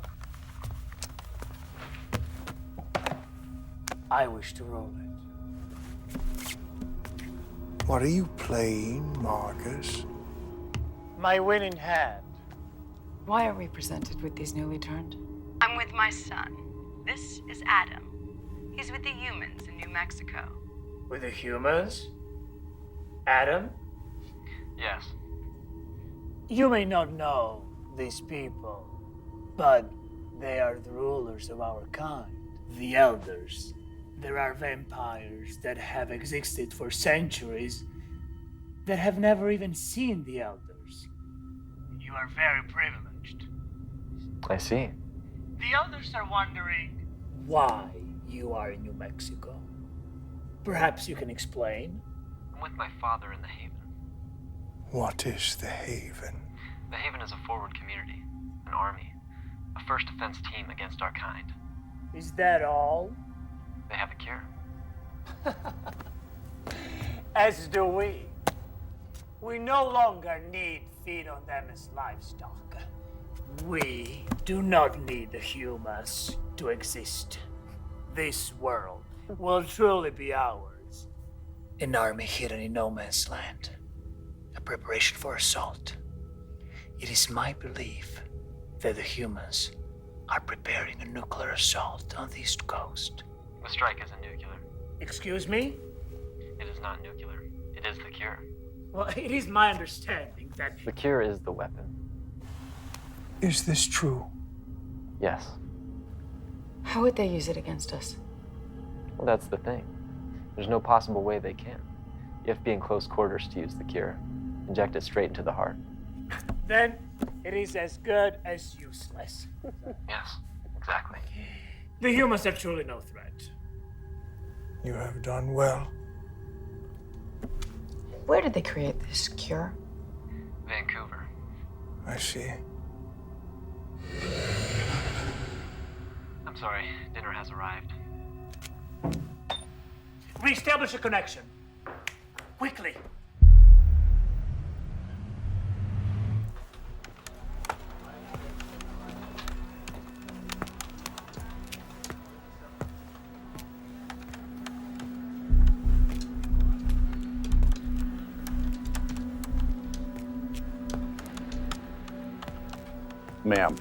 [SPEAKER 14] I wish to rule it.
[SPEAKER 13] What are you playing, Marcus?
[SPEAKER 14] My winning hand.
[SPEAKER 8] Why are we presented with these newly turned?
[SPEAKER 12] I'm with my son. This is Adam.
[SPEAKER 8] He's with the humans in New Mexico.
[SPEAKER 14] With the humans? Adam?
[SPEAKER 6] Yes.
[SPEAKER 14] You may not know these people, but they are the rulers of our kind, the elders. There are vampires that have existed for centuries that have never even seen the elders. You are very privileged.
[SPEAKER 6] I see.
[SPEAKER 14] The elders are wondering why you are in New Mexico. Perhaps you can explain.
[SPEAKER 6] I'm with my father in the Haven.
[SPEAKER 13] What is the Haven?
[SPEAKER 6] The Haven is a forward community, an army, a first defense team against our kind.
[SPEAKER 14] Is that all?
[SPEAKER 6] They have a cure.
[SPEAKER 14] As do we. We no longer need feed on them as livestock. We do not need the humans to exist. This world will truly be ours. An army hidden in no man's land. A preparation for assault. It is my belief that the humans are preparing a nuclear assault on the East Coast.
[SPEAKER 6] The strike isn't nuclear.
[SPEAKER 14] Excuse me?
[SPEAKER 6] It is not nuclear. It is the cure.
[SPEAKER 14] Well, it is my understanding that...
[SPEAKER 6] The cure is the weapon.
[SPEAKER 13] Is this true?
[SPEAKER 6] Yes.
[SPEAKER 8] How would they use it against us?
[SPEAKER 6] Well, that's the thing. There's no possible way they can. You have to be in close quarters to use the cure. Inject it straight into the heart.
[SPEAKER 14] Then it is as good as useless.
[SPEAKER 6] Yes, exactly.
[SPEAKER 14] The humans are truly no threat.
[SPEAKER 13] You have done well.
[SPEAKER 8] Where did they create this cure?
[SPEAKER 6] Vancouver.
[SPEAKER 13] I see.
[SPEAKER 6] I'm sorry, dinner has arrived.
[SPEAKER 14] Reestablish a connection. Quickly.
[SPEAKER 20] Ma'am,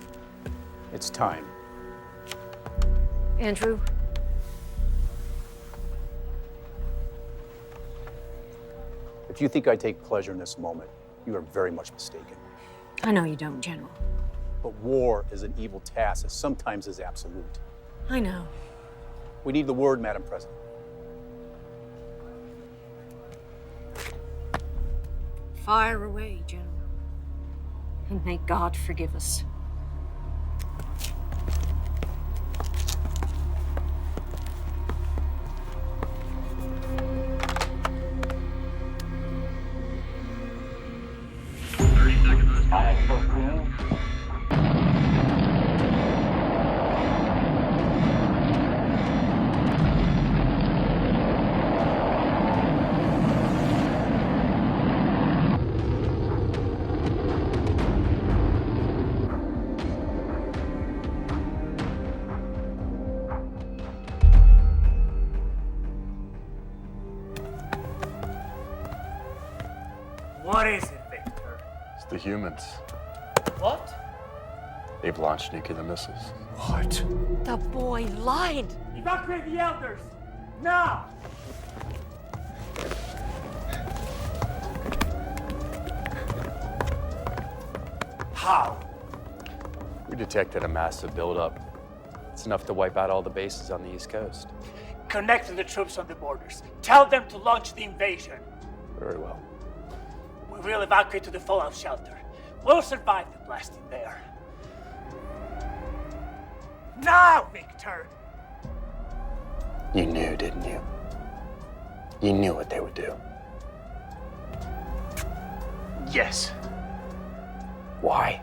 [SPEAKER 20] it's time.
[SPEAKER 10] Andrew?
[SPEAKER 20] If you think I take pleasure in this moment, you are very much mistaken.
[SPEAKER 10] I know you don't, General.
[SPEAKER 20] But war is an evil task that sometimes is absolute.
[SPEAKER 10] I know.
[SPEAKER 20] We need the word, Madam President.
[SPEAKER 10] Fire away, General. And may God forgive us.
[SPEAKER 14] What is it, Victor?
[SPEAKER 16] It's the humans.
[SPEAKER 14] What?
[SPEAKER 16] They've launched nuclear missiles.
[SPEAKER 13] What?
[SPEAKER 10] The boy lied.
[SPEAKER 14] Evacuate the elders! Now! How?
[SPEAKER 16] We detected a massive buildup. It's enough to wipe out all the bases on the East Coast.
[SPEAKER 14] Connect to the troops on the borders. Tell them to launch the invasion.
[SPEAKER 16] Very well.
[SPEAKER 14] We will evacuate to the fallout shelter. We'll survive the blasting there. Now, Victor!
[SPEAKER 16] You knew, didn't you? You knew what they would do.
[SPEAKER 14] Yes.
[SPEAKER 16] Why?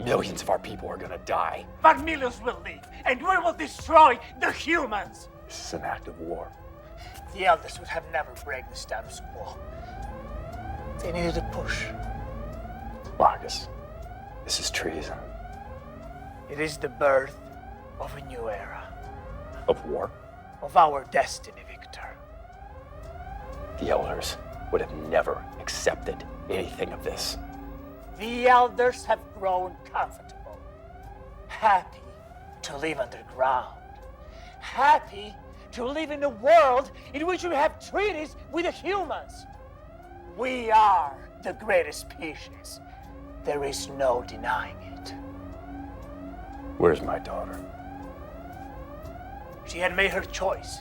[SPEAKER 16] Millions of our people are gonna die.
[SPEAKER 14] But millions will leave, and we will destroy the humans!
[SPEAKER 16] This is an act of war.
[SPEAKER 14] The elders would have never break the status quo. They needed a push.
[SPEAKER 16] Marcus, this is treason.
[SPEAKER 14] It is the birth of a new era.
[SPEAKER 16] Of war?
[SPEAKER 14] Of our destiny, Victor.
[SPEAKER 16] The elders would have never accepted anything of this.
[SPEAKER 14] The elders have grown comfortable, happy to live underground. happy to live in a world in which we have treaties with the humans. We are the greatest species. There is no denying it.
[SPEAKER 16] Where's my daughter?
[SPEAKER 14] She had made her choice.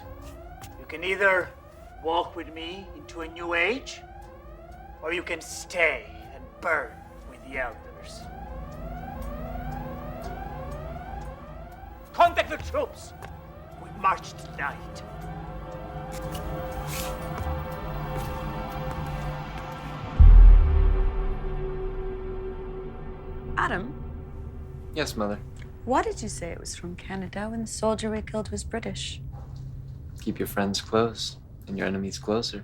[SPEAKER 14] You can either walk with me into a new age, or you can stay and burn with the elders. Contact the troops. We march tonight.
[SPEAKER 12] Adam,
[SPEAKER 6] Yes, Mother.
[SPEAKER 12] why did you say it was from Canada when the soldier we killed was British?
[SPEAKER 6] Keep your friends close and your enemies closer.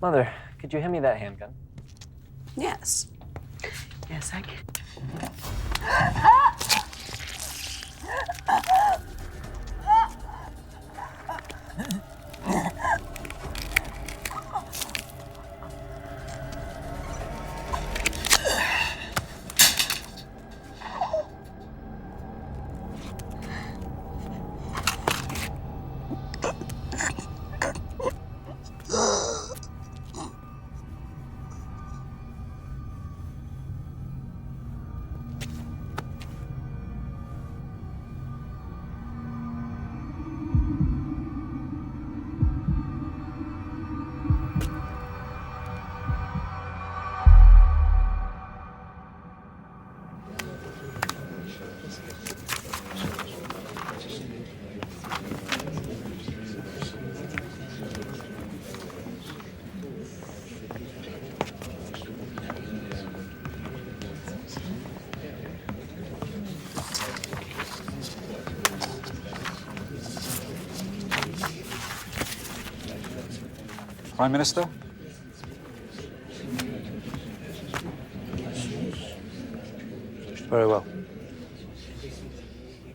[SPEAKER 6] Mother, could you hand me that handgun?
[SPEAKER 12] Yes. Yes, I can.
[SPEAKER 1] Prime Minister?
[SPEAKER 22] Very well.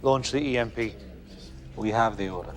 [SPEAKER 22] Launch the EMP.
[SPEAKER 1] We have the order.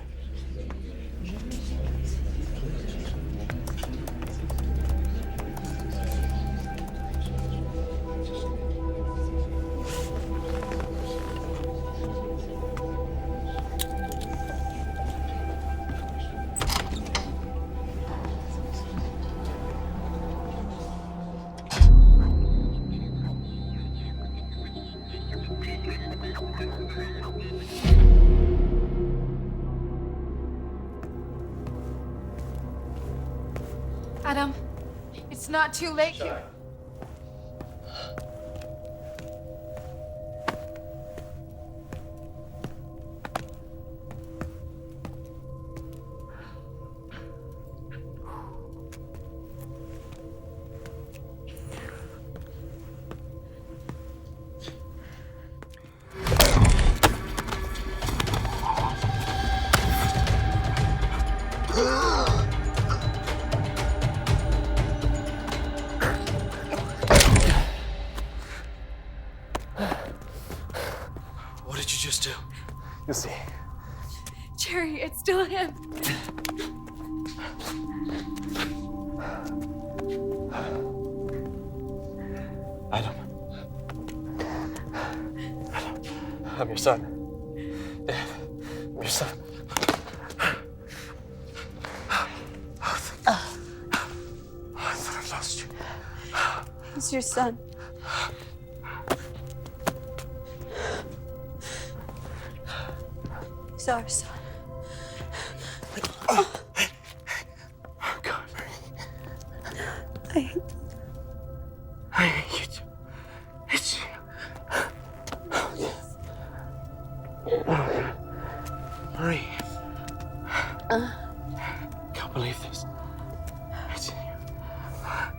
[SPEAKER 8] Adam, it's not too late here.
[SPEAKER 11] What did you just do?
[SPEAKER 6] You'll see.
[SPEAKER 8] Jerry, it's still him.
[SPEAKER 6] Adam. I'm your son. Dad, I'm your son.
[SPEAKER 11] I thought I lost you.
[SPEAKER 12] He's your son. He's our son.
[SPEAKER 11] God,
[SPEAKER 12] I hate
[SPEAKER 11] I hate you too. It's you. Oh, God. Marie. Can't believe this. It's you.
[SPEAKER 12] Oh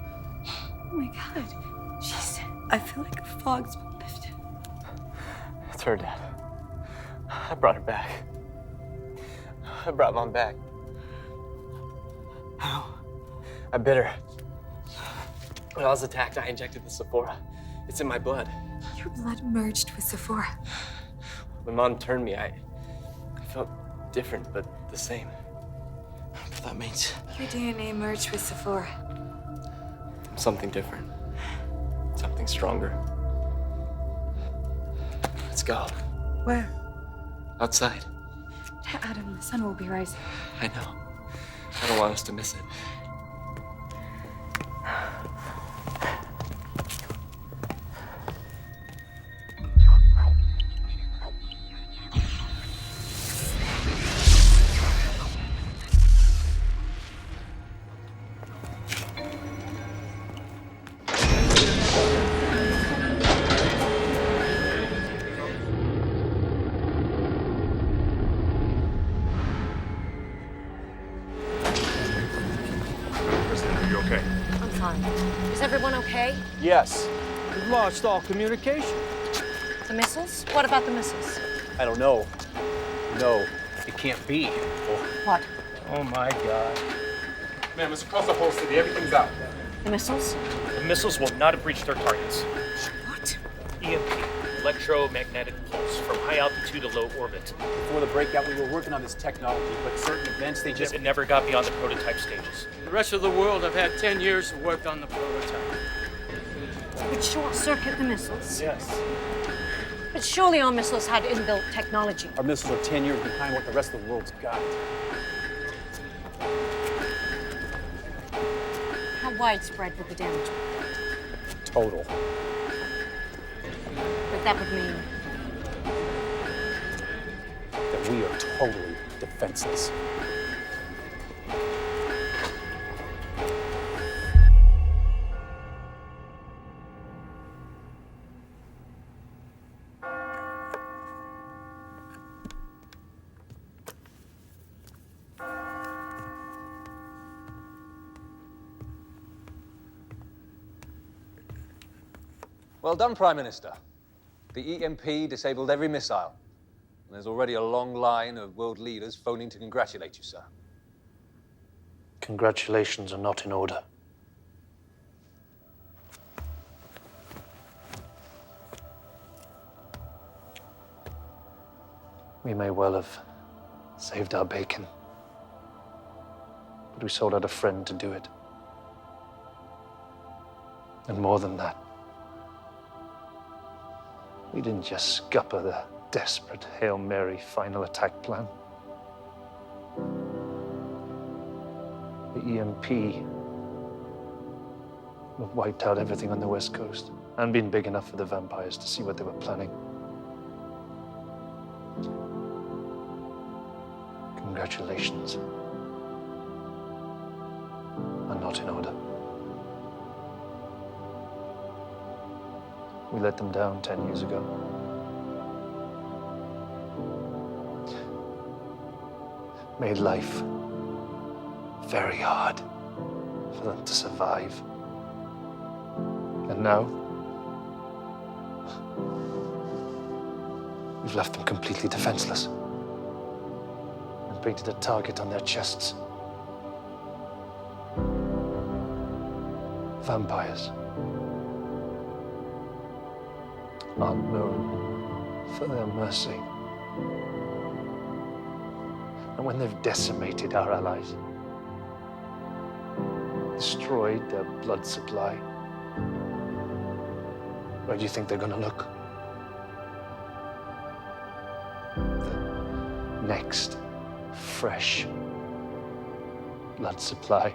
[SPEAKER 12] my God. Jeez. I feel like a fog's been lifted.
[SPEAKER 6] It's her, Dad. I brought her back. I brought Mom back.
[SPEAKER 11] How?
[SPEAKER 6] I bit her. When I was attacked, I injected the Sephora. It's in my blood.
[SPEAKER 8] Your blood merged with Sephora.
[SPEAKER 6] When Mom turned me, I felt different, but the same.
[SPEAKER 11] But that means
[SPEAKER 8] Your DNA merged with Sephora.
[SPEAKER 6] Something different. Something stronger. go.
[SPEAKER 8] Where?
[SPEAKER 6] Outside.
[SPEAKER 8] Adam, the sun will be rising.
[SPEAKER 6] I know. I don't want us to miss it.
[SPEAKER 10] Are you okay? I'm fine. Is everyone okay?
[SPEAKER 2] Yes. We've lost all communication.
[SPEAKER 10] The missiles? What about the missiles?
[SPEAKER 2] I don't know. No, it can't be.
[SPEAKER 10] What?
[SPEAKER 3] Oh my God.
[SPEAKER 4] Ma'am, it's across the whole city. Everything's out.
[SPEAKER 10] The missiles?
[SPEAKER 9] The missiles will not have reached their targets.
[SPEAKER 10] What?
[SPEAKER 9] EMP, electromagnetic pulse, from high altitude to low orbit.
[SPEAKER 20] Before the breakout, we were working on this technology, but certain events, they just...
[SPEAKER 9] It never got beyond the prototype stages.
[SPEAKER 3] The rest of the world have had 10 years to work on the prototype.
[SPEAKER 10] But short-circuit the missiles?
[SPEAKER 20] Yes.
[SPEAKER 10] But surely our missiles had inbuilt technology.
[SPEAKER 20] Our missiles are 10 years behind what the rest of the world's got.
[SPEAKER 10] How widespread would the damage be?
[SPEAKER 20] Total.
[SPEAKER 10] But that would mean...
[SPEAKER 20] That we are totally defenseless.
[SPEAKER 1] Well done, Prime Minister. The EMP disabled every missile. And there's already a long line of world leaders phoning to congratulate you, sir.
[SPEAKER 22] Congratulations are not in order. We may well have saved our bacon, but we sold out a friend to do it. And more than that, we didn't just scupper the desperate Hail Mary final attack plan. The EMP have wiped out everything on the West Coast and been big enough for the vampires to see what they were planning. Congratulations are not in order. We let them down 10 years ago. Made life very hard for them to survive. And now, we've left them completely defenseless and painted a target on their chests. Vampires aren't known for their mercy. And when they've decimated our allies, destroyed their blood supply, where do you think they're gonna look? The next fresh blood supply.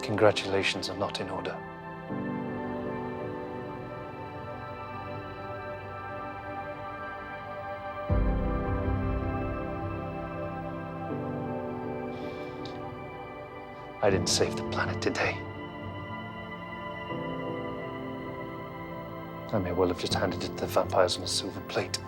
[SPEAKER 22] Congratulations are not in order. I didn't save the planet today. I may well have just handed it to the vampires on a silver plate.